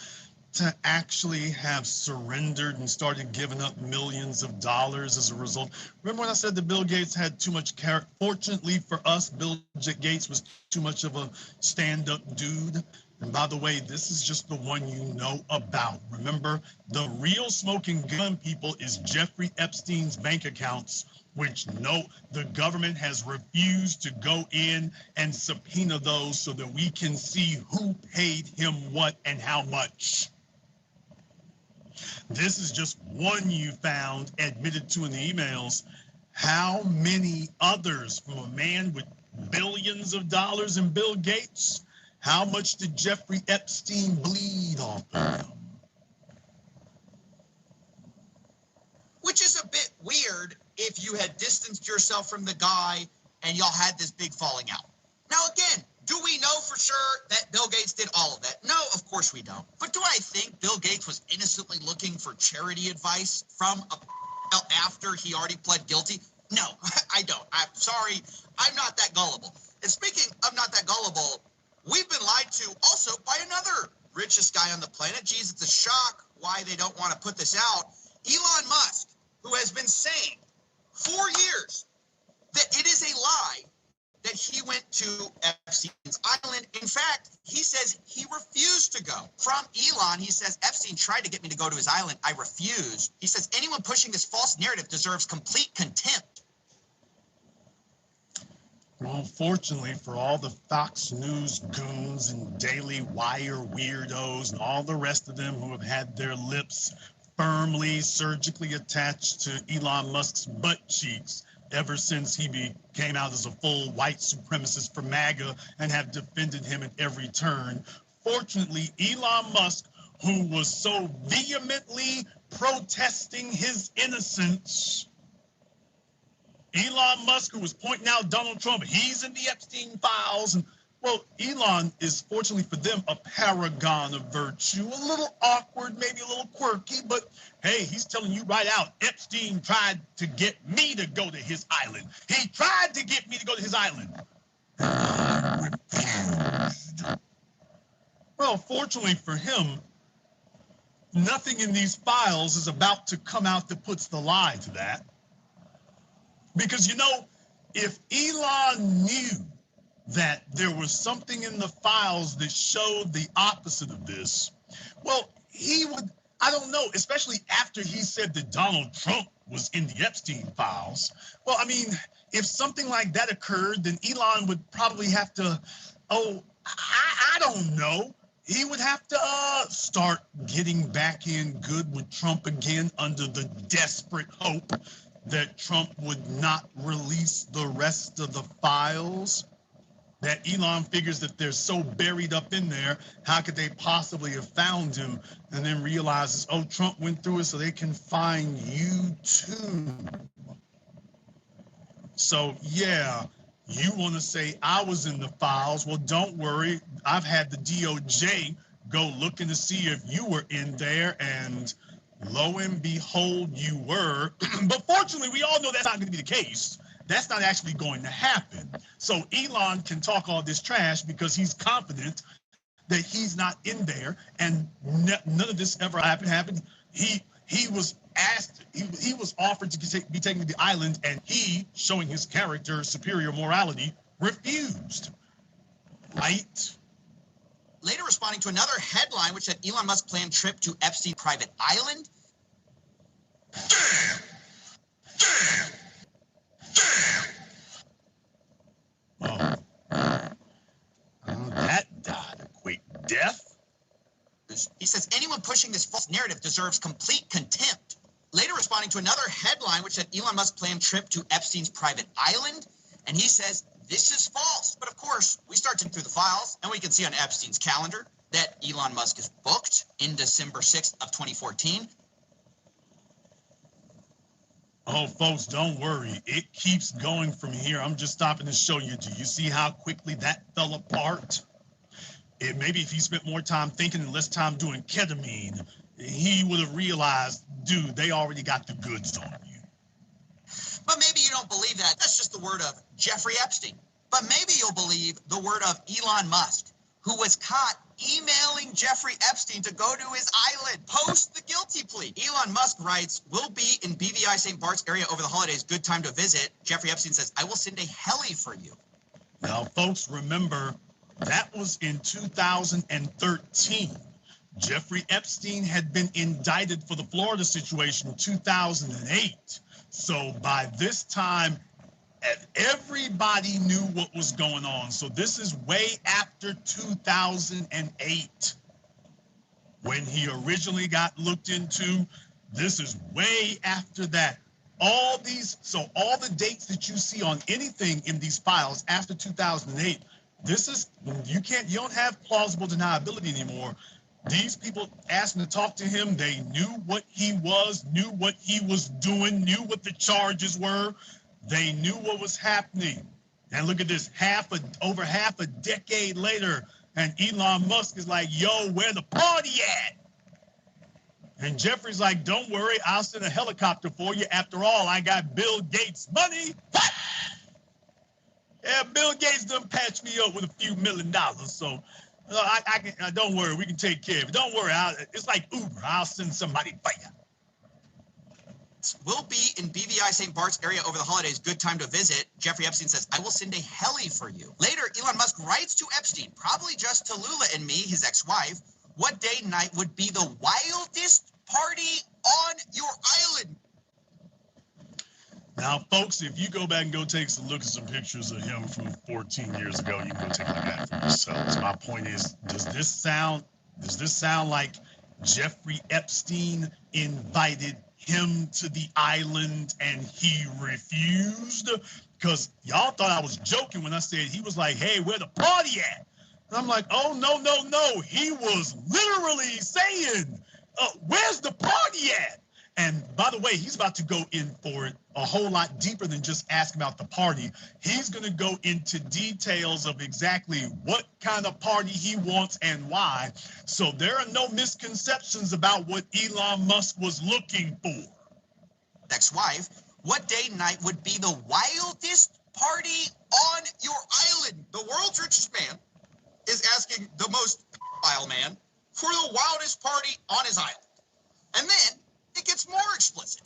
to actually have surrendered and started giving up millions of dollars as a result. Remember when I said that Bill Gates had too much character? Fortunately for us, Bill Gates was too much of a stand-up dude. And by the way, this is just the one you know about. Remember, the real smoking gun, people, is Jeffrey Epstein's bank accounts, which the government has refused to go in and subpoena those so that we can see who paid him what and how much. This is just one you found admitted to in the emails. How many others from a man with billions of dollars in Bill Gates? How much did Jeffrey Epstein bleed off of him? Which is a bit weird if you had distanced yourself from the guy and y'all had this big falling out. Now, again, do we know for sure that Bill Gates did all of that? No, of course we don't. But do I think Bill Gates was innocently looking for charity advice from after he already pled guilty? No, I don't. I'm sorry. I'm not that gullible. And speaking of not that gullible, we've been lied to also by another richest guy on the planet. Geez, it's a shock why they don't want to put this out. Elon Musk, who has been saying for years that it is a lie that he went to Epstein's island. In fact, he says he refused to go. From Elon, he says, Epstein tried to get me to go to his island. I refused. He says, anyone pushing this false narrative deserves complete contempt. Well, fortunately for all the Fox News goons and Daily Wire weirdos and all the rest of them who have had their lips firmly, surgically attached to Elon Musk's butt cheeks ever since he came out as a full white supremacist for MAGA and have defended him at every turn. Fortunately, Elon Musk, who was so vehemently protesting his innocence, Elon Musk, who was pointing out Donald Trump, he's in the Epstein files. And well, Elon is, fortunately for them, a paragon of virtue. A little awkward, maybe a little quirky, but hey, he's telling you right out, Epstein tried to get me to go to his island. He tried to get me to go to his island. I refused. Well, fortunately for him, nothing in these files is about to come out that puts the lie to that. Because, you know, if Elon knew that there was something in the files that showed the opposite of this, well, he would, I don't know, especially after he said that Donald Trump was in the Epstein files. Well, I mean, if something like that occurred, then Elon would probably have to, I don't know. He would have to start getting back in good with Trump again under the desperate hope that Trump would not release the rest of the files. That Elon figures that they're so buried up in there, how could they possibly have found him? And then realizes, oh, Trump went through it, so they can find you too. So, yeah, you want to say I was in the files. Well, don't worry. I've had the DOJ go looking to see if you were in there, and lo and behold, you were. But fortunately, we all know that's not going to be the case. That's not actually going to happen. So Elon can talk all this trash because he's confident that he's not in there, and none of this ever happened. He was asked, he was offered to be taken to the island, and he, showing his character, superior morality, refused. Right? Later responding to another headline which said Elon Musk planned trip to Epstein private island. That died a quick death. He says anyone pushing this false narrative deserves complete contempt. Later responding to another headline which said Elon Musk planned trip to Epstein's private island, and he says this is false. But of course, we start to through the files, and we can see on Epstein's calendar that Elon Musk is booked in December 6th of 2014. Oh, folks, don't worry. It keeps going from here. I'm just stopping to show you. Do you see how quickly that fell apart? Maybe if he spent more time thinking and less time doing ketamine, he would have realized, dude, they already got the goods on you. But maybe you don't believe that. That's just the word of Jeffrey Epstein. But maybe you'll believe the word of Elon Musk, who was caught emailing Jeffrey Epstein to go to his island post the guilty plea. Elon Musk writes, "We'll be in BVI St. Bart's area over the holidays. Good time to visit." Jeffrey Epstein says, "I will send a heli for you." Now, folks, remember, that was in 2013. Jeffrey Epstein had been indicted for the Florida situation in 2008. So by this time, everybody knew what was going on. So this is way after 2008 when he originally got looked into. This is way after that. All the dates that you see on anything in these files after 2008, you don't have plausible deniability anymore. These people asked him to talk to him. They knew what he was, knew what he was doing, knew what the charges were. They knew what was happening. And look at this, over half a decade later, and Elon Musk is like, "Yo, where the party at?" And Jeffrey's like, "Don't worry, I'll send a helicopter for you. After all, I got Bill Gates' money." What? Yeah, Bill Gates done patched me up with a few $1 million. So I can, don't worry, we can take care of it. Don't worry, it's like Uber. I'll send somebody for you. "We'll be in BVI St. Bart's area over the holidays. Good time to visit." Jeffrey Epstein says, "I will send a heli for you." Later, Elon Musk writes to Epstein, probably just to Lula and me, his ex-wife, "What day and night would be the wildest party on your island?" Now, folks, if you go back and go take a look at some pictures of him from 14 years ago, you can go take a look at it for yourselves. My point is, does this sound like Jeffrey Epstein invited him to the island and he refused? Because y'all thought I was joking when I said he was like, "Hey, where the party at?" And I'm like, "Oh, no. He was literally saying, where's the party at?" And by the way, he's about to go in for it a whole lot deeper than just asking about the party. He's going to go into details of exactly what kind of party he wants and why. So there are no misconceptions about what Elon Musk was looking for. Ex-wife, "What day and night would be the wildest party on your island?" The world's richest man is asking the most vile man for the wildest party on his island. And then it gets more explicit.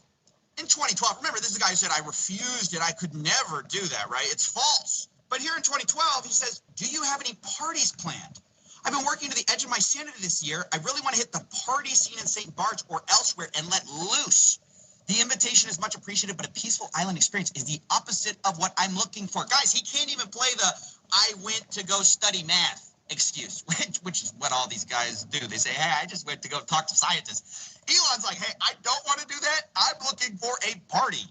In 2012, remember, this is the guy who said, "I refused it. I could never do that," right? It's false. But here in 2012, he says, "Do you have any parties planned? I've been working to the edge of my sanity this year. I really want to hit the party scene in St. Bart's or elsewhere and let loose. The invitation is much appreciated, but a peaceful island experience is the opposite of what I'm looking for." Guys, he can't even play the "I went to go study math" excuse, which is what all these guys do. They say, "Hey, I just went to go talk to scientists." Elon's like, "Hey, I don't want to do that. I'm looking for a party."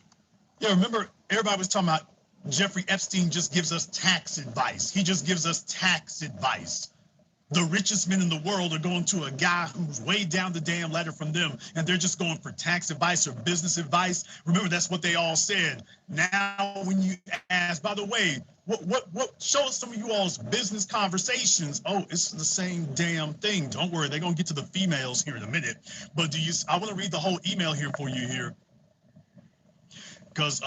Yeah, remember, everybody was talking about Jeffrey Epstein just gives us tax advice. He just gives us tax advice. The richest men in the world are going to a guy who's way down the damn ladder from them, and they're just going for tax advice or business advice. Remember, that's what they all said. Now, when you ask, by the way, what show us some of you all's business conversations? Oh, it's the same damn thing. Don't worry, they're gonna get to the females here in a minute. But I want to read the whole email here for you here, because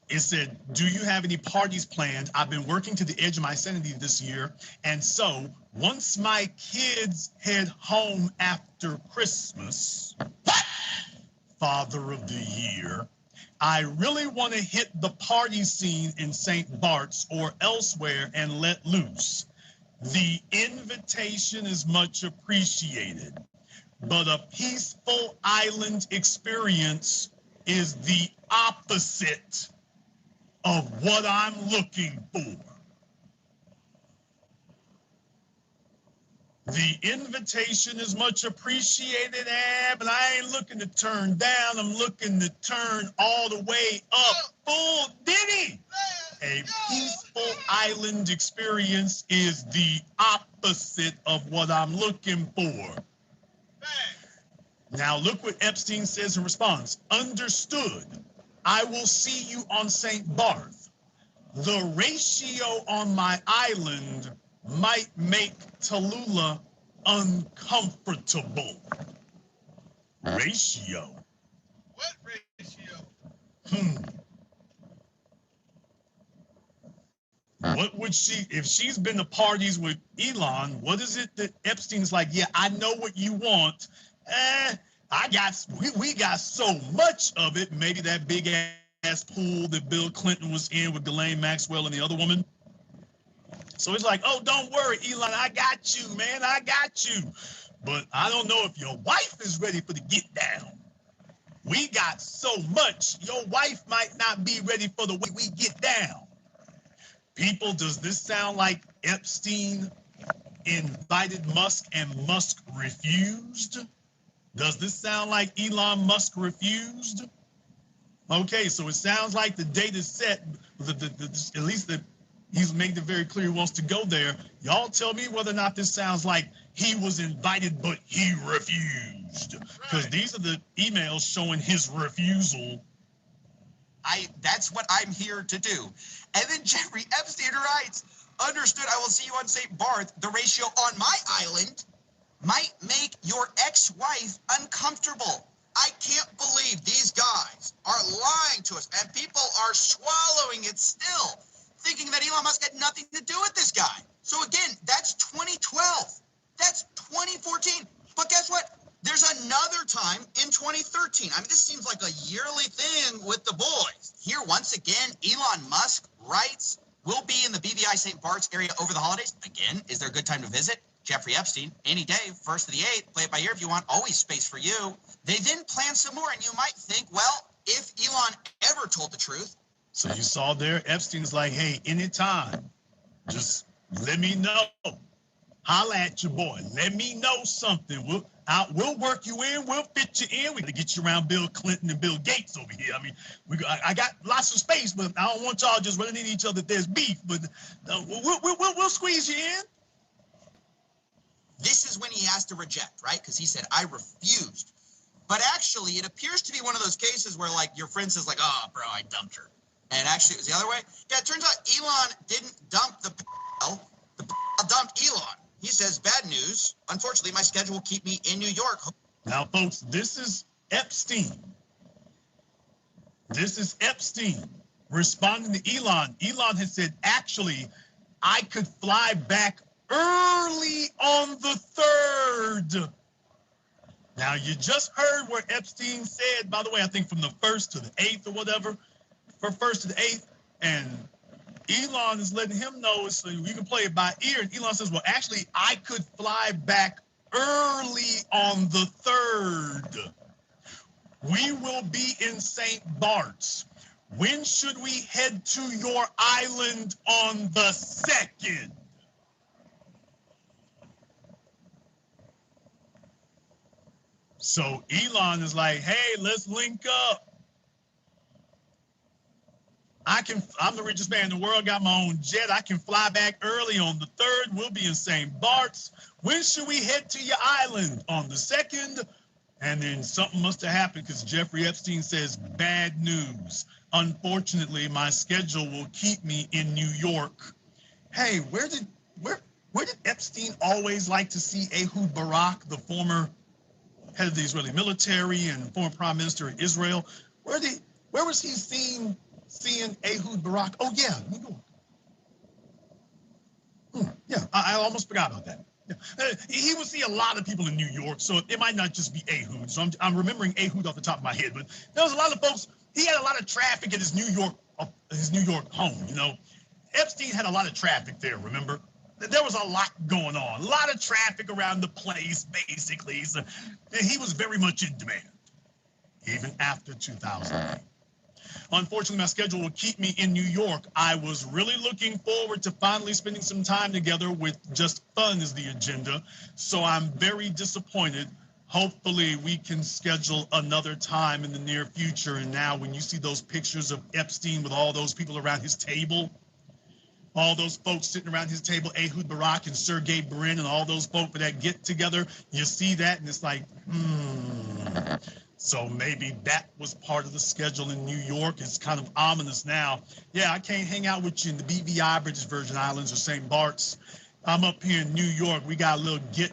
it said, "Do you have any parties planned? I've been working to the edge of my sanity this year. And so once my kids head home after Christmas, Father of the Year, I really want to hit the party scene in St. Bart's or elsewhere and let loose. The invitation is much appreciated, but a peaceful island experience is the opposite of what I'm looking for. The invitation is much appreciated, but I ain't looking to turn down. I'm looking to turn all the way up. Full Diddy! A peaceful island experience is the opposite of what I'm looking for." Now look what Epstein says in response. "Understood. I will see you on St. Barth. The ratio on my island might make Tallulah uncomfortable." Ratio? What would she, if she's been to parties with Elon, what is it that Epstein's like, yeah, I know what you want. We got so much of it. Maybe that big ass pool that Bill Clinton was in with Ghislaine Maxwell and the other woman. So it's like, oh, don't worry, Elon, I got you, man, I got you. But I don't know if your wife is ready for the get down. We got so much, your wife might not be ready for the way we get down. People, does this sound like Epstein invited Musk and Musk refused? Does this sound like Elon Musk refused? Okay, so it sounds like the date is set, at least he's made it very clear he wants to go there. Y'all tell me whether or not this sounds like he was invited, but he refused. Because these are the emails showing his refusal. That's what I'm here to do. And then Jeffrey Epstein writes, understood, I will see you on St. Barth. The ratio on my island might make your ex-wife uncomfortable. I can't believe these guys are lying to us, and people are swallowing it still, thinking that Elon Musk had nothing to do with this guy. So again, that's 2012. That's 2014. But guess what? There's another time in 2013. I mean, this seems like a yearly thing with the boys. Here, once again, Elon Musk writes, we'll be in the BVI St. Bart's area over the holidays. Again, is there a good time to visit? Jeffrey Epstein, any day, 1st to the 8th, play it by ear if you want, always space for you. They then plan some more, and you might think, well, if Elon ever told the truth. So you saw there, Epstein's like, hey, anytime, just let me know. Holla at your boy. Let me know something. We'll work you in. We'll fit you in. We got to get you around Bill Clinton and Bill Gates over here. I mean, I got lots of space, but I don't want y'all just running into each other if there's beef. But we'll squeeze you in. This is when he has to reject, right? Because he said, I refused. But actually, it appears to be one of those cases where, like, your friend says, like, oh, bro, I dumped her. And actually, it was the other way. Yeah, it turns out Elon didn't dump the dumped Elon. He says, bad news. Unfortunately, my schedule will keep me in New York. Now, folks, this is Epstein. This is Epstein responding to Elon. Elon has said, actually, I could fly back early on the 3rd. Now, you just heard where Epstein said, by the way, I think from the 1st to the 8th or whatever, from 1st to the 8th, and Elon is letting him know so you can play it by ear. And Elon says, well, actually, I could fly back early on the 3rd. We will be in St. Bart's. When should we head to your island on the 2nd? So Elon is like, hey, let's link up. I'm the richest man in the world, got my own jet. I can fly back early on the 3rd. We'll be in St. Bart's. When should we head to your island? On the 2nd? And then something must have happened because Jeffrey Epstein says, bad news. Unfortunately, my schedule will keep me in New York. Hey, where did Epstein always like to see Ehud Barak, the former head of the Israeli military and former prime minister of Israel? Where was he seeing Ehud Barak? Oh, yeah, New York. Yeah, I almost forgot about that. Yeah. He would see a lot of people in New York, so it might not just be Ehud. So I'm remembering Ehud off the top of my head, but there was a lot of folks. He had a lot of traffic at his New York home. You know, Epstein had a lot of traffic there. Remember, there was a lot going on, a lot of traffic around the place, basically. So he was very much in demand, even after 2008. Unfortunately, my schedule will keep me in New York. I was really looking forward to finally spending some time together with just fun as the agenda. So I'm very disappointed. Hopefully we can schedule another time in the near future. And now when you see those pictures of Epstein with all those people around his table, all those folks sitting around his table, Ehud Barak and Sergey Brin and all those folks for that get together, you see that and it's like, So maybe that was part of the schedule in New York. It's kind of ominous now. Yeah, I can't hang out with you in the BVI, British Virgin Islands, or St. Bart's. I'm up here in New York. We got a little get